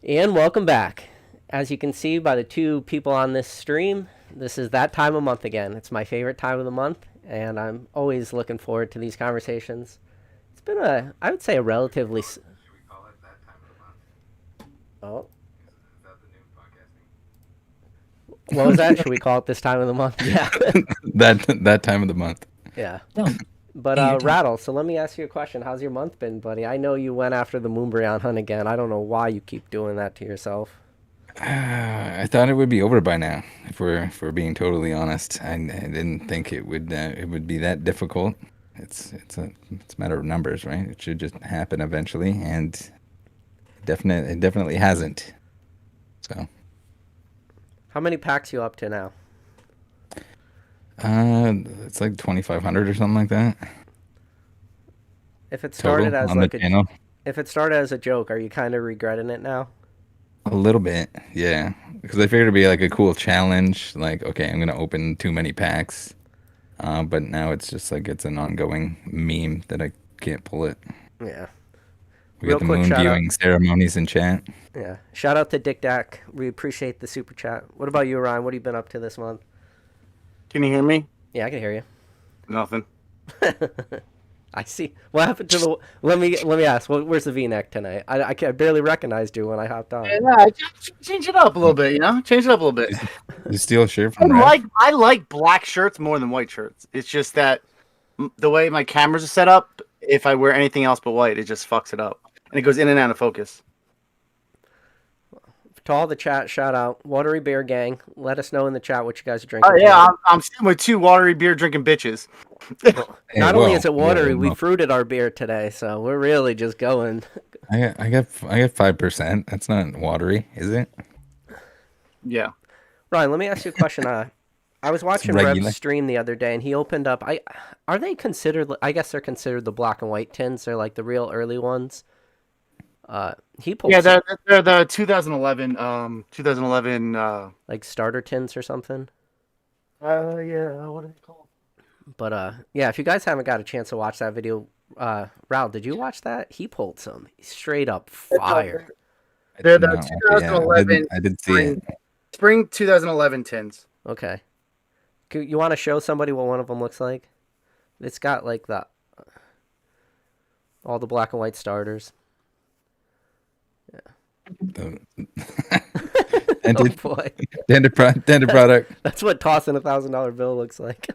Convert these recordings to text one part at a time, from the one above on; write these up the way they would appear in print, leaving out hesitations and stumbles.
And welcome back. As you can see by the two people on this stream, this is that time of month again. It's my favorite time of the month, and I'm always looking forward to these conversations. It's been I would say, a relatively. Should we call it that time of the month? Oh, Is that the new podcasting? what was that? Should we call it this time of the month? Yeah. that time of the month. Yeah. No. But Hey, you're talking. Rattle, so let me ask you a question. How's your month been, buddy? I know you went after the Moonbryon hunt again. I don't know why you keep doing that to yourself. I thought it would be over by now. If we're being totally honest, I didn't think it would be that difficult. It's a matter of numbers, right? It should just happen eventually, and it definitely hasn't. So, How many packs you up to now? it's like 2,500 or something like that If it total started as on the like a channel. if it started as a joke, are you kind of regretting it now? A little bit, yeah, because I figured it'd be like a cool challenge. Like, okay, I'm gonna open too many packs. But now it's just like it's an ongoing meme that I can't pull it. Yeah. We Real got the quick moon shout out. viewing ceremonies in chat. Yeah. Shout out to Dick Dak. We appreciate the super chat. What about you, Ryan? What have you been up to this month? Can you hear me? Yeah, I can hear you. Nothing. I see. What happened to the? Let me ask. Where's the V-neck tonight? I barely recognized you when I hopped on. Yeah, change it up a little bit. Change it up a little bit. You steal a shirt I from Red? like black shirts more than white shirts. It's just that the way my cameras are set up, if I wear anything else but white, it just fucks it up, and it goes in and out of focus. To all the chat, shout out Watery Bear Gang. Let us know in the chat what you guys are drinking. Oh yeah, I'm sitting with two watery beer drinking bitches. Hey, Not only whoa, is it watery, whoa, we no. fruited our beer today, so we're really just going. I got 5%. That's not watery, is it? Yeah. Ryan, let me ask you a question. I was watching regular. Rev's stream the other day, and he opened up. Are they considered? I guess they're considered the black and white tins. They're like the real early ones. He pulled Yeah, some, they're the 2011 like starter tins or something. yeah, what are they called? But yeah, if you guys haven't got a chance to watch that video, Raul, did you watch that? He pulled some straight up fire. I They're did the not watch it. Yeah, 2011 I did see it. spring 2011 tins. Okay, you want to show somebody what one of them looks like? It's got like all the black and white starters. The Oh boy, Tender product. that's what tossing $1,000 bill looks like.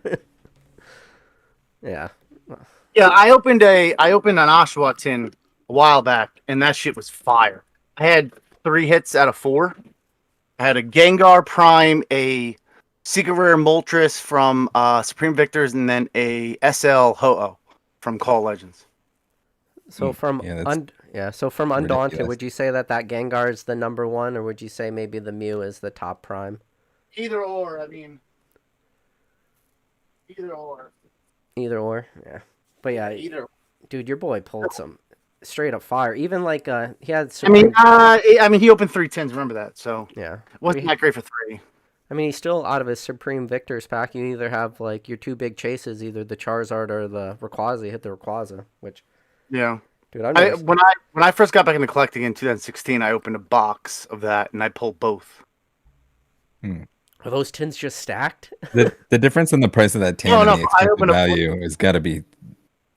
Yeah. Yeah, I opened an Oshawa tin a while back, and that shit was fire. I had 3 hits out of 4. I had a Gengar Prime, a Secret Rare Moltres from Supreme Victors, and then a SL Ho-Oh from Call Legends. So from Yeah, that's so from Undaunted, ridiculous. would you say that Gengar is the number one, or would you say maybe the Mew is the top prime? Either or, I mean, either or. Either or, yeah. But yeah, Either. dude, your boy pulled some straight up fire. Even like he had I mean, he opened 3 tins. Remember that? So yeah. it wasn't that great for 3. I mean, he's still out of his Supreme Victors pack. You either have like your two big chases, either the Charizard or the Rayquaza. You hit the Rayquaza, which, Yeah. dude, I've never. When I first got back into collecting in 2016, I opened a box of that and I pulled both. Are those tins just stacked? The difference in the price of that tin No, and no, the I expected opened a- value has got to be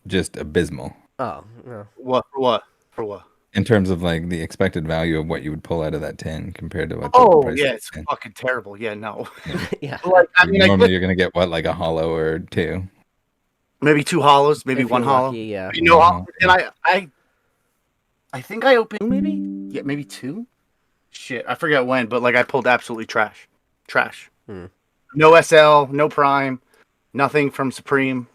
just abysmal Oh, no. What for what? For what? in terms of like the expected value of what you would pull out of that tin compared to what the Oh price yeah, of it's the tin. fucking terrible. Yeah, no. Yeah. Like I mean, I Normally get you're gonna get what, like a hollow or two. maybe 2 hollows, maybe If 1 you're hollow. lucky, yeah. You know, Mhm. and I think I opened maybe yeah maybe 2. Shit, I forget when, but like I pulled absolutely trash. Hmm. No SL, no Prime, nothing from Supreme.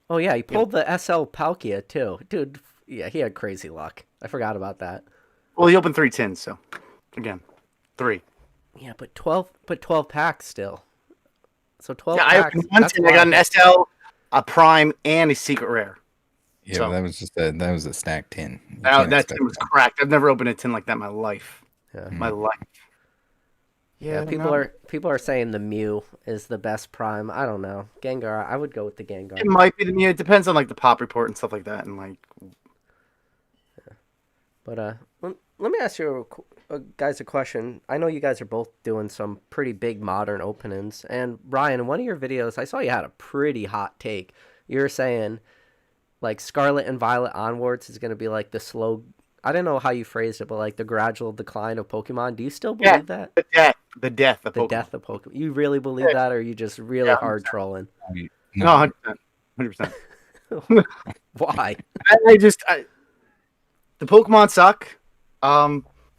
Oh yeah, he pulled the SL Palkia too, dude. Yeah, he had crazy luck. I forgot about that. Well, he opened 3 tins, so again, 3. Yeah, but 12 packs still. So 12 Yeah, I packs. opened one that's tin. a I lot got of an SL, a Prime, and a Secret Rare. Yeah, So- but that was a stacked tin. You That, can't that expect tin was that. cracked. I've never opened a tin like that in my life. Yeah. My life. Yeah, people are saying the Mew is the best prime. I don't know. Gengar, I would go with the Gengar. It might be the It depends on like the pop report and stuff like that, and like But let me ask you guys a question. I know you guys are both doing some pretty big modern openings, and Brian, in one of your videos, I saw you had a pretty hot take. You were saying like Scarlet and Violet onwards is going to be like the slow. I don't know how you phrased it, but like the gradual decline of Pokemon. Do you still believe that? The death of The Pokemon. death of Pokemon. You really believe that, or are you just really Yeah, hard trolling? No, 100%. 100%. Why? The Pokemon suck.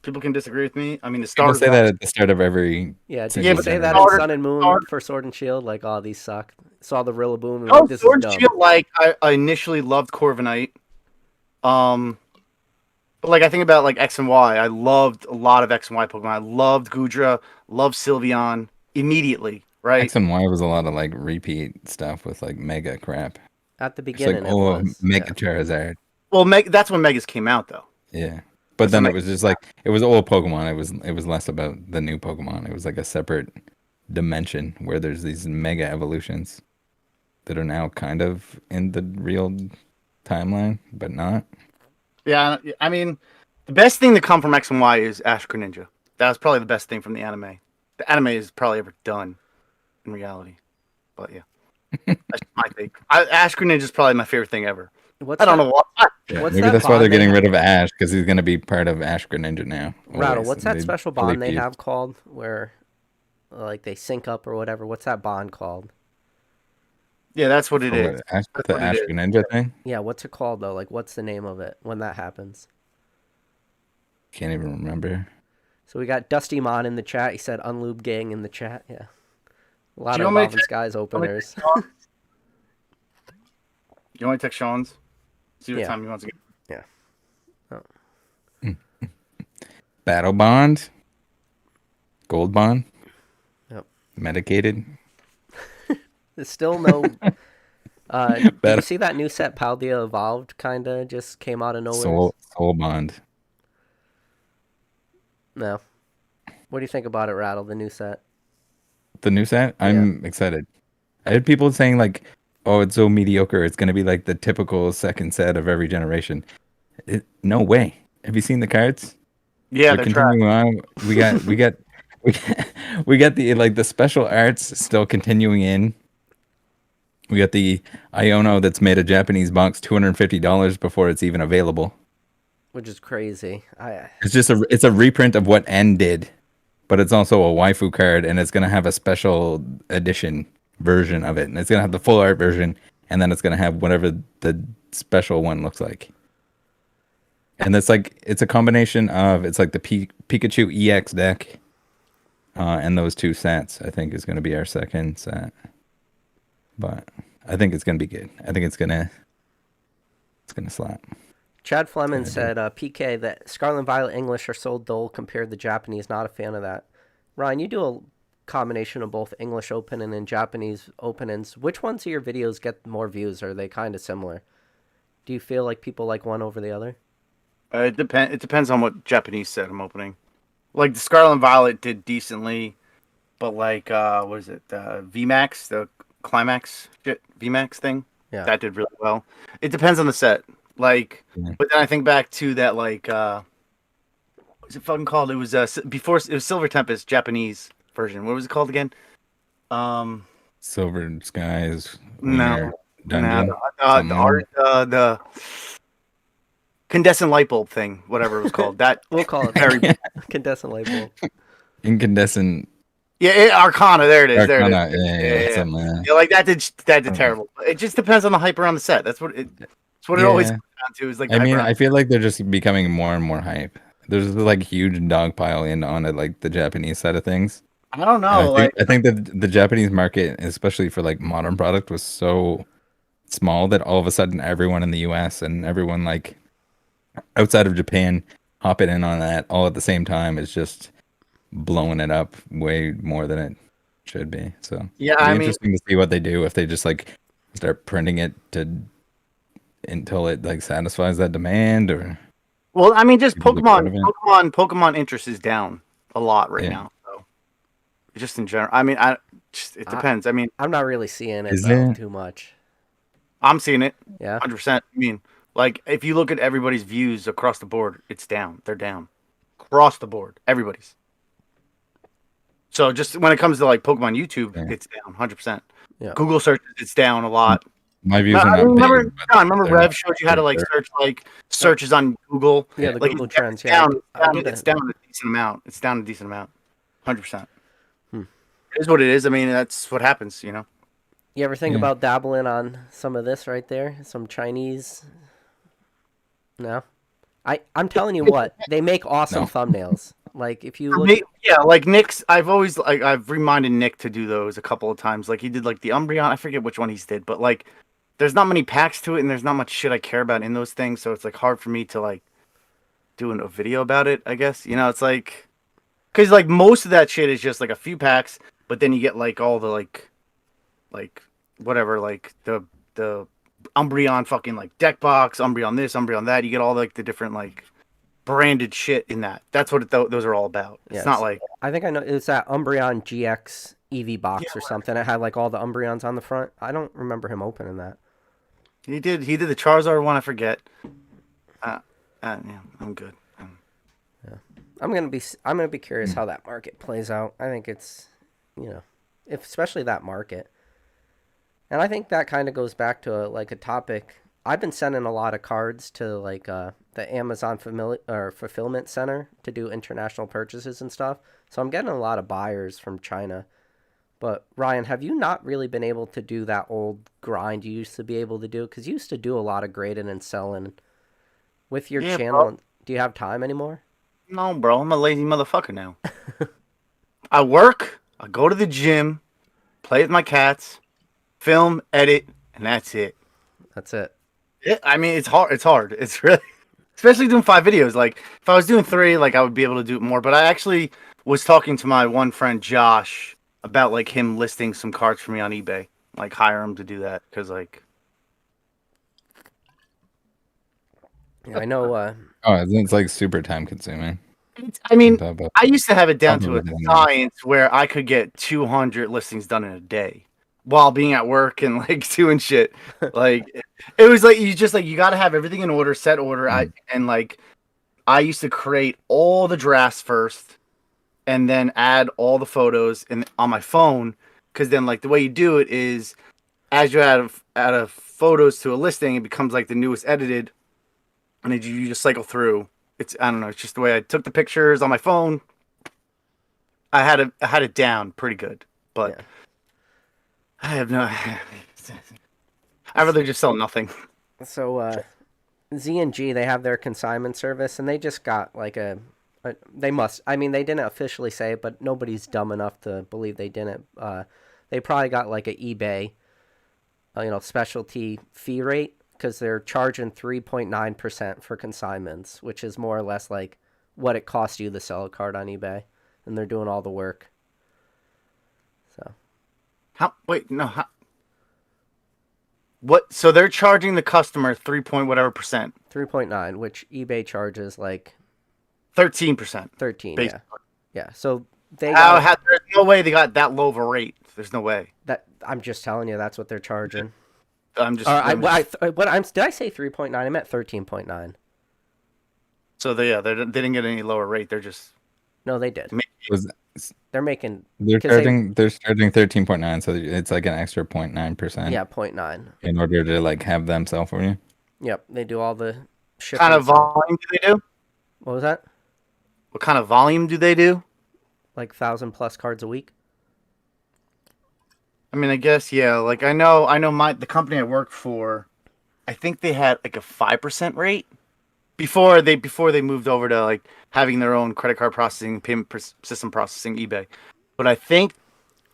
People can disagree with me. I mean, the People starters. say that at the start of every. Yeah, did single you say that in generation. Sun and Moon Starter- for Sword and Shield? Like, oh, these suck. Saw the Rillaboom and Oh, like, this Sword is and dumb. Shield. Like, I initially loved Corviknight. But like I think about like X and Y. I loved a lot of X and Y Pokemon. I loved Gudra, loved Sylveon immediately. Right. X and Y was a lot of like repeat stuff with like mega crap. At the It's like, beginning, it oh, was. Mega Yeah. Charizard. Well, that's when Megas came out, though. Yeah. But then it was just like it was old Pokemon. It was less about the new Pokemon. It was like a separate dimension where there's these mega evolutions that are now kind of in the real timeline, but not. Yeah, I mean, the best thing to come from X and Y is Ash Greninja. That was probably the best thing from the anime. The anime is probably ever done in reality. But yeah, that's my take. Ash Greninja is probably my favorite thing ever. What's I don't that, know why. Yeah, What's maybe that that's why they're bond they getting have? rid of Ash because he's going to be part of Ash Greninja now. Rattle, always. what's that They special fully bond they fused. have called where like they sync up or whatever? What's that bond called? Yeah, that's what it For is. what, Ash, That's the what it Ash is. Greninja thing? Yeah, what's it called though? Like, what's the name of it when that happens? Can't even remember. So we got Dusty Mon in the chat. He said Unlube Gang in the chat. Yeah. A lot Do you of want me to Evolving Skies openers. You want to text Sean's? See what Yeah. time he wants to get. Battle Bond? Gold Bond? Yep. Medicated? There's still no. Did you Better. see that new set Paldea Evolved kind of just came out of nowhere? Soul Bond. No. What do you think about it, Rattle, the new set? The new set? I'm excited. I had people saying like, oh, it's so mediocre. It's going to be like the typical second set of every generation. No way. Have you seen the cards? Yeah, they're trash. continuing on. We got the like the special arts still continuing in. We got the Iono that's made a Japanese box $250 before it's even available. Which is crazy. It's a reprint of what N did, but it's also a waifu card, and it's gonna have a special edition version of it, and it's gonna have the full art version, and then it's gonna have whatever the special one looks like. And it's a combination of it's like the Pikachu EX deck, and those two sets. I think is gonna be our second set, but I think it's gonna be good. I think it's gonna slap. Chad Fleming said, PK, that Scarlet and Violet English are so dull compared to Japanese. Not a fan of that. Ryan, you do a combination of both English opening and Japanese openings. Which ones of your videos get more views? Are they kind of similar? Do you feel like people like one over the other? It depends on what Japanese set I'm opening. Like the Scarlet and Violet did decently, but like what is it? VMAX, the Climax VMAX thing. Yeah. That did really well. It depends on the set. Like, but then I think back to that like what's it fucking called? It was before it was Silver Tempest Japanese version. What was it called again? Silver Skies. No, Dungeon. the Condescent light bulb thing, whatever it was called. That We'll call it very Condescent light bulb. Incandescent. Arcana. There it is. There it Arcana, is. yeah. Something like that. Yeah, like that did terrible. It just depends on the hype around the set. That's what it always comes down to. Is like I mean, I feel like they're just becoming more and more hype. There's like huge dog pile in on it, like the Japanese side of things. I don't know. I think that the Japanese market, especially for like modern product, was so small that all of a sudden everyone in the US and everyone like outside of Japan hopping in on that all at the same time is just blowing it up way more than it should be. So yeah, it'll be interesting to see what they do if they just like start printing it until it like satisfies that demand, or well, I mean, just people get bored of it. Pokemon interest is down a lot right now. So just in general, I mean, it depends. I mean, I'm not really seeing it Is though, it? too much. I'm seeing it. Yeah. 100%. I mean, Like if you look at everybody's views across the board, it's down. They're down across the board. Everybody's. So just when it comes to like Pokemon YouTube, Yeah. it's down 100%. Yeah. Google searches, it's down a lot. My views I are not remember, big, but I remember they're Rev showed you how to like they're- search like searches on Google. Yeah, the Like Google it's Trends. down, Yeah, it's down, did it's it. down a decent amount. It's down a decent amount. 100%. Hmm. It is what it is. I mean, that's what happens, you know. You ever think Yeah. about dabbling on some of this right there? Some Chinese? No. I'm telling you what, they make awesome No. thumbnails. Like if you For look, me, yeah, like Nick's. I've reminded Nick to do those a couple of times. Like he did like the Umbreon. I forget which one he did, but like there's not many packs to it, and there's not much shit I care about in those things. So it's like hard for me to like do a video about it. I guess you know it's like because like most of that shit is just like a few packs, but then you get like all the like whatever like the Umbreon fucking like deck box, Umbreon this, Umbreon that. You get all like the different like branded shit in that. That's what those are all about. It's Yes. not like I think I know it's that Umbreon GX EV box Yeah, or something. It had like all the Umbreons on the front. I don't remember him opening that. he did the Charizard one. I forget. Yeah, I'm good. I'm gonna be curious how that market plays out. I think it's, especially that market, and I think that kind of goes back to like a topic. I've been sending a lot of cards to like the Amazon fulfillment center to do international purchases and stuff. So I'm getting a lot of buyers from China. But Ryan, have you not really been able to do that old grind you used to be able to do? Because you used to do a lot of grading and selling with your Yeah, channel. bro. Do you have time anymore? No, bro, I'm a lazy motherfucker now. I work. I go to the gym, play with my cats, film, edit, and that's it. That's it. I mean, it's hard. It's hard. It's really, especially doing 5 videos. Like, if I was doing 3, like, I would be able to do it more. But I actually was talking to my one friend, Josh, about, like, him listing some cards for me on eBay. Like, hire him to do that. Because, like... Yeah, I know. Oh, it's like super time consuming. I mean, But I used to have it down to Probably a didn't. science where I could get 200 listings done in a day while being at work and like doing shit. Like it was like you got to have everything in order, set order. I used to create all the drafts first and then add all the photos on my phone because then like the way you do it is as you add photos to a listing, it becomes like the newest edited, and then you just cycle through. I don't know. It's just the way I took the pictures on my phone. I had it down pretty good, but Yeah. I have no. I'd rather just sell nothing. So Z&G, they have their consignment service, and they just got like they must. I mean, they didn't officially say it, but nobody's dumb enough to believe they didn't. They probably got like an eBay, specialty fee rate because they're charging 3.9% for consignments, which is more or less like what it costs you to sell a card on eBay, and they're doing all the work. So What? So they're charging the customer 3 point whatever percent, 3.9, which eBay charges like 13%. 13. Basically. Yeah. So they got There's no way they got that low of a rate. There's no way. that. I'm just telling you, that's what they're charging. I'm just. Did I say 3.9? I meant 13.9. So they didn't get any lower rate. They're just. No, they did. was They're making they're 'cause they- charging 13.9, so it's like an extra 0.9% yeah 0.9. in order to like have them sell for you. Yep, they do all the shipping. Kind of and stuff. volume do they do? What was that? What kind of volume do they do? Like 1,000+ cards a week. I mean, I guess yeah. Like I know the company I work for, I think they had like a 5% rate before they moved over to like having their own credit card processing, payment system processing, eBay. But I think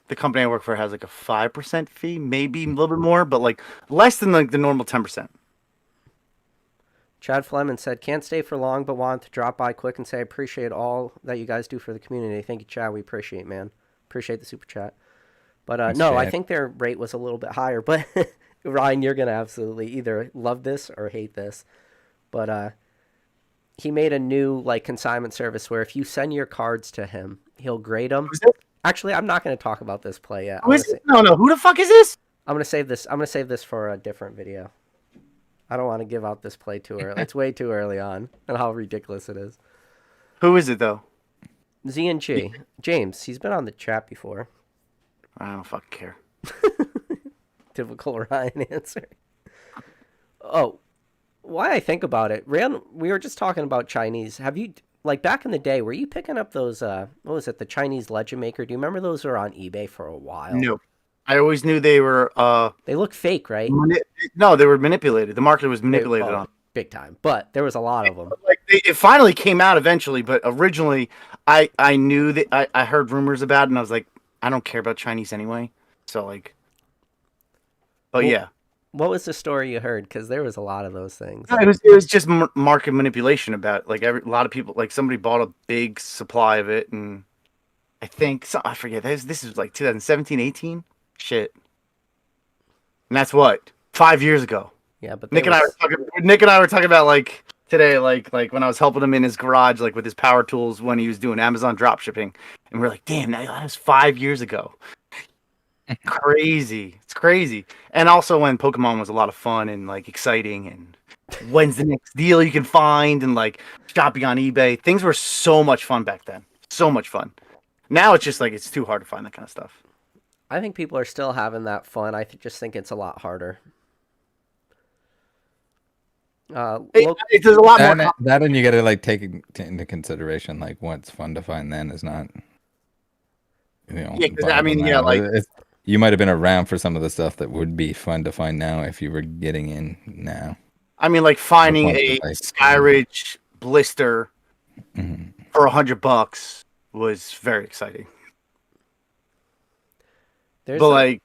the company I work for has like a 5% fee, maybe a little bit more, but like less than like the normal 10%. Chad Fleming said, "Can't stay for long, but wanted to drop by quick and say I appreciate all that you guys do for the community." Thank you, Chad. We appreciate, man. Appreciate the super chat. But Thanks, no, I Chad. think their rate was a little bit higher. But Ryan, you're gonna absolutely either love this or hate this. But he made a new like consignment service where if you send your cards to him, he'll grade them. Who's this? Actually, I'm not going to talk about this play yet. Who is this? No, who the fuck is this? I'm going to save this. I'm going to save this for a different video. I don't want to give out this play too early. It's way too early on, and how ridiculous it is. Who is it though? Z and G. James, he's been on the chat before. I don't fucking care. Typical Ryan answer. Oh, why I think about it, we were just talking about Chinese. Have you, like back in the day, were you picking up those, what was it, the Chinese Legend Maker? Do you remember those were on eBay for a while? No. I always knew they were They look fake, right? no, they were manipulated. The market was manipulated on big time. But there was a lot of them. Like it finally came out eventually, but originally I knew that I heard rumors about it and I was like, I don't care about Chinese anyway. So like but yeah. What was the story you heard? Because there was a lot of those things. It was just market manipulation about it. Like a lot of people, like somebody bought a big supply of it, and I think I forget. This is like 2017, 18. Shit, and that's what 5 years ago. Yeah, but Nick and I were talking about like today, like when I was helping him in his garage, like with his power tools when he was doing Amazon drop shipping, and we're like, damn, that was 5 years ago. Crazy. It's crazy. And also when Pokemon was a lot of fun and like exciting and when's the next deal you can find and like shopping on eBay. Things were so much fun back then. So much fun. Now it's just like it's too hard to find that kind of stuff. I think people are still having that fun. I just think it's a lot harder. There's a lot more. That and you got to like take into consideration like what's fun to find then is not. Yeah, because I mean, yeah, like you might have been around for some of the stuff that would be fun to find now if you were getting in now. I mean, like finding a Skyridge blister for $100 was very exciting. But like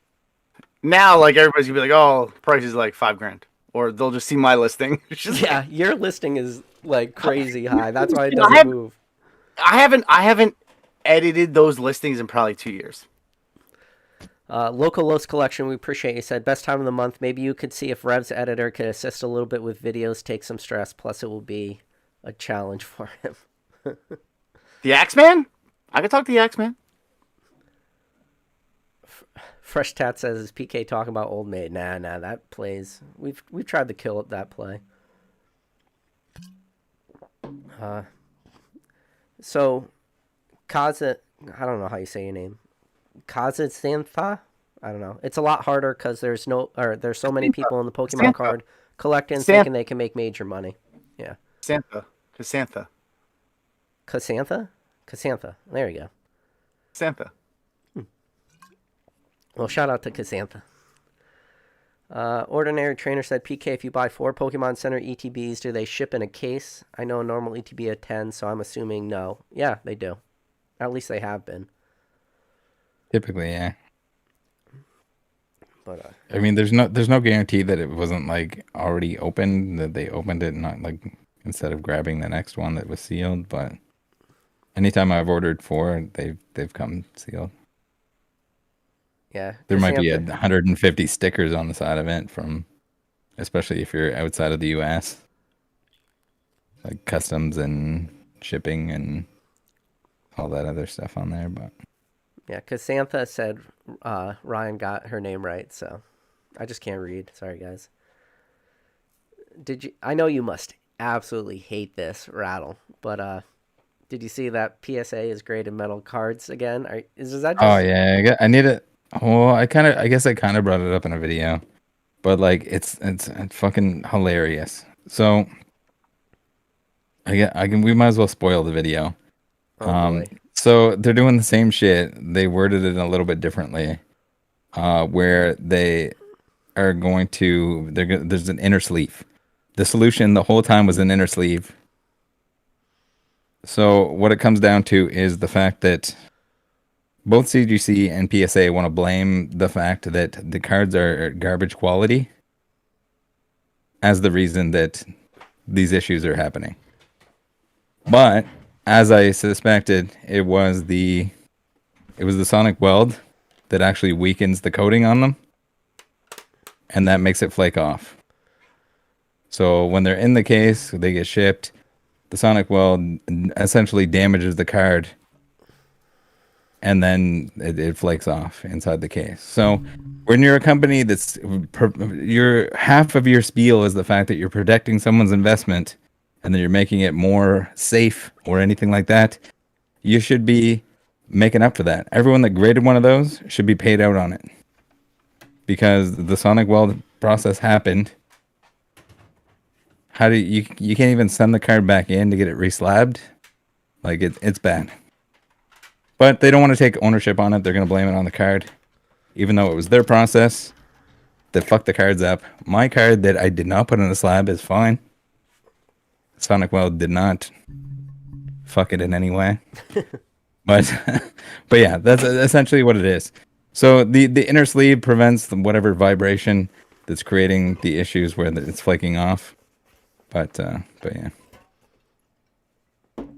now, like everybody's gonna be like, "Oh, price is like $5,000,000," or they'll just see my listing. Yeah, your listing is like crazy high. That's why it doesn't move. I haven't edited those listings in probably 2 years. Local Los Collection, we appreciate you. Said best time of the month. Maybe you could see if Rev's editor could assist a little bit with videos, take some stress. Plus, it will be a challenge for him. The Axeman? I could talk to the Axeman. Fresh Tat says, "Is PK talking about Old Maid?" Nah, that plays. We've tried to kill that play. So, Kaza, I don't know how you say your name. Kazantha? I don't know. It's a lot harder because there's so many people in the Pokemon card collecting thinking they can make major money. Yeah. Casantha. There you go. Casantha. Well, shout out to Casantha. Ordinary Trainer said, PK, if you buy 4 Pokemon Center ETBs, do they ship in a case? I know a normal ETB at 10, so I'm assuming no. Yeah, they do. At least they have been. Typically, yeah. But I mean, there's no guarantee that it wasn't like already opened, that they opened it not like instead of grabbing the next one that was sealed. But anytime I've ordered 4, they've come sealed. Yeah, there might be 150 stickers on the side of it especially if you're outside of the U.S. Like customs and shipping and all that other stuff on there, but. Yeah, Casantha said Ryan got her name right, so I just can't read. Sorry, guys. I know you must absolutely hate this, Rattle, but did you see that PSA is graded metal cards again? Is that just... Oh, yeah, I need it. Well, I guess I kind of brought it up in a video, but like it's fucking hilarious. So we might as well spoil the video. Oh, boy. So they're doing the same shit. They worded it a little bit differently, where they are going to. There's an inner sleeve. The solution the whole time was an inner sleeve. So what it comes down to is the fact that both CGC and PSA want to blame the fact that the cards are garbage quality as the reason that these issues are happening. But as I suspected, it was the sonic weld that actually weakens the coating on them, and that makes it flake off. So when they're in the case, they get shipped, the sonic weld essentially damages the card, and then it flakes off inside the case. So when you're a company that's your half of your spiel is the fact that you're protecting someone's investment, and then you're making it more safe or anything like that, you should be making up for that. Everyone that graded one of those should be paid out on it, because the sonic weld process happened. How do you can't even send the card back in to get it reslabbed? Like it's bad. But they don't want to take ownership on it. They're going to blame it on the card, even though it was their process that fucked the cards up. My card that I did not put in the slab is fine. Sonic Weld did not fuck it in any way. but yeah, that's essentially what it is. So the inner sleeve prevents whatever vibration that's creating the issues where it's flaking off. But yeah.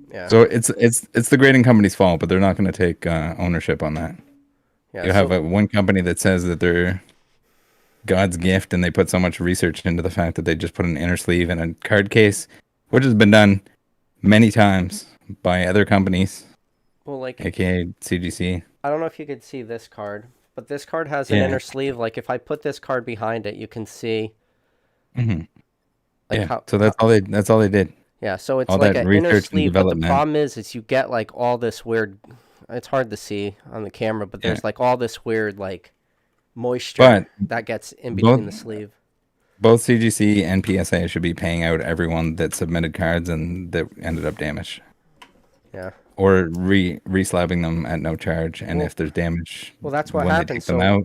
Yeah. So it's the grading company's fault, but they're not going to take ownership on that. Yeah, you have one company that says that they're God's gift, and they put so much research into the fact that they just put an inner sleeve in a card case, which has been done many times by other companies, well, like aka CGC. I don't know if you could see this card, but this card has an inner sleeve. Like if I put this card behind it, you can see. Mm-hmm. Like yeah. how, So that's all they did. Yeah, so it's all like that an inner research and sleeve, but the development. problem is you get like all this weird. It's hard to see on the camera, but there's like all this weird like moisture that gets in between the sleeve. Both CGC and PSA should be paying out everyone that submitted cards and that ended up damaged. Yeah. Or re-slabbing them at no charge, and if there's damage, well, that's what when happens. they take them out,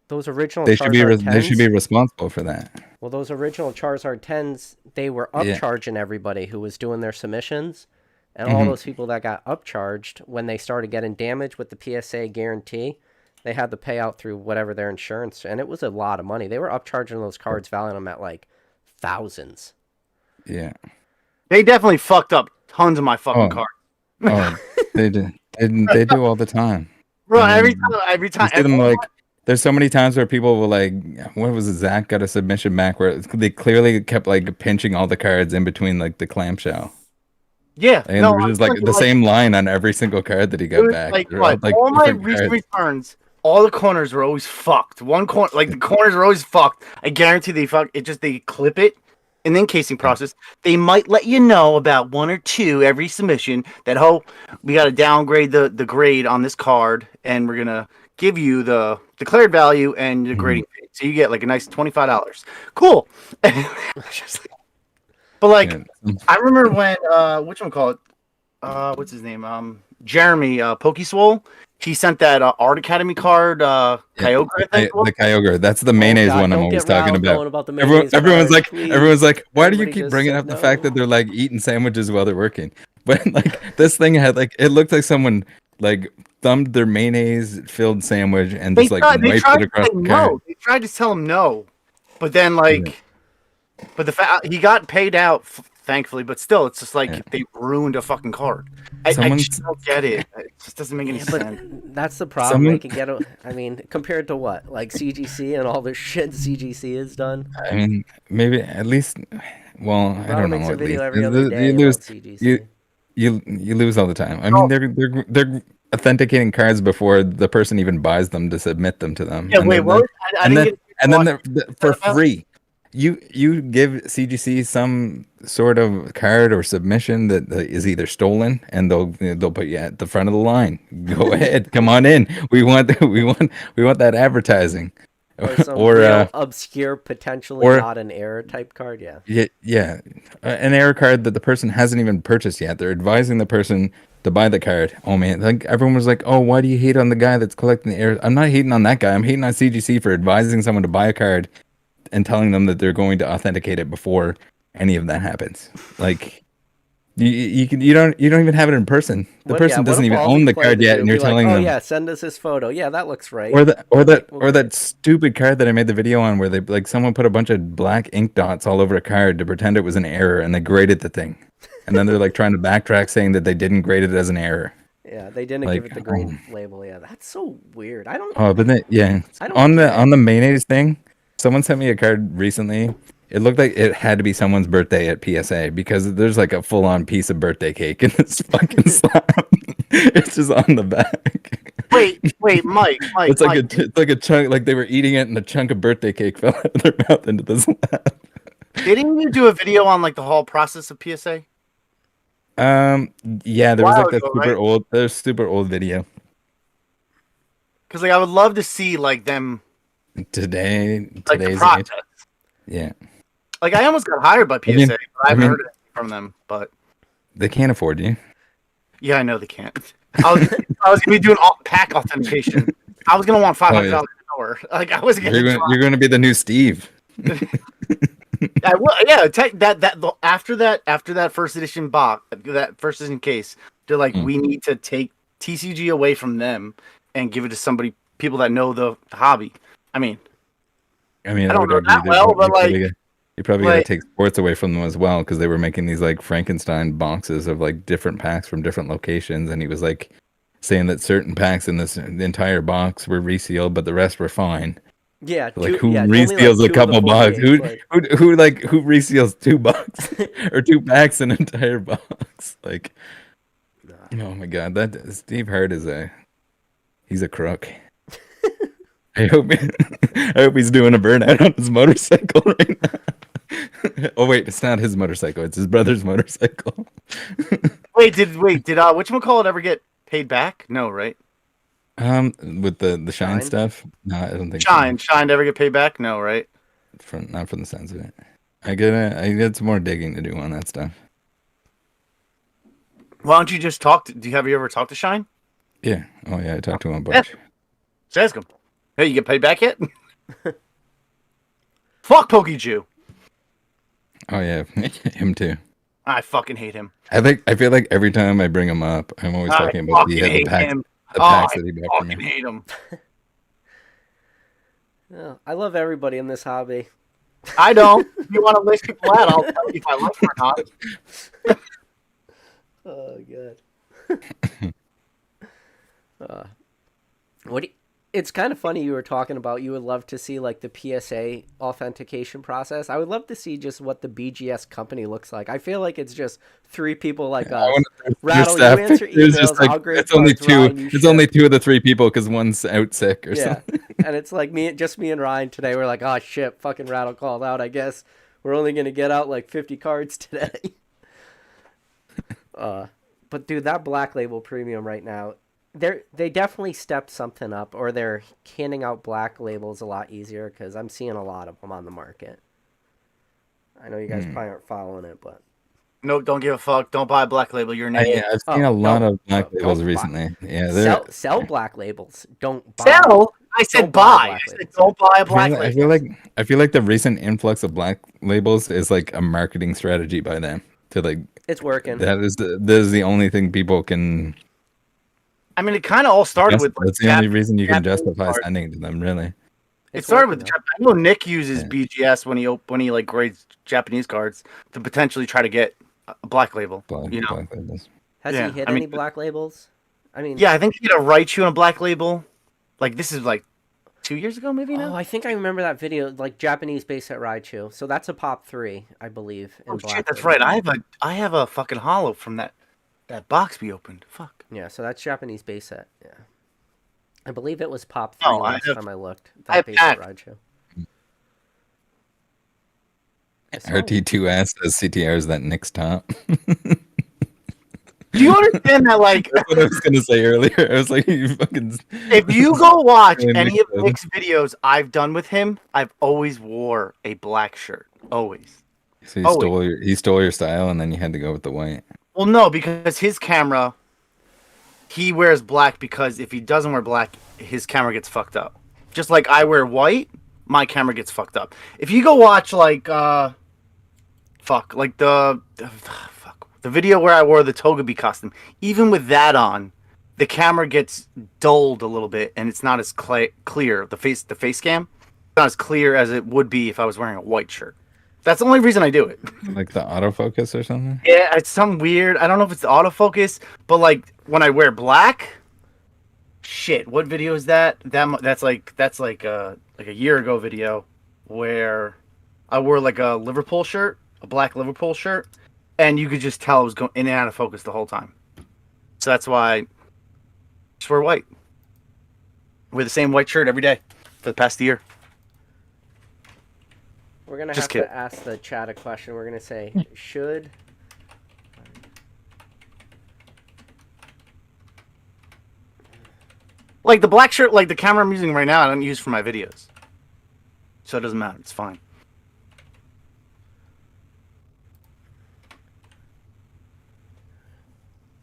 those original they should be Charizard 10s, they should be responsible for that. Well, those original Charizard 10s, they were upcharging everybody who was doing their submissions, and all those people that got upcharged when they started getting damage with the PSA guarantee, they had to pay out through whatever their insurance, and it was a lot of money. They were upcharging those cards, valuing them at like thousands. Yeah, they definitely fucked up tons of my fucking cards. Oh, they do. They do all the time. Bro, every time. You see them like. There's so many times where people will like, what was it? Zach got a submission back where they clearly kept like pinching all the cards in between like the clamshell. Yeah, and it was just like the same line on every single card that he got back. Like all my recent returns, all the corners were always fucked. One corner, like the corners are always fucked. I guarantee they fuck it. Just they clip it in the encasing process. They might let you know about one or two every submission that we got to downgrade the grade on this card, and we're gonna give you the declared value and the grading fee. So you get like a nice $25. Cool. But like, I remember when whatchamacallit, what's his name? Jeremy Pokeswole. He sent that Art Academy card, Kyogre, I think. The Kyogre. That's the mayonnaise one I'm always talking about. Everyone's like, why do you keep bringing up the fact that they're like eating sandwiches while they're working? But like this thing had like, it looked like someone like thumbed their mayonnaise filled sandwich and just like wiped it across the card. They tried to tell him no, but then like, but the fact he got paid out, thankfully, but still, it's just like they ruined a fucking card. I just don't get it. It just doesn't make any sense. That's the problem. They can get. I mean, compared to what, like CGC and all the shit CGC has done. I mean, maybe at least. Well, I don't know. Makes a video at every other day you lose. CGC. You lose all the time. I mean, they're authenticating cards before the person even buys them to submit them to them. Yeah, wait, what? And then for free. You give CGC some sort of card or submission that is either stolen, and they'll put you at the front of the line. Go ahead, come on in. We want that advertising. Or some real obscure, potentially not an error type card. Yeah. An error card that the person hasn't even purchased yet. They're advising the person to buy the card. Oh man, like everyone was like, "Oh, why do you hate on the guy that's collecting the errors?" I'm not hating on that guy. I'm hating on CGC for advising someone to buy a card and telling them that they're going to authenticate it before any of that happens. Like you don't even have it in person. The person doesn't even own the card yet, and you're telling them, "Oh yeah, send us this photo. Yeah, that looks right." Or that stupid card that I made the video on, where they like someone put a bunch of black ink dots all over a card to pretend it was an error, and they graded the thing, and then they're like trying to backtrack, saying that they didn't grade it as an error. Yeah, they didn't give it the green label. Yeah, that's so weird. I don't. Oh, but then, on the mayonnaise thing. Someone sent me a card recently. It looked like it had to be someone's birthday at PSA because there's like a full-on piece of birthday cake in this fucking slab. It's just on the back. Wait, Mike, It's like Mike. it's like a chunk, like they were eating it, and a chunk of birthday cake fell out of their mouth into the slab. Didn't you do a video on like the whole process of PSA? Yeah, there was While like that ago, right? there's super old video Because like I would love to see like them like the today's process. age. Yeah, Like I almost got hired by PSA, mean- but I I haven't mean- heard anything from them. But they can't afford you. yeah, I know they can't. I was gonna be doing pack authentication. I was gonna want $500 an hour. Like I was You're going to be the new Steve. I will, yeah, after that first edition box, that first edition case, they're like, we need to take TCG away from them and give it to people that know the hobby. I mean, I I don't know that well, but like, you probably got to take sports away from them as well, because they were making these like Frankenstein boxes of like different packs from different locations, and he was like saying that certain packs in the entire box were resealed, but the rest were fine. Yeah, Like who reseals a couple bucks? Who reseals 2 bucks or 2 packs an entire box? Like, oh my god, that Steve Hart he's a crook. I hope he's doing a burnout on his motorcycle right now. Oh wait, it's not his motorcycle; it's his brother's motorcycle. wait, did whatchamacallit ever get paid back? No, right? With the Shine stuff? No, I don't think Shine to ever get paid back? No, right? Not from the sounds of it. I get some more digging to do on that stuff. Why don't you just have you ever talked to Shine? Yeah. Oh yeah, I talked to him a bunch. Just ask him. Hey, you get paid back yet? Fuck Pokey Jew. Oh yeah, him too. I fucking hate him. I feel like every time I bring him up, I'm always talking about the packs that he bought for me. I hate him. Yeah, I love everybody in this hobby. I don't. If you want to list people out, I'll tell you if I love them or not. Oh god. It's kind of funny you were talking about you would love to see like the PSA authentication process. I would love to see just what the BGS company looks like. I feel like it's just 3 people like us. Rattle, you answer emails, like, I'll grade it's only cards, 2. Ryan, It's only 2 of the 3 people because one's out sick or something. And it's like me and Ryan today. We're like, oh shit, fucking Rattle called out. I guess we're only gonna get out like 50 cards today. But dude, that Black Label Premium right now, they definitely stepped something up, or they're handing out Black Labels a lot easier because I'm seeing a lot of them on the market. I know you guys probably aren't following it, but No, don't give a fuck. Don't buy a Black Label. You're an idiot. I've seen a lot of Black Labels recently. Yeah, sell Black Labels. Don't buy. Sell? I said buy. I said don't buy a Black Label. I feel like the recent influx of Black Labels is like a marketing strategy by them to like. It's working. That is the only thing people can. I mean, it kind of all started with. That's the only reason you can justify sending to them, really. It started with. I know Nick uses BGS when he like grades Japanese cards to potentially try to get a Black Label. Black Labels. Has he hit any Black Labels? I mean, yeah, I think he had a Raichu and a Black Label. Like this is like 2 years ago, maybe now. Oh, I think I remember that video, like Japanese base set Raichu. So that's a pop 3, I believe. Oh shit, that's right. I have a fucking holo from that box we opened. Fuck. Yeah, so that's Japanese base set. Yeah, I believe it was pop 3 last time I looked. That base set Raichu. RT2S says CTR is that Nick's top. Do you understand that? Like, that's what I was gonna say earlier. I was like, you fucking. If you go watch any of Nick's videos I've done with him, I've always wore a black shirt. Always. So he stole your style, and then you had to go with the white. Well, no, because his camera, he wears black because if he doesn't wear black, his camera gets fucked up. Just like I wear white, my camera gets fucked up. If you go watch like the video where I wore the Togepi costume, even with that on, the camera gets dulled a little bit and it's not as clear. The face cam, not as clear as it would be if I was wearing a white shirt. That's the only reason I do it. Like the autofocus or something? Yeah, it's some weird. I don't know if it's the autofocus, but like when I wear black, shit. What video is that? That's like a year ago video where I wore like a Liverpool shirt, a black Liverpool shirt, and you could just tell it was going in and out of focus the whole time. So that's why I just wear white. Wear the same white shirt every day for the past year. We're gonna Just have kidding. to ask the chat a question. We're gonna say, should Like the black shirt, like the camera I'm using right now, I don't use for my videos. So it doesn't matter. It's fine.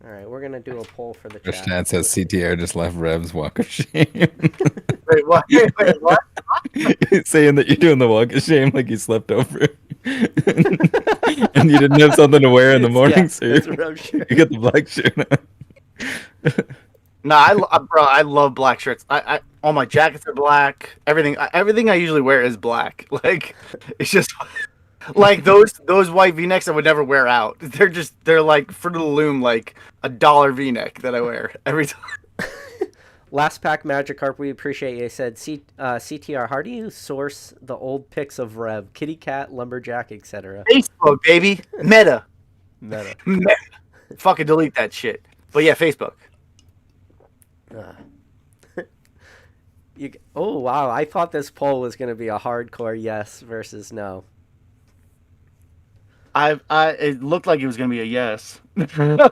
all right, we're gonna do a poll for the Chris chat. Chat says CTR just left Rev's walk of shame. Wait, what? Wait, what? He's saying that you're doing the walk of shame like you slept over. And you didn't have something to wear in the morning, so it's Rev shirt. you get the black shirt on. No, bro, I love black shirts. All my jackets are black. Everything I usually wear is black. Like, it's just like those white V-necks I would never wear out. They're like Fruit of the Loom, like $1 V-neck that I wear every time. Last pack Magikarp, we appreciate you. Said CTR, how do you source the old pics of Rev, kitty cat, lumberjack, etc.? Facebook, baby, Meta. Meta. Fucking delete that shit. But yeah, Facebook. Oh wow! I thought this poll was going to be a hardcore yes versus no. It looked like it was gonna be a yes. No,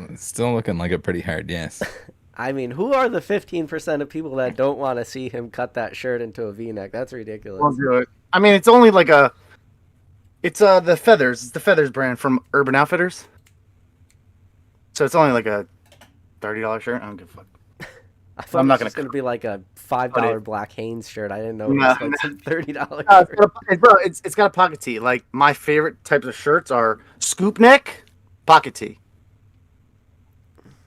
it's still looking like a pretty hard yes. I mean, who are the 15% of people that don't want to see him cut that shirt into a V-neck? That's ridiculous. I'll do it. I mean, it's only like it's the Feathers. It's the Feathers brand from Urban Outfitters. So it's only like a $30 shirt. I don't give a fuck. I thought I'm it not was gonna going to be like a $5 Black Hanes shirt. I didn't know it No, was like some $30 shirt. It's got a pocket tee. Like my favorite types of shirts are scoop neck, pocket tee.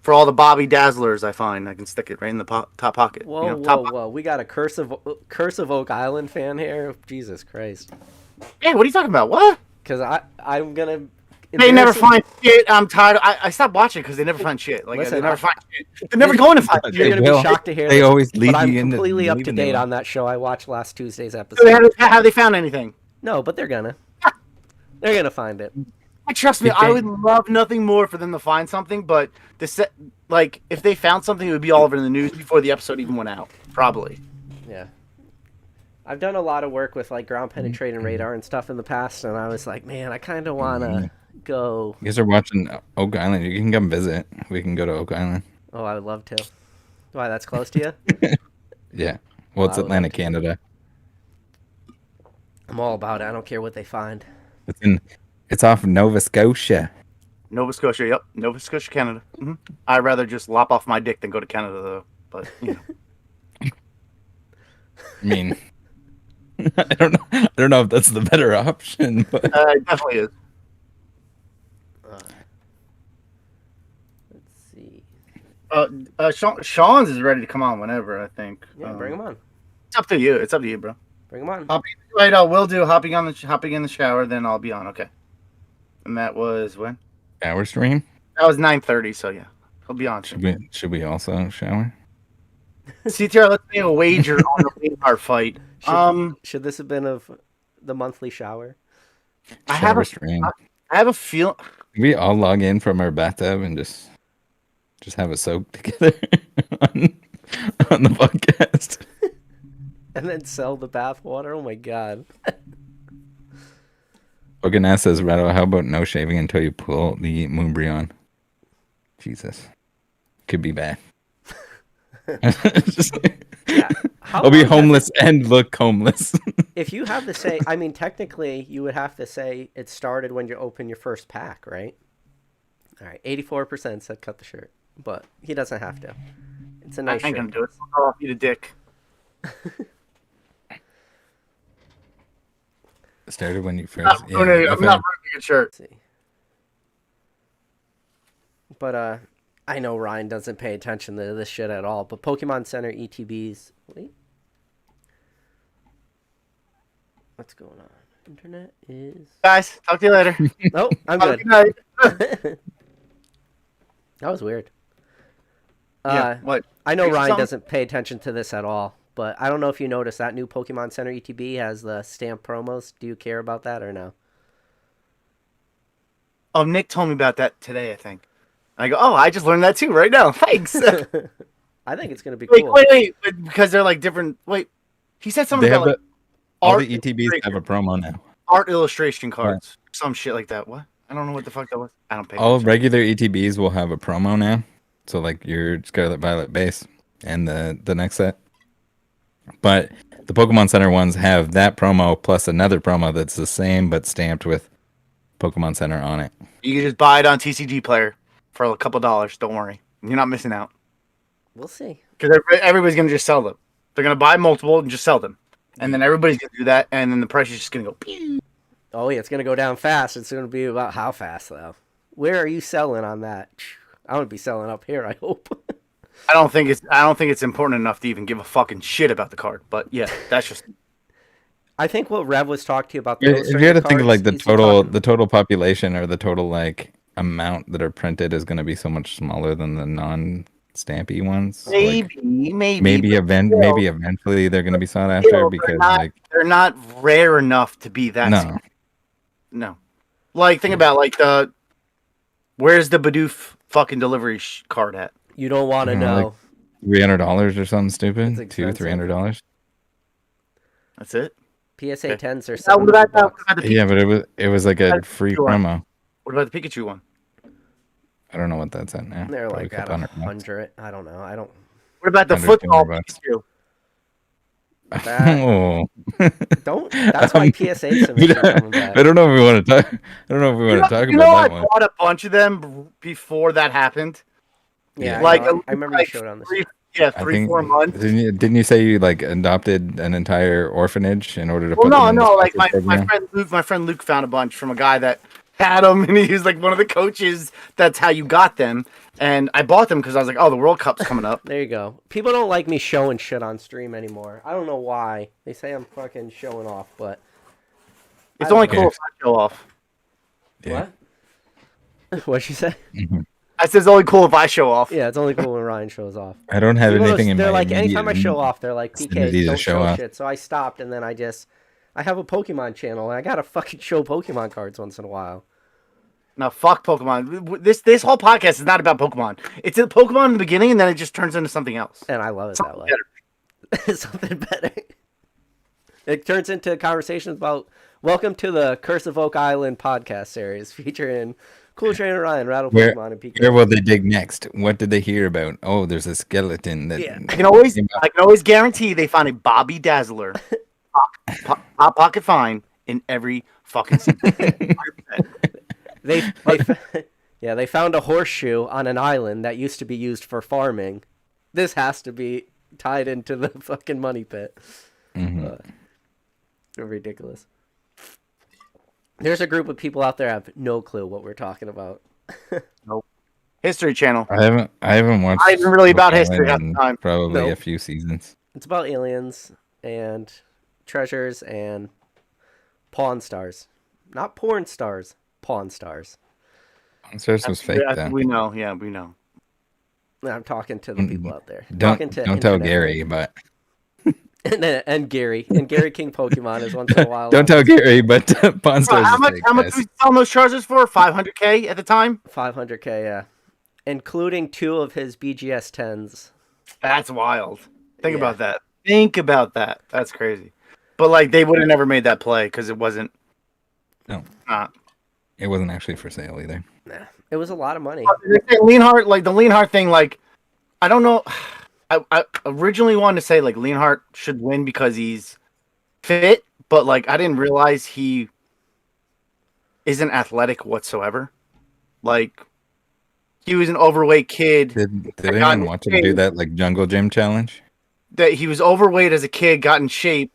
For all the Bobby Dazzlers, I find I can stick it right in the top pocket. Whoa, whoa! We got a Curse of Oak Island fan here. Jesus Christ! Hey, what are you talking about? What? Because I'm gonna. They never find shit. I'm tired. I stopped watching because they never find shit. Like Listen, they never find shit. They're never going to find You're shit. gonna be shocked to hear They this, always lead but I'm you into completely up to believing date they on that show. I watched last Tuesday's episode. Have they found anything? No, but they're gonna. They're gonna find it. Trust me, I would love nothing more for them to find something, but like if they found something, it would be all over the news before the episode even went out. Probably. Yeah. I've done a lot of work with like ground penetrating radar and stuff in the past, and I was like, man, I kind of want to go. You guys are watching Oak Island. You can come visit. We can go to Oak Island. Oh, I would love to. Why, that's close to you? Yeah. Well, it's I would Atlanta, love to. Canada. I'm all about it. I don't care what they find. It's off Nova Scotia. Nova Scotia, yep. Nova Scotia, Canada. I'd rather just lop off my dick than go to Canada, though. But, you know. I mean, I don't know if that's the better option, but It definitely is. Let's see. Sean's is ready to come on whenever, I think. Yeah, bring them on. It's up to you. It's up to you, bro. Bring them on. Right, will do. Hopping in the shower, then I'll be on. Okay. And that was when? shower stream. That was 9:30. So yeah, I'll be on. Should we also shower? CTR, let's make a wager on the Leonhardt fight. Should this have been of the monthly shower? I have Shower a stream. I have a feel. Can we all log in from our bathtub and just have a soak together on the podcast. And then sell the bath water? Oh my god. Bogan says, Rattle, how about no shaving until you pull the Moonbryon? Jesus. Could be bad. Yeah. How I'll be long does homeless and look homeless. If you have to say, I mean, technically, you would have to say it started when you open your first pack, right? All right, 84% said cut the shirt, but he doesn't have to. It's a nice I ain't shirt. gonna do it. I'll eat a dick. Started when you first. I'm not wearing a good shirt. Let's see. But I know Ryan doesn't pay attention to this shit at all. But Pokemon Center ETBs. Wait. What's going on? Internet is. Guys, talk to you later. Nope, I'm Have a good. night. That was weird. Yeah, what? I know Fix Ryan something? doesn't pay attention to this at all, but I don't know if you noticed that new Pokemon Center ETB has the stamp promos. Do you care about that or no? Oh, Nick told me about that today, I think. I go, oh, I just learned that too right now. Thanks. I I think it's gonna be Wait, cool. wait, because they're like different. Wait, he said something They about have like all art the ETBs have a promo now. art illustration Yeah. cards, some shit like that. What? I don't know what the fuck that was. I don't pay All attention. regular ETBs will have a promo now. So like your Scarlet Violet base and the next set. But the Pokemon Center ones have that promo plus another promo that's the same but stamped with Pokemon Center on it. You can just buy it on TCG Player for a couple dollars. Don't worry, you're not missing out. We'll see. Because everybody's gonna just sell them. They're gonna buy multiple and just sell them, and then everybody's gonna do that, and then the price is just gonna go. Pew. Oh yeah, it's gonna go down fast. It's gonna be about how fast though. Where are you selling on that? I would be selling up here. I hope. I don't think it's important enough to even give a fucking shit about the card. But yeah, that's just. I think what Rev was talking to you about. The If you illustrated had to think of like cards, the is he talking- total population or the total like amount that are printed is going to be so much smaller than the non-stampy ones. Maybe, Like, maybe eventually they're going to be sought after because like they're not rare enough to be that. no. No. Like think about like the. Where's the Bidoof fucking delivery card at? You don't want to I don't know, know. $300 or something stupid. It's expensive. $200-$300. That's it. PSA Okay. 10s are Now, what $700. about the Yeah, but it was like a That's free sure. promo. What about the Pikachu one? I don't know what that's at now. They're Probably like a at couple hundred bucks. 100. I don't know. I don't. What about the 100, football 200 bucks. Pikachu? That- Oh. Don't. That's my PSA submission coming back. I don't know if we want to talk. I don't know if we want to talk about I that one. bought a bunch of them before that happened. Yeah, Like, I remember you showed on the three, stream. I 4 months. Didn't you say you like adopted an entire orphanage in order to Well, put them in the like special my program? friend Luke found a bunch from a guy that had them, and he was like one of the coaches. That's how you got them, and I bought them because I was like, oh, the World Cup's coming up. There you go. People don't like me showing shit on stream anymore. I don't know why. They say I'm fucking showing off, but It's I only don't cool care. if I show off. Yeah. what? What'd you say? Mhm. I said it's only cool if I show off. Yeah, it's only cool when Ryan shows off. I don't have People anything in they're my like, anytime I immediate show off, they're like, vicinity PK, to don't show show off. shit. So I stopped, and then I have a Pokemon channel, and I gotta fucking show Pokemon cards once in a while. No, fuck Pokemon. This whole podcast is not about Pokemon. It's a Pokemon in the beginning, and then it just turns into something else. And I love it Something that way. Something better. It turns into conversations about welcome to the Curse of Oak Island podcast series featuring Cool Trainer Ryan, Rattle Where- Pokemon, and PK. Where will they dig next? What did they hear about? Oh, there's a skeleton that. Yeah. I can always guarantee they find a Bobby Dazzler Hot Pocket Find in every fucking season. They found a horseshoe on an island that used to be used for farming. This has to be tied into the fucking money pit. Mhm. Ridiculous. There's a group of people out there that have no clue what we're talking about. History Channel. I haven't watched. I isn't really about Oak history half Island the time. in Probably Nope. a few seasons. It's about aliens and treasures and pawn stars. Not porn stars, pawn stars. Monsters was fake though. We know. Yeah, we know. I'm talking to the people out there. Don't Talking to don't tell internet Gary, but and Gary King Pokemon is once in a while. don't tell Gary, but Pawn Stars How is much? fake, How much guys. was you selling those chargers for? 500K at the time. 500K, yeah, including 2 of his BGS 10s. That's wild. Think Yeah. about that. Think about that. That's crazy. But like, they would have never made that play because it wasn't. No. Not. It wasn't actually for sale either. Nah, it was a lot of money. Leonhardt, like the Leonhardt thing, like I don't know. I originally wanted to say like Leonhardt should win because he's fit, but like I didn't realize he isn't athletic whatsoever. Like he was an overweight kid. Did got anyone in watch him do shape. that like jungle gym challenge? That he was overweight as a kid, got in shape,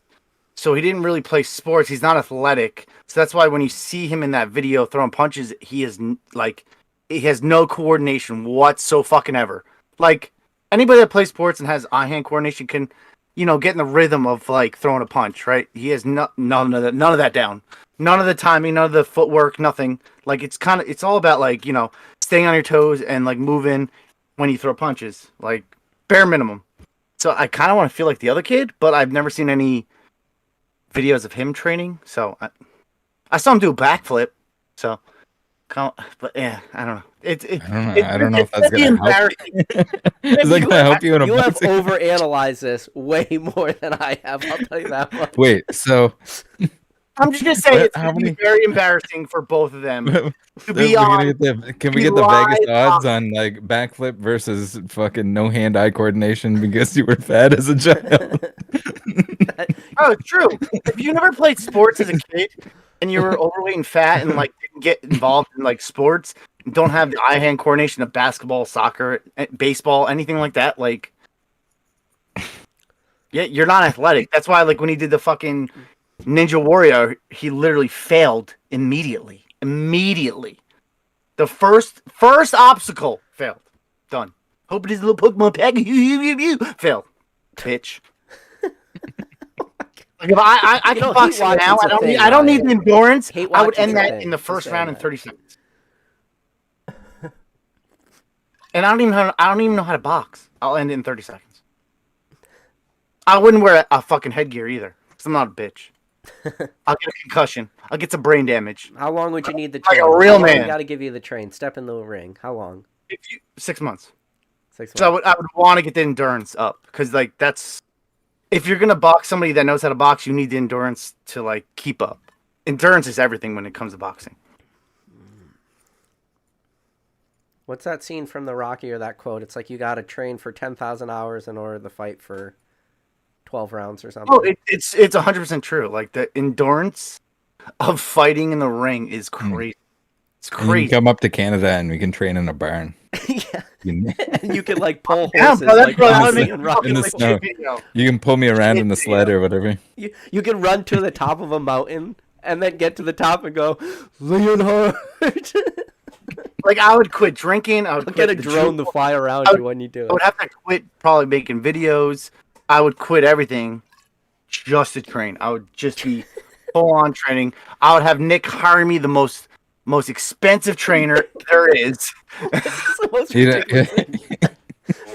so he didn't really play sports. He's not athletic, so that's why when you see him in that video throwing punches, he is like he has no coordination whatsoever. Like anybody that plays sports and has eye-hand coordination can, get in the rhythm of like throwing a punch, right? He has none of that down. None of the timing, none of the footwork, nothing. Like it's all about like, staying on your toes and like moving when you throw punches, like bare minimum. So I kind of want to feel like the other kid, but I've never seen any videos of him training. So I saw him do a backflip. So But yeah, I don't know. I don't know if that's really gonna help. Is that You gonna help you in a You have boxing? overanalyzed this way more than I have. I'll tell you that much. Wait, so I'm just gonna say What- it's how gonna be many- very embarrassing for both of them to We're be gonna on. can we be get the Vegas live odds on like backflip versus fucking no hand-eye coordination because you were fat as a child? Oh, it's true. If you never played sports as a kid and you were overweight and fat and like didn't get involved in like sports, and don't have the eye-hand coordination of basketball, soccer, baseball, anything like that, like yeah, you're not athletic. That's why like when he did the fucking Ninja Warrior, he literally failed immediately. Immediately. The first obstacle failed. Done. Hope it is a little Pokemon pack. Failed. Bitch. Like if I You can know, box hate him now, watching's a thing, I don't need Ryan. the endurance. Hate I would watching's end a that thing. in the Just first saying round in that. 30 seconds. And I don't even know how to box. I'll end it in 30 seconds. I wouldn't wear a fucking headgear either. Because I'm not a bitch. I'll get a concussion. I'll get some brain damage. How long would you need the Like train? a real How long man. We got to give you the train. Step in the ring. How long? 6 months. 6 months. So I would want to get the endurance up because like that's if you're gonna box somebody that knows how to box, you need the endurance to like keep up. Endurance is everything when it comes to boxing. What's that scene from the Rocky or that quote? It's like you got to train for 10,000 hours in order to fight for 12 rounds or something. Oh, it's 100% true. Like the endurance of fighting in the ring is crazy. It's And you crazy. can come up to Canada and we can train in a barn. Yeah. You And you can like pull Yeah, horses bro, that's like bro, that would Rocky make a and fucking in the legit snow. video. can pull me around in the sled or whatever. You can run to the top of a mountain and then get to the top and go, Leonhard. Like I would quit drinking. I would I'll quit get a the drone to juice. fly around I would- you when you do I would it. have to quit probably making videos. I would quit everything just to train. I would just be full on training. I would have Nick hire me the most expensive trainer there is. It's the most You know- ridiculous thing.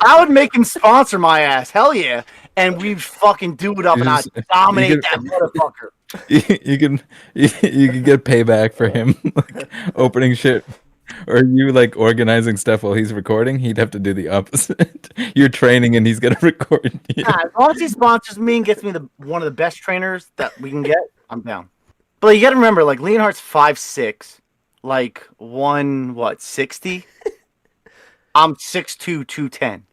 I would make him sponsor my ass. Hell yeah. And we'd fucking do it up and I'd dominate that motherfucker. you can get payback for him like, opening shit, or you like organizing stuff while he's recording. He'd have to do the opposite. You're training and he's gonna record you. As long as he sponsors me and gets me one of the best trainers that we can get, I'm down. But you got to remember, like Leonhardt's 5'6", like 60. I'm 6'2", 210.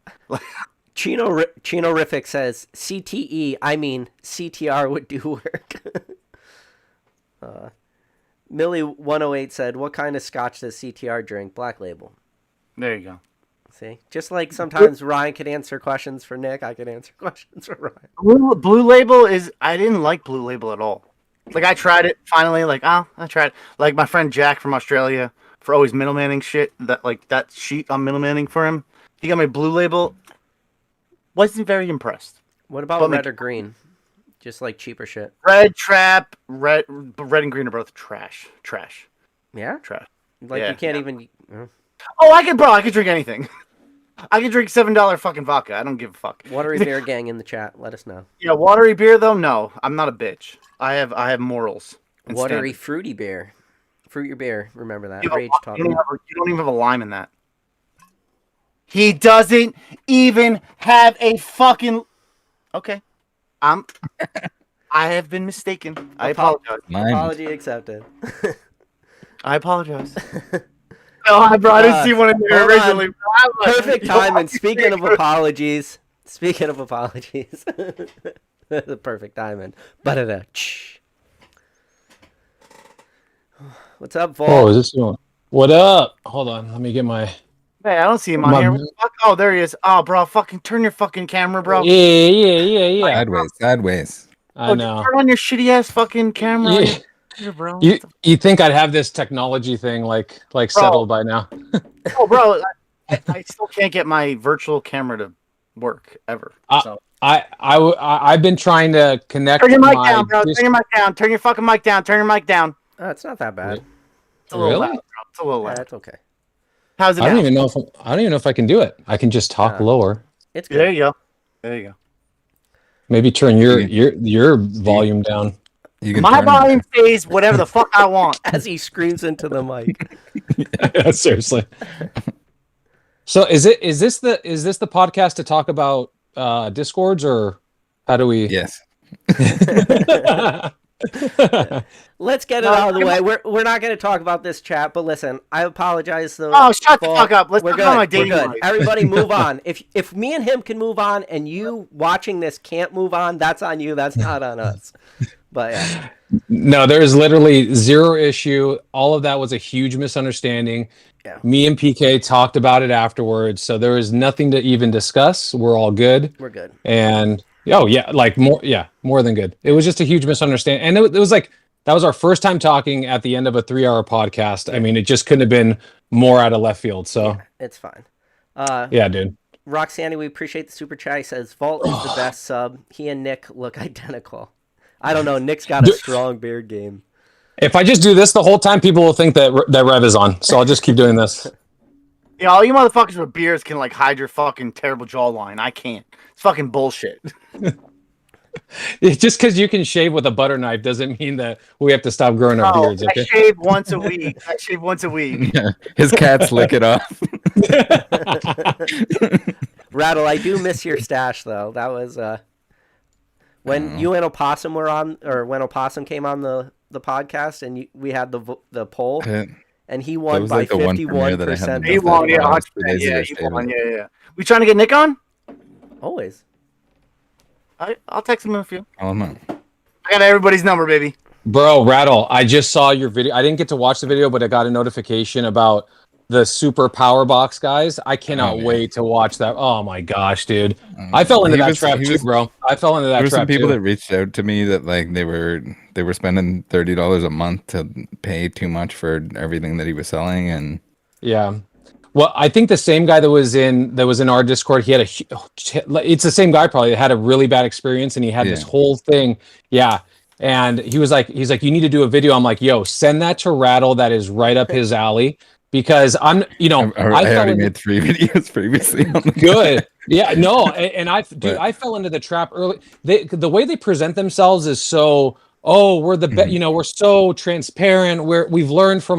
Chino Riffic says, CTE, I mean, CTR would do work. Millie108 said, what kind of scotch does CTR drink? Black Label. There you go. See? Just like sometimes Ryan could answer questions for Nick, I could answer questions for Ryan. Blue Label is. I didn't like Blue Label at all. Like I tried it finally. Like I tried. Like my friend Jack from Australia for always middlemaning shit. That sheet I'm middlemaning for him. He got my Blue Label. Wasn't very impressed. What about But red or green? Just like cheaper shit. Red Trap, red and green are both trash. Trash. Yeah? Trash. Like Yeah, you can't yeah. even... Oh, I could drink anything. I could drink $7 fucking vodka. I don't give a fuck. Watery Bear Gang in the chat. Let us know. Yeah, watery beer though. No, I'm not a bitch. I have morals. and Watery standards. Fruity Bear. Fruit your beer. Remember that. You, have a Rage li- taught you me. don't even have a lime in that. He doesn't even have a fucking. Okay, I have been mistaken. I apologize. Mine. Apology accepted. I apologize. Oh, I didn't see one in there hold on. originally. I was like, Perfect yo, time. And speaking of apologies, the perfect timing. But what's up, Vol? Oh, is this one? What up? Hold on, let me get my. Hey, I don't see him on My- here. What the fuck? Oh, there he is. Oh, bro, fucking turn your fucking camera, bro. Yeah. Sideways. I know. Turn on your shitty ass fucking camera. Yeah. Here, bro. You think I'd have this technology thing like settled by now? Oh, bro, I still can't get my virtual camera to work ever. So I've been trying to connect. turn your mic my down, bro. Turn your mic down. Turn your fucking mic down. Turn your mic down. Oh, it's not that bad. It's a little Really? loud, bro. It's a little Yeah, loud. it's okay. How's it I now? don't even know if I can do it. I can just talk lower. It's There good. you go. There you go. Maybe turn your volume down. You can My turn 'em volume stays whatever the fuck I want. As he screams into the mic. Seriously. So is this the podcast to talk about Discords, or how do we? Yes. Let's get it No, out of the way. We're not going to talk about this chat, but listen, I apologize. Though. Oh, shut the fuck up. Let's We're talk good. about my We're dating good. life. Everybody move on. If me and him can move on and you watching this can't move on, that's on you. That's not on us. But yeah. No, there's literally zero issue. All of that was a huge misunderstanding. Yeah. Me and PK talked about it afterwards, so there was nothing to even discuss. We're all good. We're good. And more than good. It was just a huge misunderstanding, and it was like that was our first time talking at the end of a 3-hour podcast. I mean, it just couldn't have been more out of left field. So Yeah, it's fine. yeah, dude. Roxanne, we appreciate the super chat. He says Vault is the best sub. He and Nick look identical. I don't know. Nick's got a strong beard game. If I just do this the whole time, people will think that Rev is on. So I'll just keep doing this. Yeah, all you motherfuckers with beards can like hide your fucking terrible jawline. I can't. It's fucking bullshit. Just because you can shave with a butter knife doesn't mean that we have to stop growing our beards. I Okay. shave once a week. I shave once a week. Yeah. His cats lick it off. Rattle, I do miss your stash though. That was when you and Opossum were on, or when Opossum came on the podcast, and we had the poll, and he won was by like the one premiere that I had 51%. He won, yeah, 100%. Yeah, he won, yeah. We trying to get Nick on? Always. I'll text him in a few. Oh, no. I got everybody's number, baby. Bro, Rattle, I just saw your video. I didn't get to watch the video, but I got a notification about the super power box guys. I cannot wait to watch that. Oh my gosh, dude. I fell into that trap too, bro. I fell into that There were trap some people too. that reached out to me that like they were spending $30 a month to pay too much for everything that he was selling, and Yeah. Well, I think the same guy that was in our Discord, he had it's the same guy probably that had a really bad experience, and he had this whole thing. Yeah. And he's like, you need to do a video. I'm like, yo, send that to Rattle. That is right up his alley, because I already made 3 videos previously on the good. Yeah, no. And I fell into the trap early. The way they present themselves is so, we're the best, we're so transparent. We've learned from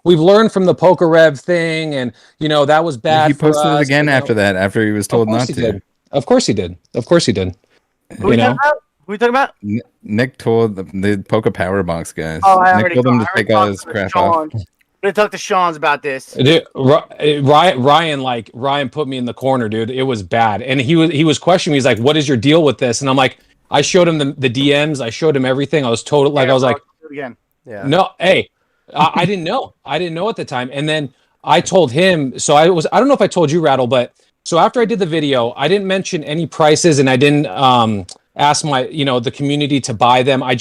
we've learned from the Poker Rev thing, and that was bad. He posted for us, it again after that, after he was told not to. Of course he did. Of course he did. Who are you talking about? Nick told the Poker Power Box guys. Oh, I Nick already told him to I already take all talked his to crap Sean. off. I'm gonna talk to Sean's about this. Dude, Ryan put me in the corner, dude. It was bad, and he was questioning me. He's like, "What is your deal with this?" And I'm like, I showed him the DMs. I showed him everything. I was total I was like, again. Yeah. no, hey, I didn't know. I didn't know at the time. And then I told him. So I don't know if I told you, Rattle, but so after I did the video, I didn't mention any prices, and I didn't ask my the community to buy them. I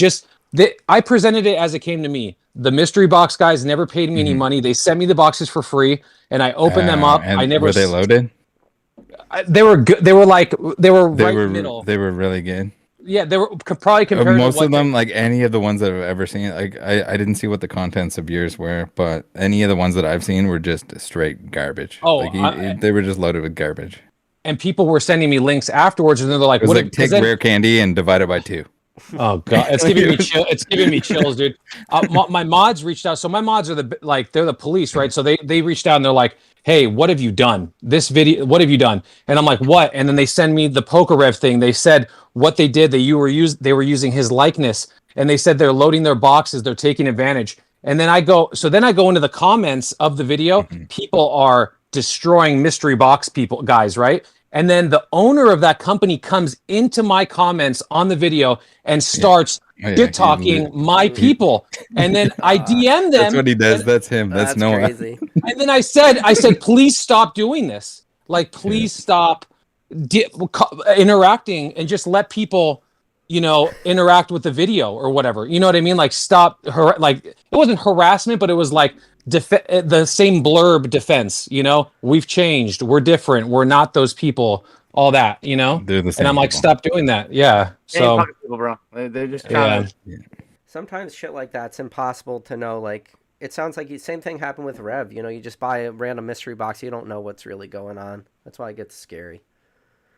presented it as it came to me. The mystery box guys never paid me any money. They sent me the boxes for free, and I opened them up. And I never. Were they loaded? They were good. They were right middle. They were really good. Yeah, they were probably compared. Most to of them, like any of the ones that I've ever seen, like I didn't see what the contents of yours were, but any of the ones that I've seen were just straight garbage. Oh, like they were just loaded with garbage. And people were sending me links afterwards, and they're like, It was "What?" like take rare candy and divide it by 2. Oh god, it's giving me chill. It's giving me chills, dude. My mods reached out. So my mods are they're the police, right? So they reached out and they're like, "Hey, what have you done? This video, what have you done?" And I'm like, "What?" And then they send me the Poker Rev thing. They said what they did. They were using his likeness, and they said they're loading their boxes. They're taking advantage. And then I go into the comments of the video. People are destroying mystery box guys, right? And then the owner of that company comes into my comments on the video and starts shit talking my people. And then I DM them. That's what he does. That's him. That's Noah. Crazy. And then I said, please stop doing this. Like, please stop interacting and just let people, interact with the video or whatever. You know what I mean? Like, stop. It wasn't harassment, but it was like the same blurb defense. We've changed. We're different. We're not those people. All that. They're the same. And I'm like, people. stop doing that. Yeah. So People, bro. They're just Sometimes shit like that's impossible to know. Like, it sounds like the same thing happened with Rev. You just buy a random mystery box. You don't know what's really going on. That's why it gets scary.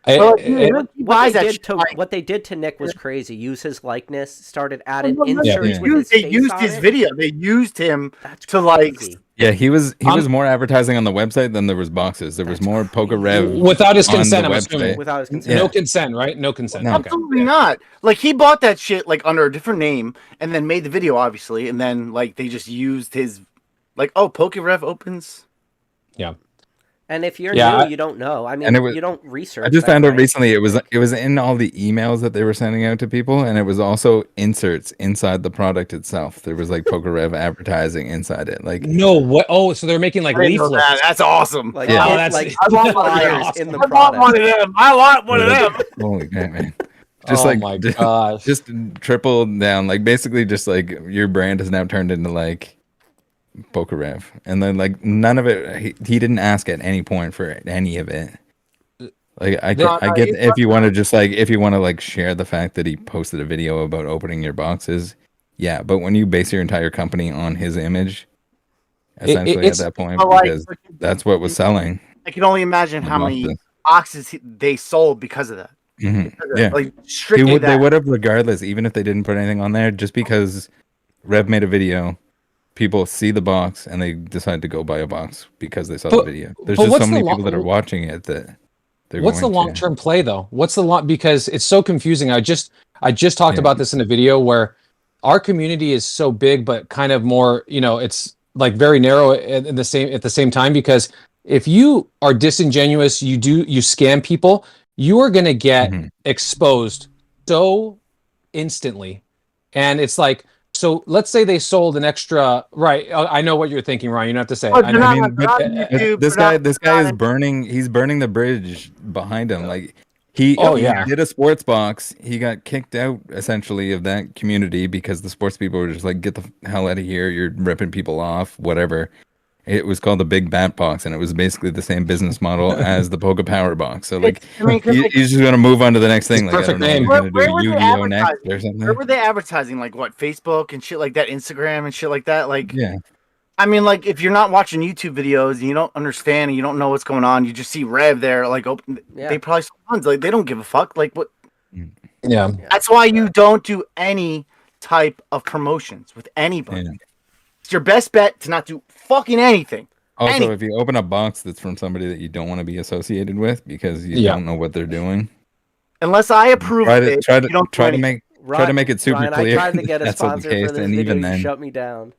Well, he What buys they that did shit, to like- what they did to Nick was crazy. Use his likeness, started adding No, no, no, inserts yeah. with his They face used on his it. video. They used him That's to like. crazy. Yeah, he was I'm- more advertising on the website than there was boxes. There was That's more Poker crazy. Rev Without his on consent, the I'm website. assuming. Without his consent. Yeah. No consent, right? No consent. No. Okay. Absolutely not. Like he bought that shit like under a different name and then made the video, obviously, and then like they just used his like, oh, PokeRev opens. Yeah. And if you're Yeah, new, I- you don't know. I mean, And it was- you don't research. I just that, found out right? recently it was in all the emails that they were sending out to people, and it was also inserts inside the product itself. There was like Poker Rev advertising inside it. Like No, what? Oh, so they're making like I didn't know leaflets. that. That's awesome. Like, Yeah. Oh, that's like I want one of flyers those. in the I want product. one of them. I want one of them. holy crap, man. Just Oh like my gosh. just triple down, like basically just like your brand has now turned into like Poker Rev. And then like none of it he didn't ask at any point for any of it. Like I No, get he's if you want to just like if you want to like share the fact that he posted a video about opening your boxes, yeah. But when you base your entire company on his image, essentially at it's- that point, But, like, because that's what was selling. I can only imagine the how many boxes. boxes they sold because of that. Mhm. Yeah, Like strictly they that. would have regardless, even if they didn't put anything on there, just because Rev made a video. People see the box and they decide to go buy a box because they saw But- the video. There's but just so what's the many lo- people that are watching it that they're What's the going to- long-term play though? What's the long because it's so confusing. I just talked Yeah. about this in a video where our community is so big but kind of more, it's like very narrow at the same time because if you are disingenuous, you scam people, you are going to get Mhm. exposed so instantly. And it's like so let's say they sold an extra right. I know what you're thinking, Ryan. You don't have to say. But I they're know. I mean, not- but not on YouTube, this they're guy, not- this they're guy not is in- burning. He's burning the bridge behind him. Like he yeah. did a sports box. He got kicked out essentially of that community because the sports people were just like, "Get the hell out of here! You're ripping people off, whatever." It was called the Big Bat Box, and it was basically the same business model as the Poke Power Box. So like, I mean, 'cause, like, he's just gonna move on to the next thing. It's Like I don't perfect know, name. he's Where- gonna where do were they Yu-Gi-Oh next advertising? or something. where were they advertising? Like what, Facebook and shit like that, Instagram and shit like that? Like, Yeah. I mean, like if you're not watching YouTube videos and you don't understand and you don't know what's going on, you just see Rev there, like open. Yeah. They probably sold tons. Like they don't give a fuck. Like what? Yeah. That's why you don't do any type of promotions with anybody. Yeah. It's your best bet to not do fucking anything. Also, Any- if you open a box that's from somebody that you don't want to be associated with because you Yeah. don't know what they're doing, Unless I approve try of to it, try you to don't do try to anything. make make it super Ryan, clear. I tried to get a that's not the sponsor case, for this and video. even You then, shut me down.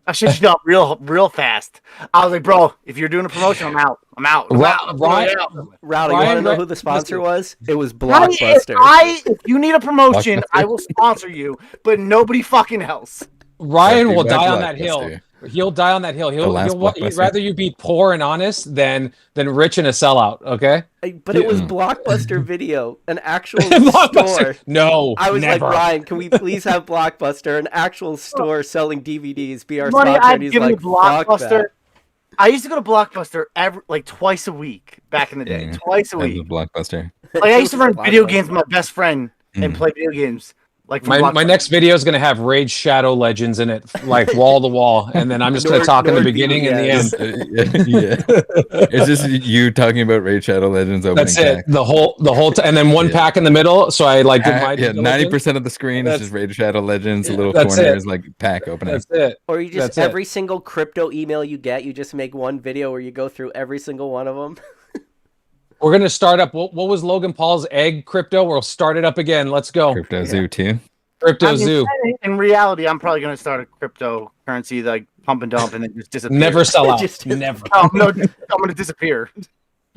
I shut you down real fast. I was like, bro, if you're doing a promotion, I'm out. I'm out. I'm out. I'm Ryan- out. Rattle, you Ryan, want to know Ra- who the sponsor listen. was? It was Ryan, Blockbuster. if you need a promotion, Blockbuster. I will sponsor you, but nobody fucking else. Ryan Happy will die Red on that hill. Blockbuster. He'll die on that hill. The He'll last he'd Blockbuster. rather you be poor and honest than rich and a sellout. Okay. But it was Yeah. Blockbuster Video, an actual Blockbuster. store. No, I was never. like, Ryan, can we please have Blockbuster, an actual store selling DVDs, be our Money sponsor? I've And he's given like, to fuck Blockbuster. that. I used to go to Blockbuster like twice a week back in the day. Yeah. Twice a That was week. a Blockbuster. Like I used to run video Blockbuster. games with my best friend and Mm. play video games. Like from My Blockbuster. next video is gonna have Raid Shadow Legends in it, like wall to wall, and then I'm just gonna Nord- talk in the Nord beginning and the VPNs. end. Yeah. It's just you talking about Raid Shadow Legends opening. That's it. pack. The whole and then one Yeah. pack in the middle. So I like did my Yeah, due 90% of the screen is That's- just Raid Shadow Legends. A little That's corner it. is like pack opening. That's it. Or you just, That's it. every single crypto email you get, you just make one video where you go through every single one of them. We're gonna start up. What was Logan Paul's egg crypto? We'll start it up again. Let's go. Crypto Zoo too. Crypto I mean, Zoo. in reality, I'm probably going to start a cryptocurrency like pump and dump and then just disappear. Never sell out. Just- Never. Oh, no, I'm going to disappear. I'm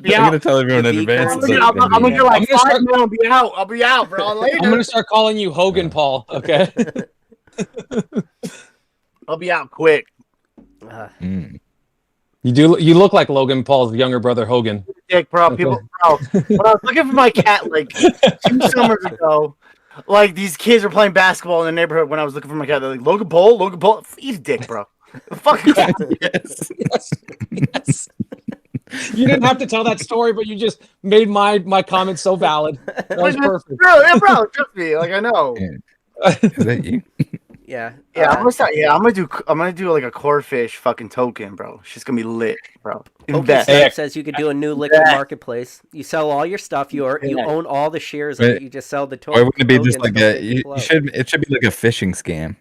Yeah, gonna tell everyone in The advance. I'm it's gonna- like I'm gonna going be- to like I'm gonna 5 start- minutes. I'll be out. I'll be out, bro. Later. I'm gonna start calling you Hogan Paul. Okay. I'll be out quick. Mm. You look like Logan Paul's younger brother Hogan. Dick, bro. Okay. People, bro. When I was looking for my cat like 2 summers ago, like these kids were playing basketball in the neighborhood. When I was looking for my cat, they're like, Logan Paul. Eat a dick, bro. Fuck cat. Yes. Yes. You didn't have to tell that story, but you just made my comment so valid. That was perfect. Bro, yeah, bro. Trust me. Like I know. Is that you? Yeah. Yeah, I'm gonna start. Yeah, I'm gonna do like a core fish fucking token, bro. She's gonna be lit, bro. Invest. Snipe says you could do a new liquid Invest. marketplace. You sell all your stuff. You Yeah. own all the shares of Wait, it. You just sell the Why wouldn't it be just tokens, like they'll a? make You float. should. It should be like a phishing scam.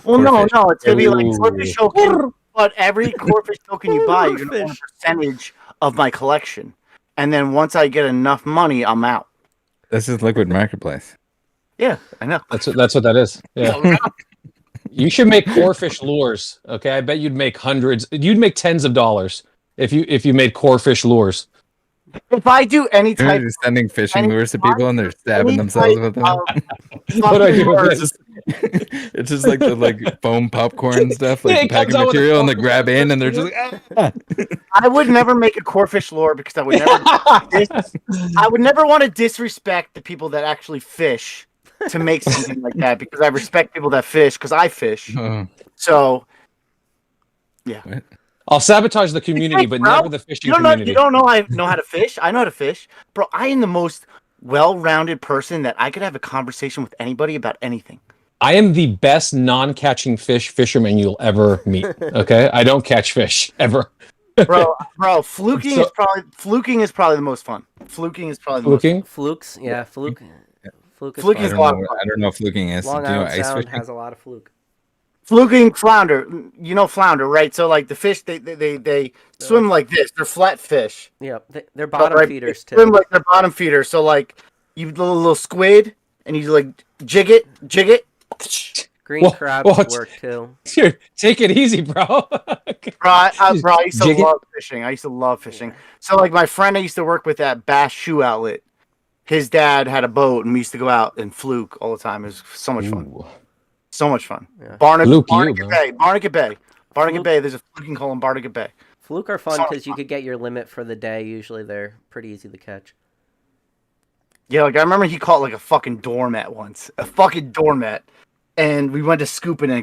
Well, no, Core fish. no, it's gonna be like Ooh. core fish token, but every core fish token you buy, you're gonna own a Fish. percentage of my collection, and then once I get enough money, I'm out. This is liquid marketplace. Yeah, I know. That's what that is. Yeah. You should make core fish lures. Okay, I bet you'd make hundreds. You'd make tens of dollars if you made core fish lures. If I do any type, You're sending fishing any lures to type- people and they're stabbing any themselves type with them. What do I do with It's this? just, it's just like the like foam popcorn stuff, like Yeah, the it comes packing out with a material, and they foam grab in and they're just like, ah. I would never make a core fish lure because I would never. I would never want to disrespect the people that actually fish to make something like that because I respect people that fish because I fish. Oh, So yeah. what? I'll sabotage the community, Hey, but bro, never the fishing You don't know. community. You don't know. I know how to fish. I know how to fish, bro. I am the most well-rounded person that I could have a conversation with anybody about anything. I am the best non-catching fish fisherman you'll ever meet. Okay, I don't catch fish ever. Bro, fluking So- is probably the most fun. Fluking is probably the Looking. Flukes, yeah, fluke. Fluke is Fluke fun. is I a don't lot know. of fun. I don't know if fluking is. Long Do you know Island ice Sound fishing? has a lot of fluke. Fluking flounder. You know flounder, right? So like the fish, they swim like this. They're flat fish. Yep, they're bottom Right? feeders They swim too. like they're bottom feeders. So like you little squid, and you like jig it. Green Whoa, crabs whoa, work too. Dude, take it easy, bro. Bro, I used to Jig it. love fishing. I used to love fishing. So like my friend I used to work with at Bass Shoe Outlet, his dad had a boat, and we used to go out and fluke all the time. It was so much fun. Ooh. So much fun. Yeah. Fluke you, Barnegat bro. Bay. Barnegat Bay. Barnegat Fluke- Bay. There's a fluking hole in Barnegat Bay. Fluke are fun So because you could get your limit for the day. Usually they're pretty easy to catch. Yeah, like I remember he caught like a fucking doormat once. A fucking doormat. And we went to scooping and it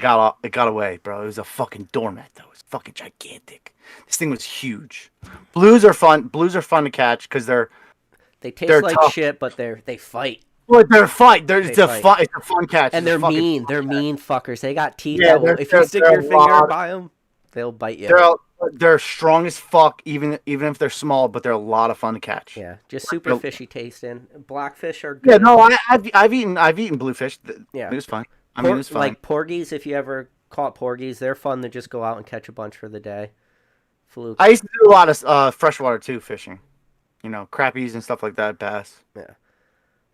got away, bro. It was a fucking doormat though. It was fucking gigantic. This thing was huge. Blues are fun. Blues are fun to catch because They taste They're like tough. shit, but they fight. they're fight. It's a fight. fun. It's a fun catch. And It's a they're fucking mean. fun They're catch. mean fuckers. They got teeth. Yeah, That will, they're- if you stick they're your finger wild. by them, they'll bite you. They're strong as fuck, even if they're small, but they're a lot of fun to catch. Yeah, just super Nope. fishy tasting. Blackfish are good. Yeah, no, I've eaten bluefish. Yeah. It was fine. I mean, it was fine. Like porgies, if you ever caught porgies, they're fun to just go out and catch a bunch for the day. Fluke. I used to do a lot of freshwater too, fishing. You know, crappies and stuff like that, bass.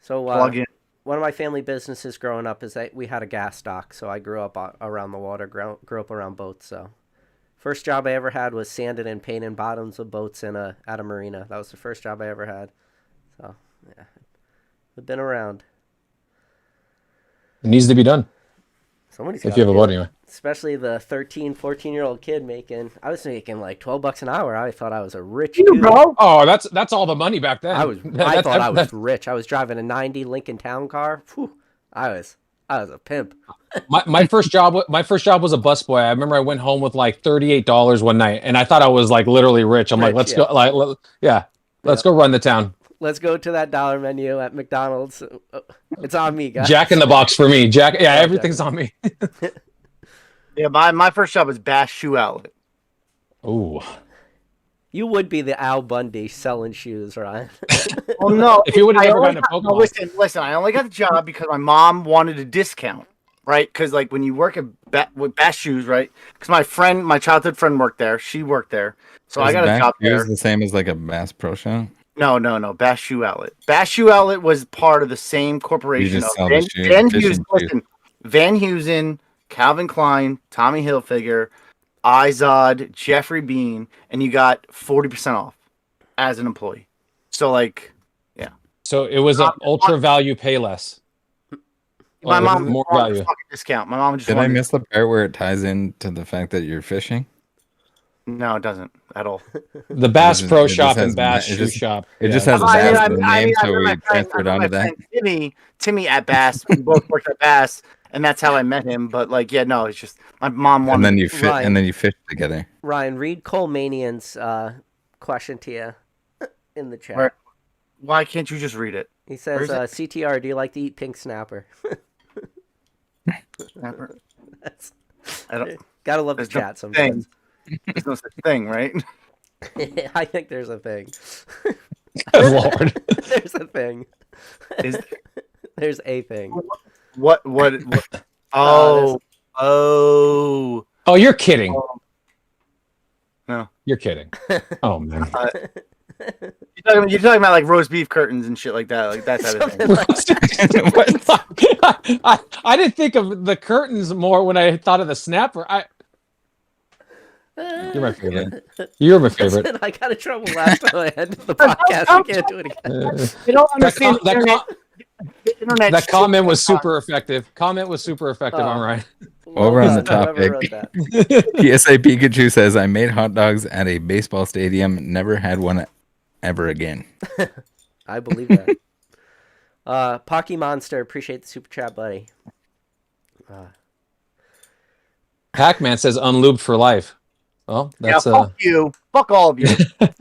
So Plug in. one of my family businesses growing up is that we had a gas dock, so I grew up around the water, grew up around boats. So first job I ever had was sanding and painting bottoms of boats at a marina. That was the first job I ever had. So yeah, I've been around. It needs to be done. Somebody's If gotta you have a do boat it. anyway. Especially the 13, 14-year-old kid I was making like $12 an hour. I thought I was a rich You, dude. bro. Oh, that's all the money back then. I thought I was rich. I was driving a 90 Lincoln Town car. Whew, I was a pimp. My first job was a busboy. I remember I went home with like $38 one night, and I thought I was like literally rich. I'm like, Rich, let's yeah. go, let's go run the town. Let's go to that dollar menu at McDonald's. It's on me, guys. Jack in the Box for me. Jack, yeah, Jack. everything's on me. Yeah, my first job was Bass Shoe Outlet. Ooh, You would be the Al Bundy selling shoes, Ryan. Well, no. If you would've I never only gotten a got- no, Pokemon. listen. I only got the job because my mom wanted a discount, right? Because like when you work with Bass Shoes, right? Because my childhood friend worked there. She worked there, so I Is got a Bass job Shoes there. the same as like a Bass Pro Shop? No. Bass Shoe Outlet. Bass Shoe Outlet was part of the same corporation. just of sell the Van fishing Heusen, shoes. listen, Van Heusen, Calvin Klein, Tommy Hilfiger, Izod, Jeffrey Bean, and you got 40% off as an employee. So like, so it was an ultra value pay less. my Oh, mom more wanted a value. fucking discount. My mom just Did I wanted. miss the part where it ties into the fact that you're fishing? No, it doesn't at all. The Bass just- Pro it just Shop has and Bass ma- it Shoe just- Shop. It Yeah. just has I mean, Bass in the name, so remember we my friend- transferred I onto remember my that. friend Timmy at Bass. We both worked at Bass, and that's how I met him. But like, yeah, no, it's just my mom wanted. And then you fit, Ryan. and then you fish together. Ryan, read Cole Manian's question to you in the chat. Where- Why can't you just read it? He says, Where's it? CTR, do you like to eat pink snapper? I don't. Gotta love the There's no chat sometimes. There's no such thing, right? I think there's a thing. Good Lord. There's a thing. Is There's a thing. what? Oh, oh. Oh, you're kidding. No. You're kidding. Oh man. You're talking about like roast beef curtains and shit like that, like that type of thing. I didn't think of the curtains more when I thought of the snapper. You're my favorite. You're my favorite. Listen, I got in trouble last time I ended the podcast. I can't do it again. You don't understand the internet. That comment was super effective. Comment was super effective. Oh. I'm right. Over on the Whoever topic, wrote that. PSA Pikachu says, I made hot dogs at a baseball stadium. Never had one ever again. I believe that. Pocky Monster, appreciate the super chat, buddy. Pac-Man says unlubed for life. Well, that's fuck you. Fuck all of you.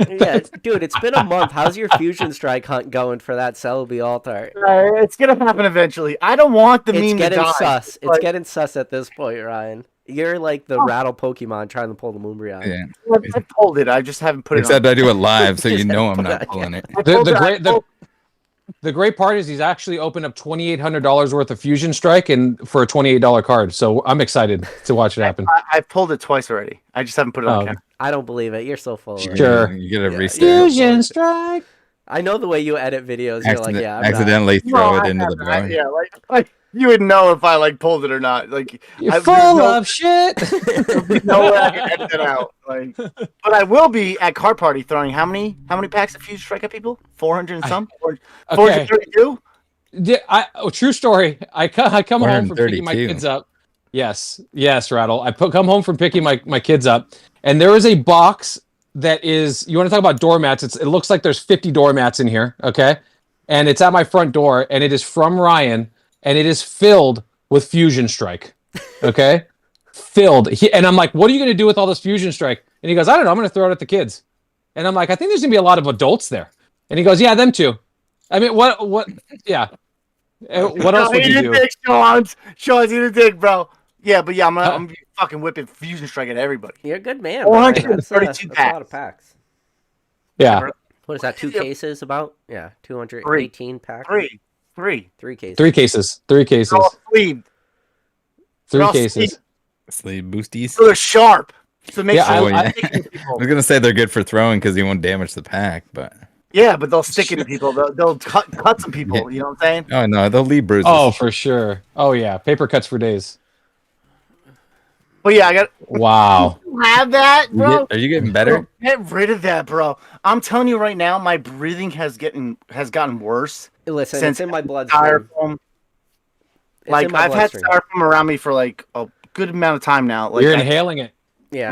Yeah, dude, it's been a month. How's your Fusion Strike hunt going for that Celebi altar? It's gonna happen eventually. I don't want the It's meme getting to die. sus. It's but getting sus at this point, Ryan. You're like the Rattle Pokemon trying to pull the Moonbreon. Yeah. I pulled it. I just haven't put Except it on. I do it live, so you Just know I'm put it not on, pulling it. I pulled it- I pulled- The great part is he's actually opened up $2,800 worth of Fusion Strike and for a $28 card. So I'm excited to watch it happen. I've pulled it twice already. I just haven't put it on Oh. camera. I don't believe it. You're so full of it. Sure. You get a Yeah. restart. Strike. I know the way you edit videos. You're like, yeah, I'm not. Accidentally throw No, it I into the haven't. bar. Yeah, like you would know if I like pulled it or not. Like You're there's full no- of shit. there's no way I can edit it out. Like, but I will be at Car Party throwing how many packs of Fuse Strike at people? 400 and some? Okay. 432? True story. I come home from picking my 132. kids up. Yes, Rattle. Come home from picking my kids up, and there is a box that is. You want to talk about doormats? It looks like there's 50 doormats in here. Okay, and it's at my front door, and it is from Ryan, and it is filled with Fusion Strike. Okay, filled. And I'm like, what are you going to do with all this Fusion Strike? And he goes, I don't know. I'm going to throw it at the kids. And I'm like, I think there's going to be a lot of adults there. And he goes, yeah, them too. I mean, what? Yeah. What else would you do? Sean's eat a dick, bro. Yeah, but yeah, I'm gonna be fucking whipping Fusion Strike at everybody. You're a good man. 432 That's a lot of packs. Yeah. What is that? 2 cases about? Yeah, 218 packs. Three. 3 cases. 3 cases. 3 cases. They're all sleeved. 3 all cases. Sleeve boosties. So they're sharp. So make Yeah, sure I- they stick into people. I was gonna say they're good for throwing because you won't damage the pack, but Yeah, but they'll stick into people. They'll cut some people. You know what I'm saying? oh no, they'll leave bruises. Oh, for sure. Oh, yeah. Paper cuts for days. But yeah, I got Wow. have that, bro. Are you getting better? Get rid of that, bro. I'm telling you right now, my breathing has gotten worse. Listen, Since it's in my bloodstream. Styrofoam. It's Like in my I've had bloodstream. styrofoam around me for like a good amount of time now. Like You're I- inhaling it. Yeah.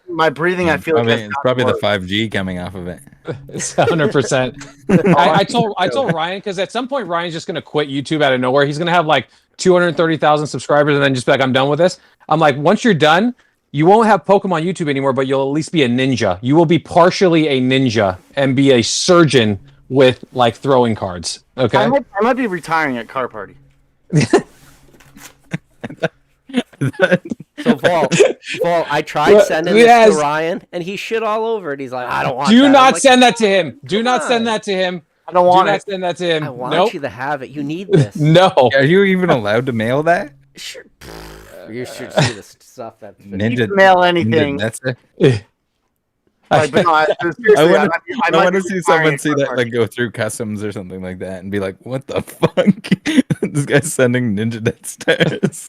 my breathing, I feel Probably, like has it's gotten probably the worse. 5G coming off of it. It's 100%. I told Ryan, because at some point Ryan's just going to quit YouTube out of nowhere. He's going to have like 230,000 subscribers and then just be like, I'm done with this. I'm like, once you're done, you won't have Pokemon YouTube anymore, but you'll at least be a ninja. You will be partially a ninja and be a surgeon with like throwing cards. Okay. I might be retiring at Car Party. So Vault, I tried Well, sending yes. this to Ryan, and he shit all over it. He's like, I don't want. Do that. I'm not like, send that to him. Do come not on. send that to him. I don't Do want not it. send that to him. I want Nope. you to have it. You need this. No. Are you even allowed to mail that? Sure. You should see the stuff that's been. You Ninja. can mail anything. That's it. Like, but no, seriously, I want I might to be see retiring someone at see Car that Party. like go through customs or something like that and be like, "What the fuck? This guy's sending Ninja Death Stars."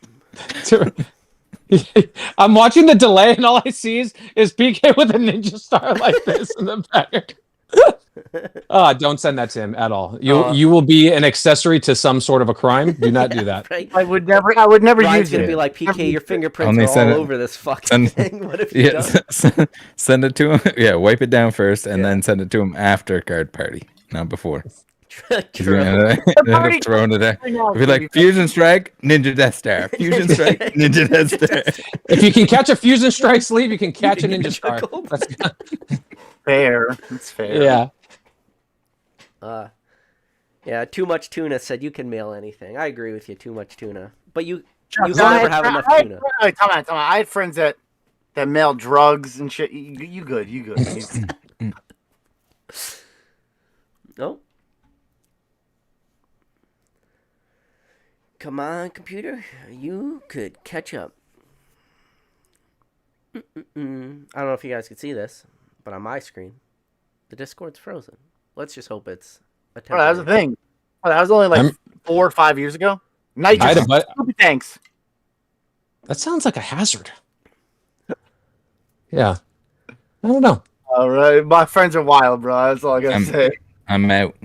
I'm watching the delay, and all I see is PK with a ninja star like this in the back. Don't send that to him at all. You will be an accessory to some sort of a crime. Do not do that. Right? I would never Ryan's use gonna it. be like, PK, your fingerprints Only are send all it- over this fucking send- thing. What have you Yeah, done? send it to him. Yeah, wipe it down first, and Yeah. then send it to him after card party, not before. He's True. gonna end up party- throwing it out. I know, Be like, Fusion Strike, Ninja Death Star. Fusion Strike, Ninja Death Star. If you can catch a Fusion Strike sleeve, you can catch a ninja star. That's, fair. It's fair. yeah. Yeah, Too Much Tuna said you can mail anything. I agree with you, Too Much Tuna. But You can never have enough tuna. Come on. I had friends that mailed drugs and shit. You good. Nope. Come on, computer. You could catch up. I don't know if you guys can see this, but on my screen, the Discord's frozen. Let's just hope it's a Bro, that was the thing. Oh, that was only 4 or 5 years ago. Thanks. That sounds like a hazard. Yeah. I don't know. All right. My friends are wild, bro. That's all I got to say. I'm out.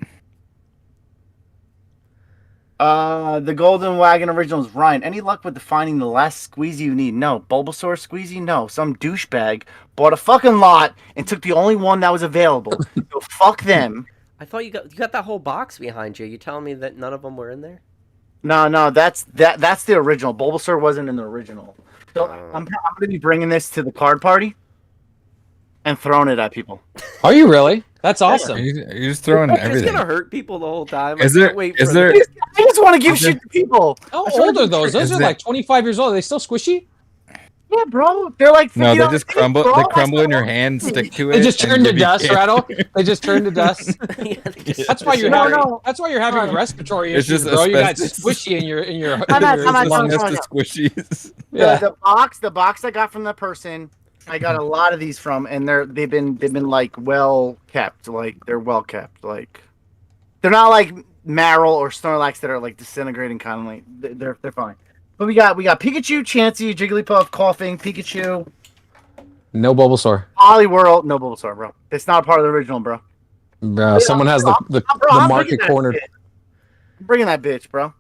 The Golden Wagon Originals. Ryan, any luck with finding the last squeezy you need? No. Bulbasaur squeezy? No. Some douchebag bought a fucking lot and took the only one that was available. So fuck them. I thought you got that whole box behind you. You telling me that none of them were in there? No, that's the original. Bulbasaur wasn't in the original. So I'm gonna be bringing this to the card party and throwing it at people. Are you really? That's awesome. You're just throwing everything. It's gonna hurt people the whole time. Is there? I just want to give shit to people. How old are those? Those are like 25 years old. Are they still squishy? Yeah, bro. They're like no, they just crumble. They crumble in your hand, stick to it. They just turn to dust, Rattle. They just turn to dust. That's why you're having. That's why you're having respiratory issues, just bro. You got asbestos. squishy in your. Squishies. Yeah. The box I got from the person, I got a lot of these from, and they've been like well kept. Like they're well kept. Like they're not like Maril or Snorlax that are like disintegrating kind of like they're fine. But we got Pikachu, Chansey, Jigglypuff, Coughing, Pikachu. No Bulbasaur. Poliwhirl, no Bulbasaur, bro. It's not part of the original, bro. Someone has the market cornered. I'm bringing that bitch, bro.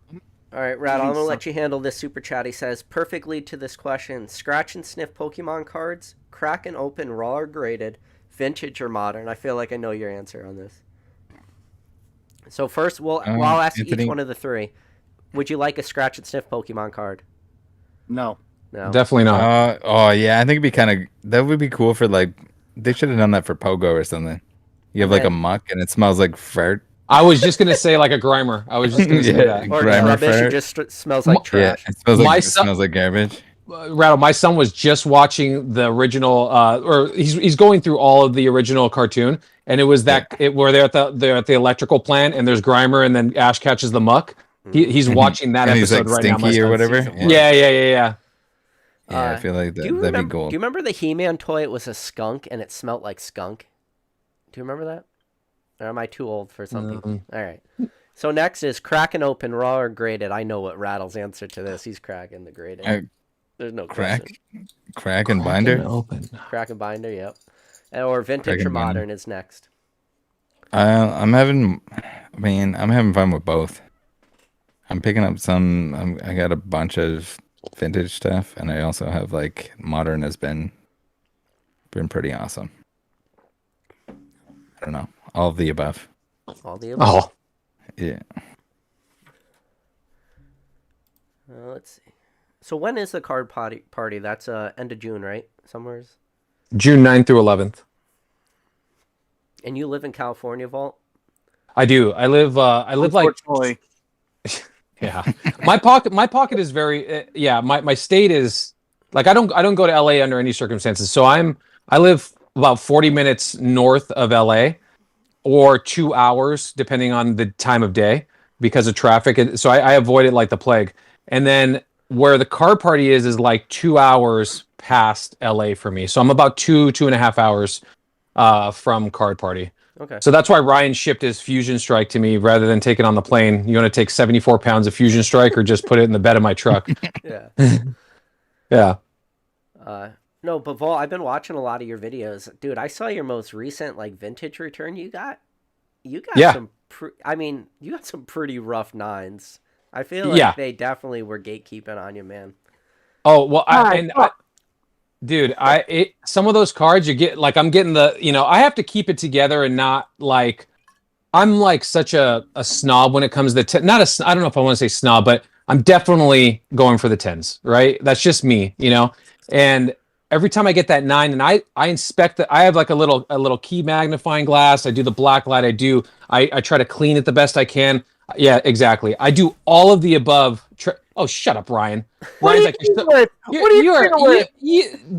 All right, Rattle, I'm going to let you handle this super chat. He says, perfectly to this question, scratch and sniff Pokemon cards, crack and open raw or graded, vintage or modern. I feel like I know your answer on this. So first, I'll ask each one of the three. Would you like a scratch and sniff Pokemon card? No. Definitely not. Yeah, I think it'd be that would be cool for like, they should have done that for Pogo or something. You have like a muck and it smells like fart. I was just going to say like a Grimer. I was just going to say that. Or rubbish, it just smells like trash. Yeah, it smells like garbage. Rattle, my son was just watching the original, or he's going through all of the original cartoon, and it was where they're at the electrical plant, and there's Grimer, and then Ash catches the muck. He's watching that and episode he's like right now. Stinky or whatever. Yeah. Yeah, I feel like that'd be gold. Do you remember the He-Man toy? It was a skunk, and it smelled like skunk. Do you remember that? Or am I too old for some people? All right. So next is crack and open, raw or graded. I know what Rattle's answer to this. He's cracking the graded. There's no question. Crack and binder. Crack and binder. Yep. Or vintage or modern is next. I'm having fun with both. I'm picking up some. I got a bunch of vintage stuff, and I also have like modern has been pretty awesome. I don't know, all of the above. All the above. Oh, yeah. Let's see. So when is the card party? That's end of June, right? Somewhere's. June 9th through 11th. And you live in California, Vault? I do. I live like. Yeah, my pocket is very my state is like I don't go to LA under any circumstances. So I live about 40 minutes north of LA or 2 hours depending on the time of day because of traffic. So I avoid it like the plague. And then where the card party is like 2 hours past LA for me. So I'm about 2.5 hours from card party. Okay. So that's why Ryan shipped his Fusion Strike to me rather than take it on the plane. You want to take 74 pounds of Fusion Strike or just put it in the bed of my truck? Yeah. Yeah. No, but Vol, I've been watching a lot of your videos. Dude, I saw your most recent like vintage return you got. You got you got some pretty rough nines. I feel like they definitely were gatekeeping on you, man. Oh, well, dude, some of those cards you get, like I'm getting I have to keep it together and not like, I'm like such a snob when it comes to I don't know if I want to say snob, but I'm definitely going for the 10s, right? That's just me, and every time I get that 9 and I inspect it, I have like a little key magnifying glass. I do the black light. I try to clean it the best I can. Yeah, exactly. I do all of the above. Oh, shut up, Ryan. What are Ryan's you like, cleaning with? What are you cleaning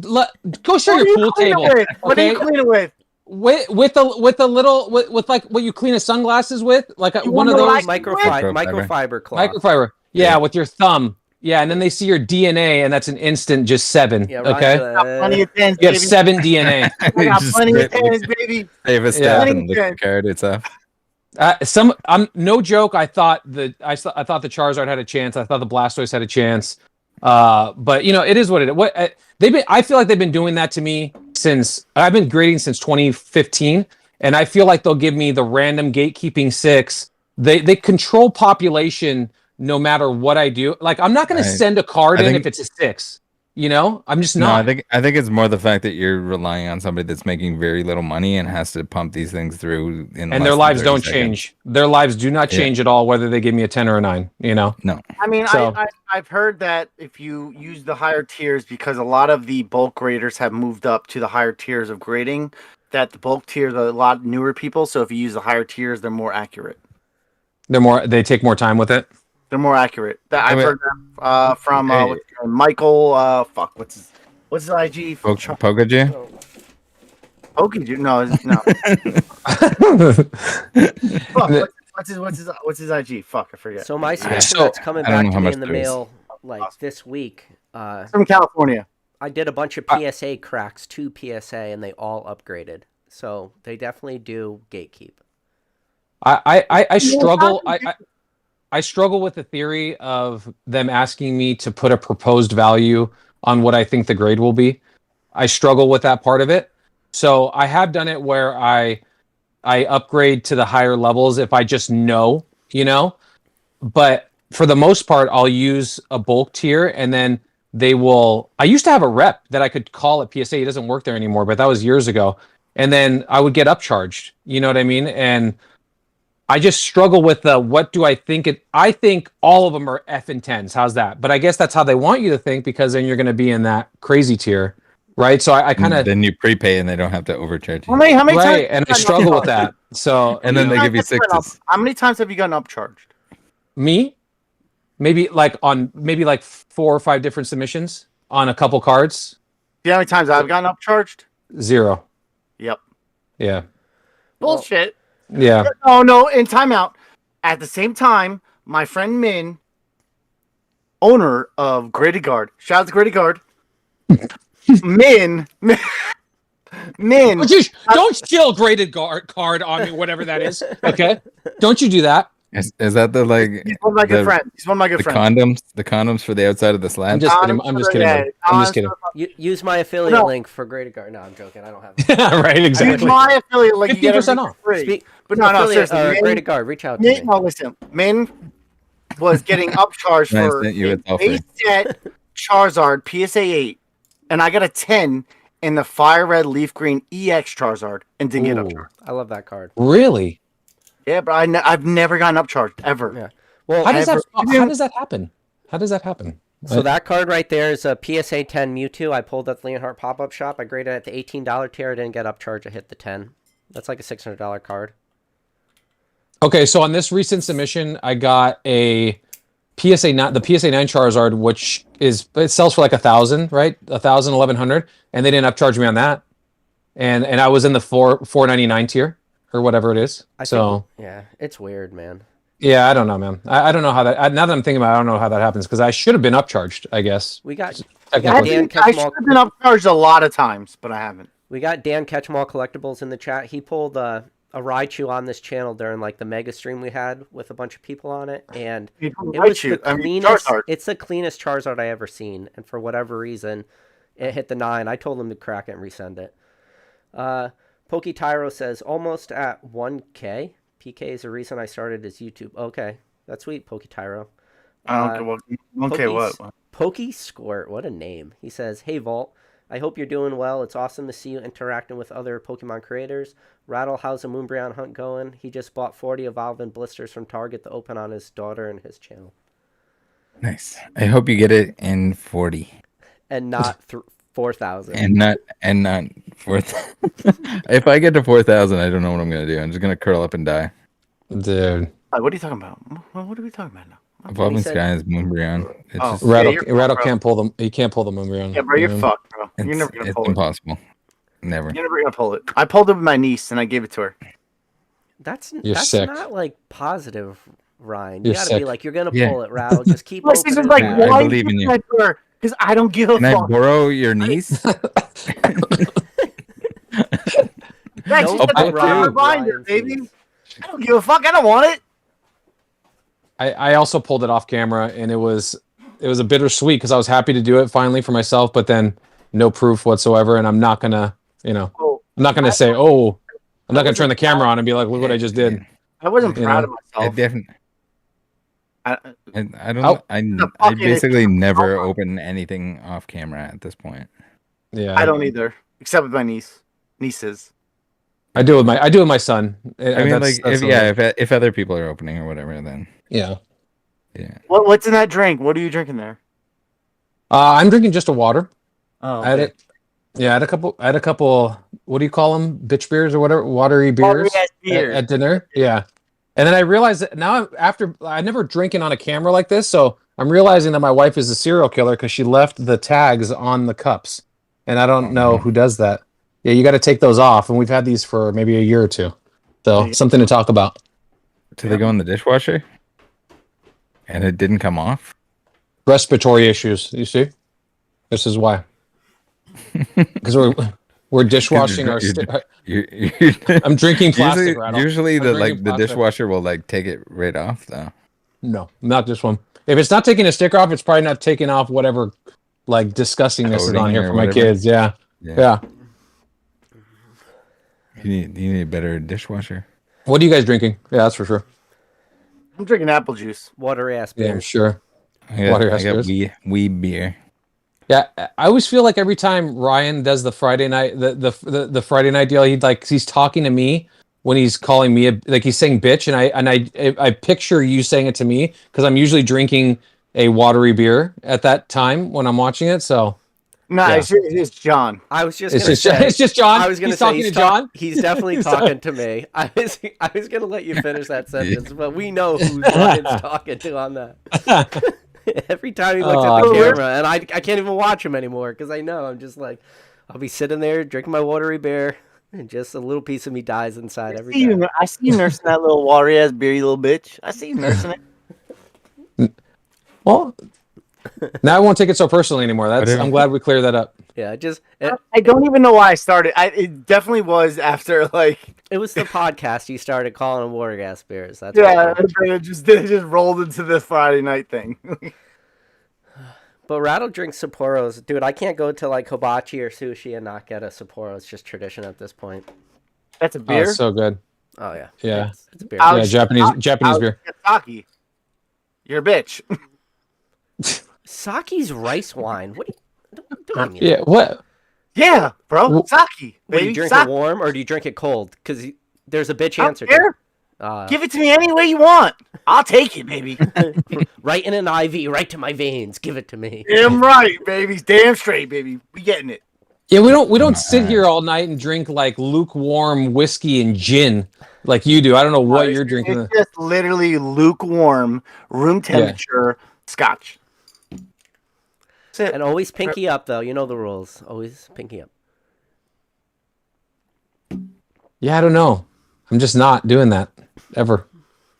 with? go show What are your you pool cleaning table. with? What are Okay, you cleaning with? with a little with like what you clean his sunglasses with, like You one wanna of know what those I clean with? Microfiber cloth. microfiber. Yeah, Yeah. with your thumb. Yeah, and then they see your DNA, and that's an instant just 7. Yeah, Okay, Ryan's I got plenty of tens, you have baby. 7 DNA. I got Just plenty of lick- tens, baby. Save a Yeah. step and lick Plenty the of card itself. I'm no joke. I thought the Charizard had a chance. I thought the Blastoise had a chance. But you know, it is what it is. I feel like they've been doing that to me since I've been grading since 2015, and I feel like they'll give me the random gatekeeping 6. They control population no matter what I do. Like I'm not going to send a card in if it's a 6. You know, I'm just No, not. I think it's more the fact that you're relying on somebody that's making very little money and has to pump these things through in And less their than lives 30 don't seconds. change. Their lives do not Yeah. change at all, whether they give me a 10 or a 9. You know. No. I mean, So- I've heard that if you use the higher tiers, because a lot of the bulk graders have moved up to the higher tiers of grading, that the bulk tiers are a lot newer people. So if you use the higher tiers, they're more accurate. They take more time with it. They're more accurate. That I've Hey, heard that from hey. what's his name? Michael. What's his IG? Pogaji? Pokey. No. Fuck, what's his IG? Fuck, I forget. So my submission So, that's coming I don't back know to how me much in the there is. mail like this week. From California. I did a bunch of PSA cracks to PSA, and they all upgraded. So they definitely do gatekeep. I struggle. I struggle with the theory of them asking me to put a proposed value on what I think the grade will be. I struggle with that part of it. So I have done it where I upgrade to the higher levels if I just know, you know. But for the most part, I'll use a bulk tier, and then they will. I used to have a rep that I could call at PSA. He doesn't work there anymore, but that was years ago. And then I would get upcharged. You know what I mean? And I just struggle with the what do I think it. I think all of them are effing 10s. How's that? But I guess that's how they want you to think, because then you're going to be in that crazy tier, right? So I kind of Then you prepay and they don't have to overcharge you. How many right, times? and I struggle with that. So And then they give you How many times 6s. How many times have you gotten upcharged? me, maybe like 4 or 5 different submissions on a couple cards. Do you know how many times I've gotten upcharged? 0. Yep. Yeah. Bullshit. Yeah. Oh no! In timeout. At the same time, my friend Min, owner of Graded Guard, shout out to Graded Guard. Min. Don't steal graded card on me, whatever that is. Okay. Don't you do that. Is that the He's one of my good friends. He's one of my good the friends. condoms for the outside of the slab? I'm just kidding. I'm just kidding. Yeah, buddy. I'm just kidding. Use my affiliate No. link for Graded Guard. No, I'm joking. I don't have it. Right, Use exactly. my affiliate link. You get 50% everything off. for free. Speak, But no, affiliate, seriously. Min, Graded Guard, reach out to me. no, listen. Min was getting upcharged Nice, for sent you a a selfie. base set Charizard PSA 8, and I got a 10 in the Fire Red Leaf Green EX Charizard and didn't get Ooh. upcharged. I love that card. Really? Yeah, but I've never gotten upcharged ever. Yeah. Well, How does Ever. that happen? How does that happen? so that card right there is a PSA 10 Mewtwo. I pulled at the Leonhardt pop-up shop. I graded at the $18 tier. I didn't get upcharged. I hit the 10. That's like a $600 card. Okay, so on this recent submission, I got a PSA 9, the PSA 9 Charizard, which it sells for like 1,000, right? 1,000, 1,100, and they didn't upcharge me on that. And I was in the $499 tier or whatever it is. Yeah, it's weird, man. Yeah, I don't know, man. I don't know how that. Now that I'm thinking about it, I don't know how that happens, because I should have been upcharged, I guess. We got Technically. Dan I should Ketchmall. have been upcharged a lot of times, but I haven't. We got Dan Ketchmall Collectibles in the chat. He pulled a Raichu on this channel during like the mega stream we had with a bunch of people on it, and it was the cleanest. Charizard. It's the cleanest Charizard I ever seen, and for whatever reason, it hit the 9. I told him to crack it and resend it. Pokey Tyro says almost at 1K. PK is the reason I started his YouTube. Okay, that's sweet, Pokey Tyro. I don't care what. Pokey Squirt, what a name. He says, "Hey Vault, I hope you're doing well. It's awesome to see you interacting with other Pokemon creators. Rattle, how's the Moonbreon hunt going? He just bought 40 Evolving blisters from Target to open on his daughter and his channel. Nice. I hope you get it in 40 And not 4,000. and not 4,000. If I get to 4,000, I don't know what I'm gonna do. I'm just gonna curl up and die. Dude. What are you talking about? What are we talking about now? Evolving said- Sky is Moonbryon. It's Oh. just Rattle, you're Rattle bro. can't pull them. He can't pull the Moonbryon. Yeah, bro, you're fucked, bro. You're it's, never gonna it's pull it. impossible. Never. You're never gonna pull it. I pulled it with my niece and I gave it to her. That's You're sick. not like positive, Ryan. You You're gotta be sick. like, you're gonna Yeah. pull it, Rattle. Just keep Like, she's opening just like, it. I why believe in you. Because I don't give a Can I fuck. borrow your niece? That's Don't just a rob reminder, Ryan's baby. niece. I don't give a fuck. I don't want it. I also pulled it off camera, and it was a bittersweet because I was happy to do it finally for myself, but then no proof whatsoever, and I'm not gonna, Oh, I'm not gonna say, oh, I'm not gonna turn the camera on and be like, look what I just did. I wasn't You proud know, of I myself. definitely. I, I don't. Oh. I fucking basically never Oh. open anything off camera at this point. Yeah, I don't either, except with my nieces. I do with my son. I mean, like, if other people are opening or whatever, then yeah. yeah. What's in that drink? What are you drinking there? I'm drinking just a water. Oh, I had it. Yeah, I had a couple. What do you call them? Bitch beers or whatever, watery beers at dinner. Yeah, and then I realized that now after I never drinking on a camera like this, so I'm realizing that my wife is a serial killer because she left the tags on the cups, and I don't know who does that. Yeah, you got to take those off, and we've had these for maybe a year or two, so something to talk about. Do they go in the dishwasher? And it didn't come off. Respiratory issues. You see, this is why. Because we're dishwashing our. I'm drinking plastic. Usually I'm drinking the plastic. dishwasher will like take it right off though. No, not this one. If it's not taking a sticker off, it's probably not taking off whatever like disgustingness is on Coating here or for my whatever. kids. Yeah. You need a better dishwasher. What are you guys drinking? Yeah, that's for sure. I'm drinking apple juice. Watery ass Yeah, beer. I'm sure. I Water got has wee beer. Yeah, I always feel like every time Ryan does the Friday night, the Friday night deal, he's talking to me when he's calling me he's saying bitch, and I picture you saying it to me because I'm usually drinking a watery beer at that time when I'm watching it. So No, Yeah. it's John. I was just it's gonna just say. it's just John. I was gonna He's say talking to John. He's definitely talking to me. I was gonna let you finish that sentence, but we know who Ryan's talking to on that. Every time he looks at the Oh, camera, and I can't even watch him anymore because I know I'm just like, I'll be sitting there drinking my watery beer, and just a little pice of me dies inside every time. I see you nursing that little watery ass beer, you little bitch. I see you nursing it. Well, now I won't take it so personally anymore. I'm glad we cleared that up. Yeah, I don't even know why I started. It definitely was after it was the podcast you started calling them water gas beers. That's yeah, what it just rolled into the Friday night thing. But Rattle drinks Sapporos. Dude, I can't go to like hibachi or sushi and not get a Sapporo. It's just tradition at this point. That's a Oh, beer. it's so good. Oh yeah. Yeah. It's a beer. I'll- Yeah, Japanese beer. Saki. You're a bitch. Saki's rice wine. What do you mean? Yeah. What? Yeah, bro. Saki. Do you Baby. drink Saki. it warm or do you drink it cold? Because there's a bitch I don't answer. care. Give it to me any way you want. I'll take it, baby. Right in an IV, right to my veins. Give it to me. Damn right, baby. Damn straight, baby. We getting it. Yeah, we don't sit here all night and drink like lukewarm whiskey and gin like you do. I don't know what you're drinking. It's just literally lukewarm, room temperature scotch. That's it. And always pinky up, though. You know the rules. Always pinky up. Yeah, I don't know. I'm just not doing that ever.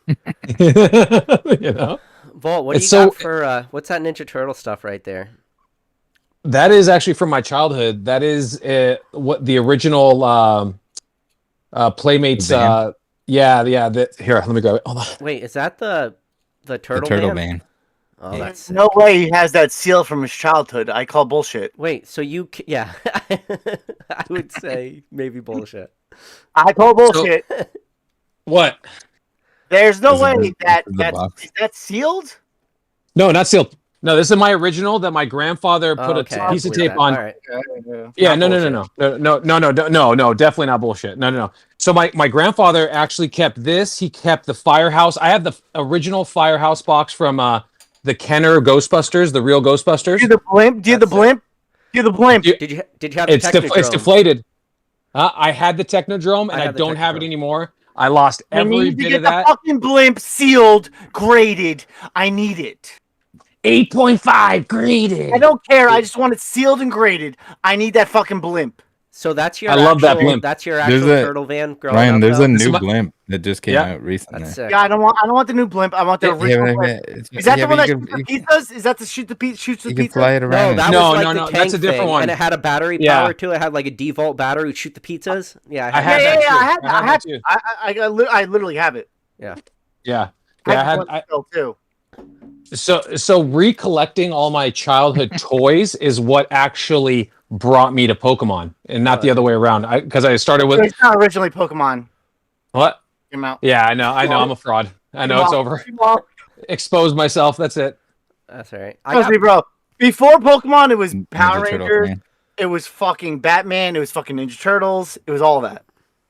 You know? Volt, what do It's you so- got for, what's that Ninja Turtle stuff right there? That is actually from my childhood. That is what the original Playmates. Van? Yeah. Here, let me grab it. Hold on. Wait, is that the Turtle, Turtle Man? Man. Oh, Yeah. that's sick. No way he has that seal from his childhood. I call bullshit. Wait, so yeah. I would say maybe bullshit. I call bullshit. What? There's no Is it way the- that the box? is that sealed. No, not sealed. No, this is my original that my grandfather put Okay, a piece of I believe tape that. on. All right. Yeah, Not no, definitely not bullshit. No. So my grandfather actually kept this. He kept the Firehouse. I have the original Firehouse box from the Kenner Ghostbusters, the real Ghostbusters. Do the blimp? Do the That's blimp? Do the blimp? You- Did you have the It's Technodrome? deflated. I had the Technodrome, and I I have the don't have it Technodrome. anymore. I lost I every need to bit get of the that. fucking blimp sealed, graded. I need it. 8.5 graded. I don't care. I just want it sealed and graded. I need that fucking blimp. So that's your I love that blimp. That's your There's actual a- turtle van growing Ryan, up. there's though? a This is new my- blimp that just came Yeah. out recently. That's sick. Yeah, I don't want the new blimp. I want the Yeah, original blimp. Is that the one that shoots the pizzas? Is that the shoots the you can pizzas? fly it No, around. that No, was like no, the no, tank that's a different thing, one. and it had a battery Yeah. power to it. It had like a D-volt battery to shoot the pizzas. Yeah, I had Yeah, that yeah, too. I had I had that too. I literally have it. Yeah. I Yeah, have one still too. So recollecting all my childhood toys is what actually brought me to Pokemon, and not the other way around. Because I started with It's not originally Pokemon. what? Came out. Yeah, I know. I'm a fraud. I know it's over. Exposed myself. That's it. that's all right. Trust me, bro. Before Pokemon, it was Ninja Power Turtle Rangers. fan. It was fucking Batman. It was fucking Ninja Turtles. It was all that.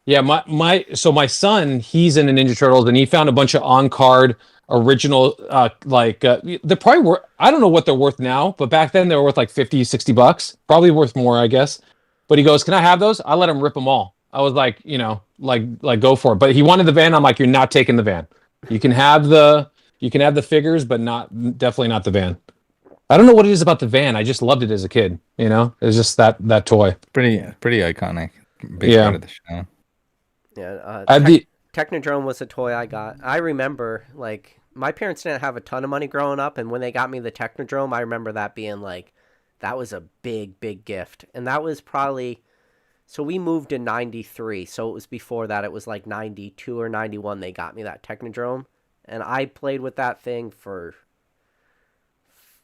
Yeah, my son, he's in the Ninja Turtles, and he found a bunch of on-card original they're probably worth, I don't know what they're worth now, but back then they were worth like $50-$60, probably worth more, I guess. But he goes, "Can I have those?" I let him rip them all. I was like, like go for it. But he wanted the van. I'm like, "You're not taking the van. You can have the figures, but definitely not the van." I don't know what it is about the van. I just loved it as a kid. It's just that toy. Pretty iconic. Big Yeah. part of the show. Yeah, Technodrome was a toy I got. I remember, like, my parents didn't have a ton of money growing up, and when they got me the Technodrome, I remember that being, like, that was a big, big gift. And that was probably, so we moved in 93, so it was before that. It was, like, 92 or 91 they got me that Technodrome. And I played with that thing for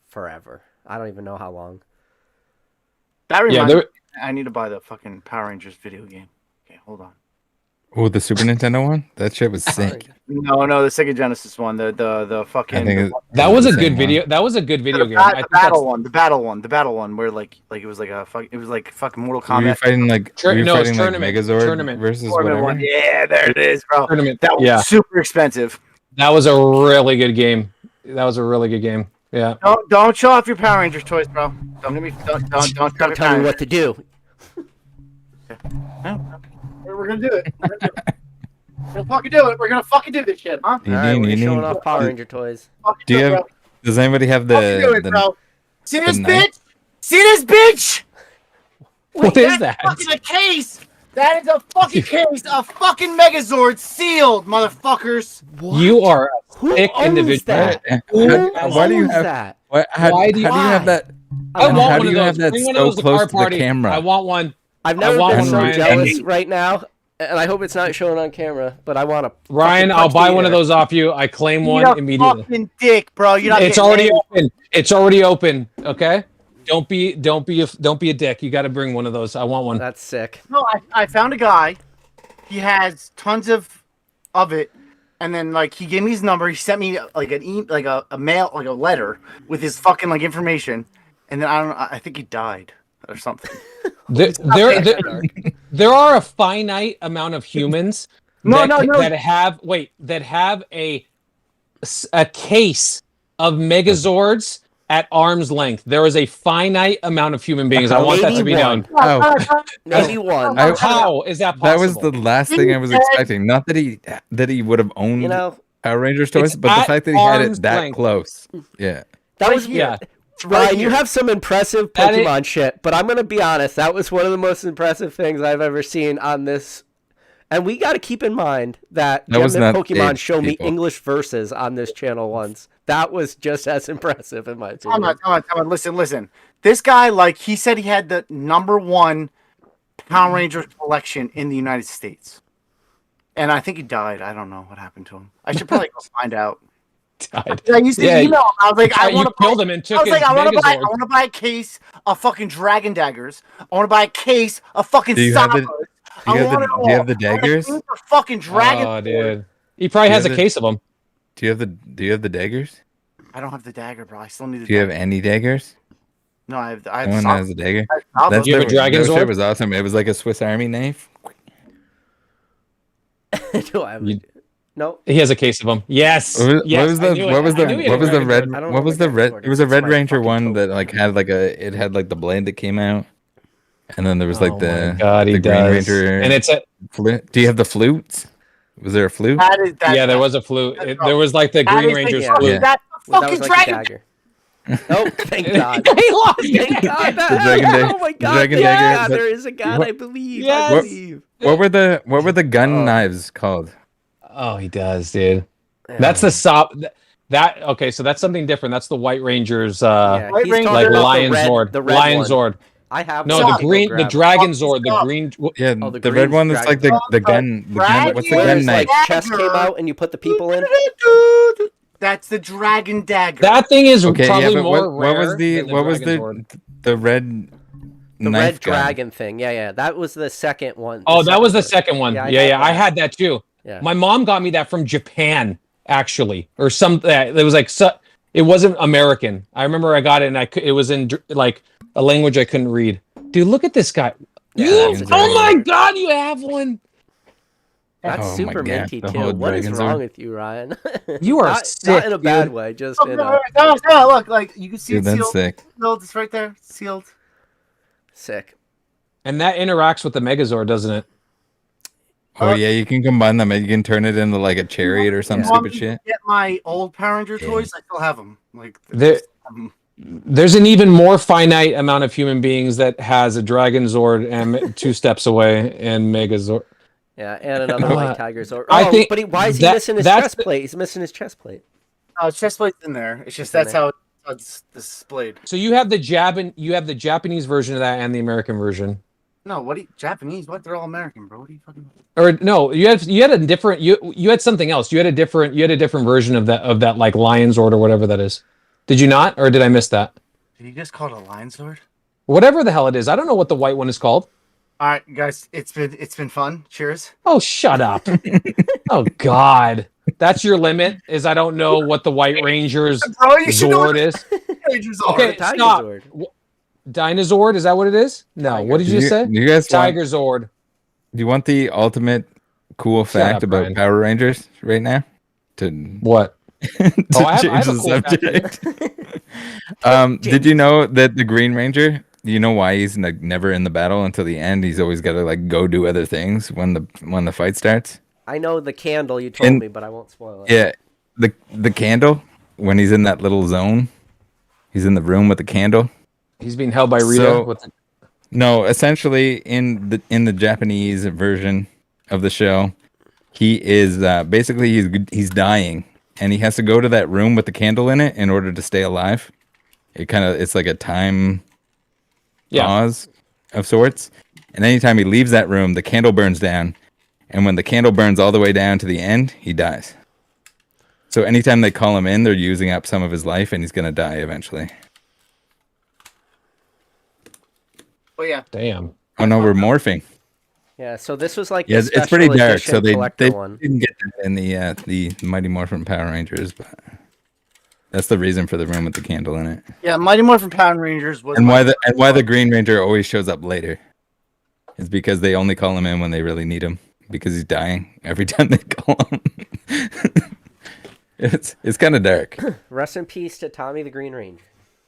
forever. I don't even know how long. That Yeah, reminds me. I need to buy the fucking Power Rangers video game. Okay, hold on. Oh, the Super Nintendo one? That shit was sick. No, the Sega Genesis one. The fucking. I think That was a the good same video. That was a good video game. The battle one. The battle one. Where like it was like it was like fucking Mortal Were you Kombat. fighting like Tur- were you no, it's fighting like tournament. Megazord Tournament. versus Tournament whatever? one. Yeah, there it is, bro. Tournament. That was Yeah. super expensive. That was a really good game. That was a really good game. Yeah. Don't show off your Power Rangers toys, bro. Don't give me. Don't Don't tell me what to do. We're gonna do it. We're gonna fucking do it. We're gonna fucking do this shit, huh? You All right, need- we're you showing need- off Power Ranger toys. Fucking Do you do it, have? bro. Does anybody have Fucking do it, the bro. See this knife? bitch? See this bitch? What is that? That's fucking a case. That is a fucking case. A fucking Megazord sealed, motherfuckers. You are a Who thick owns individual. that? Why do you owns have? that? Why do you- how do you have that? I want How one do of you those. have that Bring one so of those at close our to the party. camera? I want one. I've never want been one, so Ryan. jealous right now, and I hope it's not shown on camera. But I want to. Ryan, I'll buy one of those off you. I claim You're one a immediately. fucking dick, bro. You're not. It's getting already any- open. It's already open. Okay. Don't be a dick. You got to bring one of those. I want one. That's sick. No, I found a guy. He has tons of it, and then like he gave me his number. He sent me like a mail, like a letter with his fucking like information, and then I don't know. I think he died or something. There are a finite amount of humans No. that have a case of Megazords at arm's length. There is a finite amount of human beings. I want that to be Maybe known. Oh, Maybe one. How is that possible? that was the last thing I was expecting. Not that he would have owned You know, Power Rangers toys, It's but the at fact that he had arm's it that length. close. Yeah. that was Yeah. Ryan, you have some impressive That is- Pokemon shit, but I'm gonna be honest. That was one of the most impressive things I've ever seen on this. And we got to keep in mind that That was Gem and not Pokemon it, show me people. English verses on this channel once. That was just as impressive in my opinion. Come on. Listen. This guy, like, he said he had the #1 Power Rangers collection in the United States, and I think he died. I don't know what happened to him. I should probably go find out. Died. I used to email him. I was like, I You want to killed him and I took was his like, I Megazord. want to buy a case of fucking dragon daggers. I want to buy a case of fucking Do you have sabers. Do you have the, want do you have the daggers? a fucking dragon. Oh, dude. He probably Do you has a have the- case of them. Do you have the daggers? I don't have the dagger, bro. I still need the. Do you have dagger. any daggers? No, I have. I No one have has a dagger. Sabers. You have a dragon that shit sword? was awesome. It was like a Swiss Army knife. Do I have You- No. He has a case of them. Yes. What yes, was I the knew it. what was I knew he the had what a was the dragon red sword. I don't what know was if the I got red sword. it was a It's Red my Ranger fucking one token. that like had like it had like the blade that came out, and then there was like Oh the my God, he the Green does. Ranger And it's a flute. Do you have the flutes? Was there a flute? Yeah, there was a flute. There was like the Green Ranger's yeah. flute. That's the Well, fucking that was like a dragon. dagger. Oh, thank God. He lost Thank it. God. The dragon dagger. Oh my The God. dragon Thank dagger, God, but- there is a God, what- I believe. Yes. I believe. What were the gun knives called? Oh, he does, dude. That's the sop. That okay? So that's something different. That's the White Ranger's Yeah, White he's Ranger- talking like about Lion Zord. the red Lion one. Zord. I have No, one. the I can go green, the grab it. Dragon Zord, the green. Yeah, Oh, the the red green's one that's like dragon. the gun. The gun. What's the Where gun his knife? like chest came out and you put the people in. That's the dragon dagger. That thing is Okay, probably yeah, but more what was rare the than what was Dragon Zord. the red The knife red gun? dragon thing. Yeah. That was the second one. Oh, that was the one. second one. Yeah, Yeah, I I had that. had that too. Yeah. My mom got me that from Japan, actually, or something. It was like it wasn't American. I remember I got it, and it was in like a language I couldn't read. Dude, look at this guy. Yeah, You, that's a oh dragon. my God, you have one. That's Oh my super God, minty the too. whole What is dragon wrong zord. with you, Ryan? You are not sick, in a bad dude. way. Just Oh, in no, a no, look, like you can see Dude, it that's sealed. sick. Sealed. It's right there, sealed. sick. And that interacts with the Megazord, doesn't it? Oh yeah, you can combine them. You can turn it into like a chariot or some Yeah. stupid shit. Get my old Power Ranger Yeah. toys. I still have them. Like There- There's an even more finite amount of human beings that has a Dragon Zord and 2 steps away and Megazord. Yeah, and another white tiger sword. I think but why is he that- missing his that's chest plate? He's missing his chest plate. chest plate's in there. It's just It's in that's there. how it's displayed. So you have the Japanese version of that and the American version. No, what do you, Japanese? What? They're all American, bro. What are you fucking? Or no, you had a different you had something else. You had a different version of that like Lion Zord or whatever that is. Did you not, or did I miss that? Did you just call it a lion sword? Whatever the hell it is, I don't know what the white one is called. All right, guys, it's been fun. Cheers. Oh, shut up! Oh God, that's your limit. Is I don't know what the White Ranger's Bro, you should know Zord what is. Rangers are. Okay, Tiger stop. Zord. Dinosaur, is that what it is? No, Tiger. what did you say? Do you guys Tiger Zord. Do you want the ultimate cool fact up, about Brian. Power Rangers right now? To What? to Oh, I change have a the cool fact subject. Did you know that the Green Ranger? You know why he's like never in the battle until the end? He's always got to like go do other things when the fight starts. I know the candle you told And- me, but I won't spoil it. Yeah, the candle when he's in that little zone, he's in the room with the candle. He's being held by Rita. So- No, essentially in the Japanese version of the show, he is basically he's dying, and he has to go to that room with the candle in it in order to stay alive. It's like a time pause of sorts, and anytime he leaves that room, the candle burns down, and when the candle burns all the way down to the end, he dies. So anytime they call him in, they're using up some of his life, and he's gonna die eventually. But yeah, Damn. Oh no, we're morphing. Yeah, so this was like Yeah, the it's pretty special dark. edition So they collector one. didn't get that in the Mighty Morphin Power Rangers, but that's the reason for the room with the candle in it, yeah. Mighty Morphin Power Rangers was and why the Green Ranger always shows up later is because they only call him in when they really need him because he's dying every time they call him. It's kind of dark. Rest in peace to Tommy the Green Ranger.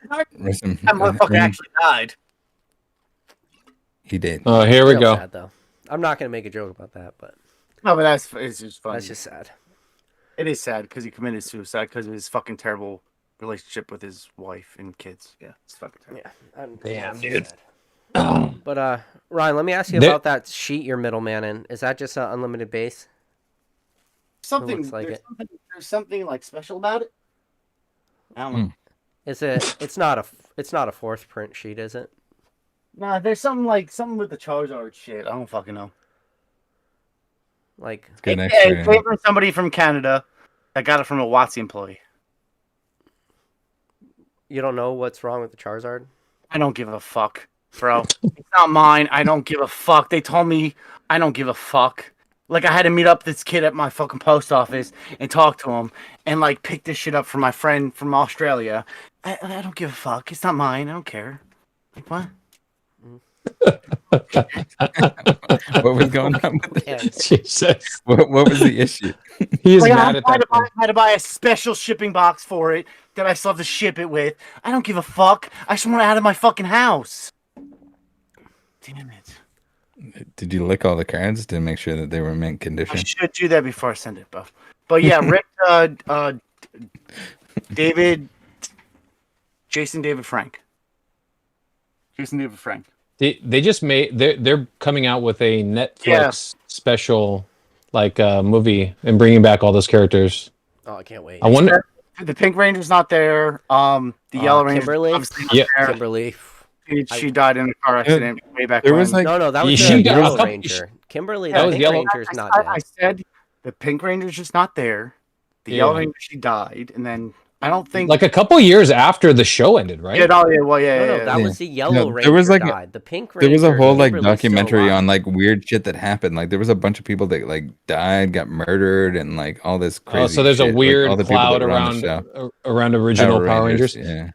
that motherfucker actually died. He did. Oh, here we Real go. sad, though. I'm not gonna make a joke about that, but No, but it's just funny. that's just sad. It is sad because he committed suicide because of his fucking terrible relationship with his wife and kids. Yeah, it's fucking terrible. Yeah. Damn, that's dude. sad. But Ryan, let me ask you There- about that sheet you're middleman in. Is that just an unlimited base? Something looks like there's something like special about it. I don't know. Is it? It's not a fourth print sheet, is it? Nah, there's something with the Charizard shit. I don't fucking know. Like, Good It extra. came from somebody from Canada that got it from a WotC employee. you don't know what's wrong with the Charizard? I don't give a fuck, bro. It's not mine. I don't give a fuck. They told me I don't give a fuck. Like, I had to meet up this kid at my fucking post office and talk to him and, like, pick this shit up for my friend from Australia. I don't give a fuck. It's not mine. I don't care. Like, what? What was going on with Yeah. Jesus. what was the issue? He is Like, mad at that. I had to buy a special shipping box for it that I still have to ship it with. I don't give a fuck. I just want it out of my fucking house. Damn it. Did you lick all the cards to make sure that they were mint I condition? should do that before I send it, Buff. But yeah, Rick, David, Jason David Frank. Jason David Frank. They just made they're coming out with a Netflix special like movie and bringing back all those characters. Oh, I can't wait. I wonder. The Pink Ranger's not there. The Yellow Ranger. Kimberly? Obviously not Yeah. there. Kimberly. She died in a car accident way back There when. was like No, that was Yeah, the she got a Yellow couple- Ranger. Kimberly, That the was Pink Yellow- Ranger's not I dead. said the Pink Ranger's just not there. The Yeah. Yellow Ranger, she died, and then I don't think Like a couple years after the show ended, right? Yeah, oh, yeah, well, yeah, No, yeah, no, yeah. that Yeah. was the Yellow No, Ranger there was, like, died. The Pink Ranger. there was a whole like Kimberly's still documentary alive. on like weird shit that happened. Like there was a bunch of people that like died, got murdered, and like all this crazy. Oh, so there's shit. a Like, weird all the people cloud that were on the around show. around original Power Rangers. Yeah.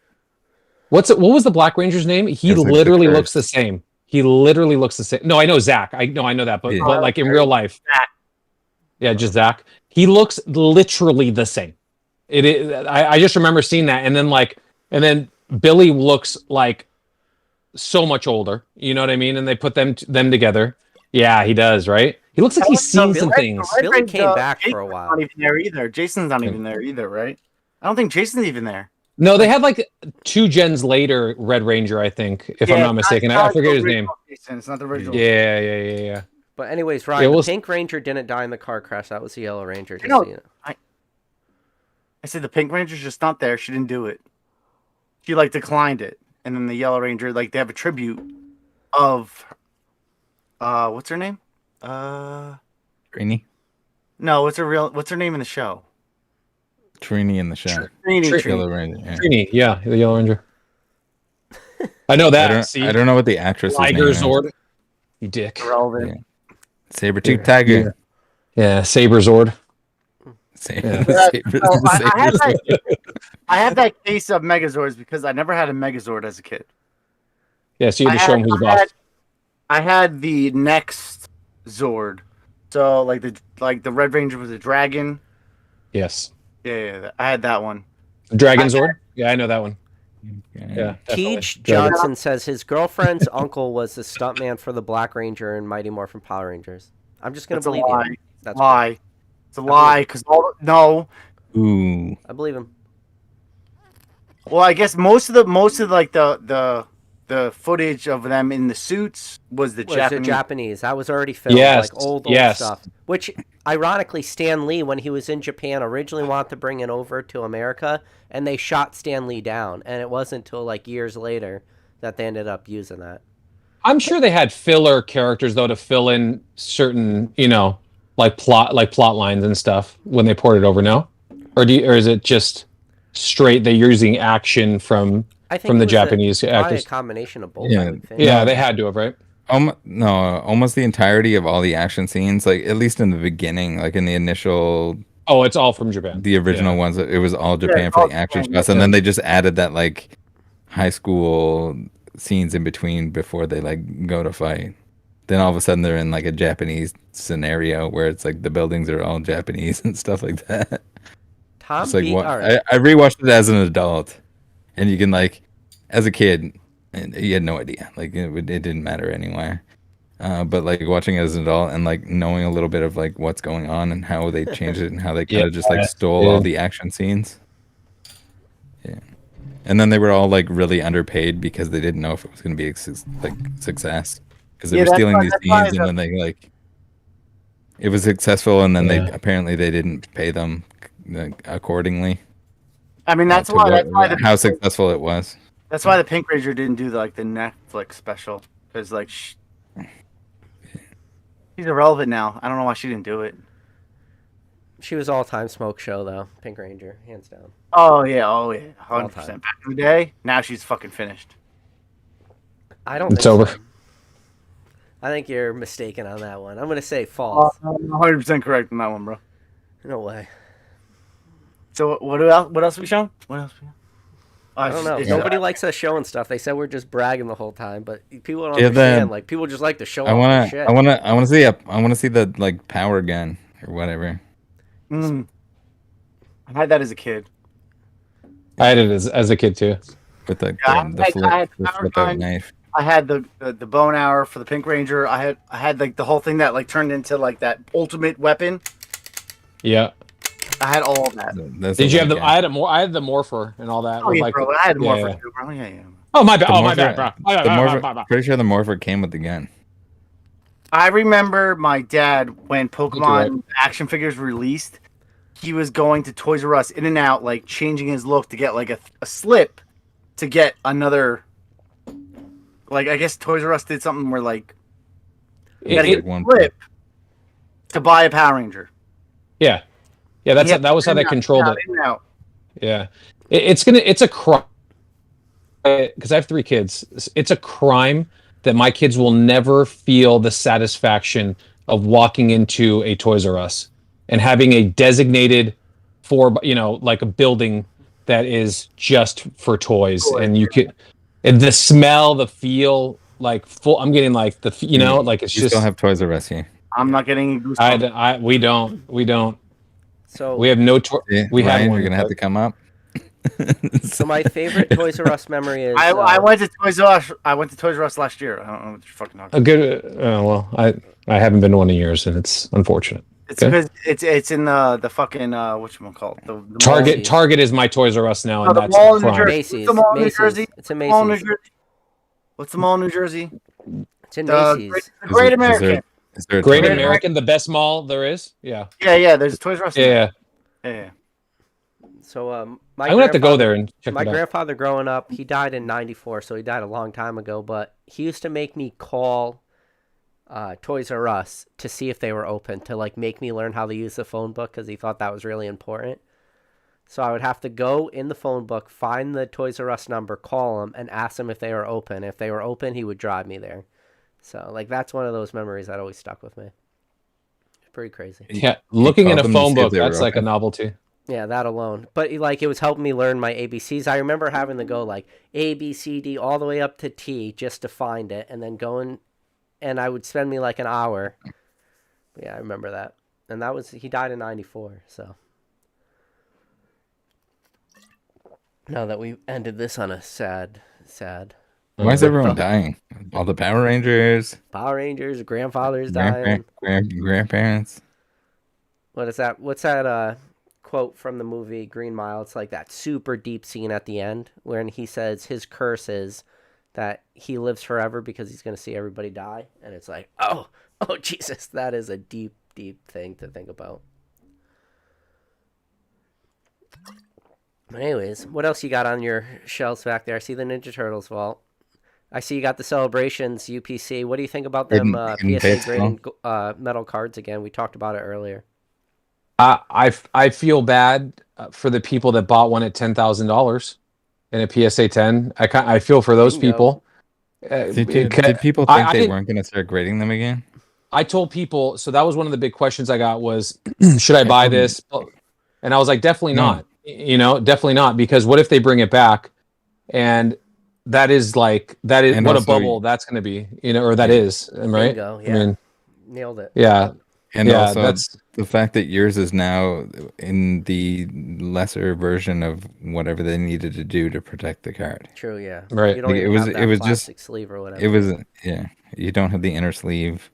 What was the Black Ranger's name? He It's like the literally curse. looks the same. He literally looks the same. No, I know Zach. I know that, but, Yeah. but like in real life, Zach. yeah, just Zach. He looks literally the same. It is. I just remember seeing that, and then Billy looks like so much older. You know what I mean? And they put them together. Yeah, he does. Right? He looks like he's seen some things. Billy came back for a Jason's while. Not even there either. Jason's not even there either, right? I don't think Jason's even there. No, they had like 2 gens later Red Ranger, I think, if I'm not mistaken. I forget his name. Jason. It's not the original. Yeah. But anyways, Ryan, Yeah, we'll the Pink Ranger didn't die in the car crash. That was the Yellow Ranger. Just No. so you know. I said the Pink Ranger's just not there. She didn't do it. She like declined it, and then the Yellow Ranger, like they have a tribute of, what's her name? Trini. No, what's her name in the show? Trini in the show. Trini. Yellow Ranger. Yeah. Trini, yeah, the Yellow Ranger. I know that. See, I don't know what the actress Tiger is. Zord. You dick. Relevant. Saber-tooth tiger. Yeah, Saber Zord. I have that case of Megazords because I never had a Megazord as a kid. Yeah, so you had to show him who's boss. I had the next Zord. So like the Red Ranger was a dragon. Yes. Yeah, I had that one. Dragon Zord? Yeah, I know that one. Yeah. Teach definitely. Johnson says his girlfriend's uncle was the stuntman for the Black Ranger and Mighty Morphin Power Rangers. I'm just gonna That's a believe lie. you. That's Lie. It's a lie because no. Ooh. I believe him. Well, I guess most of the footage of them in the suits was the Was Japanese. it Japanese? That was already filmed, Yes, like old yes. stuff. Which, ironically, Stan Lee, when he was in Japan, originally wanted to bring it over to America, and they shot Stan Lee down. And it wasn't until like years later that they ended up using that. I'm sure they had filler characters though to fill in certain, like plot lines and stuff when they poured it over. No, or is it just straight? They're using action from I think the it was Japanese probably actors. a combination of both. Yeah. I would think. Yeah, they had to have, right? No, almost the entirety of all the action scenes, like at least in the beginning, like in the initial, Oh, it's all from Japan. the original ones, it was all Japan it's for all the action Japan, shots, and then they just added that like high school scenes in between before they like go to fight. Then all of a sudden they're in like a Japanese scenario where it's like the buildings are all Japanese and stuff like that. Tom It's like B. what All right. I rewatched it as an adult, and you can like, as a kid, and you had no idea. Like it didn't matter anyway. But like watching it as an adult and like knowing a little bit of like what's going on and how they changed it and how they kind of just like stole all the action scenes. Yeah, and then they were all like really underpaid because they didn't know if it was going to be success because they Yeah, were that's stealing why- these that's why scenes and then they like it was successful and then Yeah. they didn't pay them like, accordingly. I mean, that's to why. what- how successful it was. That's why the Pink Ranger didn't do the Netflix special because like she's irrelevant now. I don't know why she didn't do it. She was all-time smoke show though. Pink Ranger, hands down. Oh yeah, 100%. time. Back in the day, now she's fucking finished. I don't. It's think over. So. I think you're mistaken on that one. I'm gonna say false. 100% correct on that one, bro. No way. So what else? What else we shown? What else? I don't know. Nobody likes us showing stuff. They said we're just bragging the whole time, but people don't Yeah, understand. the- Like people just like to show I off their wanna shit. I wanna see the like power gun or whatever. I had that as a kid. I had it as a kid too. With like Yeah, the I had flip power out gun. knife. I had the bone arrow for the Pink Ranger. I had like the whole thing that like turned into like that ultimate weapon. Yeah. I had all of that. Did you have the? I had the morpher and all that. Oh yeah, like, bro. I had a morpher yeah. too, bro. Yeah. Oh my bad. Oh my bad, bro. The morpher, pretty sure the morpher came with the gun. I remember my dad when you're Pokemon action figures were released. He was going to Toys R Us in and out, like changing his look to get like a slip to get another. Like I guess Toys R Us did something where like you gotta get a slip to buy a Power Ranger. Yeah, that was how they controlled it. Yeah, it's a crime because I have 3 kids. It's a crime that my kids will never feel the satisfaction of walking into a Toys R Us and having a designated like a building that is just for toys, and you could, and the smell, the feel, like full. I'm getting like the like it's you just. Still have Toys R Us here. I'm not getting goosebumps. We don't. So we have no. We Ryan, have one. You're gonna have to come up. So my favorite Toys R Us memory is I went to Toys R Us. I went to Toys R Us last year. I don't know what you're fucking talking about. A good. Well, I haven't been to one in years, and it's unfortunate. It's because it's in the fucking whatchamacallit, the Target. Target is my Toys R Us now, and the that's mall in New crime. Jersey. Macy's. The mall in New Macy's. Jersey. It's a Mall in New Macy's. Jersey. What's the mall in New Jersey? It's in The Macy's. Great American. Is there a Great Toys R Us? American, the best mall there is. Yeah. Yeah. There's Toys R Us. Yeah. Yeah. So I'm gonna have to go there and check my it out. grandfather growing up, he died in '94, so he died a long time ago. But he used to make me call Toys R Us to see if they were open, to like make me learn how to use the phone book because he thought that was really important. So I would have to go in the phone book, find the Toys R Us number, call them, and ask them if they were open. If they were open, he would drive me there. So like that's one of those memories that always stuck with me. It's pretty crazy. Yeah, looking in a called them to phone see if book, they were that's like a open. novelty. Yeah, that alone. But like it was helping me learn my ABCs. I remember having to go like A, B, C, D all the way up to T just to find it, and then going, and I would spend me like an hour. Yeah, I remember that. And that was, he died in '94, so. Now that we ended this on a sad. Why is everyone dying? All the Power Rangers, Power Rangers, grandfathers dying. grandparents. What is that? What's that quote from the movie Green Mile? It's like that super deep scene at the end when he says his curse is that he lives forever because he's going to see everybody die. And it's like, oh, Jesus, that is a deep, deep thing to think about. But anyways, what else you got on your shelves back there? I see the Ninja Turtles vault. I see you got the Celebrations UPC. What do you think about them PSA grading metal cards again? We talked about it earlier. I feel bad for the people that bought one at $10,000 in a PSA 10. I feel for those people. Did people think they weren't going to start grading them again? I told people, so that was one of the big questions I got was, should I buy this? And I was like, definitely not. Definitely not, because what if they bring it back, and that is what a bubble that's going to be, or that is, right? Bingo, yeah. I mean, nailed it. Yeah. And also that's the fact that yours is now in the lesser version of whatever they needed to do to protect the card. True, yeah. Right. You don't Like, even have that it was plastic just sleeve or whatever. It was you don't have the inner sleeve.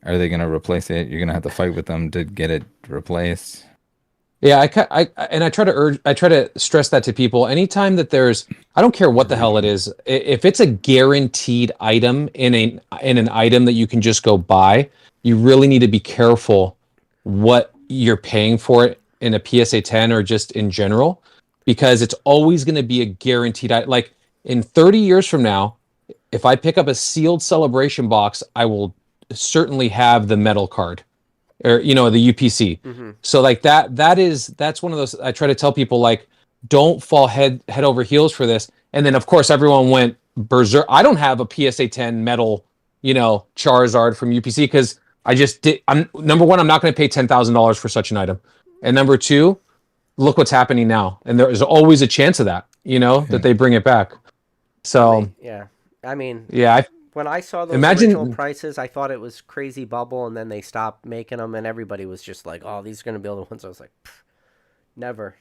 Are they going to replace it? You're going to have to fight with them to get it replaced. Yeah, I try to stress that to people. Anytime that I don't care what the hell it is, if it's a guaranteed item in an item that you can just go buy, you really need to be careful what you're paying for it in a PSA 10 or just in general, because it's always going to be a guaranteed item. Like in 30 years from now, if I pick up a sealed Celebration box, I will certainly have the metal card. Or the UPC. Mm-hmm. So like that's one of those, I try to tell people, like, don't fall head over heels for this. And then of course everyone went berserk. I don't have a PSA 10 metal, Charizard from UPC because I just did. Number one, I'm not going to pay $10,000 for such an item, and number two, look what's happening now, and there is always a chance of that, that they bring it back. So yeah, I mean, yeah. When I saw those original prices, I thought it was crazy bubble, and then they stopped making them, and everybody was just like, "Oh, these are going to be the ones." I was like, "Never."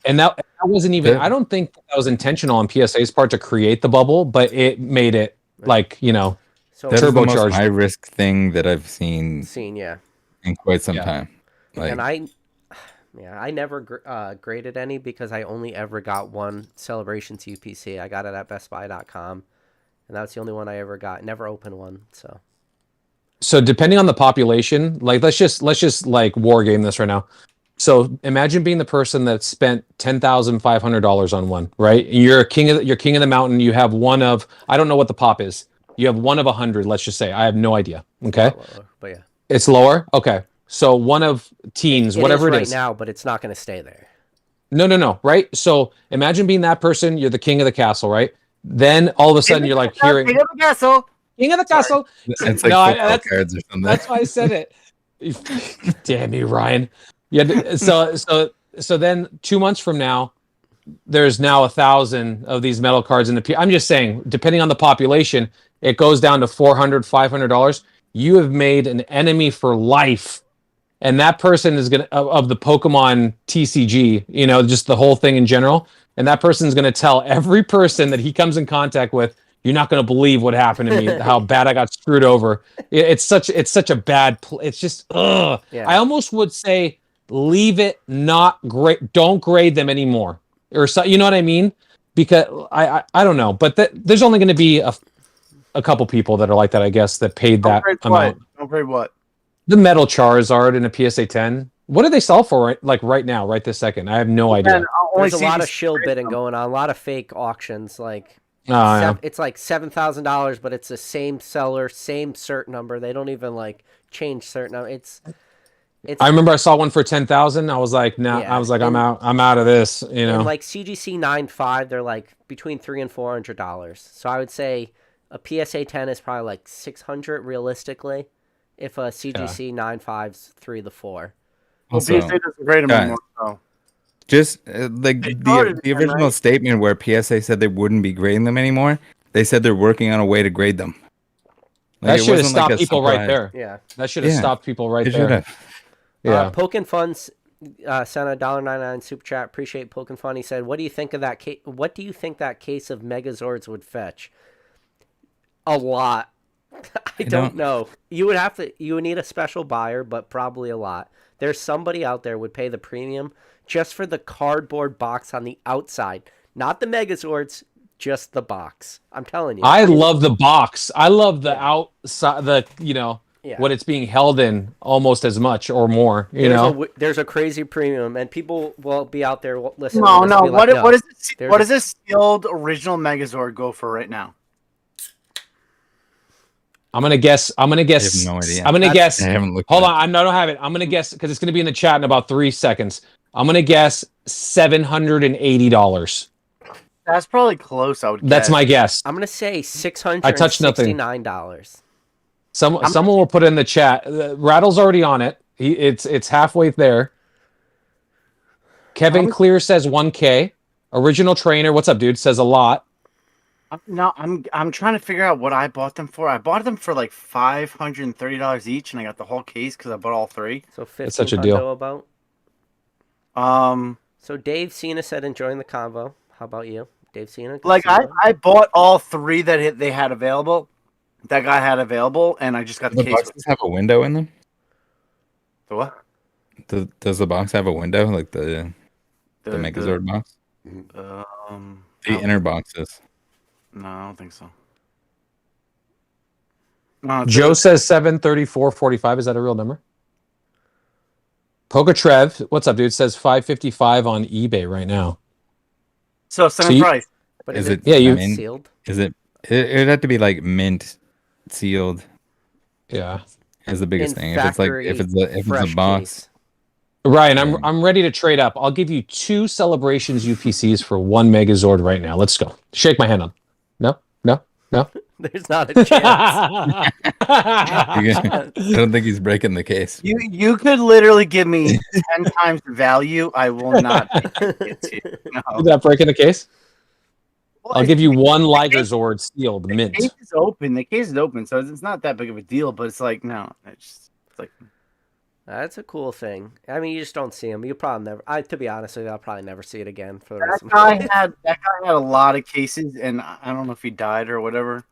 And that wasn't even. I don't think that was intentional on PSA's part to create the bubble, but it made it like, you know, So That is the most turbocharged. high risk thing that I've seen yeah. in quite some Yeah. time. Like, And I never graded any because I only ever got one Celebrations UPC. I got it at BestBuy.com, and that's the only one I ever got. Never opened one. So depending on the population, like let's just like war game this right now. So imagine being the person that spent $10,500 on one, right? And you're king of the mountain. You have one of, I don't know what the pop is. You have one of 100. Let's just say I have no idea. Okay, But yeah, it's lower. Okay, so one of teens, whatever it it is is. right now, but it's not going to stay there. No. Right. So imagine being that person. You're the king of the castle, right? Then all of a sudden you're like hearing King of the castle. king of the castle. it's like No, football cards or something. That's why I said it. Damn you, Ryan. Yeah. So then 2 months from now, there's now 1,000 of these metal cards in the. I'm just saying, depending on the population, it goes down to $400, $500. You have made an enemy for life, and that person is gonna of the Pokemon TCG. You know, just the whole thing in general. And that person's gonna tell every person that he comes in contact with, you're not going to believe what happened to me, how bad I got screwed over. It's such a bad, it's just, ugh. Yeah. I almost would say, leave it, not great. Don't grade them anymore. Or so, you know what I mean? Because I don't know, but there's only going to be a couple people that are like that, I guess, that paid that amount. Don't grade what? The metal Charizard in a PSA 10. What do they sell for right now, right this second? I have no idea. There's a lot of shill bidding going on, a lot of fake auctions, like. Yeah. It's like $7,000, but it's the same seller, same cert number. They don't even like change cert number. It's. I remember I saw one for 10,000. I was like, no, Yeah. I was like, I'm out of this. You know, And like CGC 9.5, they're like between $300 and $400. So I would say a PSA 10 is probably like $600 realistically, if a CGC 9.5's 3 to 4. Also, PSA doesn't grade them anymore. So. just like the original statement where PSA said they wouldn't be grading them anymore, they said they're working on a way to grade them. That it should have wasn't like stopped a people right surprise. there. Yeah. That should have Yeah. stopped people right It should there. have. Yeah. Pokin Funds sent a $1.99 super chat. Appreciate Pokin Fun. He said, "What do you think of that case? What do you think that case of Megazords would fetch?" A lot. I don't know. You would need a special buyer, but probably a lot. There's somebody out there would pay the premium just for the cardboard box on the outside, not the Megazords, just the box. I'm telling you. I love the box. I love the outside, Yeah. what it's being held in almost as much or more. There's a crazy premium, and people will be out there listening. No. to this and be like, What does this sealed original Megazord go for right now? I'm gonna guess. I have no idea. I'm gonna guess. I haven't looked. Hold on, I don't have it. I'm gonna guess because it's gonna be in the chat in about 3 seconds. I'm gonna guess $780. That's probably close. I would. That's guess. my guess. I'm gonna say I touched nothing. $669. Someone will put it in the chat. Rattle's already on it. It's halfway there. Kevin Clear says 1K. Original Trainer, what's up, dude? Says a lot. No, I'm trying to figure out what I bought them for. I bought them for like $530 each, and I got the whole case because I bought all three. So That's such a deal. about. So Dave Cena said enjoying the convo. How about you, Dave Cena? Like I bought all three that they had available. That guy had available, and I just got the The case. boxes have a window in them. The what? Does the box have a window like the Megazord box? The inner boxes. No, I don't think so. Joe says 734.45. Is that a real number? Pokatrev, what's up, dude? Says 555 on eBay right now. So same price. But Is is it? it Yeah, you sealed? Is it? It'd have to be like mint sealed. Yeah. Is the biggest In thing. If it's a fresh box. case. Ryan, I'm ready to trade up. I'll give you 2 Celebrations UPCs for 1 Megazord right now. Let's go. Shake my hand on. No. There's not a chance. I don't think he's breaking the case. You could literally give me 10 times the value. I will not take it to you. No. Is that breaking the case? Well, I'll give you 1 Ligerzord sealed mint. The case is open. The case is open, so it's not that big of a deal. But it's like no, it's like That's a cool thing. I mean, you just don't see them. You probably never. To be honest with you, I'll probably never see it again for the rest that of my guy life. had a lot of cases, and I don't know if he died or whatever.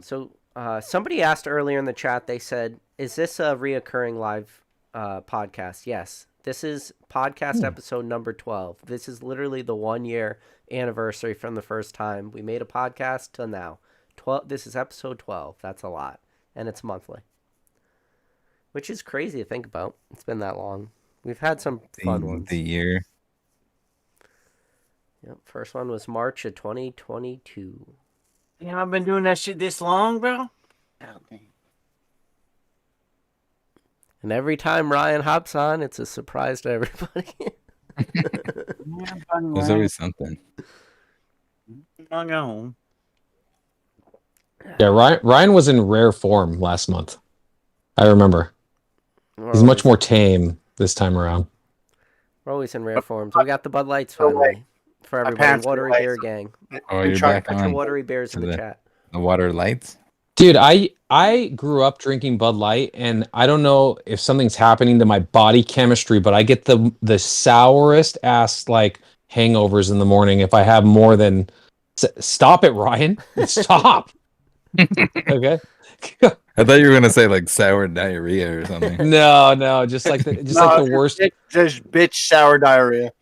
So somebody asked earlier in the chat. They said, "Is this a reoccurring live podcast?" Yes, this is podcast episode number 12. This is literally the 1 year anniversary from the first time we made a podcast till now. 12. This is episode 12. That's a lot, and it's monthly, which is crazy to think about. It's been that long. We've had some fun ones. The year. Yep, first one was March of 2022. Yeah, I've been doing that shit this long, bro. Oh, dang. And every time Ryan hops on, it's a surprise to everybody. There's always something. I'll go home. Yeah, Ryan was in rare form last month. I remember. He's much more tame this time around. We're always in rare forms. We got the Bud Lights finally for everybody. Watery Bear gang. Oh, you're back Put your on Watery Bears in the chat. the water lights. Dude, I grew up drinking Bud Light, and I don't know if something's happening to my body chemistry, but I get the sourest ass like hangovers in the morning if I have more than. Stop it, Ryan! Stop. Okay. I thought you were gonna say like sour diarrhea or something. No, just like the worst. Just bitch sour diarrhea.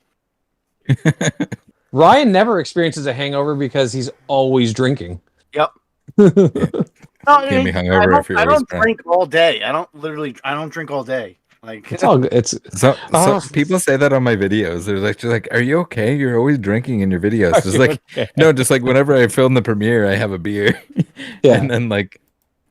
Ryan never experiences a hangover because he's always drinking. Yep. Can't be hungover if you're I always don't drunk. drink all day. I don't drink all day. Like It's all. It's So Oh. people say that on my videos. They're like, just like, "Are you okay? You're always drinking in your videos." Are Just you like, okay? no, just like whenever I film the premiere, I have a beer, Yeah. and then like,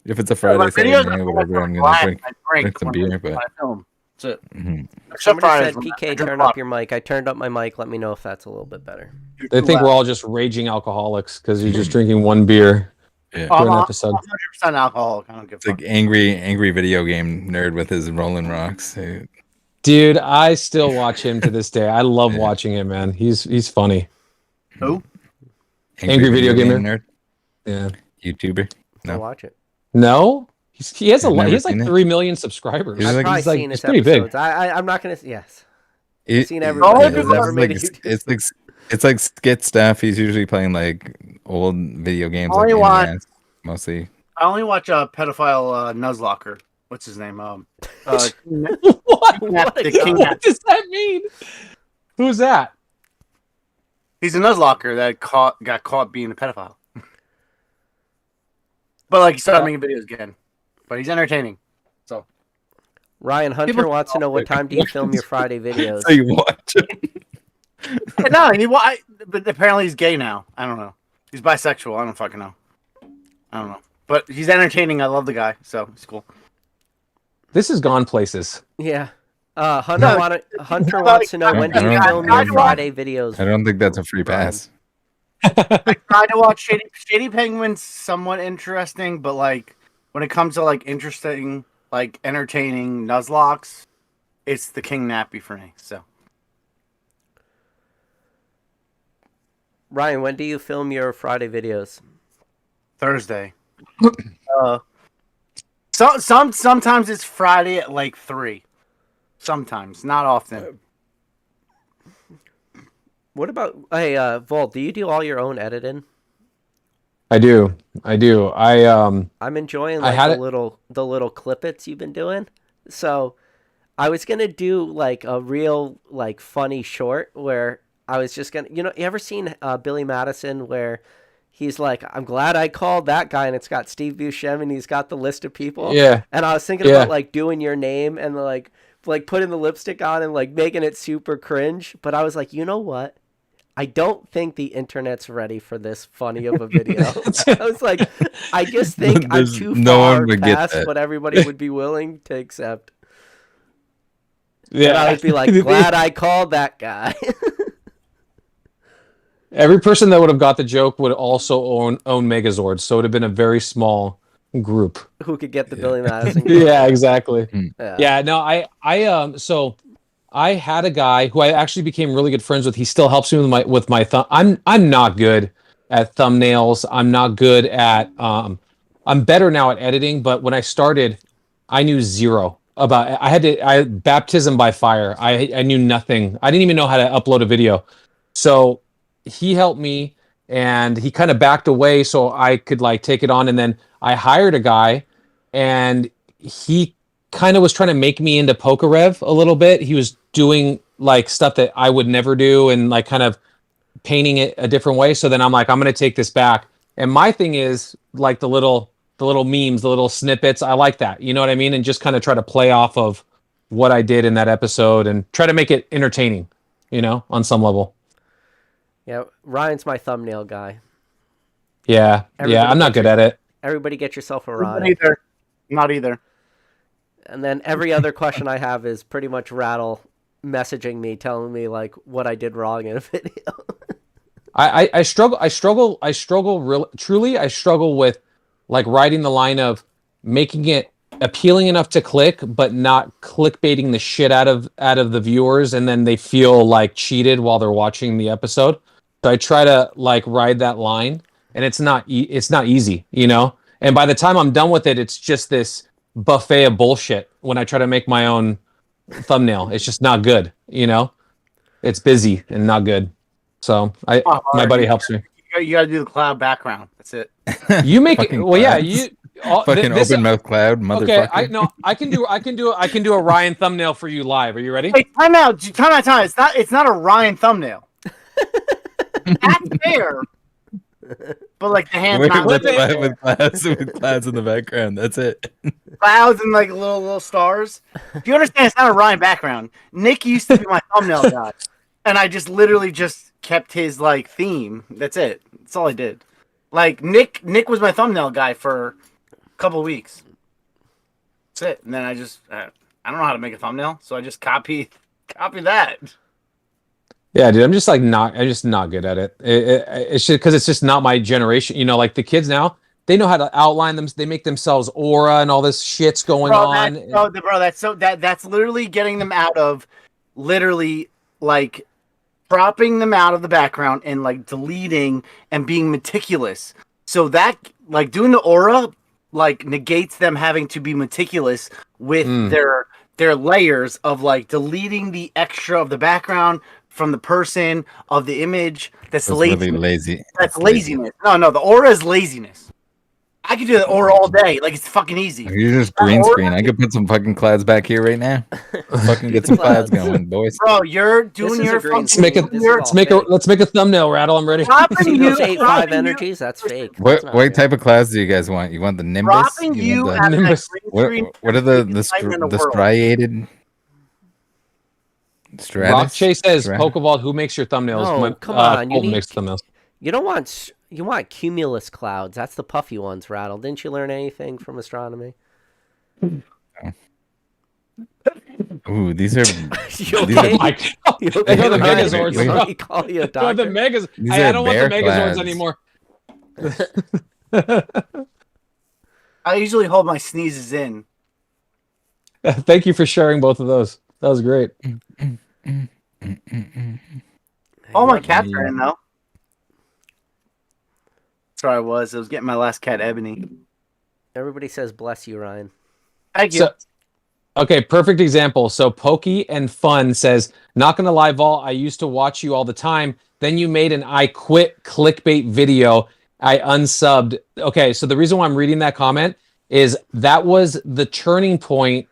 if it's a Friday, my Saturday videos night, are whatever, I'm gonna black. drink I drink some when beer. But I film. That's it. mhm. Except Somebody Fridays said, when I PK, drink turn a lot. up your mic. I turned up my mic. Let me know if that's a little bit better. They think we're all just raging alcoholics because you're just drinking one beer Yeah. per I'm episode. 100% alcoholic. I don't give It's a fuck. like angry video game nerd with his Rolling Rocks. Dude, I still watch him to this day. I love Yeah. watching him, man. He's funny. Who? Angry video gamer? nerd, Yeah. YouTuber. I'll No. watch it. No, he has a You've lot. He never has like seen it? 3 million subscribers. He's I've like- probably he's like- seen he's his pretty big. episodes. I'm not gonna. Yes. It- seen it- everybody who's it's ever like, made a YouTube. it's like skit stuff. He's usually playing like old video games, Only like one. NES, mostly. I only watch pedophile Nuzlocker. What's his name? what? What a the guy. King. What does that mean? Who's that? He's a Nuzlocker that got caught being a pedophile. But like he started making videos again. But he's entertaining. So Ryan Hunter People- wants to know what time do you film your Friday videos? So you watch it. no, but apparently he's gay now. I don't know. He's bisexual. I don't fucking know. I don't know. But he's entertaining. I love the guy, so he's cool. This has gone places. Yeah. Hunter No, Hunter wants to know when do you I film don't your know. Friday videos? I don't think that's a free pass. I try to watch Shady Penguin's somewhat interesting, but like when it comes to like interesting, like entertaining Nuzlocks, it's the King Nappy for me. So Ryan, when do you film your Friday videos? Thursday. Sometimes it's Friday at like 3. Sometimes, not often. What about Volt? Do you do all your own editing? I do. I'm enjoying I had the little clippets you've been doing. So I was gonna do like a real like funny short where I was just gonna, you ever seen Billy Madison where he's like, I'm glad I called that guy, and it's got Steve Buscemi and he's got the list of people. Yeah. And I was thinking about like doing your name and like putting the lipstick on and like making it super cringe. But I was like, you know what? I don't think the internet's ready for this funny of a video. I was like, I just think I'm There's too no far one would get past that. what everybody would be willing to accept. Yeah. And I would be like, glad I called that guy. Every person that would have got the joke would also own Megazords, so it would have been a very small group. Who could get the Billy Madison? Yeah, exactly. Yeah. Yeah, no, so I had a guy who I actually became really good friends with. He still helps me with my thumb. I'm not good at thumbnails. I'm not good at I'm better now at editing, but when I started, I knew zero about I baptism by fire. I knew nothing. I didn't even know how to upload a video. So he helped me and he kind of backed away so I could like take it on. And then I hired a guy, and he kind of was trying to make me into Pokerev a little bit. He was doing like stuff that I would never do, and like kind of painting it a different way. So then I'm like, I'm going to take this back. And my thing is like the little memes, the little snippets. I like that. You know what I mean? And just kind of try to play off of what I did in that episode and try to make it entertaining, you know, on some level. Yeah, Ryan's my thumbnail guy. Yeah. Everybody I'm not get good at it. Everybody get yourself a Not Ryan. either. Not either. And then every other question I have is pretty much Rattle messaging me, telling me like what I did wrong in a video. I struggle truly I struggle with like writing the line of making it appealing enough to click but not clickbaiting the shit out of the viewers, and then they feel like cheated while they're watching the episode. So I try to like ride that line, and it's not easy, you know? And by the time I'm done with it, it's just this buffet of bullshit when I try to make my own thumbnail. It's just not good, you know? It's busy and not good. So my buddy helps me. You got to do the cloud background. That's it. You make it. Well, yeah, clouds. you Fucking open mouth cloud, motherfucker. Okay, I can do a Ryan thumbnail for you live. Are you ready? Hey, time out. It's not a Ryan thumbnail. That's fair. But like the hands not with clouds in the background. That's it. clouds and like little stars. Do you understand? It's not a Ryan background. Nick used to be my thumbnail guy, and I just literally just kept his like theme. That's it. That's all I did. Like Nick was my thumbnail guy for a couple of weeks. That's it. And then I just I don't know how to make a thumbnail, so I just copy that. Yeah, dude, I'm just not good at it. It's just because it's just not my generation. You know, like the kids now, they know how to outline them. They make themselves aura and all this shit's going on. That's literally getting them out of literally like cropping them out of the background and like deleting and being meticulous. So that like doing the aura like negates them having to be meticulous with their layers of like deleting the extra of the background from the person of the image. That's lazy. Really lazy. That's laziness. No, the aura is laziness. I could do the aura all day. Like it's fucking easy. You just green screen. I could put some fucking clouds back here right now. Fucking get some clouds going, boys. Bro, you're doing your green fucking. screen. Let's make a thumbnail, Rattle. I'm ready. See those 8.5 energies? That's fake. What That's not type of clouds do you guys want? You want the nimbus? Dropping you want out of that green screen. what are the world. striated? Rock Chase says, Stratus? Pokeball, who makes your thumbnails? No, come on, you Colton need- makes thumbnails. You want cumulus clouds. That's the puffy ones, Rattle. Didn't you learn anything from astronomy? Ooh, these are You these okay? are Like, You they okay? go the Wait, Megazords. wait. bro. He call you a Go the doctor. Megas. These I are don't want the bear Megazords clouds. anymore. I usually hold my sneezes in. Thank you for sharing both of those. That was great. All my cats are in though. That's where I was. I was getting my last cat, Ebony. Everybody says bless you, Ryan. Thank you. So, okay, perfect example. So Pokey and Fun says, not gonna lie, Vol, I used to watch you all the time. Then you made an I quit clickbait video. I unsubbed. Okay, so the reason why I'm reading that comment is that was the turning point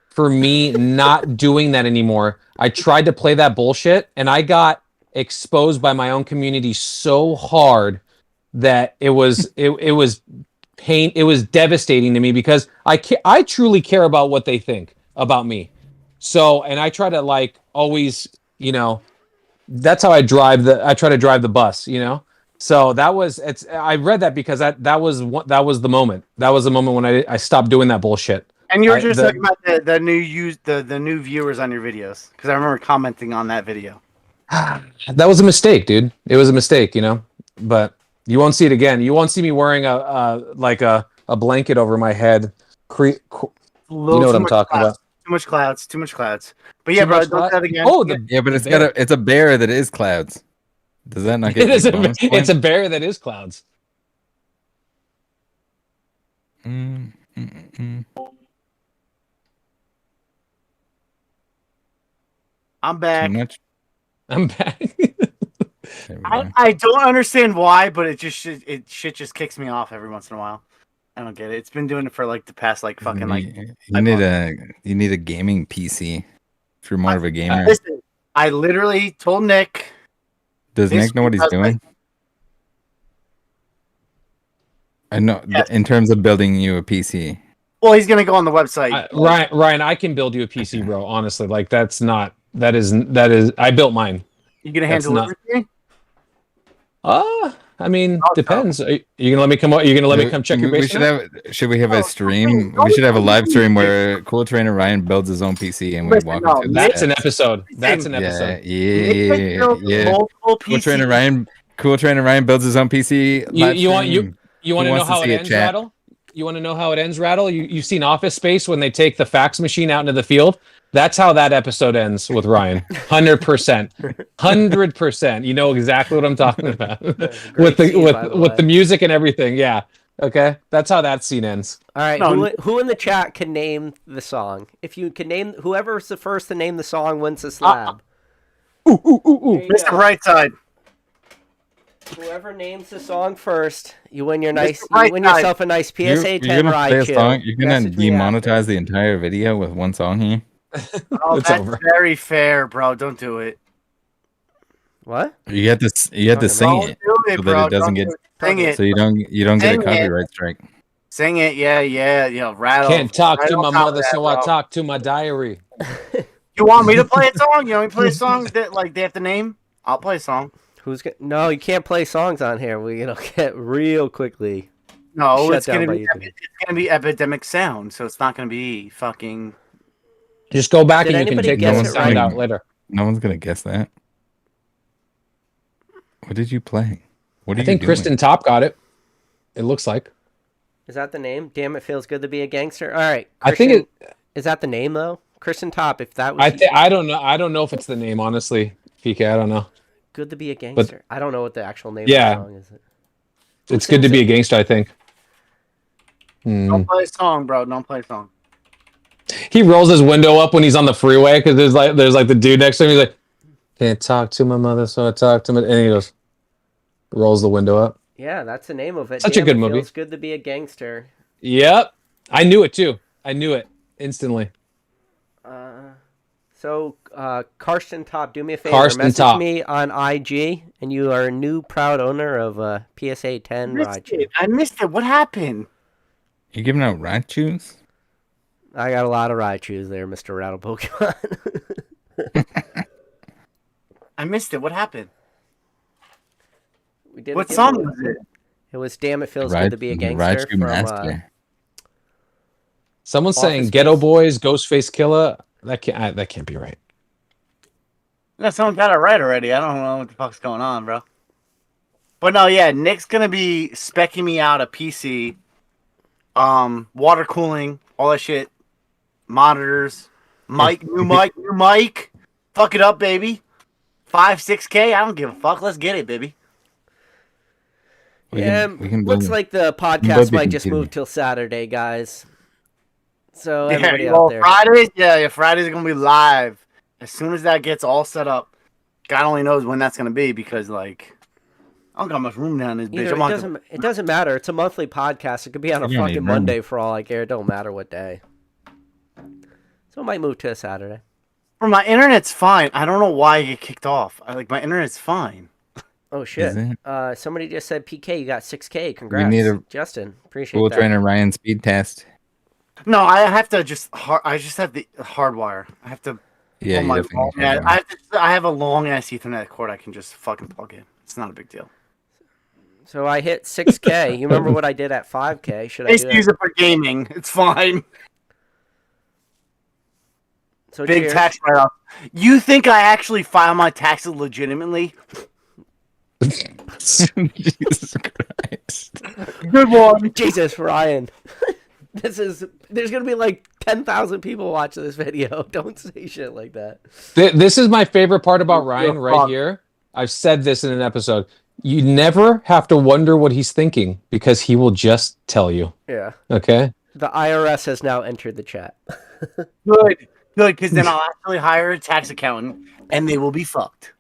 for me not doing that anymore. I tried to play that bullshit, and I got exposed by my own community so hard that it was pain. It was devastating to me because I truly care about what they think about me. So, and I try to like always, you know, that's how I try to drive the bus, you know. So I read that because that was the moment. That was the moment when I stopped doing that bullshit. And you were just talking about the new viewers on your videos because I remember commenting on that video. That was a mistake, dude. It was a mistake, you know. But you won't see it again. You won't see me wearing a blanket over my head. You know what I'm talking about. Too much clouds. But yeah, bro, don't do that again. Oh, yeah, but it's a bear that is clouds. Does that not get it's a bear that is clouds. I'm back. Too much? I'm back. There I don't understand why, but it shit just kicks me off every once in a while. I don't get it. It's been doing it for like the past like fucking like. You need a gaming PC if you're more of a gamer. Listen, I literally told Nick. Does Nick know what he's doing? I know in terms of building you a PC. Well, he's gonna go on the website. Ryan, I can build you a PC, bro. Honestly, like that is. I built mine. You gonna hand deliver me? I mean, depends. Are you gonna let me come? Are you gonna let me come check your basement? Should we have a stream? We should have a live stream where Cool Trainer Ryan builds his own PC and we walk into. That's an episode. That's an episode. Yeah. Cool Trainer Ryan builds his own PC. You want to know how it ends, Rattle? You want to know how it ends, Rattle? You've seen Office Space when they take the fax machine out into the field? That's how that episode ends with Ryan. 100%. 100%. You know exactly what I'm talking about. with the music and everything. Yeah. Okay. That's how that scene ends. All right. Who in the chat can name the song? If you can name whoever's the first to name the song wins the slab. Mr. Brightside. Whoever names the song first, you win yourself a nice PSA 10 ride. You're gonna demonetize the entire video with one song here. Oh, that's very fair, bro. Don't do it. What? You have to sing it so that it doesn't get. Sing it. So you don't get a copyright strike. Sing it, yeah. Rattle. Can't talk to my mother, so I talk to my diary. You want me to play a song? You want me to play a song that like they have to name? I'll play a song. No, you can't play songs on here. We get real quickly. No, it's gonna be Epidemic Sound, so it's not gonna be fucking. Just go back and you can take the sound out later. No one's gonna guess that. What did you play? I think Kristen Top got it. It looks like. Is that the name? Damn, it feels good to be a gangster. All right, Kristen, I think is that the name though? Kristen Top. If that was, I don't know. I don't know if it's the name. Honestly, PK, I don't know. Good to be a gangster. I don't know what the actual name of the song is. It's good to be a gangster, I think. Don't play a song, bro. Don't play a song. He rolls his window up when he's on the freeway because there's like the dude next to him. He's like, "Can't talk to my mother, so I talk to my," and he goes, rolls the window up. Yeah, that's the name of it. Such a good movie. It's good to be a gangster. Yep, I knew it too. I knew it instantly. So, Karsten Top, do me a favor. Message me on IG, and you are a new proud owner of a PSA 10 ride. I missed it. What happened? You giving out ride shoes? I got a lot of ride shoes there, Mr. Rattle Pokemon. I missed it. What happened? What song was it? It was "Damn It Feels Good to Be a Gangster" from. Someone's saying "Ghetto Boys," "Ghostface Killer." That can't be right. No, someone got it right already. I don't know what the fuck's going on, bro. But no, yeah, Nick's gonna be specking me out a PC, water cooling, all that shit, monitors, new mic. Fuck it up, baby. 5-6K. I don't give a fuck. Let's get it, baby. Looks like the podcast might just move till Saturday, guys. So everybody out there. Friday's gonna be live. As soon as that gets all set up, God only knows when that's gonna be because like I don't got much room down this bitch. It doesn't matter. It's a monthly podcast. It could be on a fucking Monday for all I care. It don't matter what day. So it might move to a Saturday. For my internet's fine. I don't know why I get kicked off. My internet's fine. Oh shit! Somebody just said PK, you got 6K. Congrats, Justin. Appreciate Cool that. Trainer Ryan speed test. No, I have to I just have the hardwire. I have to. Yeah, I have a long ass Ethernet cord. I can just fucking plug in. It's not a big deal. So I hit 6K. You remember what I did at 5K? Should I use it for gaming? It's fine. So big tax write-off. You think I actually file my taxes legitimately? Jesus Christ! Good one, Jesus Ryan. There's gonna be like 10,000 people watching this video. Don't say shit like that. This is my favorite part about Ryan right here. I've said this in an episode. You never have to wonder what he's thinking because he will just tell you. Yeah. Okay. The IRS has now entered the chat. Good, because then I'll actually hire a tax accountant and they will be fucked.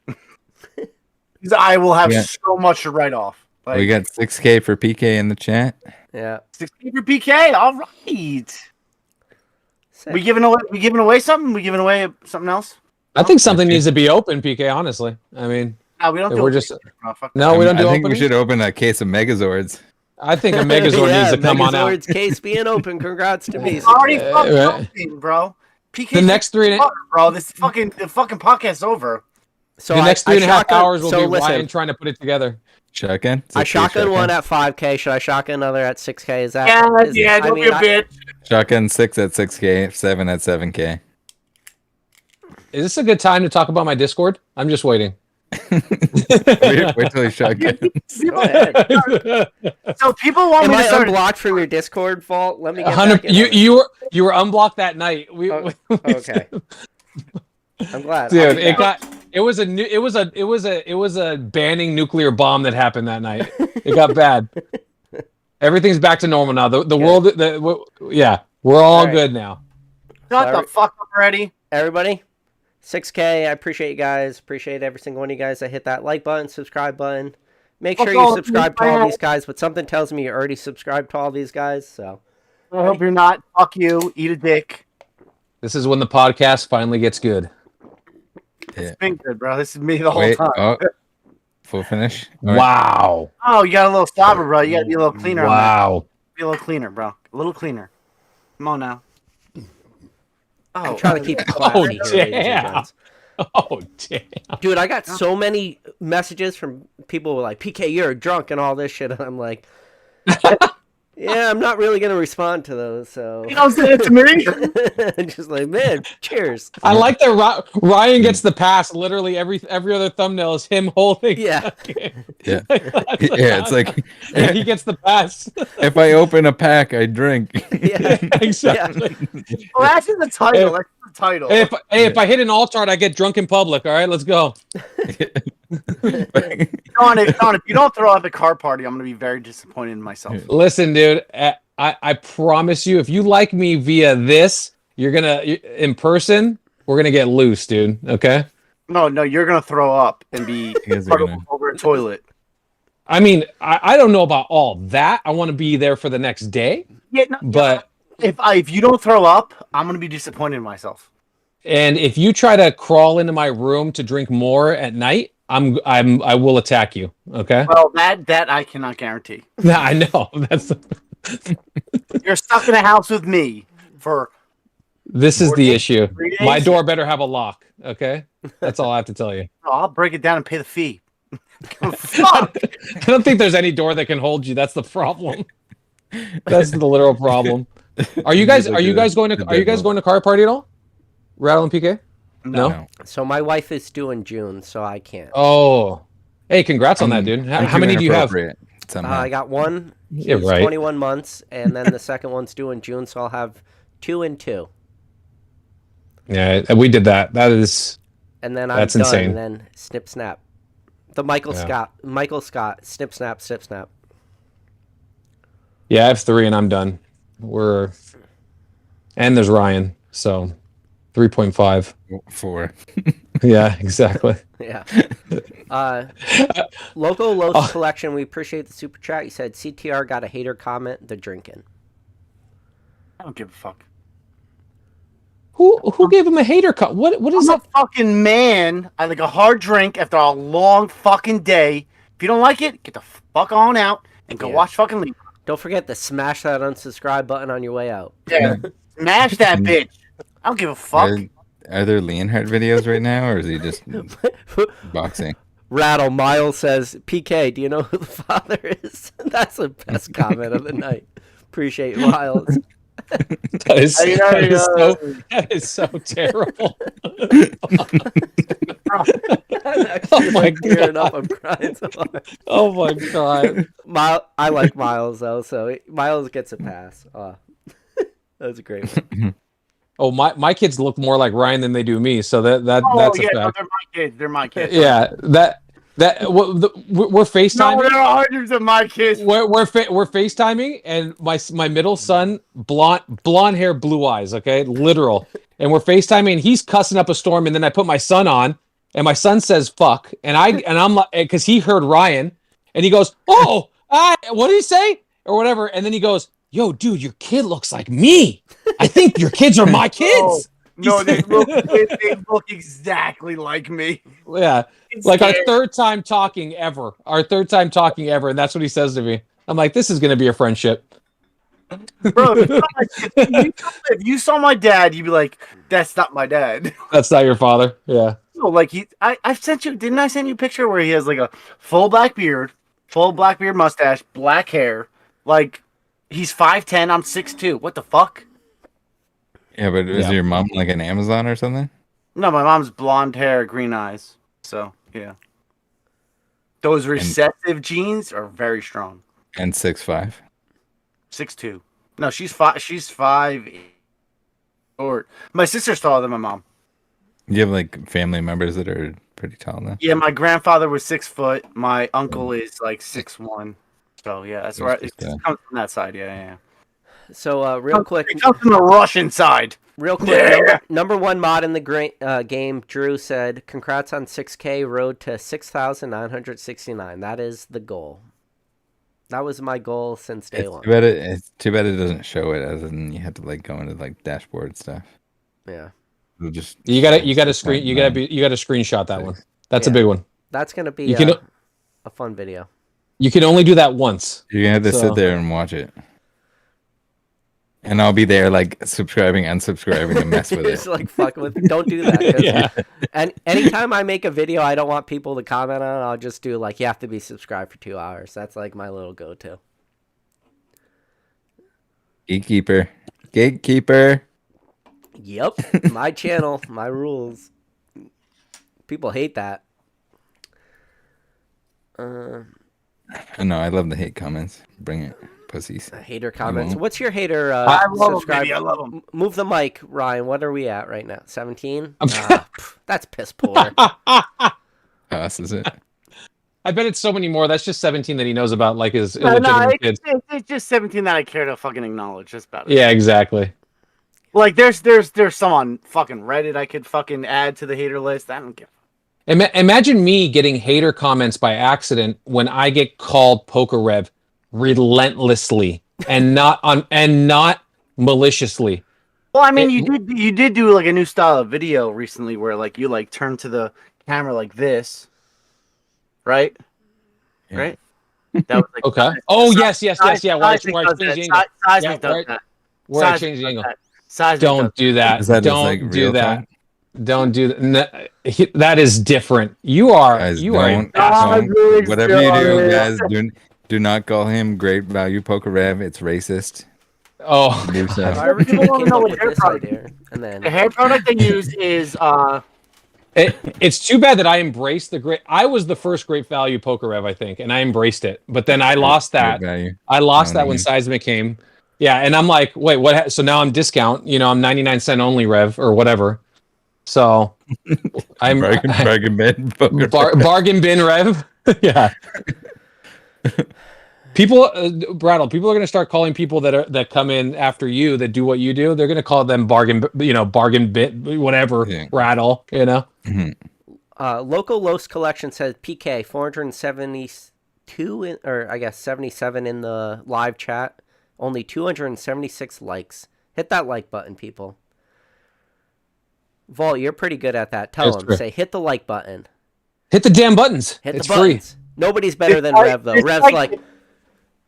'Cause I will have Yeah. so much to write off. Like, We got 6K for PK in the chat. Yeah. 60 for PK. All right. Sick. We giving away something? We giving away something else? I think something needs to be open, PK. Honestly, I mean, No, we don't if do we're it. just Oh, fuck no, we don't do I think openings? we should open a case of Megazords. I think a Megazord Yeah, needs to come on out. Megazord's case being open. Congrats to me. It's already fucking right. open, bro. PK The next three, bro. The fucking podcast's over. So the next 3.5 shotgun- hours will so be listen, Ryan trying to put it together. Shotgun? I 6K shotgun one at 5K. Should I shotgun another at 6K? Is that? is- I don't mean, be a bitch. Shotgun 6 at 6K, 7 at 7K. Is this a good time to talk about my Discord? I'm just waiting. wait till he shotgun. Go ahead. So people want Am me to I start. unblocked from your Discord vault? Let me get 100 back in. you were unblocked that night. Oh, okay. I'm glad. Dude, it was a banning nuclear bomb that happened that night. It got bad. Everything's back to normal now. The world, yeah, we're all right. good now. Shut the fuck up already. Everybody, 6K. I appreciate you guys. Appreciate every single one of you guys that hit that like button, subscribe button. Make sure you subscribe to all these guys, but something tells me you already subscribed to all these guys. So I hope you're not. Fuck you. Eat a dick. This is when the podcast finally gets good. It's been good, bro. This is me the whole Wait, time. oh, full finish. All right. Wow. Oh, you got a little stopper, bro. You got to be a little cleaner. On that. Wow. Be a little cleaner, bro. A little cleaner. Come on now. I'm Oh, trying to keep it classy here, ladies and damn. gents. Oh damn. Dude, I got so many messages from people who were like, PK, you're drunk and all this shit. And I'm like, yeah, I'm not really going to respond to those. So you don't say it to me. just like, man, cheers. I like that Ryan gets the pass. Literally every other thumbnail is him holding. Yeah. Yeah. Yeah, it's like Yeah, he gets the pass. if I open a pack, I drink. Yeah. Exactly. Well, that's in the title. That's the title. Hey, if I hit an alt art, I get drunk in public. All right, let's go. Don, if you don't throw out the car party, I'm gonna be very disappointed in myself. Listen, dude, I promise you, if you like me via this, you're gonna in person, we're gonna get loose, dude. Okay. No, you're gonna throw up and be You guys are part gonna- over a toilet. I mean, I don't know about all that. I want to be there for the next day, Yeah, no, but if you don't throw up, I'm gonna be disappointed in myself. and if you try to crawl into my room to drink more at night, I will attack you. Okay. Well, that I cannot guarantee. Yeah, I know. You're stuck in a house with me for. This is the issue. 3 days? My door better have a lock. Okay. That's all I have to tell you. Oh, I'll break it down and pay the fee. Fuck. I don't think there's any door that can hold you. That's the problem. That's the literal problem. Are you guys going to car party at all? Rattle and PK? No. So my wife is due in June, so I can't. Oh. Hey, congrats on that, dude. How many do you have? I got one. He's Yeah, right. 21 months, and then the second one's due in June, so I'll have 2 and 2. Yeah, we did that. That is. And then I'm That's done, insane. and then snip snap. The Michael Scott, snip snap, snip snap. Yeah, I have 3 and I'm done. And there's Ryan, so 3.5. 4. Yeah, exactly. Yeah. Loco Los Collection, we appreciate the super chat. You said CTR got a hater comment, the drinking. I don't give a fuck. Who gave him a hater cut? What is I'm that? a fucking man. I like a hard drink after a long fucking day. If you don't like it, get the fuck on out and go watch fucking League. Don't forget to smash that unsubscribe button on your way out. Yeah. Smash that bitch. I don't give a fuck. Are there Leonhardt videos right now, or is he just boxing? Rattle Miles says, PK, do you know who the father is? That's the best comment of the night. Appreciate you, Miles. That is so terrible. Oh my god! I'm crying so hard. Oh my god! I like Miles though, so Miles gets a pass. That was a great one. Oh, my kids look more like Ryan than they do me, so that's a fact. No, they're my kids. They're my kids. Yeah, we're FaceTiming. No, there are hundreds of my kids. We're FaceTiming, and my middle son, blonde hair, blue eyes. Okay, literal. And we're FaceTiming, and he's cussing up a storm, and then I put my son on, and my son says fuck, and I'm like, because he heard Ryan, and he goes, oh, what did he say or whatever, and then he goes, yo, dude, your kid looks like me. I think your kids are my kids. No, they look exactly like me. Yeah, It's like our scary. third time talking ever, and that's what he says to me. I'm like, this is gonna be a friendship. Bro, if you saw my dad, you'd be like, "That's not my dad." That's not your father. Yeah. No, like I've sent you. Didn't I send you a picture where he has like a full black beard mustache, black hair? Like he's 5'10". I'm 6'2". What the fuck? Yeah, but is Yeah. your mom like an Amazon or something? No, my mom's blonde hair, green eyes. So yeah, those recessive genes are very strong. And 6'5". 6'2". No, she's 5. She's 5. Or my sister's taller than my mom. You have like family members that are pretty tall then? Yeah, my grandfather was 6 foot. My uncle is like 6'1". So yeah, that's right. It comes from that side. Yeah. So real quick, It comes from the Russian side. Yeah. number one mod in the game, Drew said, congrats on 6K, road to 6,969. That is the goal. That was my goal since day one. It's too bad it doesn't show it, as in you have to like go into like dashboard stuff. Yeah. It'll just You got to screenshot that one. That's a Yeah. big one. That's going to be You can a fun video. you can only do that once. You're gonna have to So- sit there and watch it. And I'll be there like subscribing, unsubscribing to mess with It's it. like, fuck with don't do that. 'Cause Yeah. And anytime I make a video I don't want people to comment on, I'll just do like, you have to be subscribed for 2 hours. That's like my little go-to. Gatekeeper. Gatekeeper. Yep. My channel, my rules. People hate that. No, I love the hate comments. Bring it, pussies. Hater comments. won't. What's your hater I love 'em, subscribe? baby. I love 'em. Move the mic, Ryan. What are we at right now? 17? That's piss poor. Us, is it? I bet it's so many more. That's just 17 that he knows about, like his No, illegitimate kids. it's just 17 that I care to fucking acknowledge. That's about it. Yeah, exactly. Like there's some on fucking Reddit I could fucking add to the hater list. I don't give. Imagine me getting hater comments by accident when I get called Poker Rev relentlessly and not maliciously. Well, I mean, you did do like a new style of video recently where like you like turn to the camera like this, right? Yeah. Right. That was like Okay. Oh yes. Yeah. Where I Seismic change does the that. angle. Seismic does right. that. Where I Seismic change the does angle. that. Seismic Don't does do that. Is that just, Don't like, do real that. time? Don't do that. That is different. You are. Guys, you are. don't, I'm really whatever you do, sorry. guys, do not call him Great Value Poker Rev. It's racist. Oh. Do so. I really People wanna came know up what with hair this product- idea. And then The hair product they use is It's too bad that I embraced the great. I was the first Great Value Poker Rev, I think, and I embraced it. But then I lost that. Great value. I lost No, that no, when no. Seismic came. Yeah, and I'm like, wait, what? So now I'm discount. I'm 99 cent only Rev or whatever. So I'm bargain bin poker. bargain bin Rev. Yeah. People, Rattle. People are going to start calling people that come in after you that do what you do. They're going to call them bargain bit, whatever. Yeah. Rattle. Local Los Collection says PK 472 or I guess 77 in the live chat. Only 276 likes. Hit that like button, people. Vol, you're pretty good at that. Tell That's them. true. Say hit the like button. Hit the damn buttons. Hit It's the free. buttons. Nobody's better than Dislike- Rev though. dislike Rev's like, it.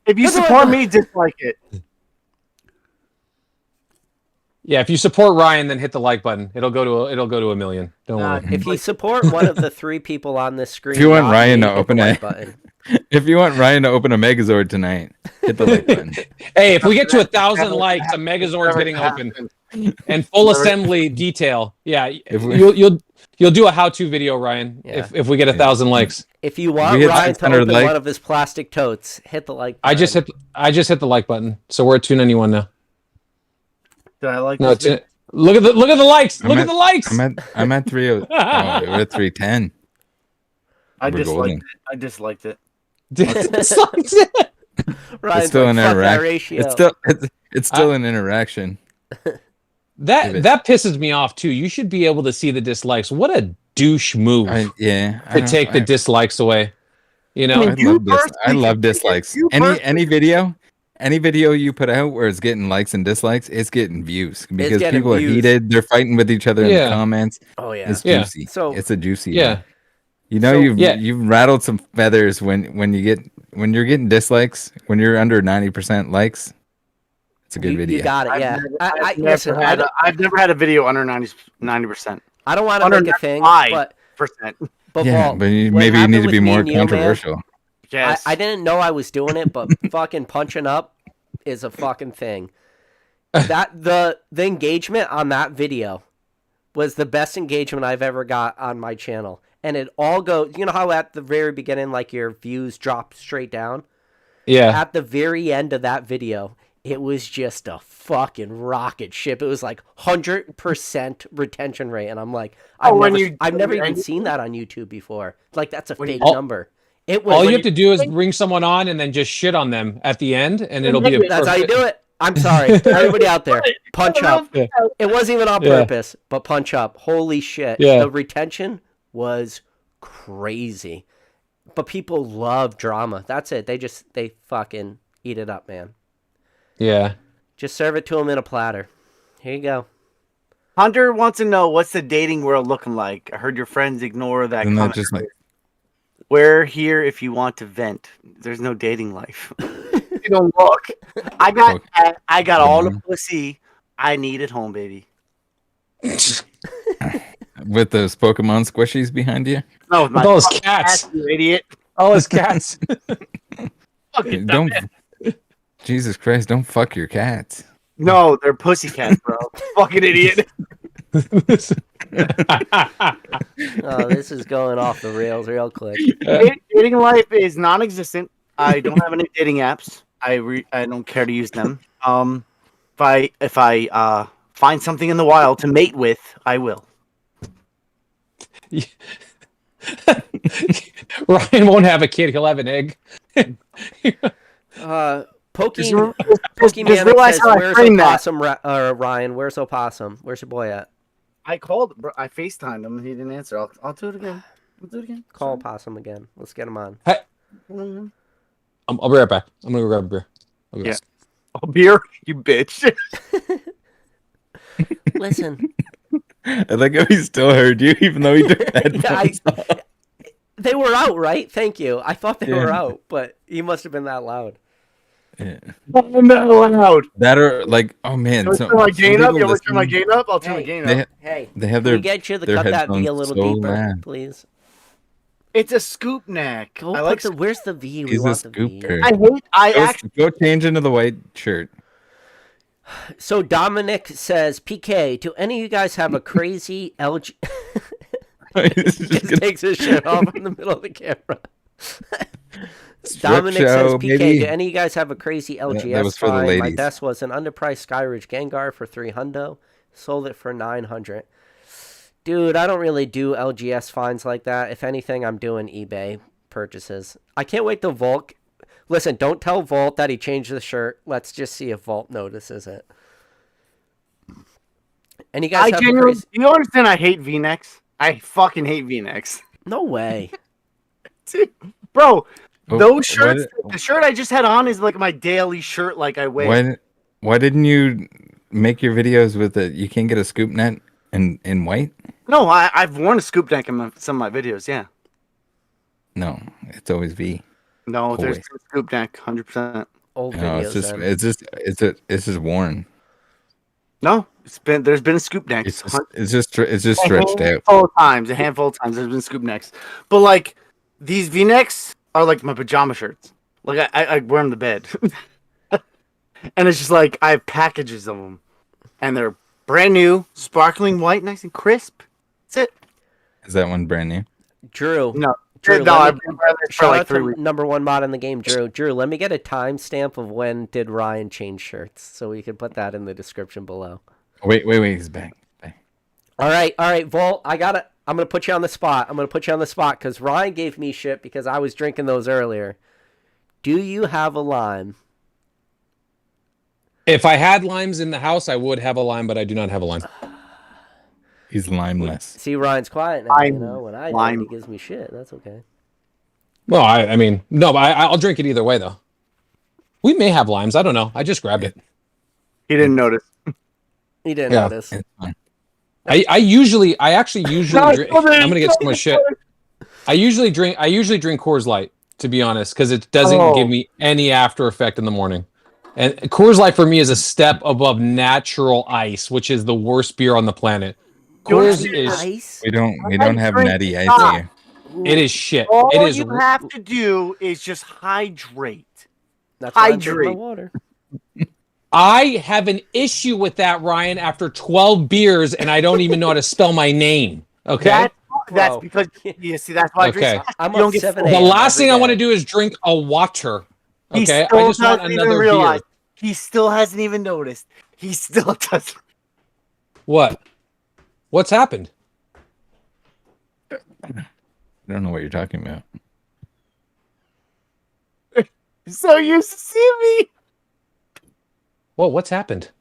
If you support me, dislike it. Yeah, if you support Ryan, then hit the like button. It'll go to a million. Don't worry. if you support one of the 3 people on this screen, If you want not Ryan me, to hit the open like it. button. If you want Ryan to open a Megazord tonight, hit the like button. Hey, if we get to 1,000 likes, a Megazord's getting open and full assembly detail. Yeah, If we- you'll do a how-to video, Ryan. Yeah. If we get 1,000 likes, If you want We hit Ryan to 600 open likes. one of his plastic totes, hit the like button. I just hit the like button. So we're at 291 now. Did I like No, this? look at the likes. I'm Look at at- the likes. I'm at 3. Oh, we're at 310. I We're disliked golden. it. I disliked it. Ryan's It's still like, an fuck that interaction. ratio. It's still an interaction. That pisses me off too. You should be able to see the dislikes. What a douche move I to take the dislikes away. You know, I mean, I love personally- dislikes. you Any video you put out where it's getting likes and dislikes, it's getting views because getting people are views. heated. They're fighting with each other in the Yeah. comments. Oh yeah. It's Yeah. juicy. So- It's a juicy yeah. one. You know, So- you've rattled some feathers when you're getting dislikes, when you're under 90% likes. It's a good You video. got it. I've Yeah. never, Listen, I've never had a video under 90%. I don't want to under make a thing, 95%. but Yeah, Walt, but what maybe you happened need to with be me more and you, man, controversial. Yes. I didn't know I was doing it, but fucking punching up is a fucking thing. That the engagement on that video was the best engagement I've ever got on my channel. And it all goes, you know how at the very beginning, like your views drop straight down? Yeah. At the very end of that video, it was just a fucking rocket ship. It was like 100% retention rate. And I'm like, I've never even seen that on YouTube before. Like, that's a fake number. It was, All you have to do is bring someone on and then just shit on them at the end, and it'll be a that's how you do it. I'm sorry. Everybody out there, punch up. Yeah. It wasn't even on Yeah. purpose, but punch up. Holy shit. Yeah. The retention was crazy. But people love drama. That's it. They fucking eat it up, man. Yeah. Just serve it to them in a platter. Here you go. Hunter wants to know, what's the dating world looking like? I heard your friends ignore that Isn't that comment. just like We're here if you want to vent. There's no dating life. You don't look. I got all the pussy I need at home, baby. with those Pokemon squishies behind you? No, with my Those fucking cats. you idiot. All his cats. Fucking Don't Jesus Christ, don't fuck your cats. No, they're pussy cats, bro. Fucking idiot. Oh, this is going off the rails real quick. Dating life is non-existent. I don't have any dating apps. I don't care to use them. If I find something in the wild to mate with, I will. Ryan won't have a kid; he'll have an egg. Pokemon says, "Where's Opossum?" Ryan, where's Opossum? Where's your boy at? I called. I FaceTimed him. He didn't answer. I'll do it again. Call Opossum again. Let's get him on. Hey, I'll be right back. I'm gonna go grab a beer. Yeah. A beer, you bitch. Listen. I like how he still heard you, even though he took headphones off. They were out, right? Thank you. I thought they were out, but he must have been that loud. Yeah. I'm not loud. That are like, oh man. Turn my gain up. You want to turn my gain up? I'll turn my gain up. Hey, they have can we their get you to their cut that V a headphones little so deeper, loud. please? It's a scoop neck. Go I like. where's the V? We He's a want the V. scooper. I hate. I Go, actually. go change into the white shirt. So Dominic says, PK, do any of you guys have a crazy LG? Just takes his shirt off in the middle of the camera. Dominic says, PK, baby. do any of you guys have a crazy LGS that was for the find? My ladies. best was an underpriced Skyridge Gengar for $300. Sold it for $900. Dude, I don't really do LGS finds like that. If anything, I'm doing eBay purchases. I can't wait till Volk. Listen, don't tell Volt that he changed the shirt. Let's just see if Volt notices it. And you guys have genuinely. You understand? I hate V-necks. I fucking hate V-necks. No way. Bro, Oh, those shirts. The shirt I just had on is like my daily shirt. Like I wear. Why didn't you make your videos with it? You can't get a scoop net in white? No, I've worn a scoop neck in some of my videos. Yeah. No, it's always V. No, Always. there's a scoop neck, 100%. Old No, videos. it's then. just worn. No, there's been a scoop neck. It's just stretched out. A handful of times there's been scoop necks. But like these V-necks are like my pajama shirts. Like I wear them to bed. And it's just like I have packages of them. And they're brand new, sparkling white, nice and crisp. That's it. Is that one brand new? Drew. No. Drew, No, let I've me- been wearing this for shout like out 3 to weeks. number one mod in the game, Drew. Drew, let me get a timestamp of when did Ryan change shirts, so we can put that in the description below. Wait, he's back. All right, Volt. I'm gonna put you on the spot. Because Ryan gave me shit because I was drinking those earlier. Do you have a lime? If I had limes in the house, I would have a lime, but I do not have a lime. He's limeless. See, Ryan's quiet now. I'm You know, when I do it, lime. he gives me shit. That's okay. Well, I mean, no, but I'll drink it either way, though. We may have limes. I don't know. I just grabbed it. He didn't notice. He didn't Yeah. notice. It's fine. I actually usually drink. I'm gonna get so much shit. I usually drink Coors Light, to be honest, because it doesn't give me any after effect in the morning. And Coors Light for me is a step above natural ice, which is the worst beer on the planet. Coors is Ice? We don't have drink natty ice stop. here. it is shit. All It is you have to do is just hydrate. That's why I drink my Hydrate. water. I have an issue with that, Ryan, after 12 beers and I don't even know how to spell my name. Okay. That's Bro. because you see that's why I drink. Okay. I'm You don't up get 7 full. The a.m. last every thing I want to day. do is drink a water. He Okay. still I just want doesn't even another realize. beer. He still hasn't even noticed. He still doesn't. What? What's happened? I don't know what you're talking about. So used to see me. Whoa, what's happened?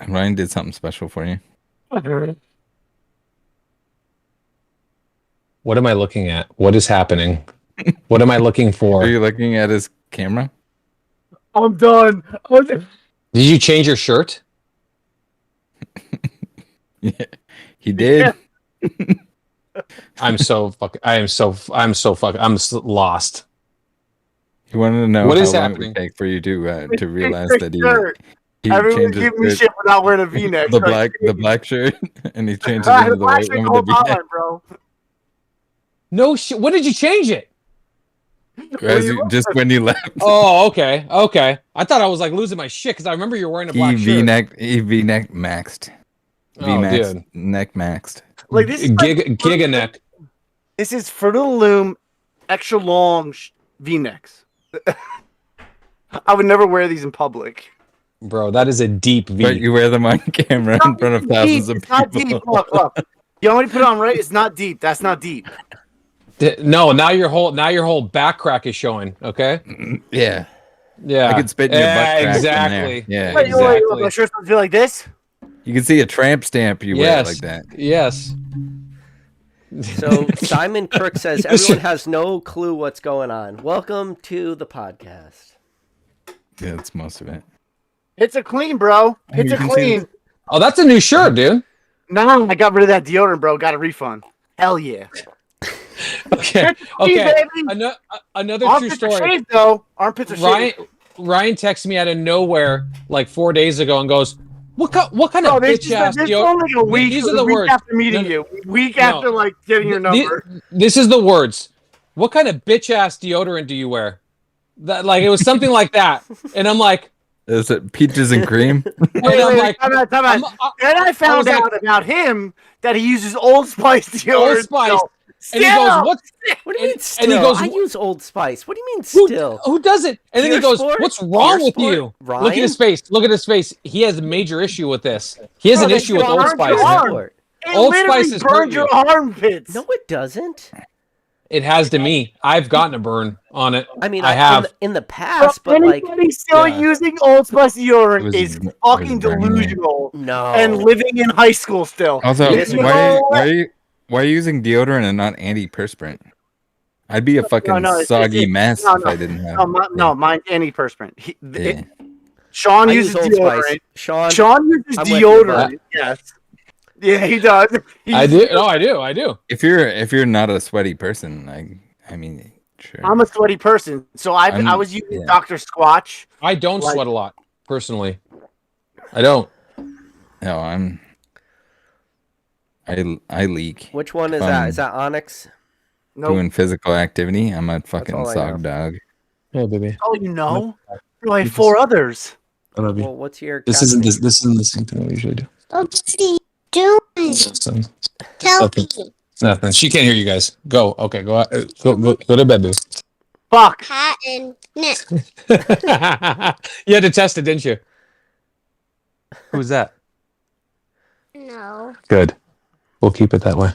Ryan did something special for you. What am I looking at? What is happening? What am I looking for? Are you looking at his camera? I'm done. Did you change your shirt? Yeah, he did. I'm lost. You wanted to know What how is long happening? it would take for you to realize that Shirt. he Everyone changed his give me shirt, shit for not wearing a V-neck. the black shirt, and he changed it I had into a the black white shirt one the with whole the V-neck. time, bro. No shit. When did you change it? Just when you left, Oh, okay. Okay. I thought I was like losing my shit because I remember you were wearing a black shirt. he V-neck maxed. Oh, V-max, dude. neck maxed. Like this is Giga neck. This is Fruit of the Loom extra long V-necks. I would never wear these in public. Bro, that is a deep V. But you wear them on camera in front of thousands of It's not deep. people. Look. You want me to put it on right? It's not deep. That's not deep. No, now your whole back crack is showing. Okay. Yeah, Yeah. I could spit in your butt crack in there. exactly. Yeah, Wait, exactly. my shirt's supposed to feel like this? you can see a tramp stamp. You wear it like that. Yes. So Simon Crook says everyone has no clue what's going on. Welcome to the podcast. Yeah, that's most of it. It's a clean, bro. It's You a can see clean. Oh, that's a new shirt, dude. No, I got rid of that deodorant, bro. Got a refund. Hell yeah. Okay. Clean, Okay. baby. Another true Armpits are story. shaved, though. Armpits are shaved. Ryan texted me out of nowhere like 4 days ago and goes, "What kind Bro, of this bitch is ass this is deodorant?" only a week. These These are the week words. after meeting No, you. Week no. after like getting your number. This is the words. What kind of bitch ass deodorant do you wear? That like it was something like that, and I'm like, Is it peaches and cream? and I'm like, time out. I'm- Then I found was like- out about him that he uses Old Spice deodorant. Old Spice. And he goes, Still. "What?" What do you mean And still? he goes, I use Old Spice. What do you mean Who, still? who does it? And then he Pure goes, Sport? "What's wrong Pure with Sport? you?" Ryan? Look at his face. Look at his face. He has a major issue with this. He has Bro, an they issue with still Old aren't Spice. your arm. Sport. It Old literally Spice has burned hurt your you. armpits. No, it doesn't. It has to me. I've gotten a burn on it. I mean, I have. in the past, but anybody like, still Yeah. using Old Spice It deodorant was- is it was fucking burning me. delusional no. and living in high school still. Also, Yes, why are you using deodorant and not antiperspirant? I'd be a fucking it's- soggy it's- mess no, if I didn't have. No, mine's antiperspirant. Yeah. Sean I uses use Old deodorant. Spice. Sean, Sean uses I'm with you, deodorant. Yes. Yeah, he does. I do. No, I do. I do. If you're not a sweaty person, I mean, sure. I'm a sweaty person, so I I'm- was using yeah. Dr. Squatch. I don't Like- sweat a lot personally. I don't. No, I leak. which one is Fun. that? Is that Onyx? No, Doing physical activity. I'm a fucking all I sog know. dog. Yeah, baby. oh, you know, bro, I have 4 others. I love Well, what's your? This isn't the same thing we usually do. What are you doing? Tell me. Nothing. She can't hear you guys. Go. Okay. Go out. Go to bed, boo. Fuck. Cat and Nick. You had to test it, didn't you? Who's that? No. Good. We'll keep it that way.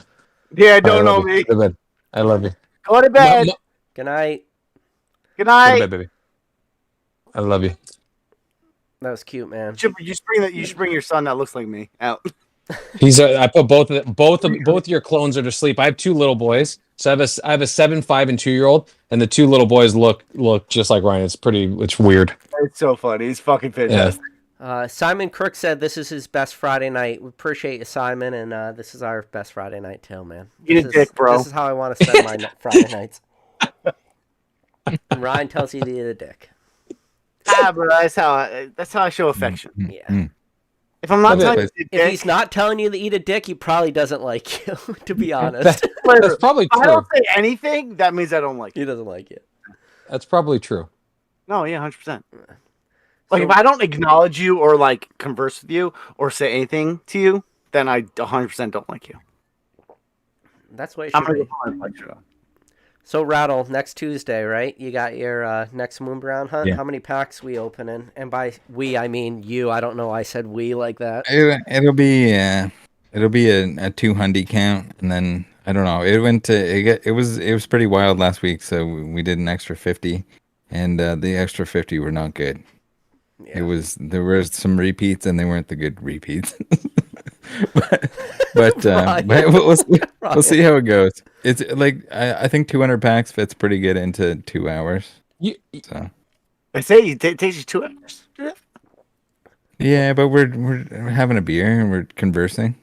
Yeah, don't know love you. me. Go to bed. I love you. Go to bed. Good night. Good Go to night. bed, baby. I love you. That was cute, man. You should bring your son that looks like me out. I put both your clones are to sleep. I have 2 little boys. So I have a 7, 5, and 2-year-old, and the 2 little boys look just like Ryan. It's weird. It's so funny. He's fucking fantastic. Simon Crook said this is his best Friday night. We appreciate you, Simon, and this is our best Friday night too, man. Eat a dick, bro. This is how I want to spend my Friday nights. And Ryan tells you to eat a dick. Bro, that's how I show affection. Yeah. If I'm not telling you to eat a If dick, he's not telling you to eat a dick, he probably doesn't like you, to be honest. That's probably if I true. don't say anything, that means I don't like He you. doesn't like you. That's probably true. No, yeah, 100%. Like, if I don't acknowledge you or, like, converse with you or say anything to you, then I 100% don't like you. That's what it I'm should going to be. go find a lecture. So, Rattle, next Tuesday, right? You got your next Moonbrown hunt. Yeah. How many packs we opening? And by we, I mean you. I don't know why I said we like that. It'll be a 200 count, and then I don't know. It was pretty wild last week, so we did an extra 50, and the extra 50 were not good. Yeah. There were some repeats, and they weren't the good repeats. but we'll see how it goes. It's like I think 200 packs fits pretty good into 2 hours. So I say it takes you 2 hours. yeah, but we're having a beer and we're conversing.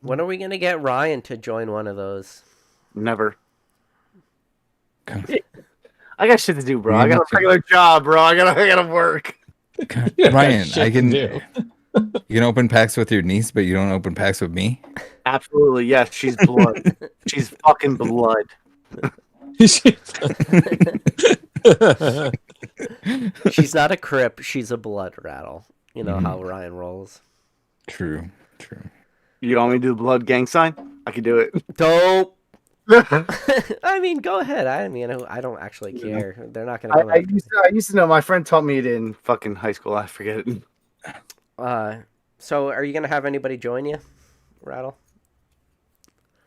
When are we gonna get Ryan to join one of those? Never. God, I got shit to do, bro. Yeah, I got a regular job, bro. I gotta work. God, You got Ryan, shit I to can. do. You can open packs with your niece, but you don't open packs with me. Absolutely, yes. She's blood. She's fucking blood. She's not a Crip. She's a blood Rattle. You know how Ryan rolls. True. You want me to do the blood gang sign? I can do it. Dope. I mean, go ahead. I don't actually care. They're not gonna. I used to know. My friend taught me it in fucking high school. I forget it. So are you gonna have anybody join you, Rattle?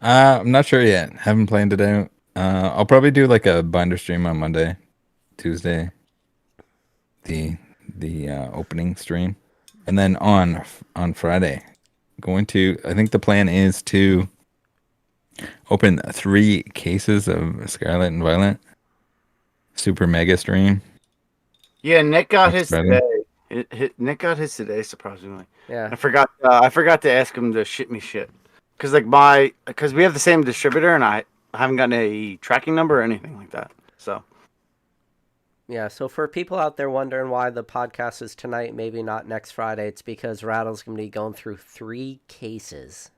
I'm not sure yet. Haven't planned it out. I'll probably do like a binder stream on Monday, Tuesday. The opening stream, and then on Friday, I think the plan is to open 3 cases of Scarlet and Violet. Super mega stream. Yeah, Nick got his Friday. today. Nick got his today, surprisingly. Yeah. I forgot to ask him to ship me shit. Because because we have the same distributor, and I haven't gotten a tracking number or anything like that. So. Yeah, so for people out there wondering why the podcast is tonight, maybe not next Friday, it's because Rattle's going to be going through 3 cases.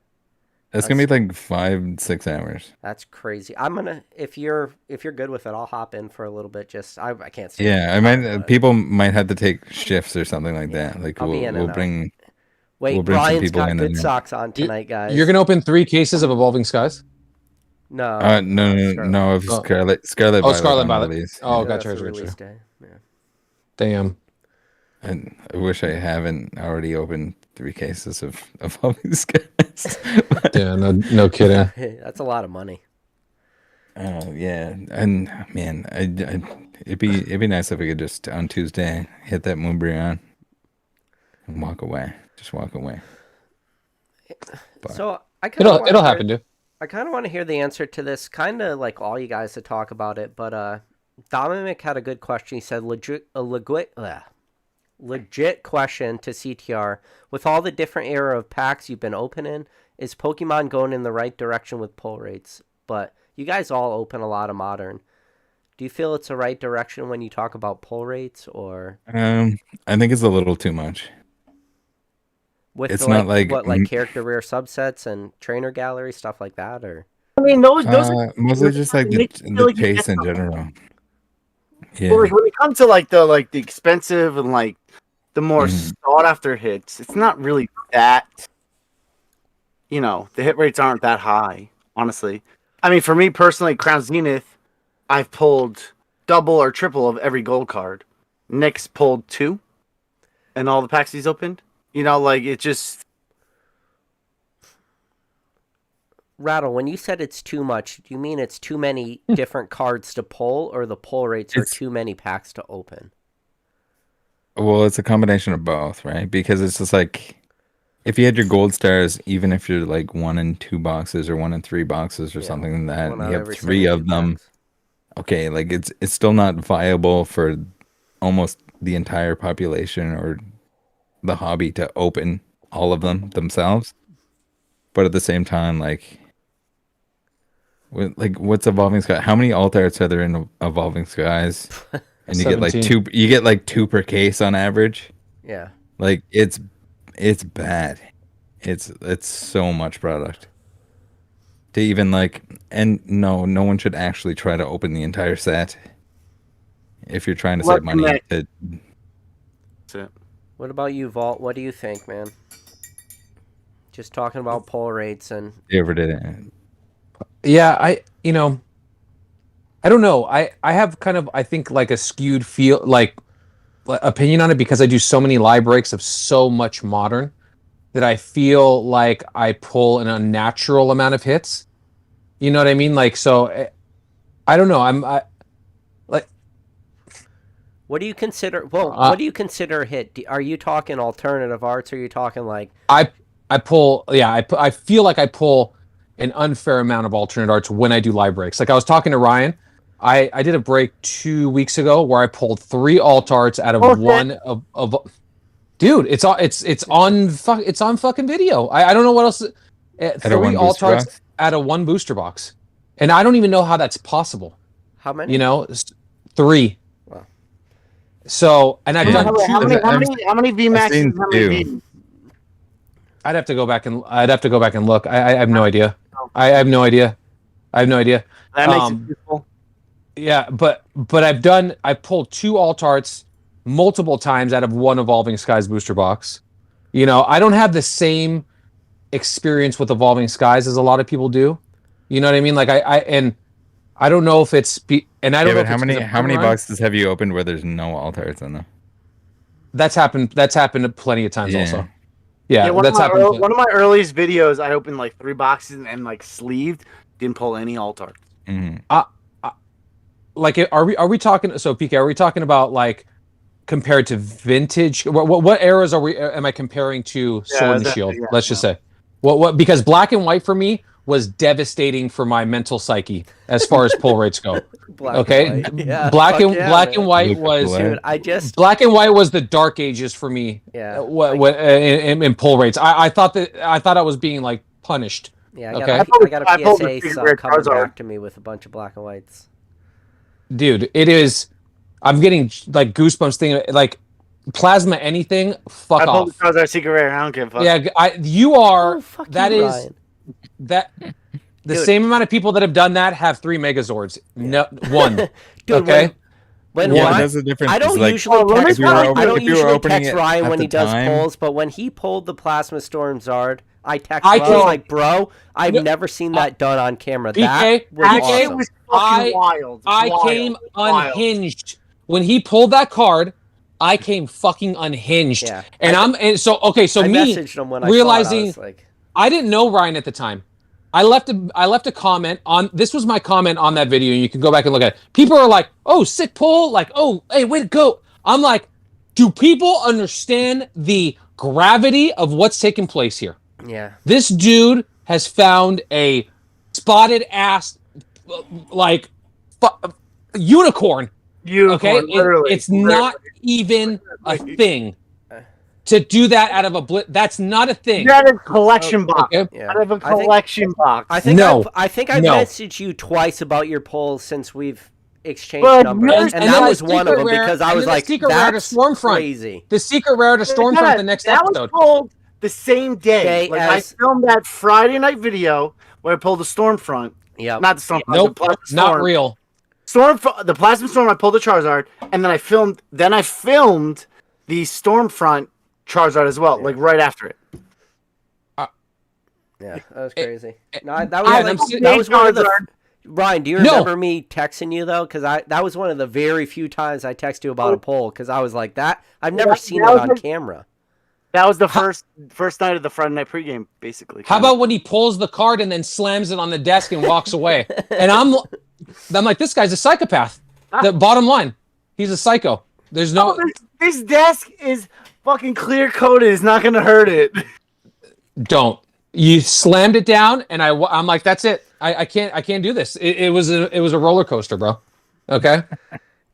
That's gonna be like 5-6 hours. That's crazy. I'm gonna if you're good with it, I'll hop in for a little bit. I can't. Stay Yeah, I might. People might have to take shifts or something like that. Like I'll be in we'll and out. bring. Wait, we'll bring some Brian's people got in good and- socks on tonight, guys. You're gonna open 3 cases of Evolving Skies. No. No, of Oh. Scarlet. Oh, Scarlet on Violet. release. Oh, Yeah, gotcha. that's the gotcha. release day. Yeah. Damn. And I wish I haven't already opened 3 cases of all these guys. Yeah, no kidding. That's a lot of money. Yeah, and man, it'd be nice if we could just on Tuesday hit that Moonbrion and walk away. Just walk away. But- So I kind of It'll happen, dude. I kind of want to hear the answer to this, kind of like all you guys to talk about it, but Dominic had a good question. He said legit question to CTR. With all the different era of packs you've been opening, is Pokemon going in the right direction with pull rates? But you guys all open a lot of Modern. Do you feel it's the right direction when you talk about pull rates, or I think it's a little too much. with It's the, not like- like character rare subsets and trainer gallery stuff like that, or I mean, those are Mostly just like makes the you feel like you chase get in something. general. Yeah. Well, like when it comes to the expensive and like the more Mhm. sought after hits, it's not really that. The hit rates aren't that high, honestly. I mean, for me personally, Crown Zenith, I've pulled double or triple of every gold card. Nick's pulled 2, and all the packs he's opened. It just. Rattle, when you said it's too much, do you mean it's too many different cards to pull, or the pull rates are It's- too many packs to open? Well, it's a combination of both, right? Because it's just like if you had your gold stars, even if you're like 1 in 2 boxes or 1 in 3 boxes or something like that, One and out you of have every 3 of 72 them. packs. Okay, like it's still not viable for almost the entire population or the hobby to open all of them themselves. But at the same time, like what's Evolving Sky? How many alt arts are there in Evolving Skies? And you get like 17. two. You get like 2 per case on average. Yeah. Like it's bad. It's so much product to even like. And no one should actually try to open the entire set if you're trying to save money. That's it. What about you, Vault? What do you think, man? Just talking about pull rates and You ever did it? Yeah, I don't know. I have kind of, I think, like a skewed feel like opinion on it because I do so many live breaks of so much modern that I feel like I pull an unnatural amount of hits. You know what I mean? Like, so I don't know. what do you consider? Well, what do you consider a hit? Are you talking alternative arts? Or are you talking like I pull? Yeah, I feel like I pull an unfair amount of alternate arts when I do live breaks. Like I was talking to Ryan. I did a break 2 weeks ago where I pulled 3 alt arts out of one of dude, it's on fucking video. I don't know what else. 3 alt arts out of 1 booster box, and I don't even know how that's possible. how many? You know, 3. Wow. So, and I've done two. How many VMAXs? How many V? I'd have to go back and look. I have no idea. I have no idea. That makes it useful. Yeah, but I pulled 2 alt arts multiple times out of 1 Evolving Skies booster box. You know, I don't have the same experience with Evolving Skies as a lot of people do. You know what I mean? Like I don't know if it's and I don't know. But how many boxes have you opened where there's no alt arts in them? That's happened plenty of times also. Yeah, Yeah, one that's happened. of my earliest videos, I opened like 3 boxes and like sleeved, didn't pull any alt arts. Mm-hmm. Like, are we talking? So, PK, are we talking about like compared to vintage? What eras am I comparing to Sword and Shield? Let's just say what because black and white for me was devastating for my mental psyche as far as pull rates go. Black and white. Yeah, black and white was dude, black and white was the dark ages for me. Yeah. In pull rates, I thought I was being like punished. Yeah, Okay. I got a PSA sub coming back to me with a bunch of black and whites. Dude, it is. I'm getting like goosebumps thinking like plasma anything. Fuck I off. pulled the Charizard Secret Rare. I don't give a fuck. Yeah, you are. Oh, fuck that you, is Ryan. that. The Dude. same amount of people that have done that have 3 Megazords. No, 1. Dude, okay. When Yeah, Ryan, that's the difference. I don't It's like, usually text if you were Ryan. open- I don't if you were usually opening text it Ryan at when the he does time- polls, but when he pulled the Plasma Storm Zard, I texted I him. I was can't- like, bro, I've never seen that done on camera. PK, That was PK awesome. was fucking wild. I came unhinged when he pulled that card. I came fucking unhinged. Yeah. And I so I me messaged him when realizing I was like, I didn't know Ryan at the time. I left a comment on this was my comment on that video, and you can go back and look at it. People are like, "Oh, sick pull!" Like, "Oh, hey, way to go!" I'm like, "Do people understand the gravity of what's taking place here?" yeah. This dude has found a spotted ass, like, unicorn. Okay, it's not even a thing. To do that out of a blitz, that's not a thing. That is collection box. Okay. Yeah. Out of a collection box. I think No. I've No. messaged you twice about your polls since we've exchanged Well, numbers, and and then that the was one of them secret rare- because I and was then the like, secret rare to that's Stormfront. crazy. The secret rare to Stormfront the next that episode. was pulled the same day. Like I as- filmed that Friday night video where I pulled the Stormfront. Yeah. Not the Stormfront. Nope, the Plasma not Storm. real. The Plasma Storm. I pulled the Charizard, and then I filmed the Stormfront Charizard as well, like right after it. Yeah, that was crazy. No, that was one of the. Ryan, do you remember me texting you though? Because that was one of the very few times I texted you about a poll. Because I was like, I've never seen that on camera. That was the first night of the Friday night pregame, basically. How about when he pulls the card and then slams it on the desk and walks away? And I'm like, this guy's a psychopath. The bottom line, he's a psycho. There's no. This desk is fucking clear coated. It's not gonna hurt it. Don't. You slammed it down, and I'm like, that's it. I can't do this. It was a roller coaster, bro. Okay.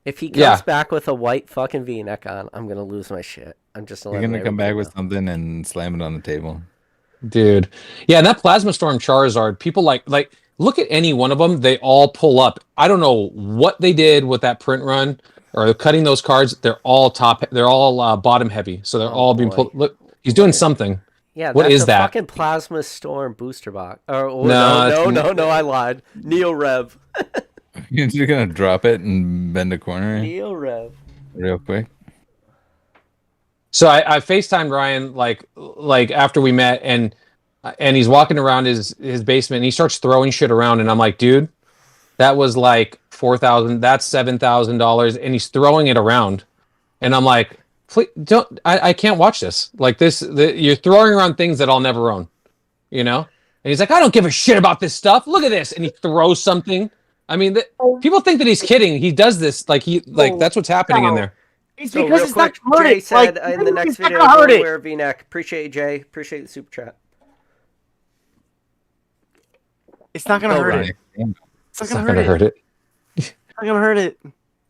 If he comes back with a white fucking V-neck on, I'm gonna lose my shit. I'm just You're gonna come back with something and slam it on the table. Dude. Yeah, and that Plasma Storm Charizard, people like look at any one of them, they all pull up. I don't know what they did with that print run or cutting those cards. They're all bottom heavy. So they're all being pulled. Look, he's doing something. Yeah, what that's is a that? fucking Plasma Storm booster box. No, I lied. Neo Rev. You're just gonna drop it and bend a corner Neo Rev. real quick. So I FaceTimed Ryan like after we met, and he's walking around his basement and he starts throwing shit around, and I'm like, dude, that was like $4,000, that's $7,000, and he's throwing it around, and I'm like, please don't, I can't watch this. Like you're throwing around things that I'll never own, you know? And he's like, I don't give a shit about this stuff. Look at this, and he throws something. I mean, people think that he's kidding. He does this like that's what's happening in there. It's So because real it's quick, not hurt Jay it. said Like, in the next it's not video, gonna hurt don't it. wear a V-neck. Appreciate you, Jay. Appreciate the super chat. It's not gonna hurt it. It's not gonna hurt it. It's not gonna hurt it.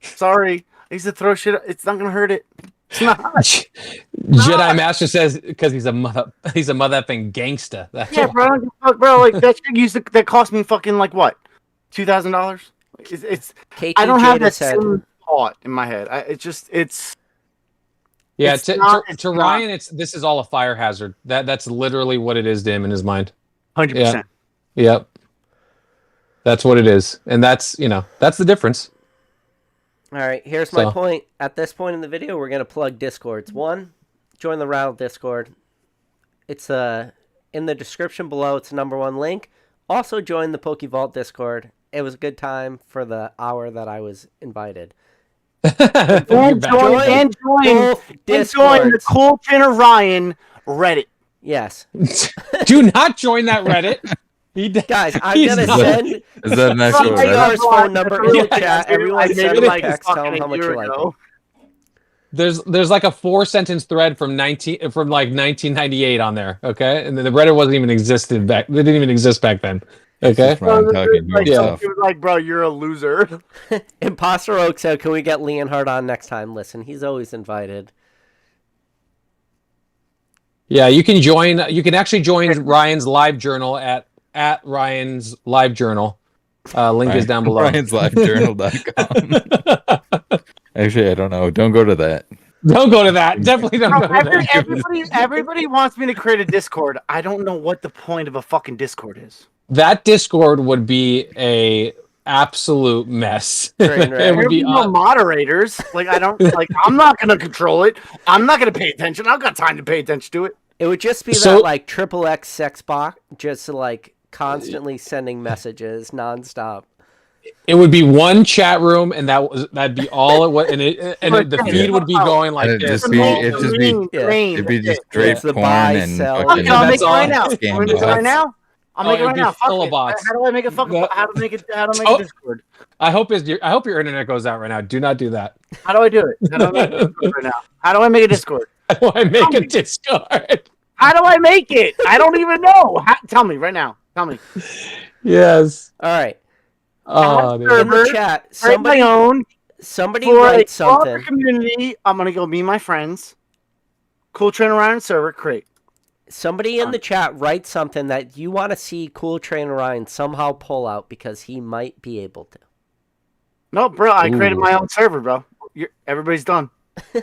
Sorry, I used to throw shit. It's not gonna hurt it. It's not. Jedi Master says because he's a motherfucking gangster. That's Yeah, bro. I don't give a fuck, bro. Like that shit that cost me fucking like what, $2,000. It's. KT I don't have Jada that said, same thought in my head. Yeah, It's to not- it's Ryan, this is all a fire hazard. That's literally what it is to him in his mind. 100%. Yep. That's what it is. And that's the difference. all right, here's my So. point. At this point in the video, we're going to plug Discords. One, join the Rattle Discord. It's in the description below. It's the #1 link. Also, join the PokeVault Discord. It was a good time for the hour that I was invited. And join Both the Discords. Cool Trainer Ryan Reddit. Yes. Do not join that Reddit. Guys, I'm He's going to not- send Is that an actual Right. TR's phone number in the Yeah. chat. Everyone I made send it him a like text. Tell fucking him how a much year you like ago. him. There's like a 4-sentence thread from 1998 on there, okay? And the Reddit wasn't even existed back. They didn't even exist back then. Okay? Just Ryan talking Like, your Yeah. stuff. It was like, bro, you're a loser. Imposter Oak said, can we get Leonhard on next time? Listen, he's always invited. Yeah, you can actually join Ryan's live journal at Ryan's live journal. Link is down below. Ryan'sLiveJournal.com. Actually, I don't know. Don't go to that. Don't go to that. Definitely don't Bro, go to that. everybody wants me to create a Discord. I don't know what the point of a fucking Discord is. That Discord would be a absolute mess. Train wreck. It would There'd be be no moderators. Like I don't like. I'm not gonna control it. I'm not gonna pay attention. I've got time to pay attention to it. It would just be So- that like XXX sex bot, just like constantly sending messages nonstop. It would be one chat room, and that'd be all it was. And the feed would be going like It'd this. just be- it'd just be- Yeah. It'd be just straight It's the porn buy, and sell. fucking I'll make That's it right all. now. scam I'll make it bots. right now. I'll Oh, make it it'd right be now. Fuck full of it. bots. How do I make a fucking? The- How do I make it? How do I make Oh. a Discord? I hope your internet goes out right now. Do not do that. How do I do it? How do I make a Discord right now? How do I make a Discord? How do I make a Discord? How do I make it? I don't even know. Tell me right now. Tell me. Yes. All right. Oh, dude. In the chat, Create my somebody own for write a smaller something. community. I'm gonna go be my friends. Cool Trainer Ryan server. Create. Somebody in the chat write something that you want to see Cool Trainer Ryan somehow pull out because he might be able to. No, bro. I created Ooh. my own server, bro. Everybody's done.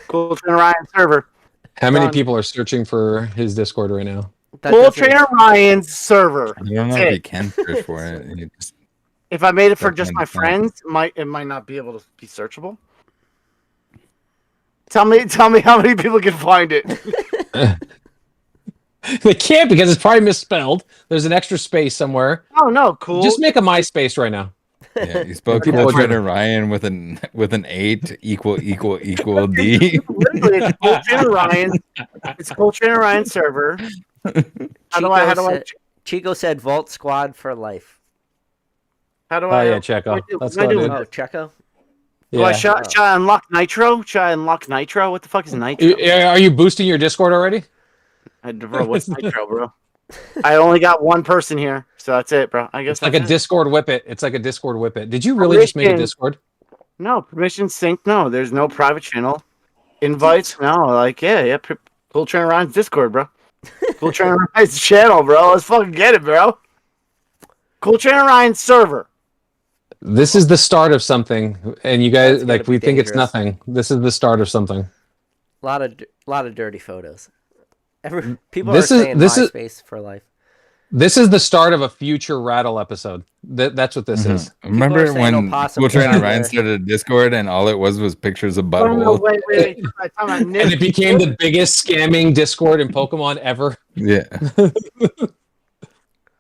Cool Trainer Ryan server. How many Done. people are searching for his Discord right now? That Cool doesn't- Trainer Ryan's server. I don't know That's if it. you can search for it. You just- If I made it for That's just my 100%. friends, it might not be able to be searchable. Tell me how many people can find it. They can't because it's probably misspelled. There's an extra space somewhere. Oh no, cool. Just make a MySpace right now. Yeah, you spelled People Cool are- Trainer Ryan with an 8 equal D. Literally, it's Cool Trainer Ryan. It's Cool Trainer Ryan server. How do I Chico said Vault Squad for life. how do Oh I yeah, Checo. Let's what go, do I dude. Oh, Checo? So should I unlock Nitro? Should I unlock Nitro? What the fuck is Nitro? Are you boosting your Discord already? Bro, what's Nitro, bro? I only got one person here, so that's it, bro. I guess It's like a that's it. Discord whippet. It's like a Discord whippet. Did you really just make a Discord? No, permission sync. No, there's no private channel. Invites. No, like yeah. Cool Trainer Ryan's Discord, bro. Cool Trainer Ryan's channel, bro. Let's fucking get it, bro. Cool Trainer Ryan's server. This is the start of something, and you guys That's like gotta we be think it's dangerous. nothing. This is the start of something. A lot of dirty photos. People This are is- saying this is- MySpace for life. This is the start of a future Rattle episode. That's what this is. Remember saying when opossum Cool Trainer down Ryan there. started a Discord and all it was pictures of Oh, no, buttholes? wait. Time out. And it became the biggest scamming Discord in Pokemon ever. Yeah.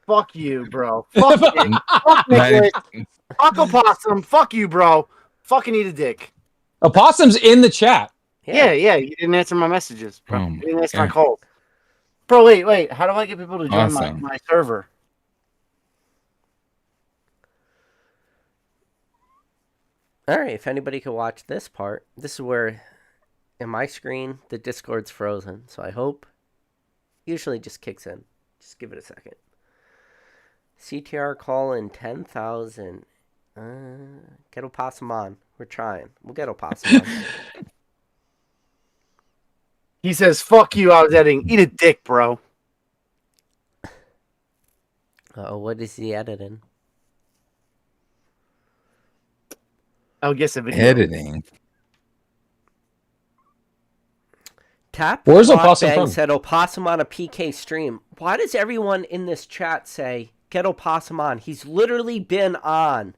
Fuck you, bro. Fuck you. Fuck Nicholas. Fuck Opossum. Fuck you, bro. Fucking eat a dick. Opossum's in the chat. Yeah. You didn't answer my messages, bro. Boom. You didn't answer Yeah. my calls. Bro, wait. How do I get people to join Awesome. my server? All right, if anybody could watch this part, this is where in my screen the Discord's frozen. So I hope usually just kicks in. Just give it a second. CTR call in 10,000. Get Opossum on. We're trying. We'll get Opossum on. He says, fuck you, I was editing. Eat a dick, bro. Oh, what is he editing? I'll guess a video. Editing. Tap Where's Rock Opossum Bang from? said Opossum on a PK stream. Why does everyone in this chat say get Opossum on? He's literally been on.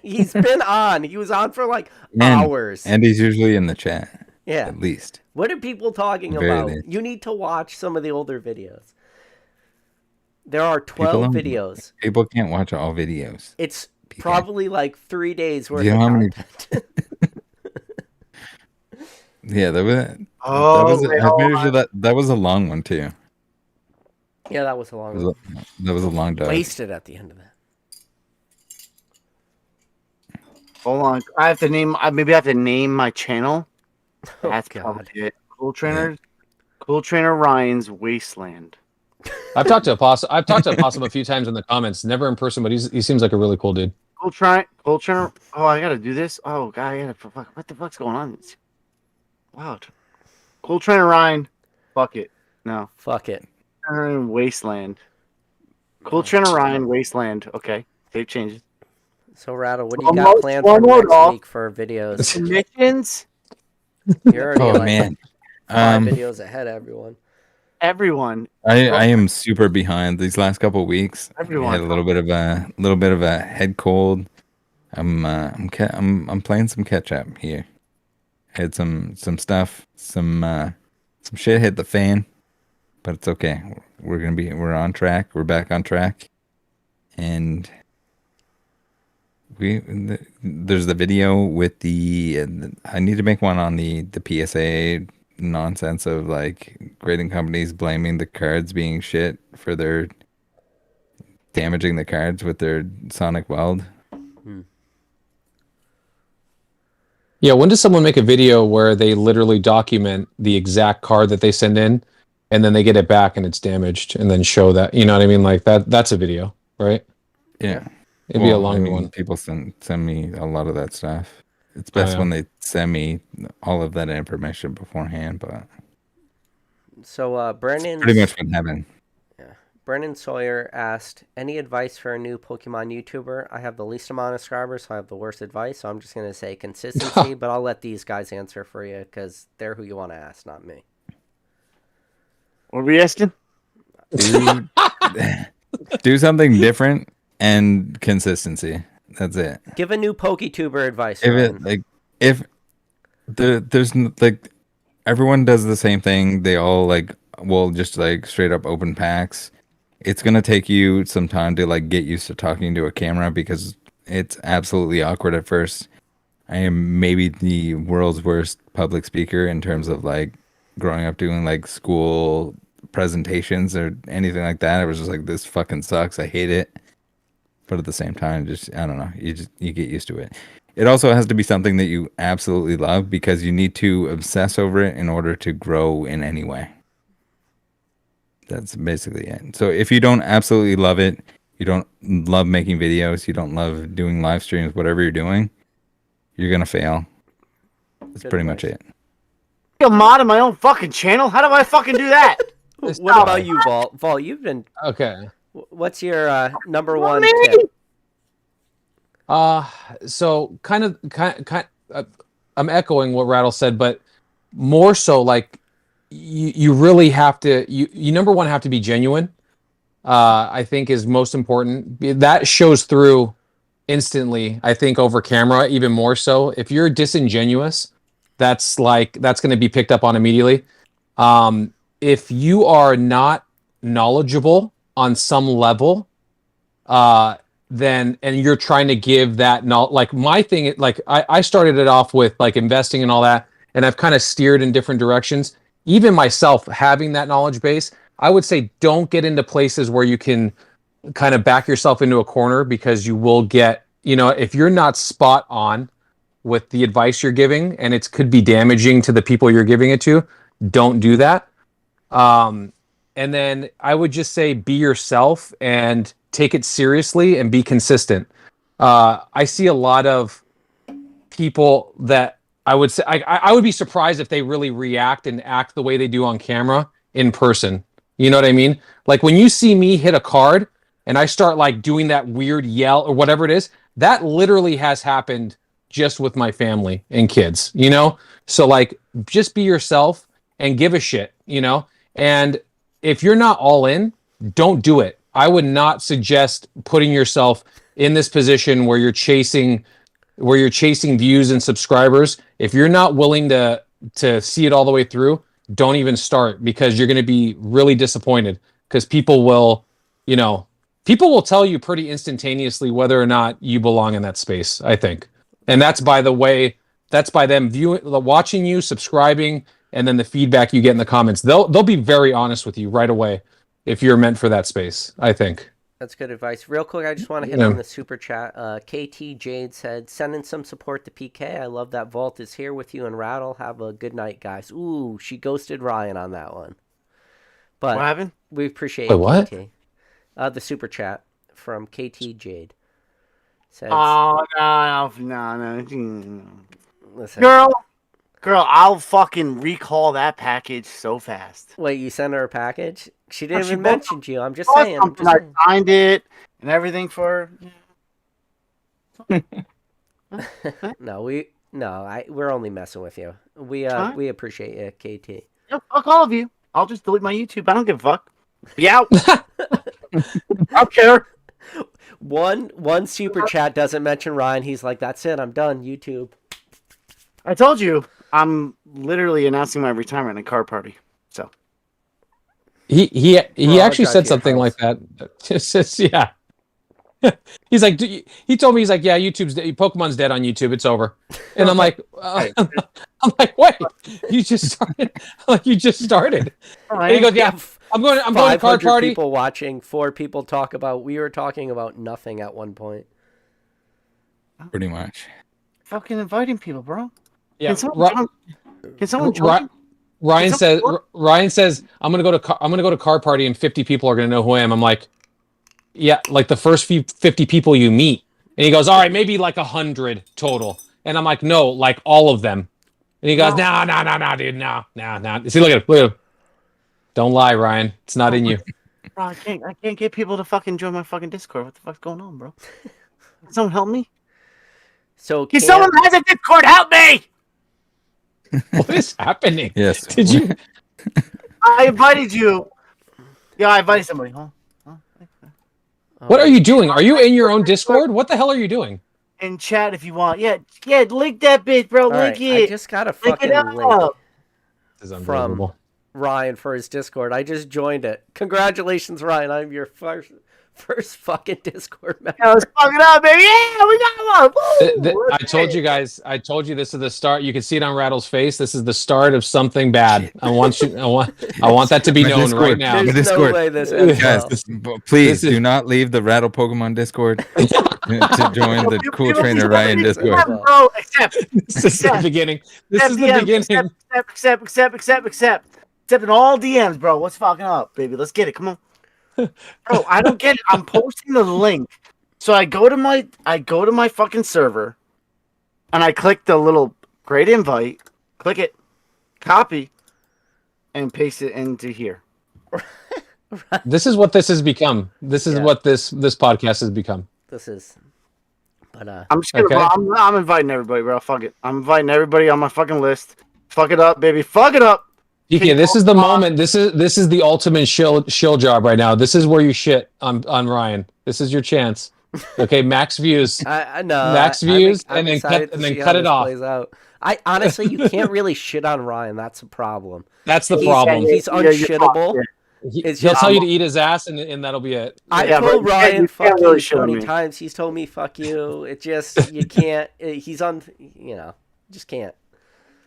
He's been on. He was on for like hours. And he's usually in the chat. Yeah. At least. What are people talking Very about? least. You need to watch some of the older videos. There are People 12 don't- videos. People can't watch all videos. It's PK. probably like 3 days worth You of know how many- content. Yeah, that was. Oh, that was. wait, I'm hold pretty on. sure that was a long one too. Yeah, that was a long That one. was a long dog. Wasted at the end of that. Hold on. I have to name. Maybe I have to name my channel. Oh, That's God. probably it. Cool Trainer Ryan's Wasteland. I've talked to Opossum a few times in the comments. Never in person, but he seems like a really cool dude. Cool Trainer. Oh, I gotta do this. Oh, God, I gotta. What the fuck's going on? Wow. Cool Trainer Ryan. Fuck it. No. Fuck it. Wasteland. Cool Trainer Ryan Wasteland. Okay. Save changes. So, Rattle, what do you One got more- planned one for more next dog. week for videos? Submissions. You're already Oh like man. 5 videos ahead of everyone. Everyone. I am super behind these last couple of weeks. Everyone. I had a little bit of a head cold. I'm playing some catch up here. Had some stuff, some shit hit the fan, but it's okay. We're on track. We're back on track, and there's the video with the. I need to make one on the PSA nonsense of like grading companies blaming the cards being shit for their damaging the cards with their sonic weld. Yeah, when does someone make a video where they literally document the exact card that they send in, and then they get it back and it's damaged, and then show that? You know what I mean? Like that's a video, right? Yeah. It'd be a Well, longer one. People send me a lot of that stuff. It's best yeah. when they send me all of that information beforehand, but So, Brennan pretty much what happened. Brennan Sawyer asked, any advice for a new Pokemon YouTuber? I have the least amount of subscribers, so I have the worst advice. So I'm just going to say consistency, but I'll let these guys answer for you because they're who you want to ask, not me. What were we asking? Do something different and consistency. That's it. Give a new PokeTuber advice. If Ryan. it like if there's like everyone does the same thing, they all like will just like straight up open packs. It's gonna take you some time to like get used to talking to a camera because it's absolutely awkward at first. I am maybe the world's worst public speaker in terms of like growing up doing like school presentations or anything like that. I was just like, this fucking sucks. I hate it. But at the same time, just I don't know. You get used to it. it also has to be something that you absolutely love, because you need to obsess over it in order to grow in any way. That's basically it. So if you don't absolutely love it, you don't love making videos, you don't love doing live streams, whatever you're doing, you're going to fail. That's Good pretty advice. much it. A mod on my own fucking channel? How do I fucking do that? What about you, Vault? Vault, you've been. Okay. What's your number one me. tip? So I'm echoing what Rattle said, but more so like you really have to, you number one have to be genuine. I think is most important. That shows through instantly, I think, over camera, even more so. If you're disingenuous, that's going to be picked up on immediately. If you are not knowledgeable on some level, then, and you're trying to give that like my thing, like I started it off with like investing and all that, and I've kind of steered in different directions. Even myself having that knowledge base, I would say don't get into places where you can kind of back yourself into a corner, because you will get, if you're not spot on with the advice you're giving and it could be damaging to the people you're giving it to, don't do that. And then I would just say be yourself and take it seriously and be consistent. I see a lot of people that I would say, I would be surprised if they really react and act the way they do on camera in person. You know what I mean? Like when you see me hit a card and I start like doing that weird yell or whatever it is, that literally has happened just with my family and kids, So like, just be yourself and give a shit, And if you're not all in, don't do it. I would not suggest putting yourself in this position where you're chasing views and subscribers. If you're not willing to see it all the way through, don't even start, because you're going to be really disappointed, because people will tell you pretty instantaneously whether or not you belong in that space, I think. And that's by them watching you, subscribing, and then the feedback you get in the comments. They'll be very honest with you right away if you're meant for that space, I think. That's good advice. Real quick, I just want to hit on the super chat. KT Jade said, send in some support to PK. I love that Vault is here with you and Rattle. Have a good night, guys. Ooh, she ghosted Ryan on that one. But What happened? we appreciate Wait, what? KT. The super chat from KT Jade says, Oh, no. listen, Girl, I'll fucking recall that package so fast. wait, you sent her a package? She didn't she even bought- mention you. I'm just saying. I'm just I saying. signed it and everything for her. No, we're only messing with you. We Fine. we appreciate you, KT. Yeah, fuck all of you. I'll just delete my YouTube. I don't give a fuck. Be out. I don't care. One super chat doesn't mention Ryan. He's like, that's it. I'm done. YouTube. I told you. I'm literally announcing my retirement at a car party. So He I'll actually drive said to your something like house. that. Just yeah. He's like, he told me, he's like, yeah, Pokemon's dead on YouTube. It's over. And I'm like, wait, you just started. You just started. all And he right. goes, yeah, I'm going to card 500 party. people watching. 4 people talk about. We were talking about nothing at one point. Pretty much. Fucking inviting people, bro. Yeah, Can someone join? Ryan says, I'm gonna go to car party and 50 people are gonna know who I am. I'm like, yeah, like the first 50 people you meet. And he goes, all right, maybe like 100 total. And I'm like, no, like all of them. And he goes, no, dude, no. See, look at him. Don't lie, Ryan. It's not in you. Bro, I can't get people to fucking join my fucking Discord. What the fuck's going on, bro? Can someone help me? So Can someone has a Discord help me? What is happening? Yes. Did you? I invited you. Yeah, I invited somebody. Huh? What are you doing? Are you in your own Discord? What the hell are you doing? In chat if you want. Yeah, link that bitch, bro. All Link right, it. I just got a Link fucking it link up. This is from unbelievable. Ryan for his Discord. I just joined it. Congratulations, Ryan. I'm your first fucking Discord member. Yeah, let's fuck it up, baby. Yeah, we got one. Woo! I told you guys. I told you this is the start. You can see it on Rattle's face. This is the start of something bad. I want that to be My known Discord. right now. There's Discord. no way this ends Guys, well. please This is- do not leave the Rattle Pokemon Discord. to join the Cool Trainer Ryan Discord. Discord. Bro, accept. This is the beginning. This is the DM, beginning. Accept. Accepting all DMs, bro. What's fucking up, baby? Let's get it. Come on. Bro, I don't get it. I'm posting the link. So I go to my fucking server and I click the little great invite, click it, copy, and paste it into here. This is what this has become. This is what this podcast has become. This is, but I'm just gonna. Okay. I'm inviting everybody, bro. Fuck it. I'm inviting everybody on my fucking list. Fuck it up, baby. Fuck it up. PK, this is the moment. This is the ultimate shill job right now. This is where you shit on Ryan. This is your chance. Okay, max views. I know Max views, and then excited cut to see how cut it this off. plays out. I honestly, you can't really shit on Ryan. That's a problem. That's the He's- problem. He's Yeah, you're unshittable. fucked, It's He'll just- tell you to eat his ass, and that'll be it. I Yeah, told but Ryan you fuck can't you really shit so on many me. times. He's told me fuck you. It just you can't. He's just can't.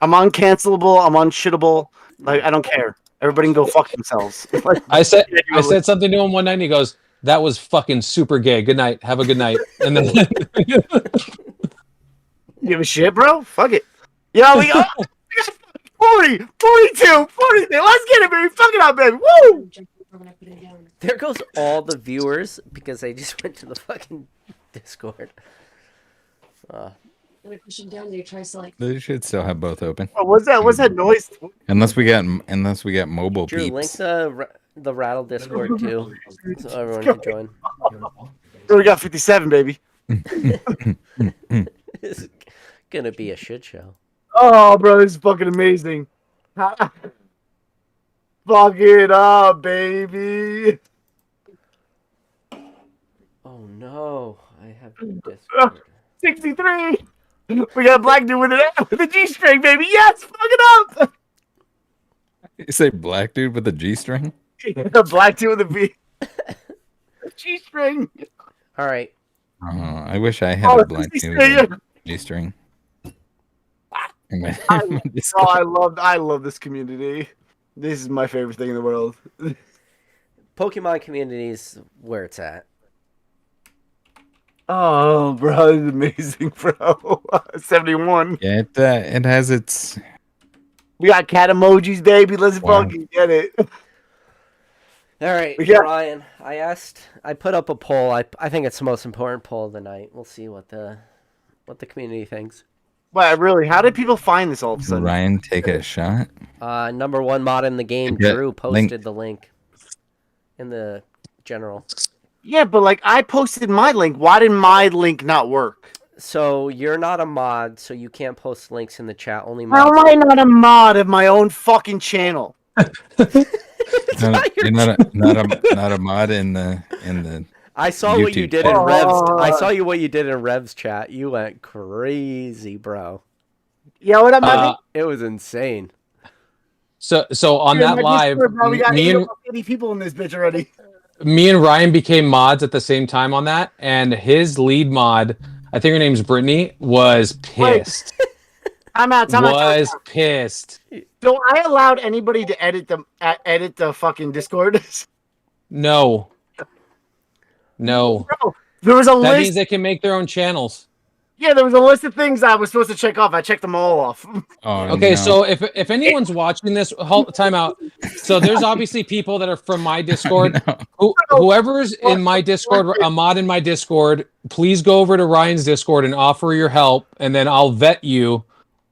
I'm uncancelable. I'm unshittable. Like I don't care. Everybody can go fuck themselves. Like, I said something to him one night, and he goes, "That was fucking super gay. Good night. Have a good night." And then give a shit, bro. Fuck it. Yeah, we got 40, 42, 40. Let's get it, baby. Fuck it up, baby. Woo! There goes all the viewers because they just went to the fucking Discord. When I push it down, they try to like. They should still have both open, Oh, what's that? What's that noise? unless we got mobile Drew, link peeps. the Rattle Discord too, so everyone can join. Oh, we got 57, baby. It's gonna be a shit show. Oh, bro, this is fucking amazing. Fuck it up, baby. Oh no, I have Discord. 63. We got a black dude with a G-string, baby. Yes, fuck it up. You say black dude with a G-string? A black dude with a V. G-string. All right, I wish I had Oh, a black dude with yeah. a G-string. In my Oh, Discord. I love this community. This is my favorite thing in the world. Pokemon community is where it's at. Oh, bro, it's amazing, bro. 71. Yeah, it has its. We got cat emojis, baby. Let's Wow. fucking get it. All right, Yeah. Ryan. I put up a poll. I think it's the most important poll of the night. We'll see what the community thinks. But really, how did people find this all of a sudden? Ryan take a shot. Number one mod in the game, Yeah, Drew, posted link. the link in the general. Yeah, but like I posted my link. Why did my link not work? So you're not a mod, so you can't post links in the chat. Only How mods. am I not a mod of my own fucking channel? You're not a mod in the. I saw what you YouTube did in chat. Rev's. I saw what you did in Rev's chat. You went crazy, bro. Yeah, what up, my It was insane. so on dude? that My live, Discord, bro, we got me and 80 people in this bitch already. me and Ryan became mods at the same time on that, and his lead mod, I think her name's Brittany, was pissed. I'm out. Was pissed. So I allowed anybody to edit the fucking Discord. No. No. Bro, there was a That list. means they can make their own channels. Yeah, there was a list of things I was supposed to check off. I checked them all off. Oh, Okay, no. so if anyone's watching this, time out. So there's obviously people that are from my Discord. Whoever's in my Discord, a mod in my Discord, please go over to Ryan's Discord and offer your help, and then I'll vet you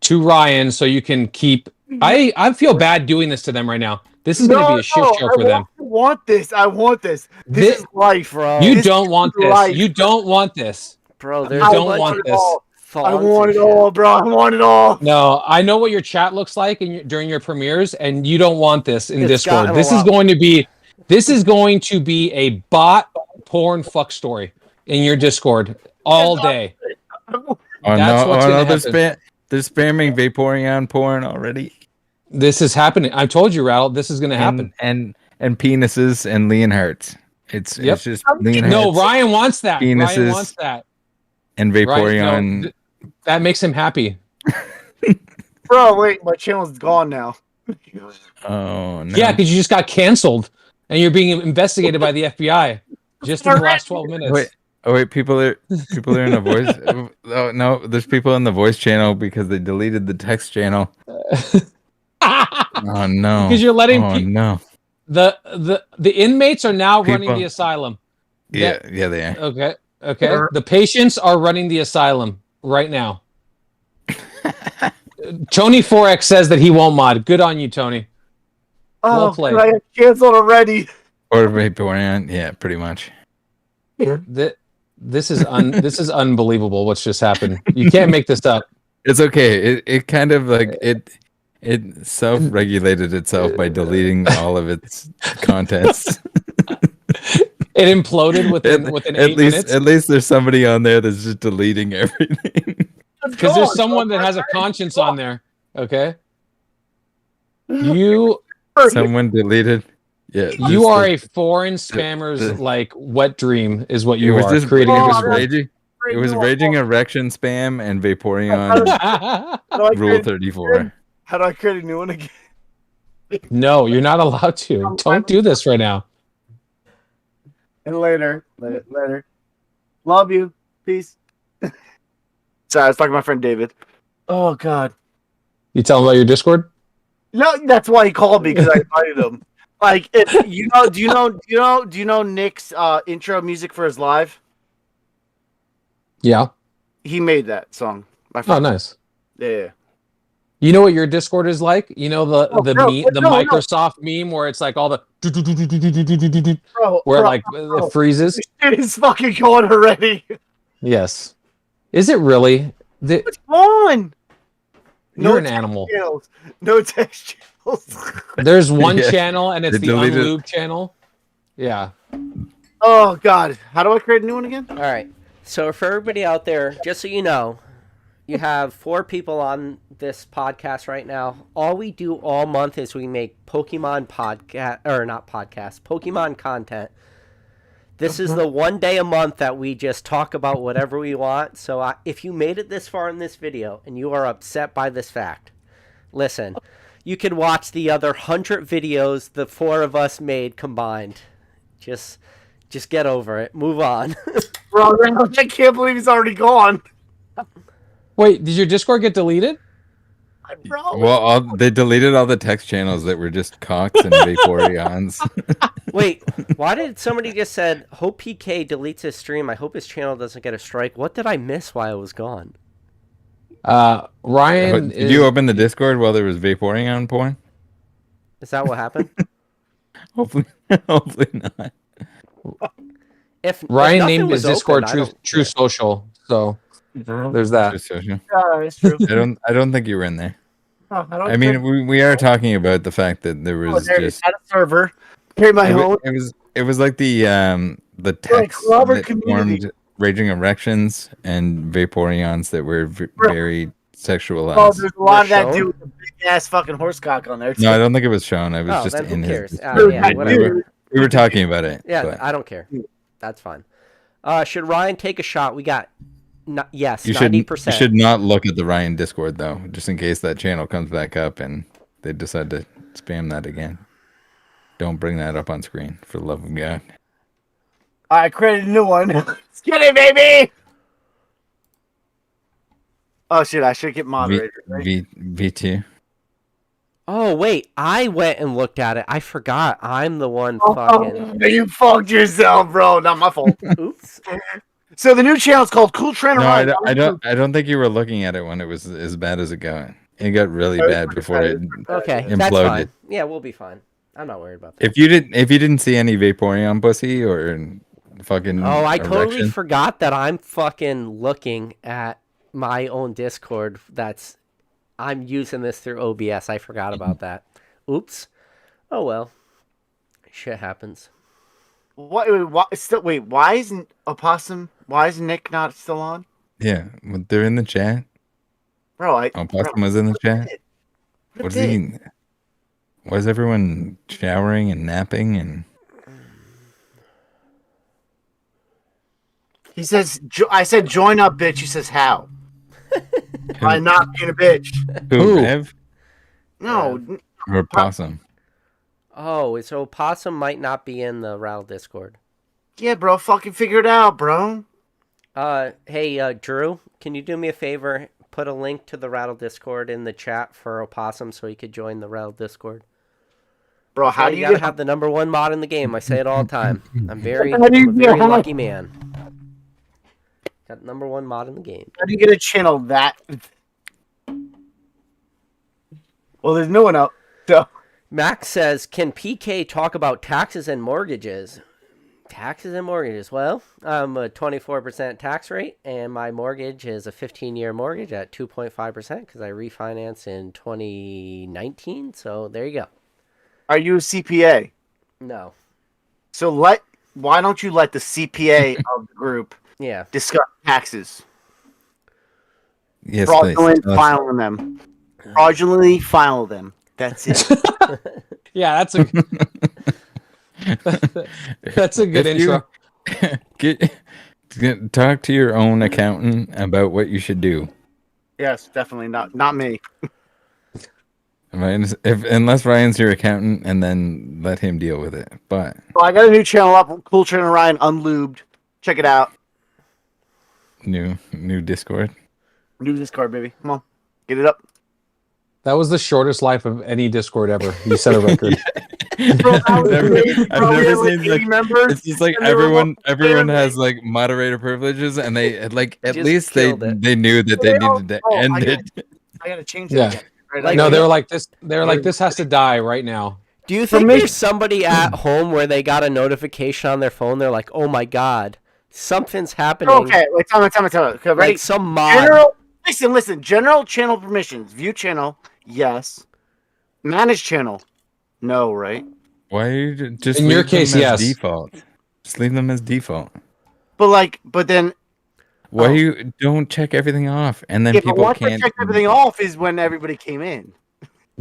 to Ryan so you can keep. I feel bad doing this to them right now. This is going to be a shit show for them. I want this. I want this. This is life, Bro. You This don't is want this. life. You don't want this. Bro, there's I a don't bunch want of this. I thoughts want and it shit. all, bro. I want it all. No, I know what your chat looks like during your premieres, and you don't want this in It's Discord. gotten a This is lot. going to be a bot porn fuck story in your Discord all day. Oh That's no! what's Oh gonna no! happen. They're spamming Vaporeon porn already. This is happening. I told you, Rattle. This is going to happen. And penises and Leonhards. It's just Leonhards. No, Ryan wants that. Ryan Penises. wants that. and Ryan, Vaporeon. no, that makes him happy. Bro, wait, my channel's gone now. Oh no! Yeah, because you just got canceled and you're being investigated by the FBI just in the last 12 minutes. Oh wait, people are in a voice. Oh no, there's people in the voice channel because they deleted the text channel. Oh no! Because you're letting Oh no! the inmates are now running People- the asylum. Yeah, they are. Okay. The patients are running the asylum right now. Tony 4X says that he won't mod. Good on you, Tony. Well played. I got canceled already. Or Vaporeon, yeah, pretty much. This is unbelievable. What's just happened? You can't make this up. It's okay. It kind of like it self-regulated itself by deleting all of its contents. It imploded within 8 minutes. At least there's somebody on there that's just deleting everything. Because there's someone that has a conscience on there. Okay. Someone deleted. Yeah. You are a foreign spammer's like wet dream is what you are Just creating. It a was Discord. raging. It was raging erection spam and Vaporeon Rule 34. How do I create a new one again? No, you're not allowed to. Don't do this right now. And later. Love you. Peace. Sorry, I was talking to my friend David. Oh God. You tell him about your Discord? No, that's why he called me, because I invited him. Like, do you know Nick's intro music for his live? Yeah. He made that song. My Oh, friend. nice. Yeah. You know what your Discord is like? You know the no. Microsoft meme where it's like all the Bro, where bro, like bro. it freezes. It is fucking going already. Yes. Is it really? What's on? You're an animal. Channels. No text channels. There's one Yeah. channel and it's They the deleted- unlubed channel. Yeah. Oh God. How do I create a new one again? All right. So for everybody out there, just so you know, you have 4 people on this podcast right now. All we do all month is we make Pokemon Pokemon content. This is the one day a month that we just talk about whatever we want. So if you made it this far in this video and you are upset by this fact, listen, you can watch the other 100 videos the 4 of us made combined. Just get over it. Move on. Bro, I can't believe he's already gone. Wait, did your Discord get deleted? Bro. Well, they deleted all the text channels that were just cocks and Vaporeons. Wait, why did somebody just said, hope PK deletes his stream. I hope his channel doesn't get a strike. What did I miss while I was gone? Ryan Did you open the Discord while there was Vaporeon porn? Is that what happened? Hopefully not. If Ryan nothing named was his Discord open, I don't- True Social. So there's that. Just social. Yeah, it's true. I don't think you were in there. Oh, I mean, we are talking about the fact that there was just at a server. Create my own. it was like the text clever that community. formed raging erections and Vaporeons that were very sexualized. Oh, there's a lot of that shown? dude with the big ass fucking horse cock on there. No, I don't think it was shown. I was Oh, just then who in cares? his. Yeah, whatever. We were talking about it. Yeah, but I don't care. That's fine. Should Ryan take a shot? We got, yes, you should 90%. you should not look at the Ryan Discord though, just in case that channel comes back up and they decide to spam that again. Don't bring that up on screen, for the love of God. I created a new one. Let's get it, baby. Oh shit! I should get moderator. Right? V2. Oh, wait. I went and looked at it. I forgot. I'm the one fucking... You fucked yourself, bro. Not my fault. Oops. So the new channel is called Cool Trainer. No, Ryan. I don't think you were looking at it when it was as bad as it got. It got really bad before it. Okay, that's Imploded. fine. Yeah, we'll be fine. I'm not worried about that. If you didn't see any Vaporeon pussy or fucking Oh, I totally erection, forgot that I'm fucking looking at my own Discord. I'm using this through OBS. I forgot about that. Oops. Oh well. Shit happens. Wait, why isn't Opossum? Why is Nick not still on? yeah, they're in the chat. Bro, Possum was in the chat. What's he? Why is everyone showering and napping and? He says, I said, join up, bitch. He says, how? By not being a bitch. Who? Ev No. or Possum? Oh, so Possum might not be in the Rattle Discord. Yeah, bro. Fucking figure it out, bro. Hey, Drew, can you do me a favor? Put a link to the Rattle Discord in the chat for Opossum so he could join the Rattle Discord. Bro, how Yeah, do you you gotta get have the number one mod in the game. I say it all the time. I'm How do you a get very how- lucky man. Got number one mod in the game. how do you get a channel that? Well, there's no one up. So Max says, "Can PK talk about taxes and mortgages?" Taxes and mortgages. Well, I'm a 24% tax rate, and my mortgage is a 15-year mortgage at 2.5% because I refinanced in 2019. So there you go. are you a CPA? No. So why don't you let the CPA of the group Yeah. discuss taxes? Yes, Fraudulently please. filing them. Fraudulently file them. That's it. Yeah, that's a good If you- intro. Talk to your own accountant about what you should do. Yes, definitely not me. Unless Ryan's your accountant, and then let him deal with it. But So I got a new channel up, Cool Channel Ryan Unlubed. Check it out. new Discord. New Discord, baby. Come on, get it up. That was the shortest life of any Discord ever. You set a record. Bro, that was crazy, I've bro. We never had, like, seen, 80 like, members. It's just like and they were all everyone has family. like moderator privileges, and they like at Just least they killed it. knew that they They all- needed to oh, end I it. I gotta change it Yeah. again. Right, Like, I No, gotta- they were like this. They were like, this has to die right now. Do you For think me- there's somebody at home where they got a notification on their phone? They're like, "Oh my god, something's happening." Okay, wait, tell me. Okay, ready? Like some mod. General, listen. General channel permissions. View channel, yes. Manage channel, no, right? Why are you just In leave your them case, as yes. default? Just leave them as default. But then, Why Oh. you don't check everything off, and then yeah, but people once I can't. checked everything off is when everybody came in.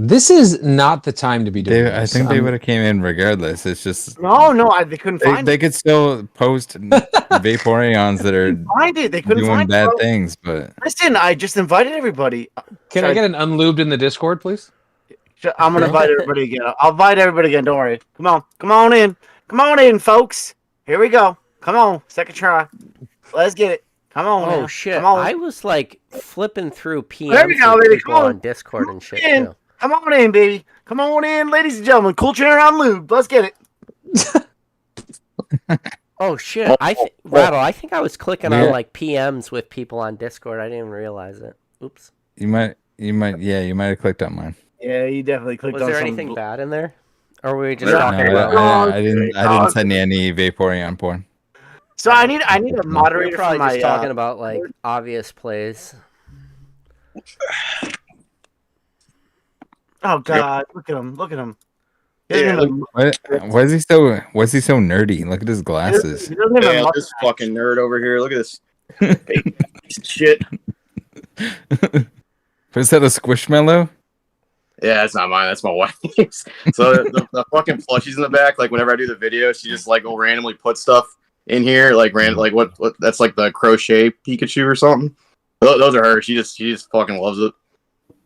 This is not the time to be doing I this. think they would have came in regardless. It's just No, they couldn't find they it. could still post Vaporeons that are Find it. They couldn't doing find bad it. Bro. things, but Listen, I just invited everybody. Can I get an unlubed in the Discord, please? I'm gonna invite everybody again. I'll invite everybody again. Don't worry. Come on in. Come on in, folks. Here we go. Come on, second try. Let's get it. Come on. Oh now. shit! Come on. I was like flipping through There we PMs go, with baby. people Come on. on Discord and shit in. too. Come on in, baby. Come on in, ladies and gentlemen. Cool Channel Around Lube. Let's get it. Oh shit! Rattle. I think I was clicking on like PMs with people on Discord. I didn't even realize it. Oops. you might have clicked on mine. Yeah, you definitely clicked Was on there some- anything bad in there, or were we just No, talking No, about? I didn't send you any Vaporeon porn. So I need a We were moderator for probably my. just talking about like obvious plays. Oh God! Look at him! Look at him! Yeah, Why is he so nerdy? Look at his glasses. He doesn't even Yeah, have this fucking nerd over here. Look at this. Piece of shit. Was that a squishmallow? Yeah, that's not mine. That's my wife's. So the fucking plushies in the back. Like whenever I do the video, she just like will randomly put stuff in here. Like like what that's like the crochet Pikachu or something. Those are her. She just fucking loves it.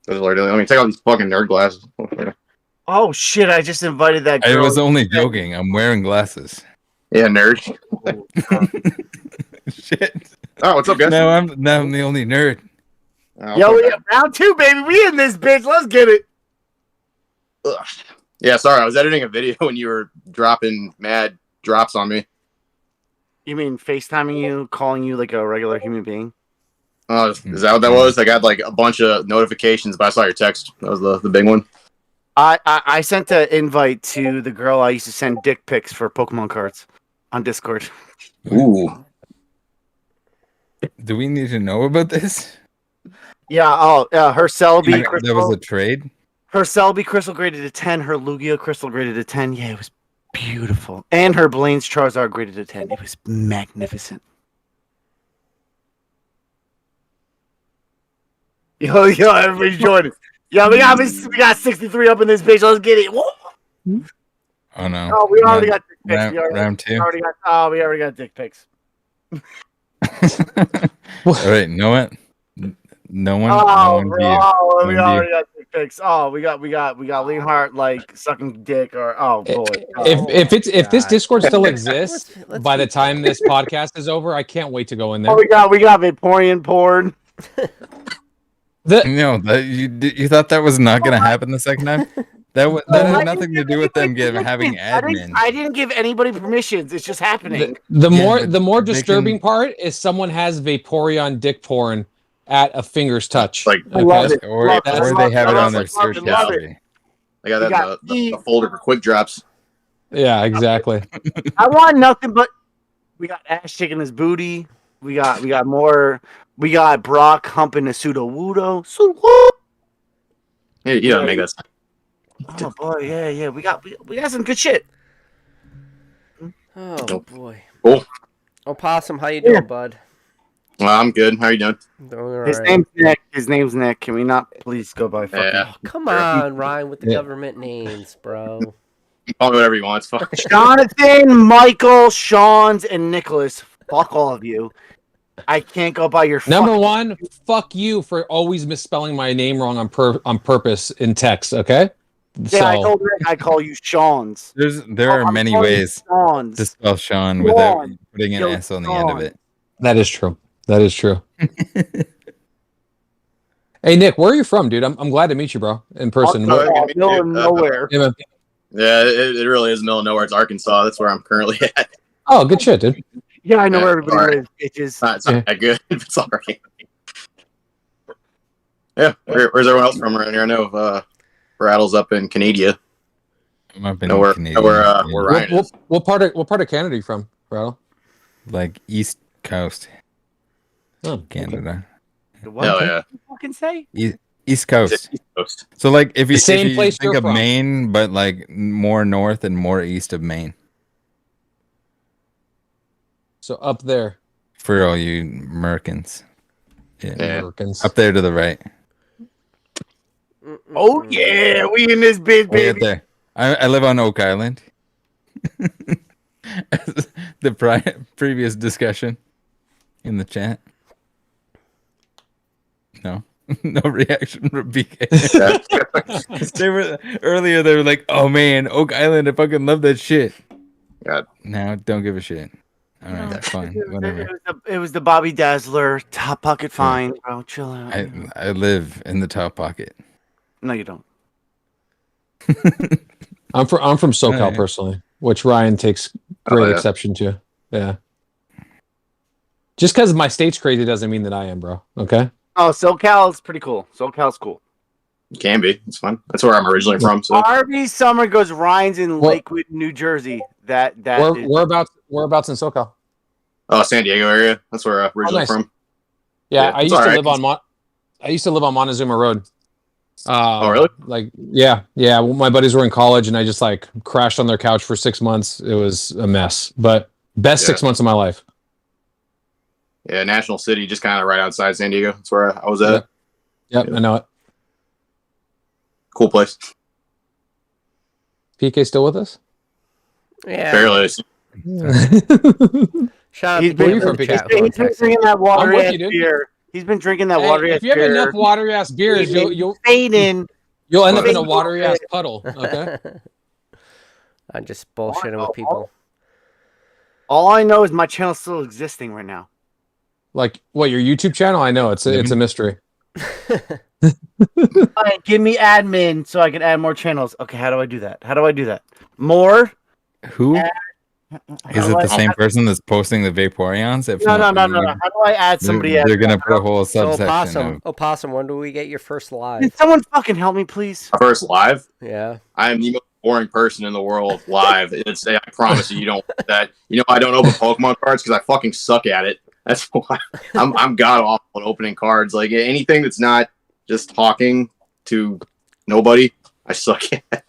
Those are I mean, take out these fucking nerd glasses. Oh shit! I just invited that I girl. was only joking. I'm wearing glasses. Yeah, nerd. Shit. Oh, what's up, guys? Now I'm the only nerd. Oh, Yo, fuck yeah, round two, baby. We in this bitch. Let's get it. Ugh. Yeah, sorry, I was editing a video when you were dropping mad drops on me. You mean FaceTiming you, calling you like a regular human being? Oh, is that what that was? I got like a bunch of notifications, but I saw your text. That was the big one. I sent an invite to the girl I used to send dick pics for Pokemon cards on Discord. Ooh. Do we need to know about this? Yeah. Oh, her Celebi That crystal. was a trade. Her Celebi crystal graded to 10. Her Lugia crystal graded to 10. Yeah, it was beautiful. And her Blaine's Charizard graded to 10. It was magnificent. Yo, everybody's joining. Yo, we got 63 up in this bitch. Let's get it. Woo! Oh no. Oh, we already got dick pics. Round two. We already got dick pics. All right. Know what? No one. Oh, no one bro. view. Oh, we No already got dick picks. Oh, we got Leonhardt like sucking dick or oh boy. If this God. Discord still exists Let's by the be- time this podcast is over, I can't wait to go in there. Oh, we got Vaporeon porn. No, you thought that was not going to happen the second time? That had nothing to do with them having admin. I didn't give anybody permissions. It's just happening. The but more they disturbing can- part is someone has Vaporeon dick porn at a finger's touch. Like, I love it. Or Love it. they have it on their Love search it. Love history. I got We that got the folder for quick drops. Yeah, exactly. I want nothing but we got Ash shaking his booty. We got more. We got Brock humping a pseudo wudo. You don't make that. Oh boy, yeah. We got some good shit. Oh Nope. boy. Cool. Opossum, how you doing, bud? Well, I'm good. How you doing? Doing all His right. name's Nick. His name's Nick. Can we not please go by fucking Yeah. Oh, come on, Ryan, with the government names, bro. Call me whatever you want. It's fine. Jonathan, Michael, Sean's, and Nicholas? Fuck all of you. I can't go by your Number fucking- one, fuck you for always misspelling my name wrong on purpose in text. Okay. Yeah, I told Rick I call you Sean's. There are I'm many calling you ways Sean's. to spell Sean without Sean. putting an Yo, S on the end of Sean. it. That is true. That is true. Hey Nick, where are you from, dude? I'm glad to meet you, bro, in person. Oh, Oh, middle of nowhere. Yeah, man. Yeah, it really is middle of nowhere. It's Arkansas. That's where I'm currently at. Oh, good shit, dude. Yeah, I know Yeah, where everybody alright. lives, bitches. It's not that good. It's all right. Yeah, where's everyone else from around here? I know Rattles up in Canada. I'm up in Know where Canadian, where yeah. Ryan is. What part of Canada are you from, Rattle? Like East Coast, Oh, Canada. What Hell did yeah. you fucking say? East Coast. East Coast. So like if you, same if you place think you're of from. Maine, but like more north and more east of Maine. So up there, For all you Americans. Yeah. Yeah. Americans. Up there to the right. Oh yeah, we in this bitch, Way up baby. there. I live on Oak Island. The previous discussion in the chat. No. No reaction from BK. They were earlier. They were like, "Oh man, Oak Island! I fucking love that shit." God. Now, don't give a shit. All right, fine, whatever. It was the Bobby Dazzler top pocket fine, bro. Chill out. I live in the top pocket. No, you don't. I'm from SoCal Alright. personally, which Ryan takes great yeah. exception to. Yeah. Just because my state's crazy doesn't mean that I am, bro. Okay. Oh, SoCal's pretty cool. SoCal's cool. Can be. It's fun. That's where I'm originally from. So RV Summer goes Ryan's in What? Lakewood, New Jersey. That is- Whereabouts in SoCal? San Diego area. That's where I'm originally nice. from. Yeah, Yeah, I it's used to alright. live on I used to live on Montezuma Road. Oh, really? Like, yeah. Well, my buddies were in college, and I just like crashed on their couch for 6 months. It was a mess, but best Yeah. 6 months of my life. Yeah, National City, just kind of right outside San Diego. That's where I was at. Yep, I know it. Cool place. PK still with us? Yeah. Barely. Shout out He's to been, people from in the PK. chat who are he's been texting. drinking that water I'm with ass you, dude. beer. He's been drinking that Hey, water ass if you have beer. enough watery ass beers, you'll fading. end up in a Fading. watery ass puddle. Okay. I'm just bullshitting with people. All I know is my channel's still existing right now. Like what? Your YouTube channel? I know it's a mystery. All right, give me admin so I can add more channels. Okay, how do I do that? More? Who is it? The I- same person that's posting the Vaporeons? If No. not, How do I add somebody? They're admin? gonna put a whole So subsection. Opossum, when do we get your first Can live? someone fucking help me, please? My first live. Yeah. I am the most boring person in the world live. I promise you don't want that. I don't open Pokemon cards because I fucking suck at it. That's why I'm god awful at opening cards. Like anything that's not just talking to nobody, I suck at.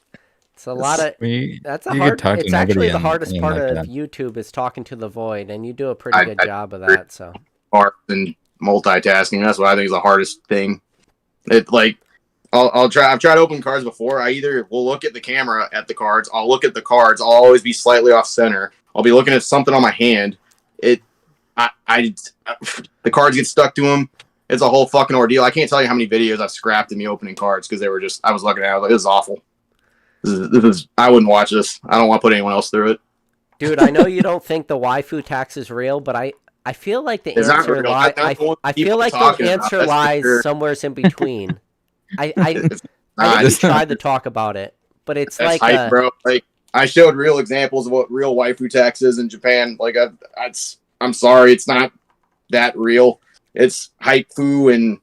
It's a lot of. We, That's a you hard. could talk to It's actually nobody the in- hardest in part like of that. YouTube is talking to the void, and you do a pretty I- good I job of agree. that. So Art and multitasking. That's what I think is the hardest thing. It like I'll try. I've tried to open cards before. I either will look at the camera at the cards. I'll look at the cards. I'll always be slightly off center. I'll be looking at something on my hand. The cards get stuck to them. it's a whole fucking ordeal. I can't tell you how many videos I've scrapped in me opening cards because they were just, I was looking at it, I was like, this is awful. This is, I wouldn't watch this. I don't want to put anyone else through it. Dude, I know you don't think the waifu tax is real, but I feel like the It's not answer real. lies. That's not the one I people feel like the talking about, answer that's for lies sure. somewhere in between. I It's think not. we tried to talk about it, but it's That's like hype, bro. Like I showed real examples of what real waifu tax is in Japan. Like I'm sorry, it's not that real. It's haiku and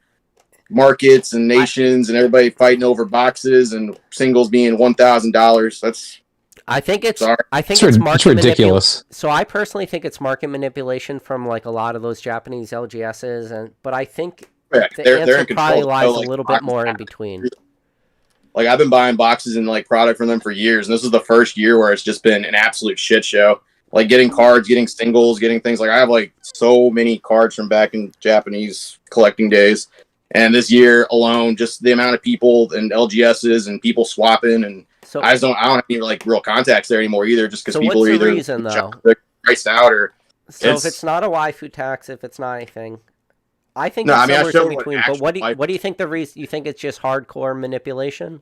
markets and nations and everybody fighting over boxes and singles being $1,000. That's I think it's sorry. it's market ridiculous. So I personally think it's market manipulation from like a lot of those Japanese LGSs, but I think Yeah, the they're answer in control. probably lies Like, a little bit more in between. Like I've been buying boxes and like product from them for years, and this is the first year where it's just been an absolute shit show. Like getting cards, getting singles, getting things. Like I have like so many cards from back in Japanese collecting days, and this year alone, just the amount of people and LGSs and people swapping, and So I don't have any like real contacts there anymore either, just because So people what's are the either reason, though? priced out or So It's- if it's not a waifu tax, if it's not anything, I think No, it's I mean, I somewhere showed in what between. But actual what do you think the reason? You think it's just hardcore manipulation?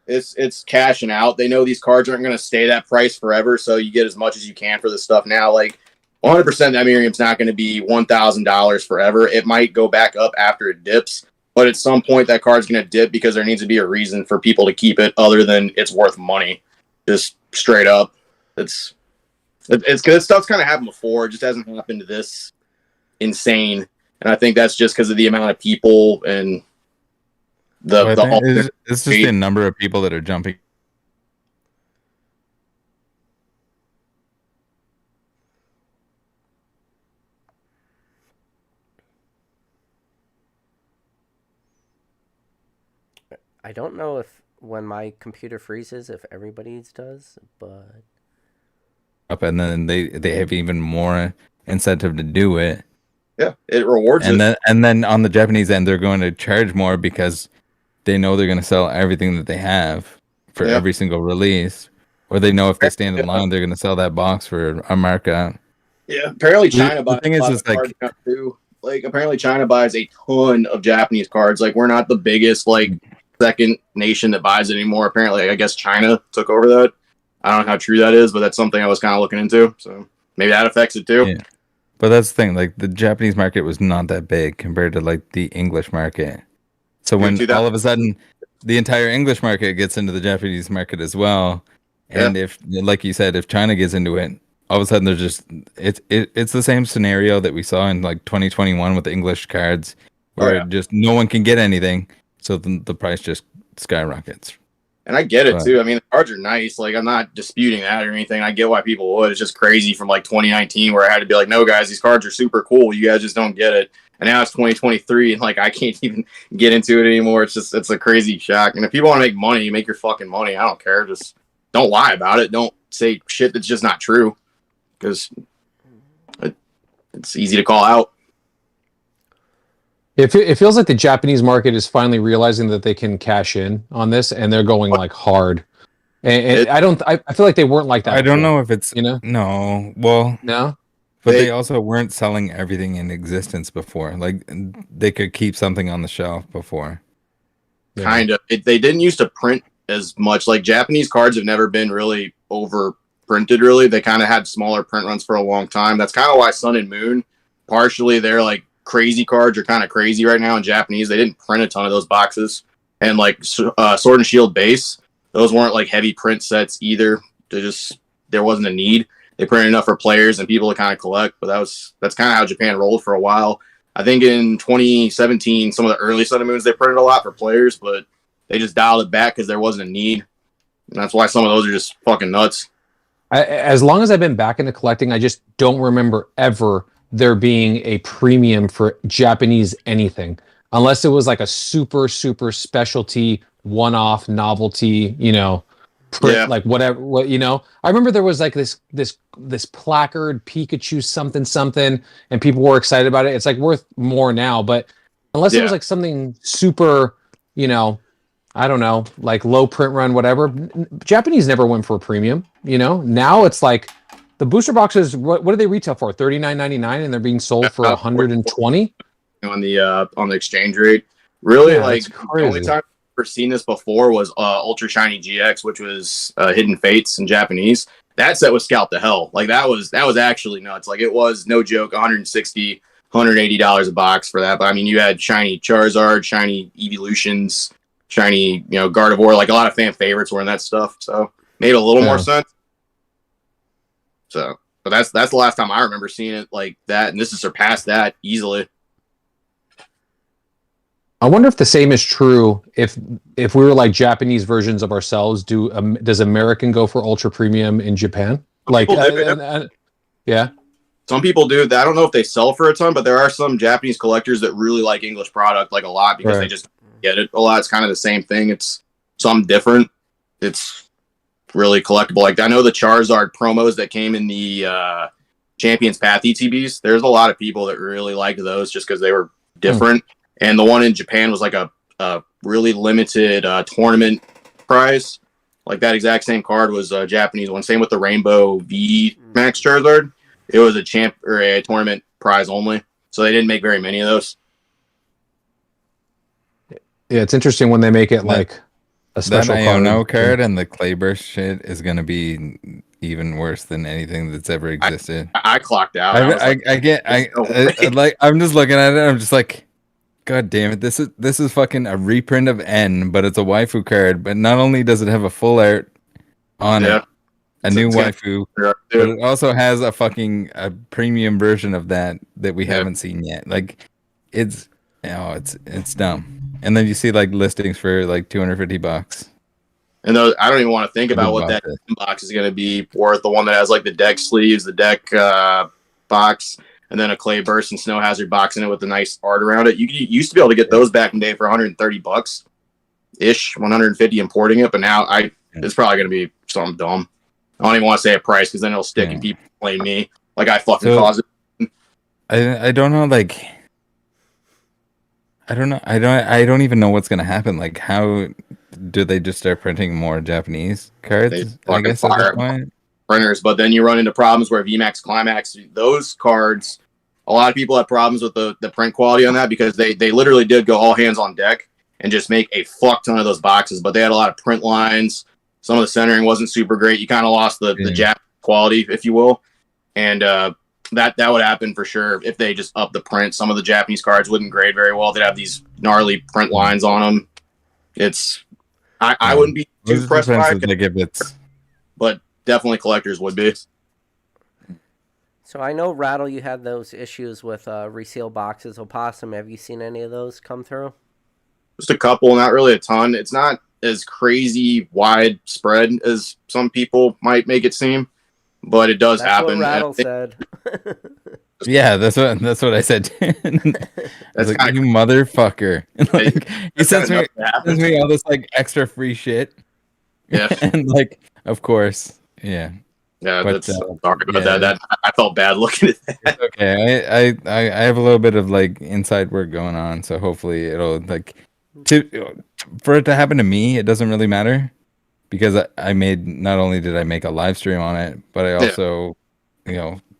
it's cashing out. They know these cards aren't going to stay that price forever, so you get as much as you can for this stuff now. Like 100% that Miriam's not going to be $1,000 forever. It might go back up after it dips, but at some point that card's going to dip because there needs to be a reason for people to keep it other than it's worth money. Just straight up. It's good. Stuff's kind of happened before. It just hasn't happened to this insane. And I think that's just because of the amount of people and Well, I think the it's just the number of people that are jumping. I don't know if when my computer freezes, if everybody's does, but Up, and then they have even more incentive to do it. Yeah, it rewards And it. then on the Japanese end, they're going to charge more because they know they're going to sell everything that they have for Yeah. every single release, or they know if they stand in line, they're going to sell that box for a markup. Yeah, apparently China The buys thing a is, lot is of like- cards now, too. Like apparently China buys a ton of Japanese cards. Like we're not the biggest like second nation that buys it anymore. Apparently, I guess China took over that. I don't know how true that is, but that's something I was kind of looking into. So maybe that affects it too. Yeah. But that's the thing, like the Japanese market was not that big compared to like the English market. So when do that. all of a sudden the entire English market gets into the Japanese market as well, and if, like you said, if China gets into it, all of a sudden there's just it's the same scenario that we saw in like 2021 with the English cards, where just no one can get anything, so the price just skyrockets. And I get it Right. too. I mean, the cards are nice. Like I'm not disputing that or anything. I get why people would. It's just crazy from like 2019 where I had to be like, no guys, these cards are super cool. You guys just don't get it. And now it's 2023 and like I can't even get into it anymore. It's a crazy shock. And if people want to make money, make your fucking money. I don't care. Just don't lie about it. Don't say shit that's just not true. Because it's easy to call out. It feels like the Japanese market is finally realizing that they can cash in on this, and they're going like hard. And I feel like they weren't like that. I don't before, know if it's no, but they also weren't selling everything in existence before. Like they could keep something on the shelf before. Yeah. Kind of. They didn't used to print as much. Like Japanese cards have never been really over printed. Really, they kind of had smaller print runs for a long time. That's kind of why Sun and Moon, partially, they're like crazy cards are kind of crazy right now in Japanese. They didn't print a ton of those boxes, and like Sword and Shield base, those weren't like heavy print sets either. There wasn't a need. They printed enough for players and people to kind of collect, but that's kind of how Japan rolled for a while. I think in 2017, some of the early Sun and Moons, they printed a lot for players, but they just dialed it back because there wasn't a need. And that's why some of those are just fucking nuts. As long as I've been back into collecting, I just don't remember ever there being a premium for Japanese anything, unless it was like a super specialty one-off novelty, print, like whatever. I remember there was like this placard Pikachu something, and people were excited about it. It's like worth more now, but unless it was like something super, I don't know, like low print run, whatever. Japanese never went for a premium. Now it's like the booster boxes. What do they retail for? $39.99, and they're being sold for $120. on the exchange rate. Really, Yeah, like that's the only crazy. time I've ever seen this before was Ultra Shiny GX, which was Hidden Fates in Japanese. That set was scalped to hell. Like that was actually nuts. Like it was no joke, $160, $180 a box for that. But I mean, you had shiny Charizard, shiny Evolutions, shiny Gardevoir. Like a lot of fan favorites were in that stuff. So made a little more sense. So, but that's the last time I remember seeing it like that, and this has surpassed that easily. I wonder if the same is true if we were like Japanese versions of ourselves. Does American go for ultra premium in Japan? Like, yeah. Some people do. I don't know if they sell for a ton, but there are some Japanese collectors that really like English product like a lot because they just get it a lot. It's kind of the same thing. It's something different. It's really collectible. Like I know the Charizard promos that came in the Champions Path ETBs. There's a lot of people that really like those just because they were different. And the one in Japan was like a really limited tournament prize. Like that exact same card was a Japanese one. Same with the Rainbow V Max Charizard. It was a champ or a tournament prize only. So they didn't make very many of those. Yeah, it's interesting when they make it like a special that card. card and the Clayburst shit is gonna be even worse than anything that's ever existed. I clocked out. I'm just looking at it. I'm just like, God damn it! This is fucking a reprint of N, but it's a waifu card. But not only does it have a full art on it, a new waifu, but it also has a premium version of that we haven't seen yet. Like, it's dumb. And then you see like listings for like $250. And those, I don't even want to think about what that box is going to be worth. The one that has like the deck sleeves, the deck box, and then a Clay Burst and Snow Hazard box in it with the nice art around it. You used to be able to get those back in the day for $130 ish, 150 importing it, but now it's probably going to be something dumb. I don't even want to say a price because then it'll stick and people blame me like I fucking caused it. I don't know, like I don't know. I don't even know what's gonna happen. Like, how do they just start printing more Japanese cards? I guess at this point. Printers, but then you run into problems where VMAX Climax, those cards, a lot of people have problems with the print quality on that because they literally did go all hands on deck and just make a fuck ton of those boxes, but they had a lot of print lines. Some of the centering wasn't super great. You kind of lost the Jap quality, if you will, and that would happen for sure if they just up the print. Some of the Japanese cards wouldn't grade very well. They'd have these gnarly print lines on them. I wouldn't be too pressed by it, but definitely collectors would be. So I know, Rattle, you had those issues with reseal boxes. Opossum, have you seen any of those come through? Just a couple, not really a ton. It's not as crazy widespread as some people might make it seem, but it does happen. What Rattle said. Yeah, that's what I said. That's like, you motherfucker. Like, he sends me all this like extra free shit. Yeah, and like, of course, yeah. Yeah, but, sorry about that. I felt bad looking at that. It's okay, I have a little bit of like inside work going on, so hopefully it'll like for it to happen to me. It doesn't really matter because not only did I make a live stream on it, but I also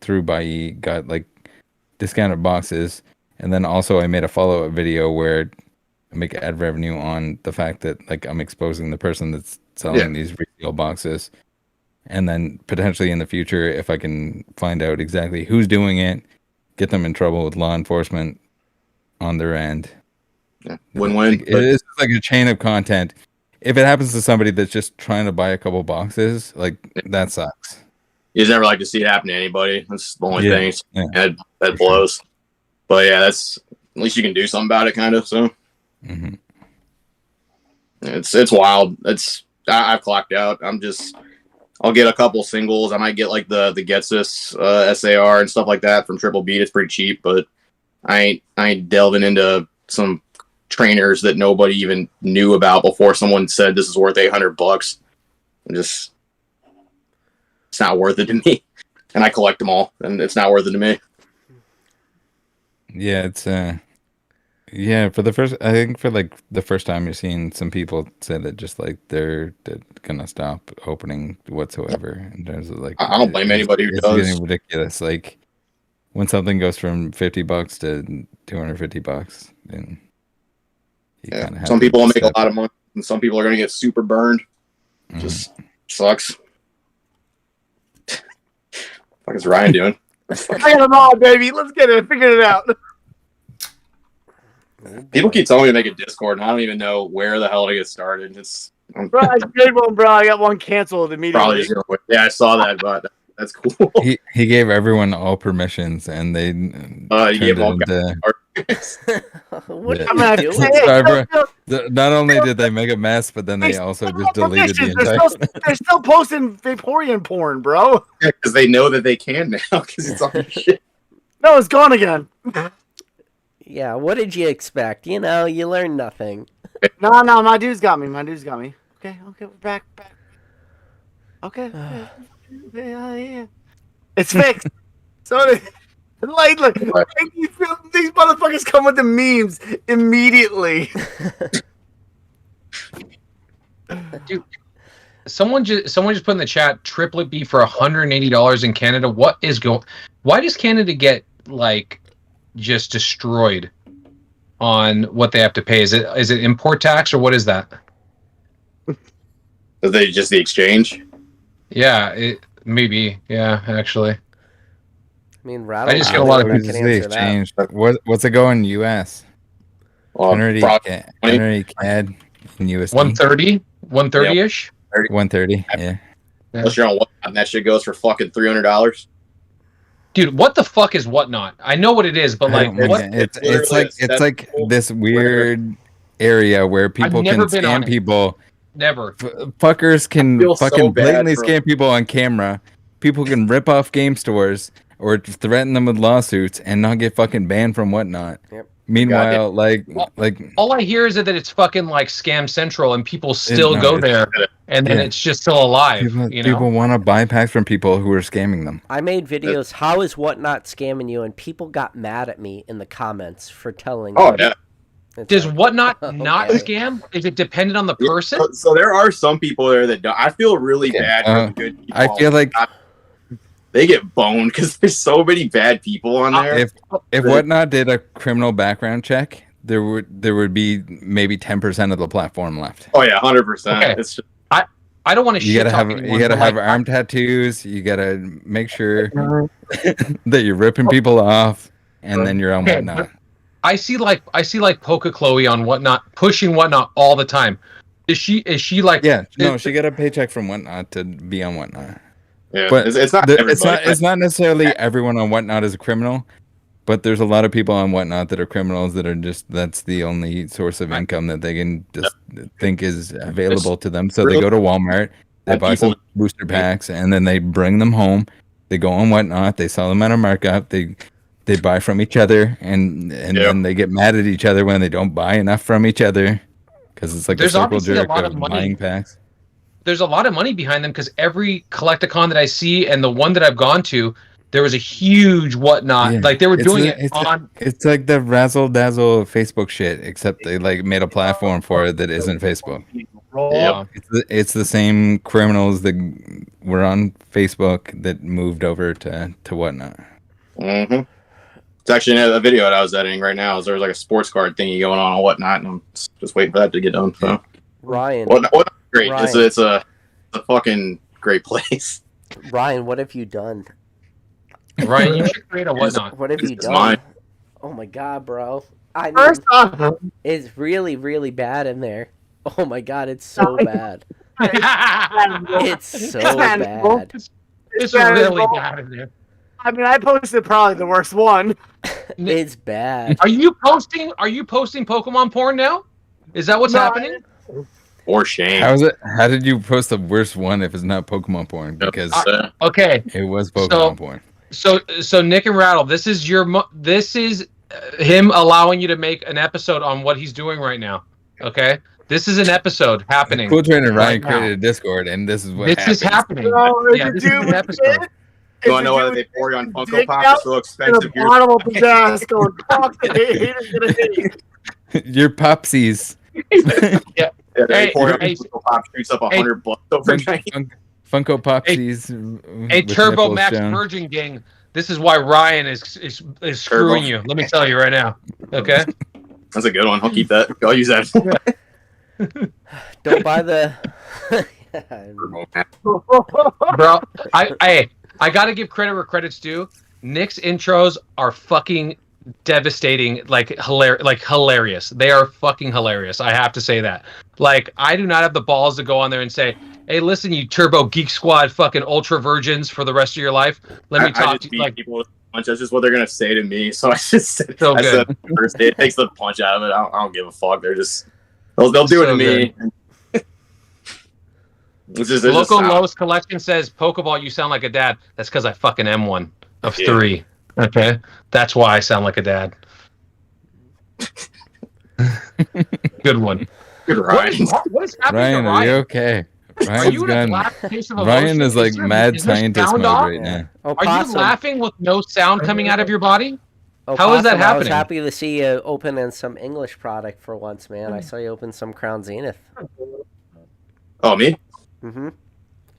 through Bai got like discounted boxes, and then also I made a follow-up video where I make ad revenue on the fact that like I'm exposing the person that's selling these resale boxes. And then potentially in the future, if I can find out exactly who's doing it, get them in trouble with law enforcement on their end. Yeah. Win-win. It's like a chain of content. If it happens to somebody that's just trying to buy a couple boxes, like that sucks. You just never like to see it happen to anybody. That's the only thing. Yeah. That blows. But yeah, that's at least you can do something about it, kind of. So it's wild. I've clocked out. I'll get a couple singles. I might get like the Getsus SAR and stuff like that from Triple Beat. It's pretty cheap, but I ain't delving into some trainers that nobody even knew about before someone said this is worth $800. It's not worth it to me. And I collect them all, and it's not worth it to me. Yeah, it's for the first time you're seeing some people say that just like they're gonna stop opening whatsoever in terms of like I don't blame anybody who does. It's getting ridiculous. Like when something goes from $50 to $250, then you Yeah. kind of have Some to people will make a step- lot of money, and some people are gonna get super burned. Mhm. Just sucks. What is Ryan doing? I got them all, baby. Let's get it. Figured it out. People keep telling me to make a Discord, and I don't even know where the hell to get started. I'm Bro, I did one, bro. I got one canceled immediately. probably just gonna wait. Yeah, I saw that, but that's cool. He gave everyone all permissions, and they You turned gave it all into. What Yeah. are I'm you gonna doing? say it. Barbara, Still- Not only did they make a mess, but then they still also have just deleted the permissions. entire. They're still posting Vaporeon porn, bro. because they know that they can now because it's on shit. No, it's gone again. Yeah, what did you expect? You know, you learn nothing. No, my dude's got me. Okay, we're back. Okay. Yeah. It's fixed. So, like, look, these motherfuckers come with the memes immediately. Dude, someone just put in the chat triplet B for $180 in Canada. What is going? Why does Canada get like just destroyed on what they have to pay? Is it import tax or what is that? Is they just the exchange? Yeah, it maybe. Yeah, actually. I mean, Rattle. I just A get a lot of that people can say answer that. exchange. What's it going U.S.? Well, 180 probably CAD in USD. 130 ish. 130. Yeah. unless you're on Whatnot, and that shit goes for fucking $300. Dude, what the fuck is Whatnot? I know what it is, but like, I what? don't- it's like this weird area where people can never been on scam it. people. Never. Fuckers can feel so fucking bad blatantly for- scam people on camera. People can rip off game stores or threaten them with lawsuits and not get fucking banned from Whatnot. Yep. Meanwhile, like All I hear is that it's fucking like Scam Central, and people still no, go it's- there, and then yeah. it's just still alive. people want to buy packs from people who are scamming them. I made videos. How is Whatnot scamming you? And people got mad at me in the comments for telling. Oh them. yeah. It's Does like, Whatnot not okay. scam? Is it dependent on the person? So there are some people there that don't. I feel really bad for the good people. I feel like they get boned because there's so many bad people on there. if Whatnot did a criminal background check, there would be maybe 10% of the platform left. Oh yeah, 100%. Okay. It's just, I don't want to You shit gotta talk have anyone, but, like, arm tattoos. You gotta make sure that you're ripping people off, and then you're on Okay, Whatnot. I see like Poca Chloe on Whatnot pushing Whatnot all the time. Is she like? Yeah, no, she got a paycheck from Whatnot to be on Whatnot. yeah, But it's not It's everybody. it's not necessarily everyone on Whatnot is a criminal, but there's a lot of people on Whatnot that are criminals that are just that's the only source of income that they can just think is available to them. So they go to Walmart, they And buy some people- booster packs, and then they bring them home. They go on Whatnot, they sell them at a markup. They buy from each other, and then they get mad at each other when they don't buy enough from each other because it's like There's a circle obviously a jerk lot of of money. buying packs. There's a lot of money behind them because every Collecticon that I see and the one that I've gone to, there was a huge Whatnot. Yeah. Like they were doing It's it on. It's like the razzle dazzle Facebook shit, except they like made a platform for it that isn't Facebook. Yeah. It's the same criminals that were on Facebook that moved over to Whatnot. Mm-hmm. It's actually a video that I was editing right now. There's like a sports card thingy going on and Whatnot, and I'm just waiting for that to get done. So Ryan. Whatnot's great. Ryan. It's a fucking great place. Ryan, what have you done? Ryan, you should create a Whatnot. What have you It's done? mine. Oh my god, bro. I mean, First off, it's really, really bad in there. Oh my god, it's so bad. It's so bad. It's really bad in there. I mean, I posted probably the worst one. It's bad. Are you posting Pokemon porn now? Is that what's No, happening? Or shame. How is it? How did you post the worst one if it's not Pokemon porn? Because Okay, it was Pokemon porn. so Nick and Rattle, this is him allowing you to make an episode on what he's doing right now. Okay, this is an episode happening. Cool Trainer Ryan now. created a Discord, and this is what This happens. is happening. No, Yeah, this is an episode. You want to know why they pour you on Funko Dick Pops? out It's so in expensive. the bottom of his ass going, fuck the haters gonna hate. Your popsies. Yeah, they Hey, pour you on hey, Funko Pop shoots up $100 overnight. Funko Popsies. Hey, with Turbo nipples Max shown. Virgin Gang, This is why Ryan is screwing you. Let me tell you right now. Okay. That's a good one. I'll keep that. I'll use that. Don't buy the. Bro, I gotta give credit where credit's due. Nick's intros are fucking devastating, like hilarious. They are fucking hilarious. I have to say that. Like, I do not have the balls to go on there and say, "Hey, listen, you Turbo Geek Squad fucking ultra virgins for the rest of your life. Let me talk to you." Like, people with a punch. That's just what they're gonna say to me. So I just said, So good. said first, it takes the punch out of it. I don't give a fuck. They'll do it So to me. It's Local Lowe's collection says, "Pokeball, you sound like a dad." That's because I fucking am one of 3. Okay, that's why I sound like a dad. Good one. Good Ryan. What is happening Ryan, to are you Ryan? okay? Are you in a Ryan's black case of gone. Ryan emotion? is like there mad is there scientist sound mode off? right now. Are you laughing with no sound coming out of your body? How is that I was happening? happy to see you opening some English product for once, man. I saw you open some Crown Zenith. Oh, me? Mm-hmm.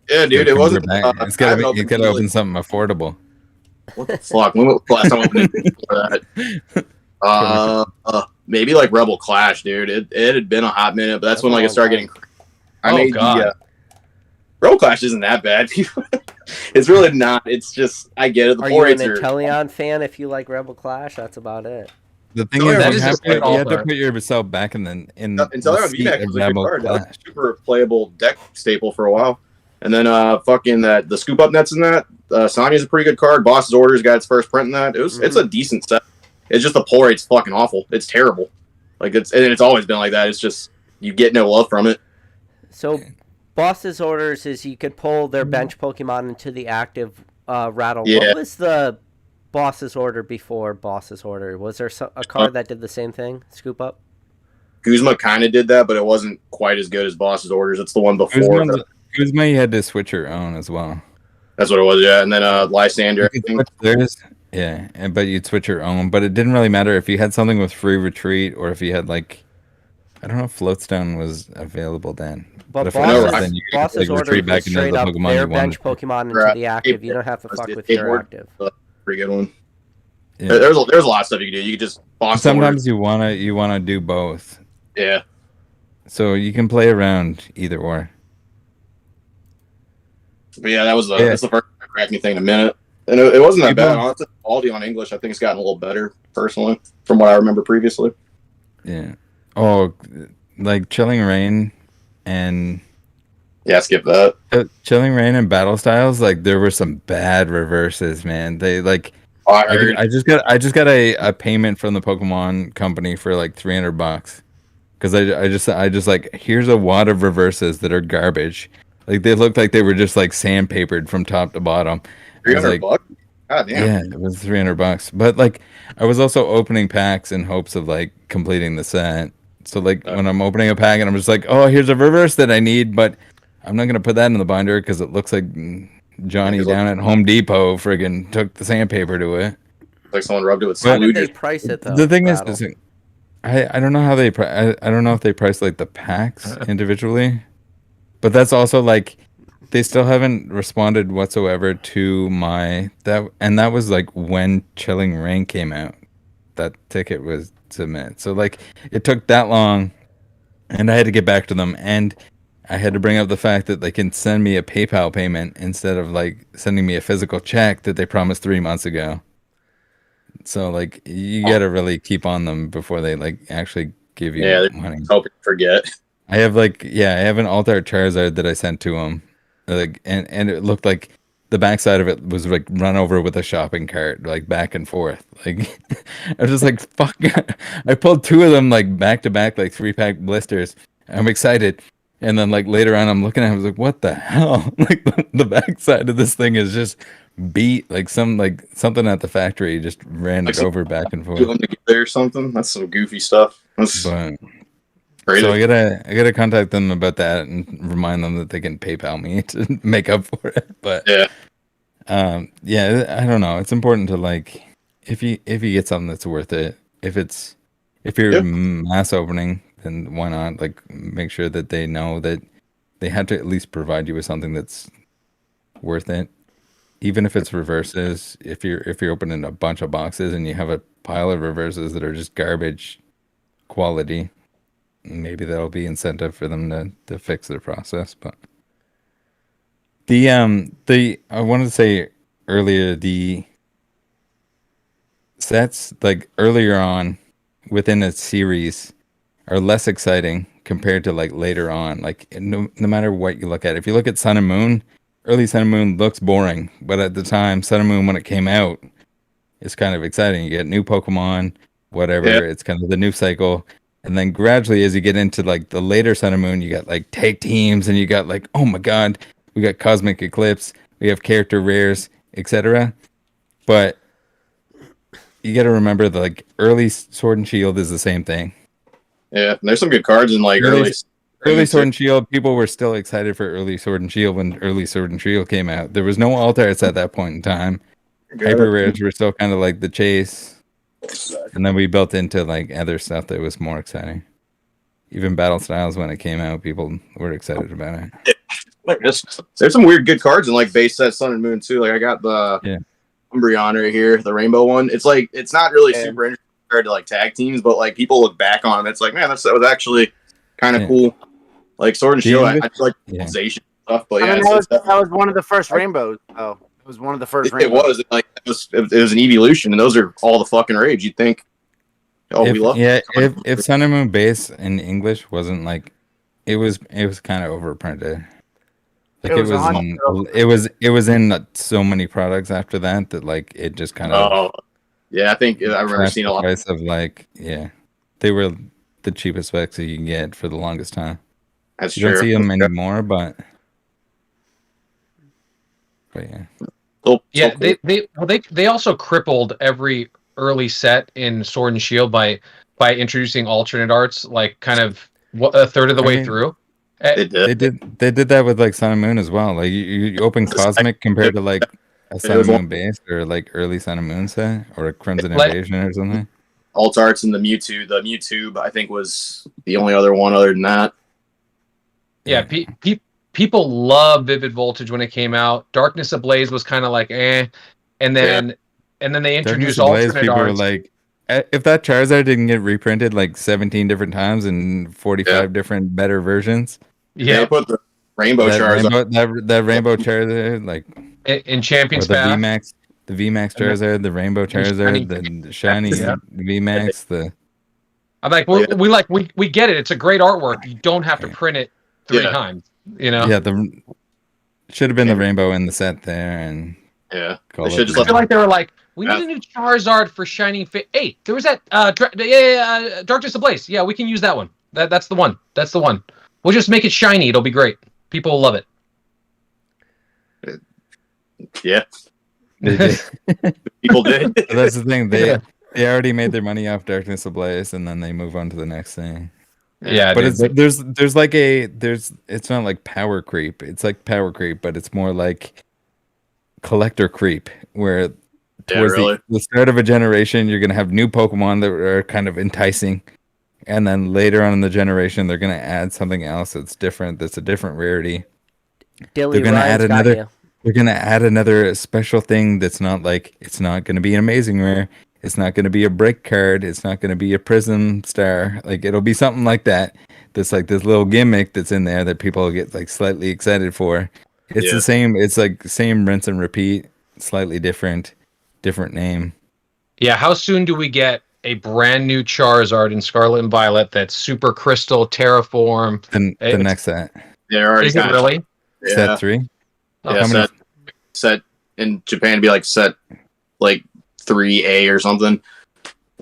Yeah, dude. It wasn't. It's gotta open something affordable. What the fuck? When was the last time I opened it for that? Maybe like Rebel Clash, dude. It had been a hot minute, but that's when like it started getting. Rebel Clash isn't that bad. It's really not. It's just I get it. The Are poor you an rates are. Inteleon fan? If you like Rebel Clash, that's about it. The thing So is, that you is have, just to, you have to all-star. put yourself back in the Inteleon seat VMAX of was a good Rebel card. That was Clash. a super playable deck staple for a while. And then fucking the scoop up nets in that. Sonya's a pretty good card. Boss's Orders got its first print in that. It's a decent set. It's just the pull rate's fucking awful. It's terrible. Like it's always been like that. It's just you get no love from it. So, Boss's Orders is you could pull their bench Pokemon into the active Rattle. Yeah. What was the Boss's Order before Boss's Order? Was there a card that did the same thing? Scoop up? Guzma kind of did that, but it wasn't quite as good as Boss's Orders. It's the one before. Guzma, you had to switch your own as well. That's what it was, yeah. And then Lysander. You could switch theirs, yeah, but you'd switch your own. But it didn't really matter if you had something with free retreat or if you had like, I don't know if Floatstone was available then. But if it was, then you could, Boss's Order retreat was back into straight the up Pokemon their you bench wanted. Pokemon into the active. You don't have to fuck with your active. Pretty good one. Yeah. There's a lot of stuff you can do. You can just boss. Sometimes you wanna do both. Yeah. So you can play around either or. But yeah, that's the first cracking thing in a minute. And it wasn't that bad. Honestly, quality on English, I think it's gotten a little better, personally, from what I remember previously. Yeah. Oh, like Chilling Rain and... Yeah, skip that. Chilling Rain and Battle Styles, like, there were some bad reverses, man. They, like... I just got a payment from the Pokemon company for, like, $300. Because I just, like, here's a wad of reverses that are garbage. Like, they looked like they were just, like, sandpapered from top to bottom. $300? God damn. Yeah, it was $300. But, like, I was also opening packs in hopes of, like, completing the set. So, like, when I'm opening a pack and I'm just like, oh, here's a reverse that I need, but I'm not going to put that in the binder because it looks like Johnny down at Home Depot friggin' took the sandpaper to it. Like someone rubbed it with How did they price it, though? The thing is, I don't know how they I don't know if they price like the packs individually, but that's also like they still haven't responded whatsoever to that was like when Chilling Rain came out. That ticket was submitted, so like it took that long, and I had to get back to them, and I had to bring up the fact that they can send me a PayPal payment instead of like sending me a physical check that they promised 3 months ago. So like you gotta really keep on them before they like actually give you money. Hope you forget. I have an alt-art Charizard that I sent to him, like and it looked like the backside of it was like run over with a shopping cart, like back and forth. Like I was just like fuck. I pulled 2 of them like back to back, like 3-pack blisters. I'm excited. And then like later on I'm looking at it, I was like, what the hell? Like the backside of this thing is just beat, like something at the factory just ran it over back and forth. Them together or something. That's some goofy stuff. So I gotta contact them about that and remind them that they can PayPal me to make up for it. But I don't know. It's important to like if you get something that's worth it. If you're mass opening, then why not like make sure that they know that they had to at least provide you with something that's worth it. even if it's reverses, if you're opening a bunch of boxes and you have a pile of reverses that are just garbage quality, maybe that'll be incentive for them to fix their process. But the I wanted to say earlier, the sets like earlier on within a series are less exciting compared to like later on. Like no matter what you look at, if you look at Sun and Moon, early Sun and Moon looks boring, but at the time Sun and Moon when it came out, it's kind of exciting. You get new Pokemon, whatever. Yeah. It's kind of the new cycle. And then gradually, as you get into like the later Sun and Moon, you got like tag teams, and you got like, oh my god, we got Cosmic Eclipse, we have character rares, etc. But you got to remember that like early Sword and Shield is the same thing. Yeah, there's some good cards in like early Sword and Shield. People were still excited for early Sword and Shield when early Sword and Shield came out. There was no alt arts at that point in time. Hyper rares were still kind of like the chase. And then we built into like other stuff that was more exciting. Even Battle Styles, when it came out, people were excited about it. Like there's some weird good cards in like base set Sun and Moon too. Like I got the Umbreon right here, the rainbow one. It's like it's not really super interesting compared to like tag teams, but like people look back on it. It's like, man, that was actually kind of cool. Like Sword and Shield, I like organization stuff, but I mean, that was one of the first rainbows. Oh, it was one of the first rainbows. It was an evolution, and those are all the fucking rage. You'd think. We love. Yeah, if Sun and Moon base in English wasn't like, it was kind of overprinted. Like it was in so many products after that like it just kind of. Oh, yeah, I think I remember seeing a lot of like they were the cheapest specs that you can get for the longest time. That's you true. Don't see them anymore, but yeah. Yeah, they also crippled every early set in Sword and Shield by introducing alternate arts, like kind of a third of the way through. They did that with like Sun and Moon as well. Like you open Cosmic compared to like a Sun and Moon base or like early Sun and Moon set or a Crimson Invasion or something. Alt arts and the Mewtwo I think was the only other one other than that. Yeah, people love Vivid Voltage when it came out. Darkness Ablaze was kind of like and then they introduced alternate people arts. Were like, if that Charizard didn't get reprinted like 17 different times and 45 different better versions. Yeah, they put the Rainbow Charizard. That Rainbow Charizard, like in Champions the Path. The VMAX Charizard, the Rainbow Charizard, the shiny VMAX, I'm like, we get it. It's a great artwork. You don't have to print it 3 times. You know? Yeah, should have been the rainbow in the set there, and they should just. I feel like they were like, we need a new Charizard for Shining Fit. Hey, there was that Darkness Ablaze. Yeah, we can use that one. That's the one. That's the one. We'll just make it shiny. It'll be great. People will love it. Yeah. People did. That's the thing. They already made their money off Darkness Ablaze, and then they move on to the next thing. Yeah, but it's not like power creep. It's like power creep, but it's more like collector creep, where towards the start of a generation, you're gonna have new Pokemon that are kind of enticing, and then later on in the generation, they're gonna add something else that's different. That's a different rarity. They're gonna add another. They're gonna add another special thing that's not like, it's not gonna be an amazing rare. It's not gonna be a break card. It's not gonna be a prism star. Like it'll be something like that. That's like this little gimmick that's in there that people get like slightly excited for. It's the same. It's like same rinse and repeat, slightly different name. Yeah. How soon do we get a brand new Charizard in Scarlet and Violet that's Super Crystal Terraform? The next set. They're already is it really? Set 3. Yeah, set in Japan to be like set like 3A or somember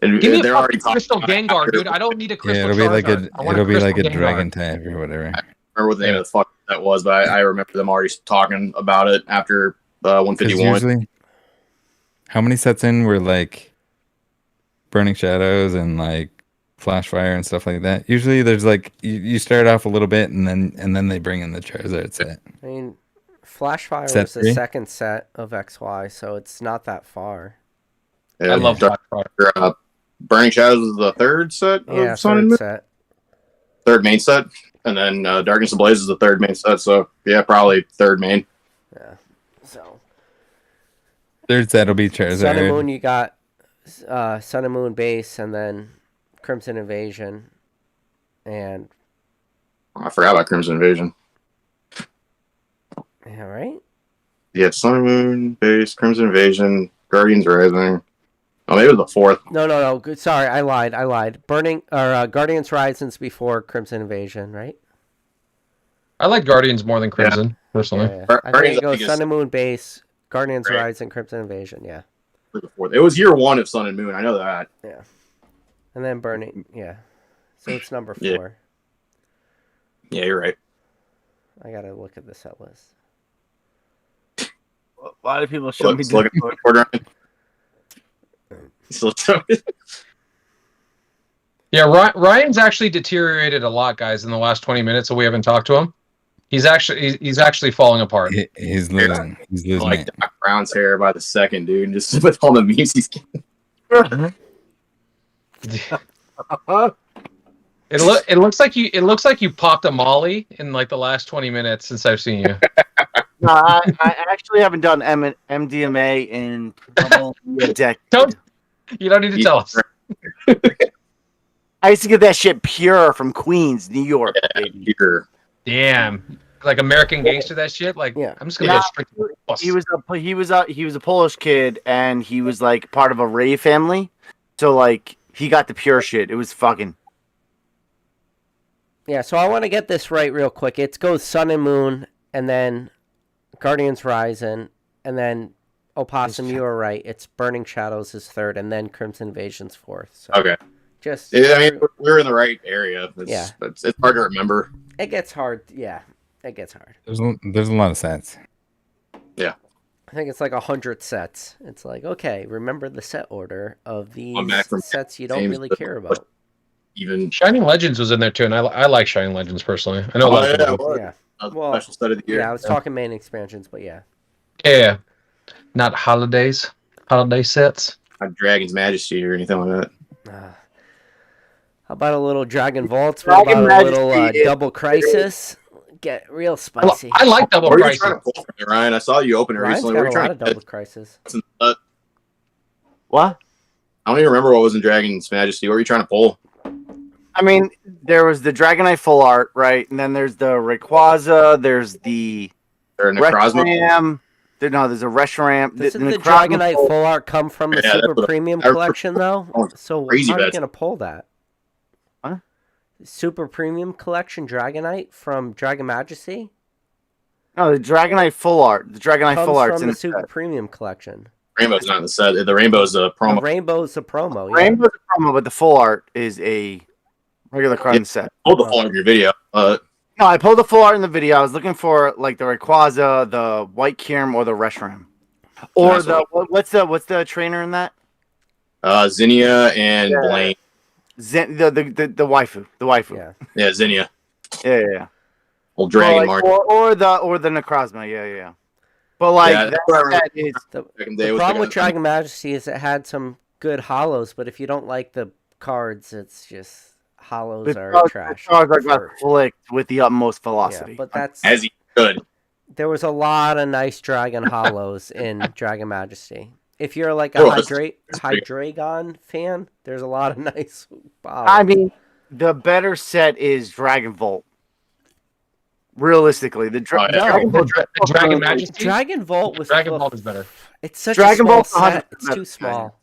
and give me they're already Crystal Gengar, dude. I don't need a Crystal. It'll be Charizard. like a Dragon type or whatever. I remember what the name of the fuck that was, but I remember them already talking about it after 151. Usually, how many sets in were like Burning Shadows and like Flash Fire and stuff like that? Usually, there's like you start off a little bit and then they bring in the Charizard set. I mean, Flash Fire set was 3? the second set of XY, so it's not that far. Yeah, I love Flash Fire. Burning Shadows is the third set of Sun and Moon? Third main set. And then Darkness Ablaze is the third main set, so yeah, probably third main. Yeah. So Third set will be Charizard. Sun and Moon, you got Sun and Moon base, and then Crimson Invasion, and I forgot about Crimson Invasion. yeah, right. Yeah, Sun and Moon base, Crimson Invasion, Guardians Rising. Oh, maybe it was the fourth. No. Good. Sorry, I lied. Burning or Guardians Rising's before Crimson Invasion, right? I like Guardians more than Crimson, personally. Yeah. I think Guardians, it goes I think, Sun and Moon base, Guardians Right. Rising, Crimson Invasion. Yeah. the fourth. It was year one of Sun and Moon. I know that. And then Burning. Yeah. So it's number 4. Yeah. Yeah, you're right. I gotta look at the set list. A lot of people show me. Look at the board, Ryan. Still Yeah, Ryan's actually deteriorated a lot, guys, in the last 20 minutes that we haven't talked to him. He's actually falling apart. He's losing. He's losing like it. Doc Brown's hair by the second, dude. Just with all the memes he's getting. It looks like you popped a Molly in like the last 20 minutes since I've seen you. No, I actually haven't done MDMA in probably a decade. You don't need to tell us. I used to get that shit pure from Queens, New York. Baby. Here. Damn, like American Gangster, that shit. Like, Yeah. I'm just gonna go straight to the bus. He was a Polish kid, and he was like part of a rave family. So like he got the pure shit. It was fucking. Yeah. So I want to get this right real quick. It goes Sun and Moon, and then Guardians Rising, and then Opossum. You were right. It's Burning Shadows is third, and then Crimson Invasion's fourth. So Okay. just Yeah, I mean, we're in the right area. Yeah. It's hard to remember. it gets hard. Yeah, it gets hard. There's a lot of sets. I think it's like 100 sets. It's like, okay, remember the set order of these I'm back from sets you don't James really Bond. care about. Even Shining Legends was in there too, and I like Shining Legends personally. I know a lot of people. well, Yeah. a Well, special set of the year. Yeah, I was talking main expansions, but yeah. Yeah, not holiday sets. Not Dragon's Majesty or anything like that. How about a little Dragon Vaults? What Dragon about a little Majesty is- Double Crisis? Get real spicy. I like Double What were you Crisis. trying to pull from it, Ryan? I saw you open it Ryan's recently. got Were a you lot trying of to Double Crisis. What? I don't even remember what was in Dragon's Majesty. What were you trying to pull? I mean, there was the Dragonite full art, right? And then there's the Rayquaza. There's the Or Necrozma? Reshiram. There's a Reshiram. Doesn't the Necrozma Dragonite full- full art come from the Yeah, that's Super what Premium I- Collection, though? So Crazy how are you bets. going to pull that? Huh? Super Premium Collection Dragonite from Dragon Majesty? No, the Dragonite full art. The Dragonite Comes full art's from in the the Super set. Premium Collection. Rainbow's not in the set. The Rainbow's a The promo. Rainbow's a promo. Yeah. Rainbow's a promo, but the full art is a regular card in the set. Hold the phone in your video. No, I pulled the full art in the video. I was looking for like the Rayquaza, the White Kyurem, or the Reshiram. Or Nice the what's the trainer in that? Zinnia and Yeah. Blaine. The waifu. The waifu. Yeah. Yeah, Zinnia. Yeah. Old Dragon Or, like, Mark. or the Necrozma. Yeah. But like Yeah, that's what I remember. that is The, Back in the day the was problem the- with Dragon Majesty is it had some good hollows, but if you don't like the cards, it's just hollows the are cards trash. are going to for- flick with the utmost yeah, velocity. but that's As he should. there was a lot of nice dragon hollows in Dragon Majesty. If you're like a There was. It's pretty- Hydreigon fan, there's a lot of nice I mean, the better set is Dragon Volt. Realistically, the Oh, yeah. Dragon Volt. Dragon Majesty. Dragon Vault was Dragon full- Ball is better. It's such Dragon a small Bolt's set. 100% It's too better. small.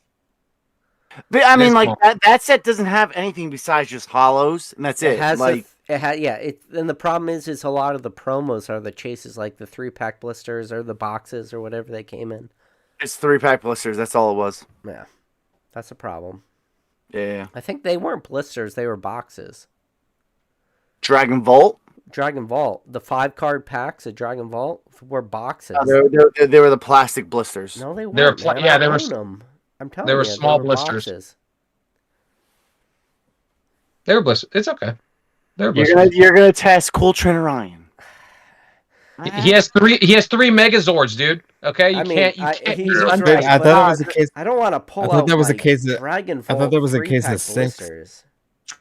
But I It mean, is like small. that set doesn't have anything besides just hollows, and that's it. It has Like and the problem is a lot of the promos are the chases, like the 3-pack blisters or the boxes or whatever they came in. it's 3-pack blisters. That's all it was. Yeah, that's a problem. Yeah. I think they weren't blisters; they were boxes. Dragon Volt. Dragon Vault, the 5-card packs of Dragon Vault were boxes. They were the plastic blisters. No, they weren't. They were pla- man. yeah, I they were own s- them. I'm telling they were you, small were blisters. boxes. They were blisters. It's okay. They were You're blisters. gonna test Cool Trainer Ryan. He has three Megazords, dude. Okay, you I mean, can't. he He's was under- right, I but thought it was a case. I don't want to pull I thought out that was a my case of- Dragon I thought Vault that was a case of 3-pack 6. blisters.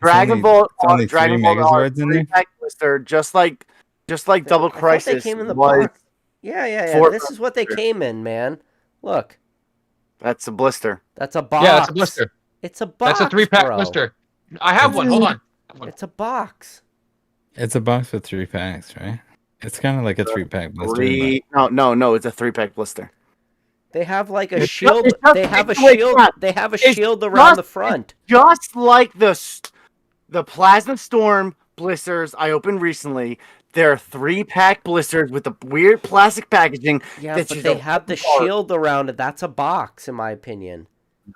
Dragon only- Ball, it's only Dragon 3 Ball Megazords in there? 3-pack blister, just like Double I thought Crisis they came in the was. box. Yeah. Four- This is what they came in, man. Look, That's a blister. That's a box. Yeah, that's a blister. It's a box. That's a 3-pack bro. blister. I have one. Hold on. It's a box. It's a box with 3 packs, right? It's kind of like a 3-pack blister. No. It's a 3-pack blister. They have like a It's shield. just- it's They just- have a wait, shield. Matt. They have a It's shield around the just- front. Just like the Plasma Storm blisters I opened recently, there are 3-pack blisters with the weird plastic packaging. Yeah, that's but just they a have the box. shield around it. That's a box, in my opinion.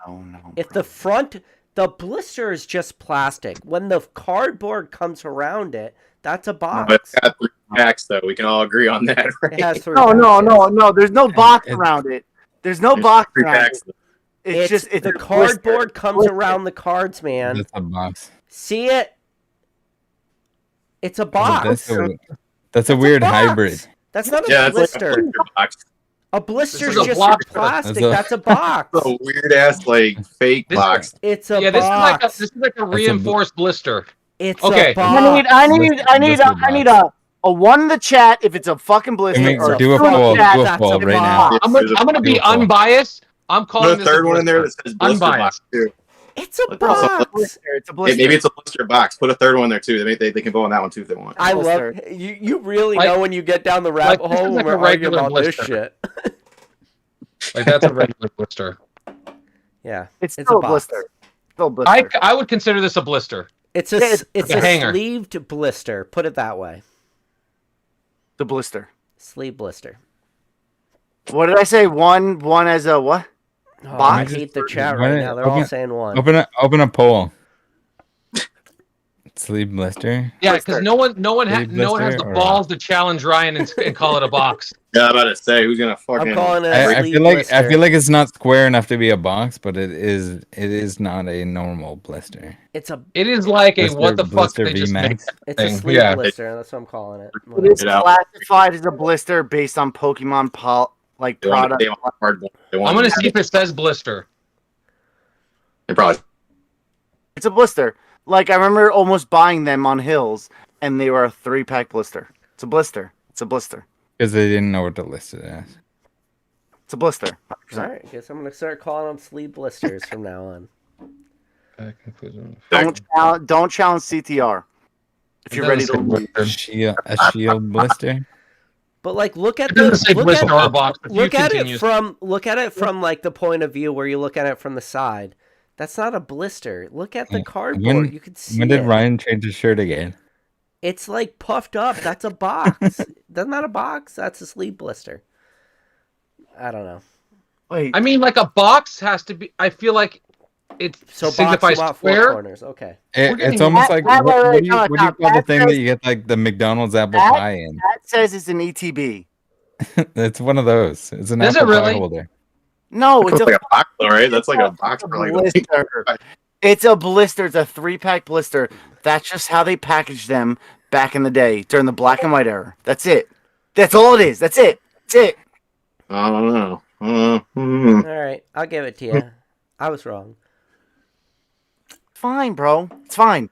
No. If the front, the blister is just plastic. When the cardboard comes around it, that's a box. But it's got 3 packs, though. We can all agree on that, right? It has 3 No. packs. There's no box It's- around it. There's no There's box 3 around packs. it. It's just the a cardboard blister. comes Blister. around the cards, man. That's a box. See it? It's a box. That's a weird box. hybrid. That's not a Yeah, it's like a blister. blister box. A blister This is is a just block. plastic. That's a- That's a box. It's a weird ass like fake This- box. It's a Yeah, this box. is like a reinforced blister. It's Okay. a box. I need a 1 in the chat if it's a fucking blister. I mean, Or do a 2 in the poll. chat. Do a That's poll a right now. box. I'm gonna be Beautiful. unbiased. I'm calling Put a this third one in there blister. that says blister Unbiased. box too. It's a It's box. It's a blister. Maybe it's a blister box. Put a third one there too. They can vote on that one too if they want. I love Blister. you. You really Like- know when you get down the rabbit this is hole like when a we're arguing regular about this blister. shit. Like that's a regular blister. Yeah, It's it's still a a box. blister. Still a blister. I would consider this a blister. It's a Yeah, it's a a hanger. sleeved blister. Put it that way. The blister. Sleeve blister. What did I say? One as a what? Oh, I Box? hate the chat Why right don't- now. They're all open- saying one. Open a poll. Sleeve blister. Yeah, Blister. because no one Big has blister the or- balls to challenge Ryan and call it a box. Yeah, I'm about to say who's gonna fucking. I'm calling it a I sleeve feel like blister. it's not square enough to be a box, but it is not a normal blister. It's a It is like a Blister- what the fuck blister they just made. V-Max. it's a thing. sleeve Yeah. blister. That's what I'm calling it. It is It out. classified as a blister based on Pokemon They want, product. they want cardboard. They want I'm gonna see if it says blister. They probably. It's a blister. Like I remember almost buying them on Hills, and they were a 3-pack blister. It's a blister. It's a blister. Because they didn't know what to list it as. It's a blister. All right, guess I'm gonna start calling them sleeve blisters from now on. Don't challenge CTR if you're ready to lose. A shield blister. But like, look at It doesn't say look blister at, or box. But look you at continue. it from like the point of view where you look at it from the side. That's not a blister. Look at the cardboard. You can see When did it. Ryan change his shirt again? It's like puffed up. That's a box. That's not a box. That's a sleeve blister. I don't know. Wait, I mean, like a box has to be. I feel like it So box signifies about 4 square. corners. Okay. We're getting It's almost that- like that- what wait, do you no, call the that thing that says- you get like the McDonald's apple that- pie in? that says it's an ETB. It's one of those. It's an Is it apple pie really? holder. No, it's It's a like a box, though, right? That's like a box It's for like. blister. It's a blister. It's a 3-pack blister. That's just how they packaged them back in the day during the black and white era. That's it. That's all it is. That's it. That's it. I don't know. All right, I'll give it to you. I was wrong. Fine, bro. It's fine.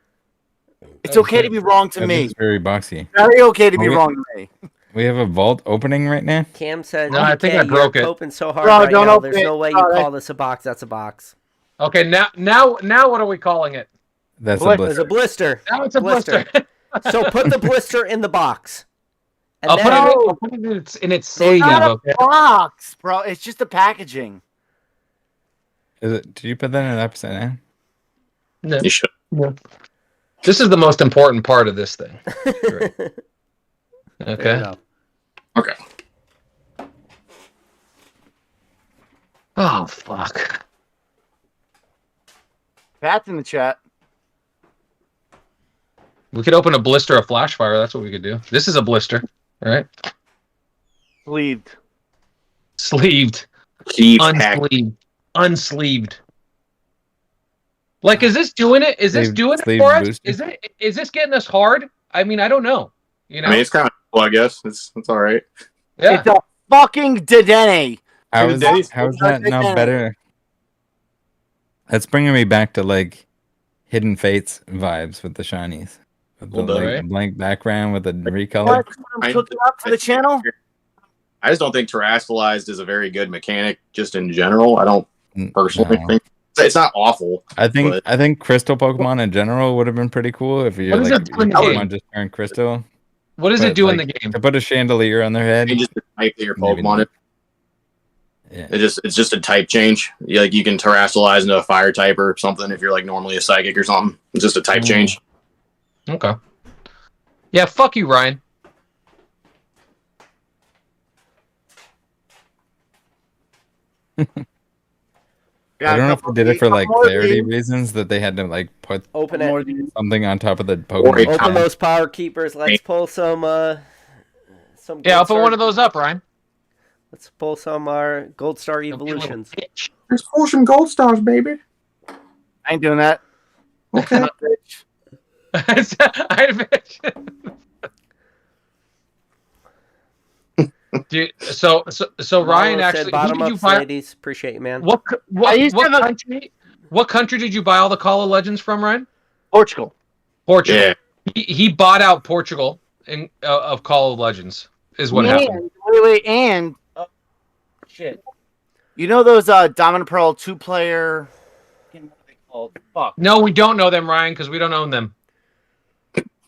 It's okay to be wrong to That me. is very boxy. Very okay to be Okay. wrong to me. We have a vault opening right now. Cam said, No, I think "DK, I broke you're it. hoping so hard Bro, right don't now. open There's it. no way you Oh, call this a box. That's a box. Okay, now what are we calling it? That's a What? There's blister. a blister. Now it's a blister. So put the blister in the box. And I'll then, put it in its There you sleeve. go. Not Okay. a box, bro. It's just the packaging. Did you put that in upside down? No. You should. This is the most important part of this thing. Fair Okay. enough. Okay. Oh fuck. Pat's in the chat. We could open a blister of flash fire. That's what we could do. This is a blister, right? Sleeved. Sleeved, Keep hack. unsleeved. Like, is this doing it? Is this Sleeve- doing it sleeve for us? booster? Is this getting us hard? I mean, I don't know. You know? I mean, it's kind of cool, I guess. It's all right. yeah. It's a fucking Dedenne. How Dude, is that is- how's that now better? That's bringing me back to like Hidden Fates vibes with the shinies. With the Well done, like, right? blank background with the recolor. What? I'm cooking up for the channel. I just don't think terrestrialized is a very good mechanic just in general. I don't personally. No. It's not awful. I think But- I think crystal Pokemon in general would have been pretty cool if you're What does like it your do in the Pokemon game? just turned crystal. What does But, it do in like, the game? To put a chandelier on their head. You just type that your Maybe Pokemon. not. Yeah. It's just a type change. Like you can terrestrialize into a fire type or something if you're like normally a psychic or something. It's just a type change. Okay. Yeah, fuck you, Ryan. I don't know if they did it for like Couple more clarity games. reasons that they had to like put Open More it. than- something on top of the Or Pokemon. it- Open those power keepers. Let's pull some. Yeah, I'll Gold put one Star- of those up, Ryan. Let's pull some Gold Star evolutions. Let's pull some gold stars, baby. I ain't doing that. Okay. Dude, so Ryan Marlo actually, said, who bottom did you ups, buy? ladies. Appreciate you, man. I used to have a- country? What country did you buy all the Call of Legends from, Ryan? Portugal. Portugal. Yeah. He bought out Portugal of Call of Legends. Is what happened. Wait, and shit. You know those Diamond and Pearl 2-player? What are they called? Fuck. No, we don't know them, Ryan, because we don't own them.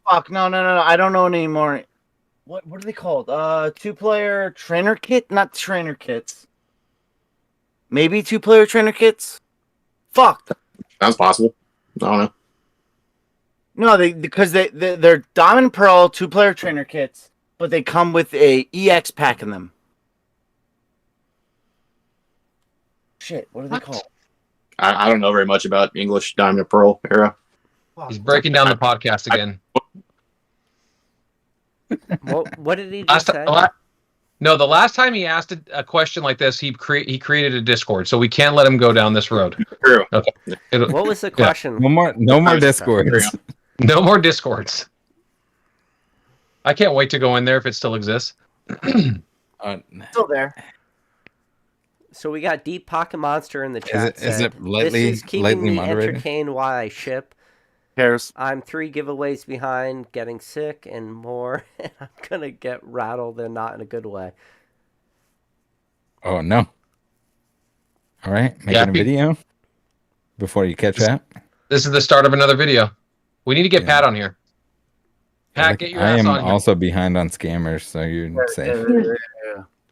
Fuck. No. I don't know anymore. What are they called? 2-player trainer kit? Not trainer kits. Maybe 2-player trainer kits. Fuck. Sounds possible. I don't know. No, because they're Diamond and Pearl 2-player trainer kits, but they come with a EX pack in them. Shit, what are they called? I don't know very much about English Diamond and Pearl era. He's breaking down the podcast again. What did he just say? No, the last time he asked a question like this, he created a Discord, so we can't let him go down this road. True. Okay. What was the question? No more Discords. No more Discords. I can't wait to go in there if it still exists. Still there. So we got Deep Pocket Monster in the chat. Is said, it lightly this is keeping lightly me moderated? entertained while I ship. Cares. I'm 3 giveaways behind, getting sick and more, and I'm gonna get rattled and not in a good way. Oh no! All right, making Yeah, a video before you catch up. This is the start of another video. We need to get Pat on here. Pat, get your I ass am on here. also behind on scammers, so you're safe.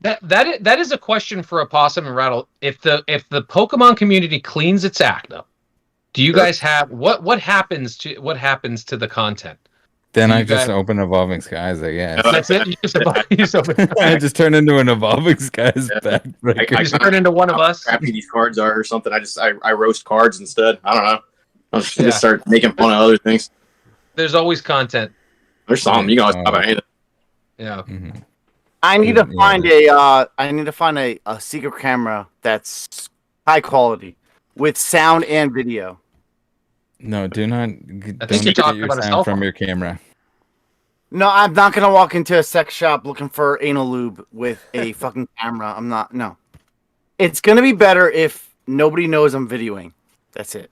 That is a question for Opossum and Rattle. If the Pokemon community cleans its act up, do you guys have what happens to the content? Then Do I you just guys- open Evolving Skies, I guess. That's it. You just open I just turn into an Evolving Skies backbreaker. You just turn into one of us. Crappy these cards are or something. I roast cards instead. I don't know. I'll just Yeah. start making fun of other things. There's always content. There's some. You can always talk about anything. Yeah. Mhm. I need to Yeah. find a secret camera that's high quality with sound and video. No, do not. you're Don't get talking your about a cell sound from phone. your camera. No, I'm not gonna walk into a sex shop looking for anal lube with a fucking camera. I'm not. No, it's gonna be better if nobody knows I'm videoing. That's it.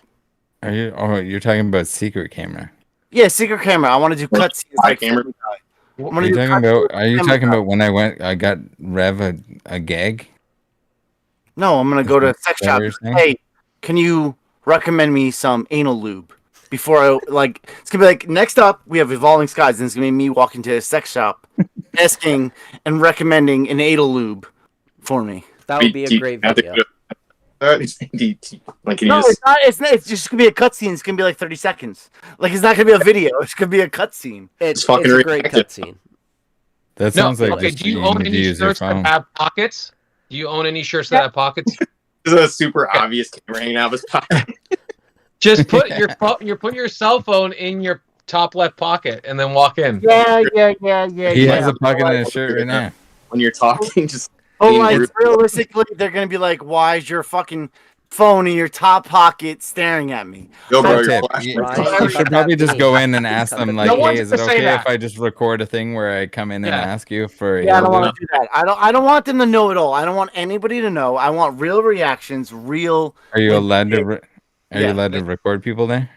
Are you? Oh, you're talking about secret camera. Yeah, secret camera. I want to do cutscenes High like camera? Family Guy. I'm Are gonna you do talking cutscenes about? Are you Family talking Guy. about when I got Rev a gag? No, I'm gonna go to a sex that shop. what you're saying? Hey, can you recommend me some anal lube before I like? It's gonna be like next up we have Evolving Skies, and it's gonna be me walking to a sex shop, asking and recommending an anal lube for me. That would be a great video. Like, can you No, just, it's not. It's not. It's just gonna be a cutscene. It's gonna be like 30 seconds. Like it's not gonna be a video. It's gonna be a cutscene. It's fucking a great reactive. cutscene. That No. sounds like Okay. just Do you you own need to any use your shirts that phone. have pockets? Do you own any shirts that have pockets? this is a super obvious camera hanging out of his pocket. Just put your cell phone in your top left pocket and then walk in. Yeah. He has a pocket in his shirt right now. When you're talking, just Oh, lean like over- realistically, they're gonna be like, "Why is your fucking phone in your top pocket staring at me?" Go, bro. Pro Your tip, flashlight. Right. you should probably just go in and ask them, like, No hey, one's is it gonna say okay that. if I just record a thing where I come in and Yeah. ask you for Yeah, I don't anal want lube? to do that. I don't want them to know it all. I don't want anybody to know. I want real reactions, real. Are you When- allowed to? Are you Yeah. allowed to record people there?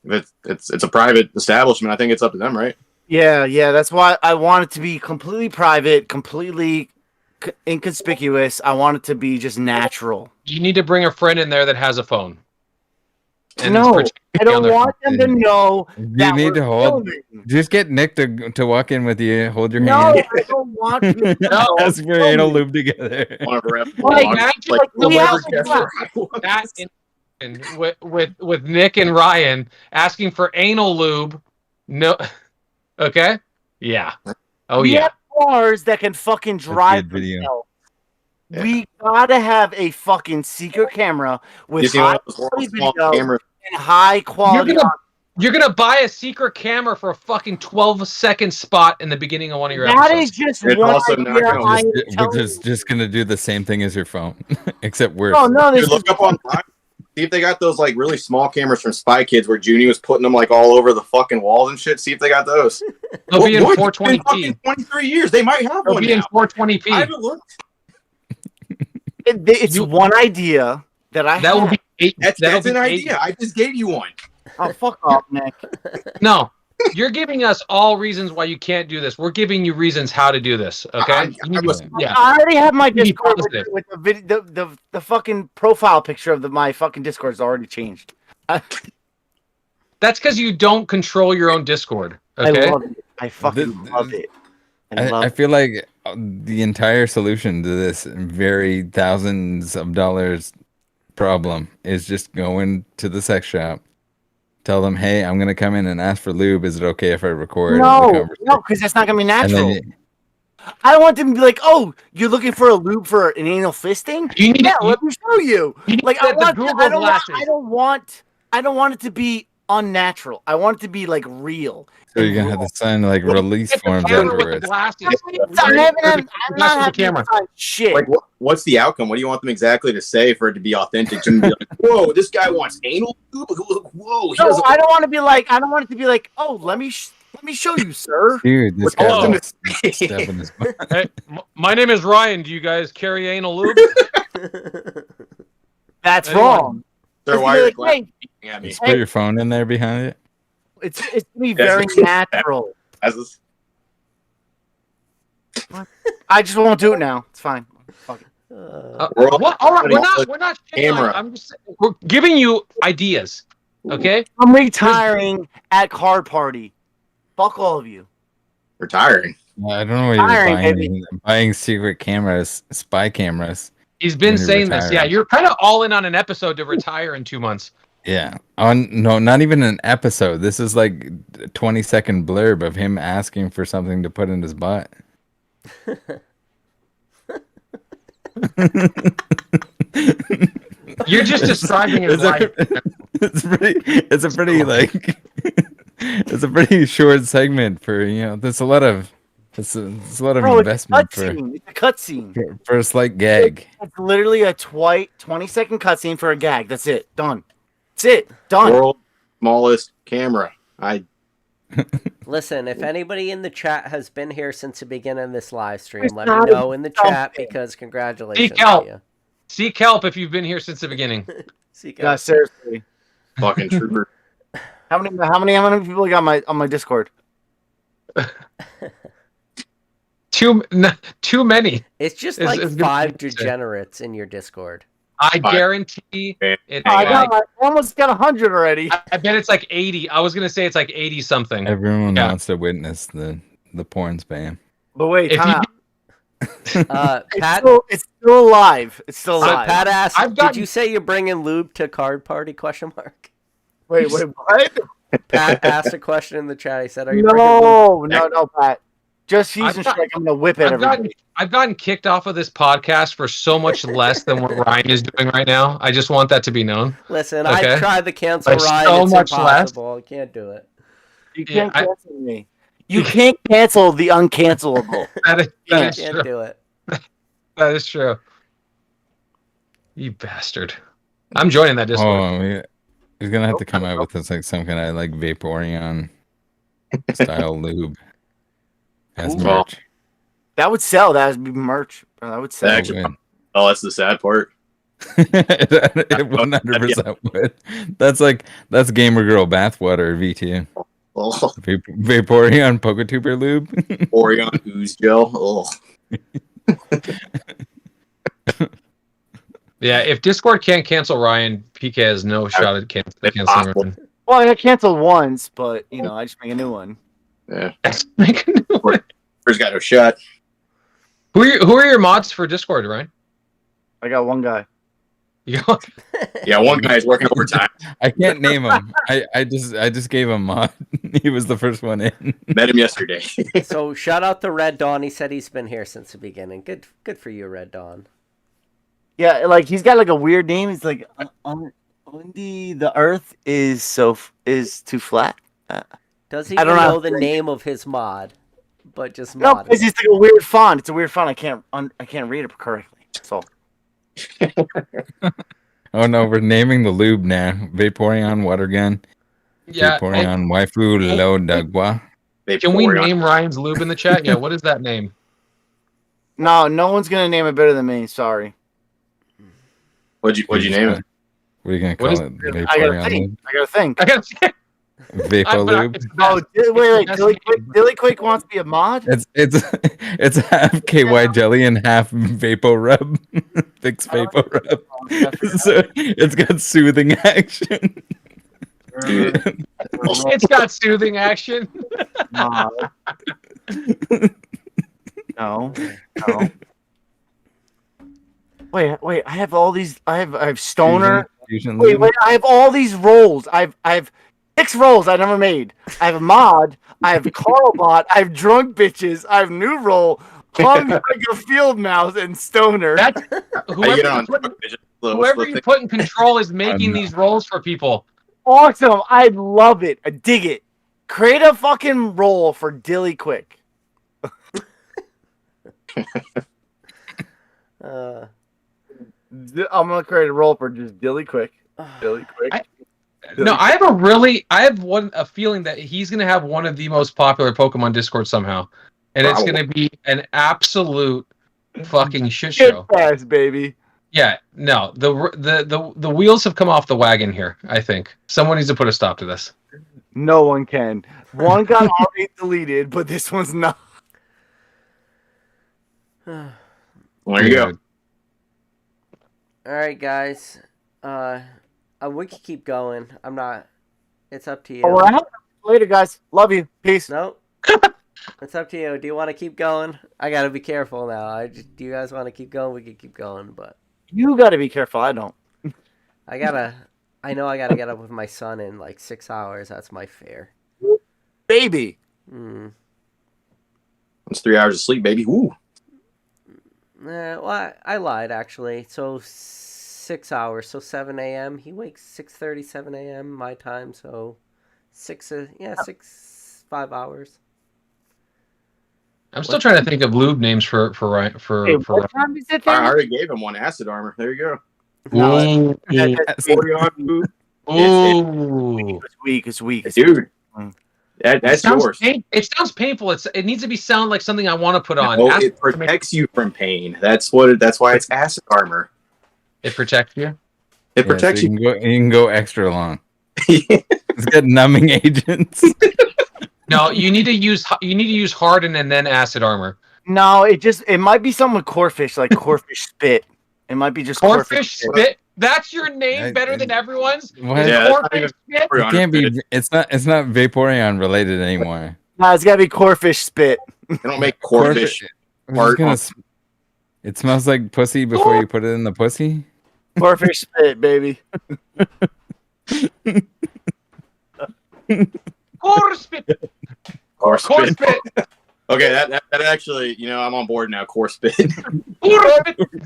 It's a private establishment. I think it's up to them, right? Yeah. That's why I want it to be completely private, completely inconspicuous. I want it to be just natural. You need to bring a friend in there that has a phone. No, it's I don't want them to know You that need we're to hold. filming. Just get Nick to walk in with you. Hold your No, hand. I don't want to. No, Ask for anal lube together. One of our rep- Like, imagine like we the have liver to test. that with Nick and Ryan asking for anal lube. No, okay, yeah, oh we yeah. have cars that can fucking drive good video. themselves. We gotta have a fucking secret camera You with see one high of those little quality small video cameras. and high quality. You're gonna buy a secret camera for a fucking 12-second spot in the beginning of one of your That episodes. is just It's one also not idea. gonna- I am Which telling is you. just gonna do the same thing as your phone, except worse. Oh no, this Dude, look up online. See if they got those like really small cameras from Spy Kids where Junie was putting them like all over the fucking walls and shit. See if they got those. They'll be in What? It's been 420p. fucking 23 years. They might have They'll one be in now. 420p. I haven't looked. It's one idea that I That will have. be eight. that'll That's an be idea. I just gave you one. Oh, fuck off, Nick. No, you're giving us all reasons why you can't do this. We're giving you reasons how to do this. Okay? Yeah. I already have my Be Discord positive. with the video. The fucking profile picture of my fucking Discord is already changed. That's because you don't control your own Discord. Okay? I love it. I fucking love it. I feel like the entire solution to this very thousands of dollars problem is just going to the sex shop, tell them, hey, I'm gonna come in and ask for lube. Is it okay if I record? the No, conversation?" because that's not gonna be And natural. then I don't want them to be like, "Oh, you're looking for a lube for an anal fisting? You need Yeah, to, let me show you." you need Like, to I get the want. Google I don't want. glasses. I don't want it to be unnatural. I want it to be like real. so you're gonna have to sign like release Get the forms camera with the afterwards. glasses. I'm Where's not the having camera? to sign shit. Like, what's the outcome? What do you want them exactly to say for it to be authentic? To be like, whoa, this guy wants anal lube. Whoa, he No, doesn't. I don't want to be like. I don't want it to be like. Oh, let me show you, sir. Dude, this What's guy awesome wants to step in his butt. Hey, my name is Ryan. Do you guys carry anal lube? That's Anyone? wrong. Sir, It's why are gonna you be like, laughing at me? Just put your phone in there behind it. hey, it's gonna be very natural. As this- I just won't do it now. It's fine. Fuck it. We're all- What? All right, we're not shitting on Camera. it. I'm just we're giving you ideas. Okay? I'm retiring at card party. Fuck all of you. retiring. I don't know what you're Tiring, buying. baby. Buying secret cameras, spy cameras. He's been When you're saying this. Yeah, retiring. you're kind of all in on an episode to retire in 2 months. Yeah. No, not even an episode. This is like a 20-second blurb of him asking for something to put in his butt. You're just describing his It's life. it's a pretty like it's a pretty short segment for, there's a lot of it's a lot of Bro, it's a investment for, cutscene. It's a cutscene. for a slight gag. It's literally a 20-second cutscene for a gag. That's it. Done. That's it. Done. World's smallest camera. Listen, if anybody in the chat has been here since the beginning of this live stream, It's let me not know in the chat something. because congratulations Seek help. to you. Seek help if you've been here since the beginning. Seek Yeah, out. seriously. Fucking trooper. How many people got on my Discord? Too many. It's just It's- like it's good 5 to say. degenerates in your Discord. I Fine. guarantee Okay. it's I like, almost got 100 already. I bet it's like 80. I was gonna say it's like 80 something. Everyone Yeah. wants to witness the porn spam. But wait, If time you- out. Pat, It's still alive. It's still so alive. Pat asked, I've did gotten- you say you're bringing lube to card party? Question mark. Wait, what? Pat asked a question in the chat. He said, "Are you bringing lube?" No, Pat. Just Houston I've got- Strike. I'm gonna whip it. I've gotten kicked off of this podcast for so much less than what Ryan is doing right now. I just want that to be known. Listen, Okay. I've tried to cancel Like, Ryan. so It's much less. impossible. I can't do it. You Yeah, can't cancel me. You can't cancel the uncancelable. That I is can't true. do it. That is true. You bastard. I'm joining that Discord. Oh, he's gonna have to come out with this like some kind of like Vaporeon style lube as Ooh. merch. That would sell. That would be merch. That would sell. Actually, oh, that's the sad part. It 100% would. That's Gamer Girl bathwater V2. Oh, Vaporeon Poketuber lube. Oregon ooze gel. Oh, Yeah, if Discord can't cancel Ryan, PK has no shot at canceling Ryan. Well, I got canceled once, but I just make a new one. Yeah. Make a new one. First got no shot. Who are your mods for Discord, Ryan? I got one guy. Yeah, one guy's working overtime. I can't name him. I just gave him mod. He was the first one in. Met him yesterday. So shout out to Red Dawn. He said he's been here since the beginning. Good for you, Red Dawn. Yeah, like he's got like a weird name. He's like, the Earth is too flat. Does he I even don't know know. the name of his mod? But just No, mod. it's just like a weird font. It's a weird font. I can't read it correctly. So Oh no, we're naming the lube now. Vaporeon water gun. Yeah. Vaporeon waifu lo dagwa. Can we name Ryan's lube in the chat? Yeah, what is that name? no one's gonna name it better than me. Sorry. What'd you name it? What are you gonna What call is- it? I gotta Vaporeon think. lube? I gotta think. I gotta say, Vapo lube. Oh, wait. Dilly Quick wants to be a mod. It's half KY jelly and half Vapo rub. Fix Vapo rub. So it's got soothing action. it's got soothing action. No. Wait. I have all these. I have stoner. Fusion Wait. lube. I have all these roles. I have 6 roles I never made. I have a mod. I have Carlbot. I have drunk bitches. I have new role. Hung like a field mouse and stoner. That's How you get on? whoever you put in control is making these roles for people. Awesome. I love it. I dig it. Create a fucking role for Dilly Quick. I'm gonna create a role for just Dilly Quick. Dilly Quick. I have a feeling that he's gonna have one of the most popular Pokemon Discord somehow, and it's gonna be an absolute fucking shit show. Ass, baby. Yeah, no, the wheels have come off the wagon here. I think someone needs to put a stop to this. No one can. One got already deleted, but this one's not. Well, there you go. All right, guys. We can keep going. I'm not. It's up to you. All right. Later, guys. Love you. Peace. No. It's up to you. Do you want to keep going? I gotta be careful now. Do you guys want to keep going? We can keep going, but You got to be careful. I don't. I know I gotta get up with my son in like 6 hours. That's my fare. Baby. It's 3 hours of sleep, baby. Woo. Well, I lied actually. So 6 hours. So 7 a.m. He wakes 6:30, 7 a.m. my time. So 5 hours. I'm still trying to think of lube names for Ryan. What time is it? I already gave him one acid armor. There you go. Ooh. Vaporeon. Ooh. It's weak. Dude. That's yours. It sounds painful. It needs to sound like something I want to put on. No, it protects you from pain. That's why it's acid armor. It protects you. It protects so you. You can go extra long. It's got numbing agents. No, you need to use harden and then acid armor. No, it might be something with Corfish, like Corfish Spit. It might be just Corfish Spit. That's your name better than everyone's. What? Yeah, Corfish Spit. It can't be. It's not Vaporeon related anymore. No, it's gotta be Corfish Spit. They don't make corfish. It smells like pussy before you put it in the pussy. Corfish Spit, baby. Corspit. Corspit. Okay, that actually, I'm on board now. Corspit.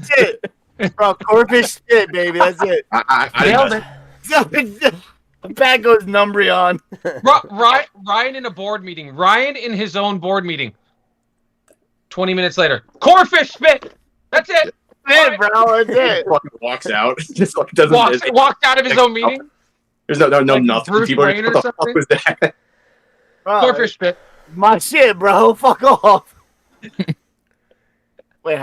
Shit. Bro, Corfish Spit, baby. That's it. I Back goes Numbreon. Ryan in a board meeting. Ryan in his own board meeting. 20 minutes later. Corfish Spit. That's it. That's it, bro. That's it. fucking walks out. Just like doesn't. Walked out of his own meeting. There's no Like nothing. Bruce People are Wayne or what the fuck something? was that? Bro, Corfish Spit. my shit, bro. Fuck off. Wait,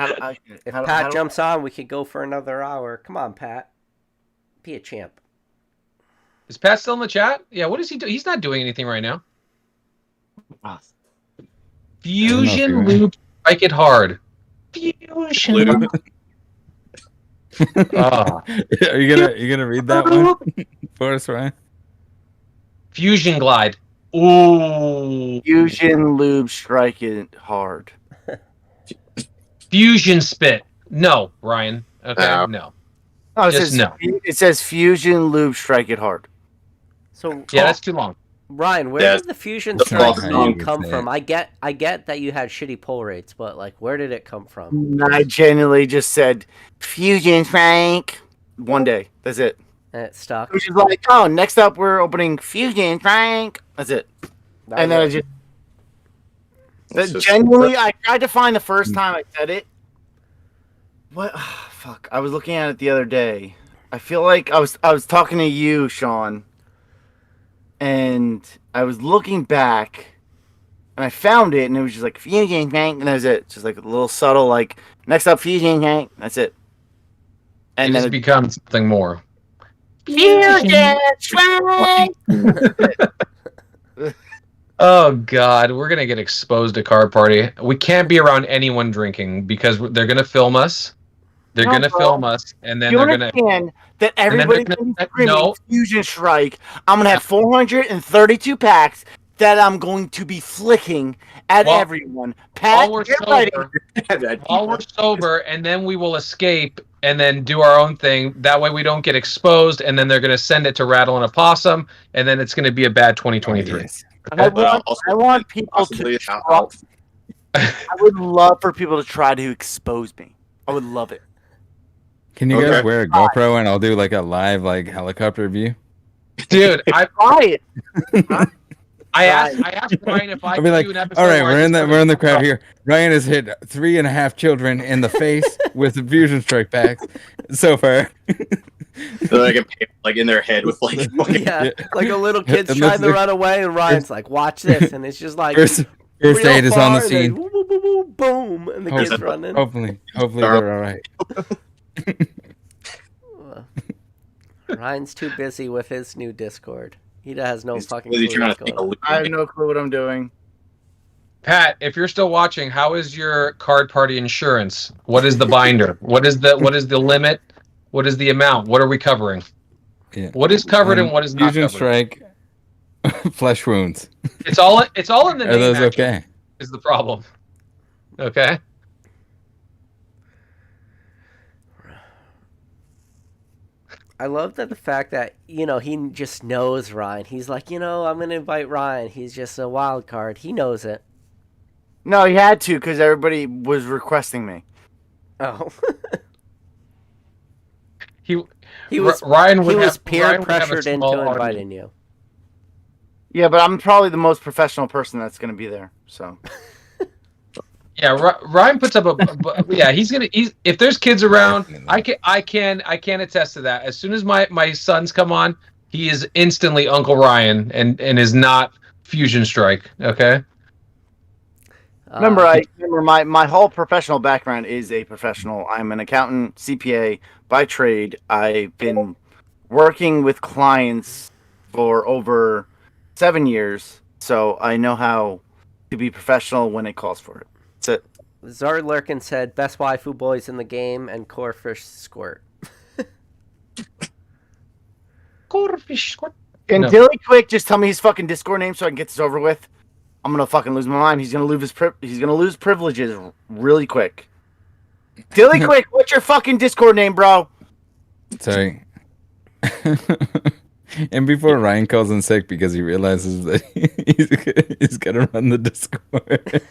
If Pat jumps on, we could go for another hour. Come on, Pat. Be a champ. Is Pat still in the chat? Yeah, what does he do? He's not doing anything right now. Fusion Loop, strike it hard. Blue. Oh. Are you gonna read that one for us, Ryan? Fusion Glide. Ooh. Fusion Lube Strike It Hard. Fusion Spit. No, Ryan. Okay, No. no. Oh, it Just says, no. It says Fusion Lube Strike It Hard. So Yeah, that's too long. Ryan, where Yeah, did the Fusion the Strike fuck name you come would say from? it. I get that you had shitty pull rates, but like, where did it come from? I genuinely just said Fusion Strike one day. That's it. And it stuck. Which is like, oh, next up we're opening Fusion Strike. That's it. That And was then it. It's just- genuinely, I tried to find the first time I said it. What? Fuck! I was looking at it the other day. I feel like I was talking to you, Sean, and I was looking back, and I found it, and it was just like Fusion Tank, and that was it. Just like a little subtle, like next up Fusion Tank. That's it. And And it then has become something more. Fusion Strike. Oh God, we're gonna get exposed at card party. We can't be around anyone drinking because they're gonna film us. They're No, gonna bro. film us, and then You they're gonna. understand that then they're everybody's gonna- gonna be screaming no. Fusion Strike. I'm gonna have 432 packs that I'm going to be flicking at While- everyone. Pat, While we're get ready. sober, while we're sober, and then we will escape and then do our own thing. That way we don't get exposed, and then they're gonna send it to Rattle and a Possum, and then it's gonna be a bad 2023. Yes. I want people possibly to. out. I would love for people to try to expose me. I would love it. Can you guys Okay. wear a GoPro and I'll do like a live like helicopter view? Dude, Try it. I asked Ryan if I I'll could be like, do an episode. all right, where I just we're in the crowd here. Ryan has hit 3.5 children in the face with the Fusion Strike packs so far. So they can pay, like in their head with like fucking Yeah, like a little kid's Unless trying to they're- run away, and Ryan's like, "Watch this," and it's just like First real aid is on the far, and then scene. woo, woo, woo, woo, boom, and the Hopefully- kid's running. Hopefully they're all right. Ryan's too busy with his new Discord. He has no He's fucking busy clue trying what's to think going of on. I have no clue what I'm doing. Pat, if you're still watching, how is your card party insurance? What is the binder? What is the limit? What is the amount? What are we covering? Yeah. What is covered and what is not Fusion covered? Strike, flesh wounds. It's all in the Are name. those actually, okay? Is the problem? Okay. I love that the fact that he just knows Ryan. He's like, I'm gonna invite Ryan. He's just a wild card. He knows it. No, he had to because everybody was requesting me. Oh, He was Ryan would he was have, peer Ryan would have a pressured small into audience. inviting you. Yeah, but I'm probably the most professional person that's going to be there. So Yeah, Ryan puts up yeah. He's if there's kids around, I can attest to that. As soon as my sons come on, he is instantly Uncle Ryan and is not Fusion Strike. Okay. remember, my whole professional background is a professional. I'm an accountant, CPA by trade. I've been working with clients for over 7 years, so I know how to be professional when it calls for it. That's it. Zard Lurkin said, "Best waifu boys in the game," and Corefish Squirt. Can No. Dilly Quick just tell me his fucking Discord name so I can get this over with? I'm gonna fucking lose my mind. He's gonna lose privileges really quick. Dilly Quick, what's your fucking Discord name, bro? Sorry. And before Ryan calls in sick because he realizes that he's gonna run the Discord.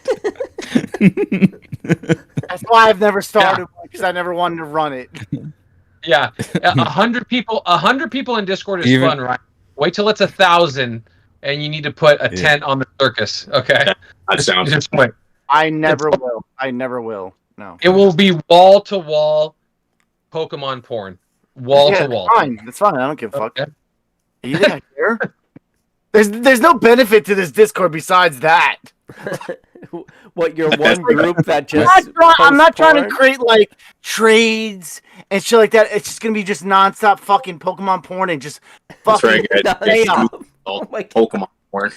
That's why I've never started one because I never wanted to run it. Yeah, 100 people. 100 people in Discord is Even- fun, right? Wait till it's 1,000, and you need to put a tent on the circus. Okay. that sounds. Just wait. I never will. I never will. No. It will be wall to wall Pokemon porn. Wall Yeah, to wall. that's fine. That's fine. I don't give a fuck. Okay. You think I care? There's no benefit to this Discord besides that. What, you're one group that I'm just I'm not trying to posts create like trades and shit like that. It's just gonna be just nonstop fucking Pokemon porn and just That's fucking right, guys. stay porn? up. Oh my God. Pokemon porn.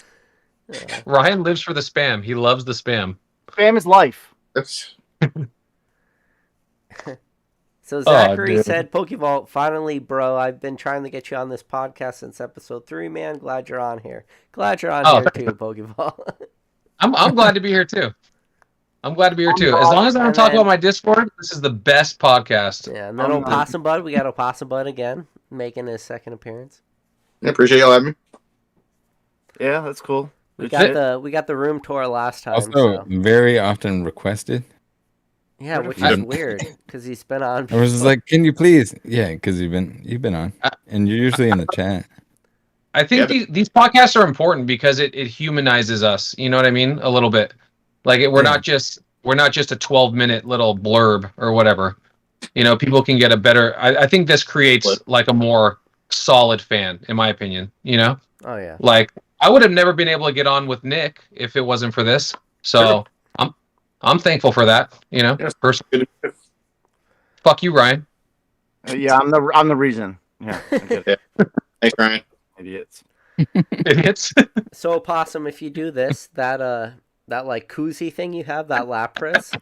Ryan lives for the spam. He loves the spam. Spam is life. That's So Zachary dude. said, Pokevault, finally, bro, I've been trying to get you on this podcast since episode 3, man. Glad you're on here. Glad you're on here too, Pokevault. I'm glad to be here too. I'm glad to be here too. As long as I don't And talk then- about my Discord, this is the best podcast. Yeah, and then Opossum Bud, we got Opossum Bud again, making his second appearance. I appreciate y'all having me. Yeah, that's cool. We got the room tour last time. Also, So. very often requested. Yeah, which I is don't- weird because he's been on. I was just like, "Can you please?" Yeah, because you've been on, and you're usually in the chat. I think these podcasts are important because it humanizes us. You know what I mean? A little bit. Like we're not just a 12-minute little blurb or whatever. You know, people can get a better. I think this creates like a more solid fan, in my opinion. You know? Oh yeah. Like I would have never been able to get on with Nick if it wasn't for this. So I'm thankful for that. You know, personally. Fuck you, Ryan. Yeah, I'm the reason. Yeah. I get it. Thanks, Ryan. Idiots. Idiots. So Opossum, if you do this, that like koozie thing you have, that Lapras,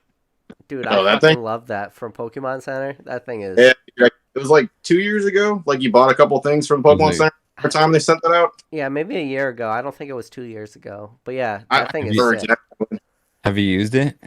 dude, I fucking love that from Pokemon Center. That thing is. Yeah, it was like 2 years ago. Like you bought a couple things from Pokemon Center. Every time they sent that out. Yeah, maybe a year ago. I don't think it was 2 years ago. But yeah, that thing is sick. Have you used it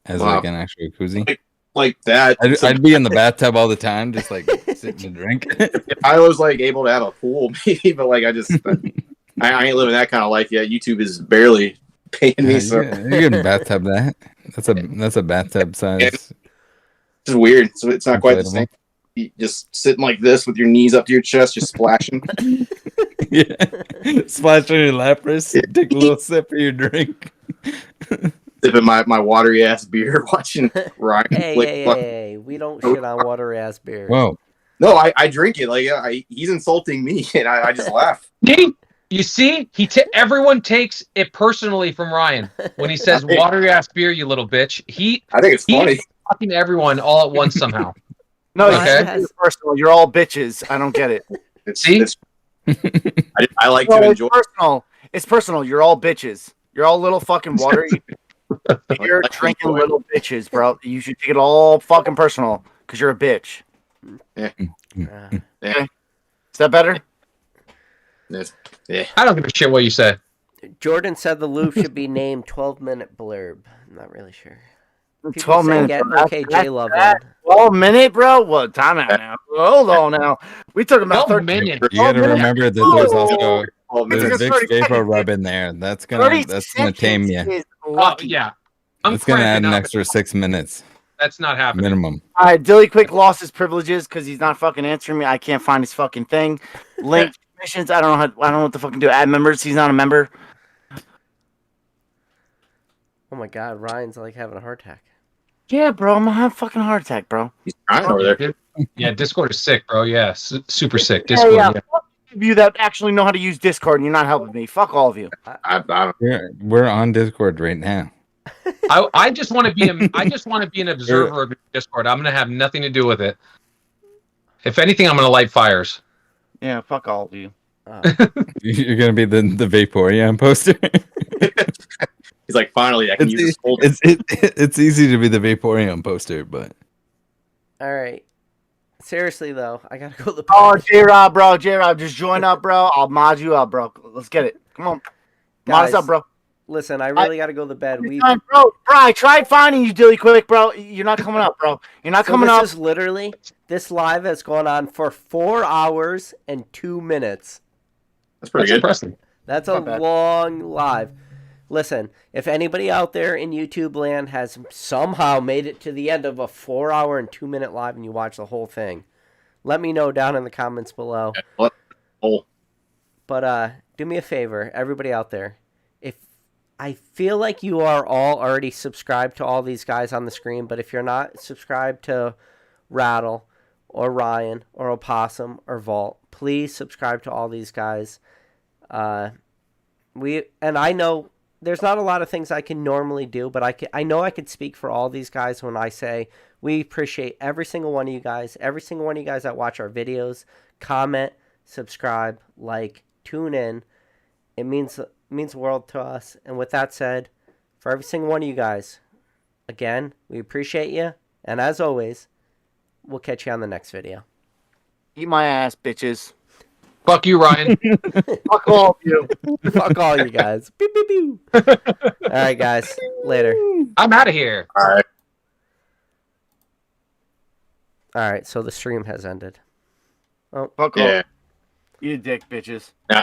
as like an actual koozie? Like that. I'd be in the bathtub all the time, just like sitting and drink. If I was like able to have a pool, maybe, but like I ain't living that kind of life yet. YouTube is barely paying me. So you can bathtub that. That's a bathtub size. It's just weird. So it's not quite the same. You just sitting like this with your knees up to your chest, just splashing. Yeah, splash on your Lapras. Take a little sip of your drink. Sipping my watery ass beer, watching Ryan. Hey, we don't shit on watery ass beer. Whoa. No, I drink it. Like he's insulting me, and I just laugh. You see, everyone takes it personally from Ryan when he says watery ass beer, you little bitch. I think it's funny. He's fucking everyone all at once somehow. No, Okay. it's personal. You're all bitches. I don't get it. I like to enjoy. It's personal. You're all bitches. You're all little fucking water. You're drinking little bitches, bro. You should take it all fucking personal because you're a bitch. Yeah. Okay. Is that better? Yeah. I don't give a shit what you say. Jordan said the loop should be named 12-minute blurb. I'm not really sure. 12 minutes. Okay, J Love. 12 minute, bro. What time out now? Hold on now. We talking about 12 30 minutes. You gotta remember that there's also there's a big 30 vapor rub in there. That's gonna tame you. Oh, yeah. It's gonna add an extra 6 minutes That's not happening. minimum. All right, Dilly Quick lost his privileges because he's not fucking answering me. I can't find his fucking thing. Link missions. I don't know what to fucking do. Add members. He's not a member. Oh my god, Ryan's like having a heart attack. Yeah, bro. I'm gonna have a fucking heart attack, bro. He's crying over there. Yeah, Discord is sick, bro. Yeah, super sick. Discord. Yeah. Yeah. Fuck you that actually know how to use Discord and you're not helping me. Fuck all of you. We're on Discord right now. I just want to be an observer of Discord. I'm gonna have nothing to do with it. If anything, I'm gonna light fires. Yeah, fuck all of you. You're gonna be the Vaporeon poster. He's like, finally, I can use this folder. It's easy to be the Vaporeon poster, but All right. Seriously though, I gotta go to the. Oh, J-Rob, bro. J-Rob, just join up, bro. I'll mod you up, bro. Let's get it. Come on. Mod us Guys, up, bro. Listen, I really gotta go to bed. Bro, I tried finding you, Dilly Quick, bro. You're not coming up, bro. You're not coming up. This is literally, this live has gone on for 4 hours and 2 minutes. That's pretty good. Impressive. That's a long live. Listen, if anybody out there in YouTube land has somehow made it to the end of a 4 hour and 2 minute live and you watch the whole thing, let me know down in the comments below. But do me a favor, everybody out there. If I feel like you are all already subscribed to all these guys on the screen, but if you're not subscribed to Rattle or Ryan or Opossum or Vault, please subscribe to all these guys. I know there's not a lot of things I can normally do, but I know I could speak for all these guys when I say we appreciate every single one of you guys, that watch our videos, comment, subscribe, like, tune in. It means the world to us. And with that said, for every single one of you guys, again, we appreciate you. And as always, We'll catch you on the next video. Eat my ass, bitches. Fuck you, Ryan. Fuck all of you. Fuck all you guys. Pew, pew, pew. All right, guys. Later. I'm out of here. All right. All right, so the stream has ended. Fuck all. Yeah. You dick, bitches.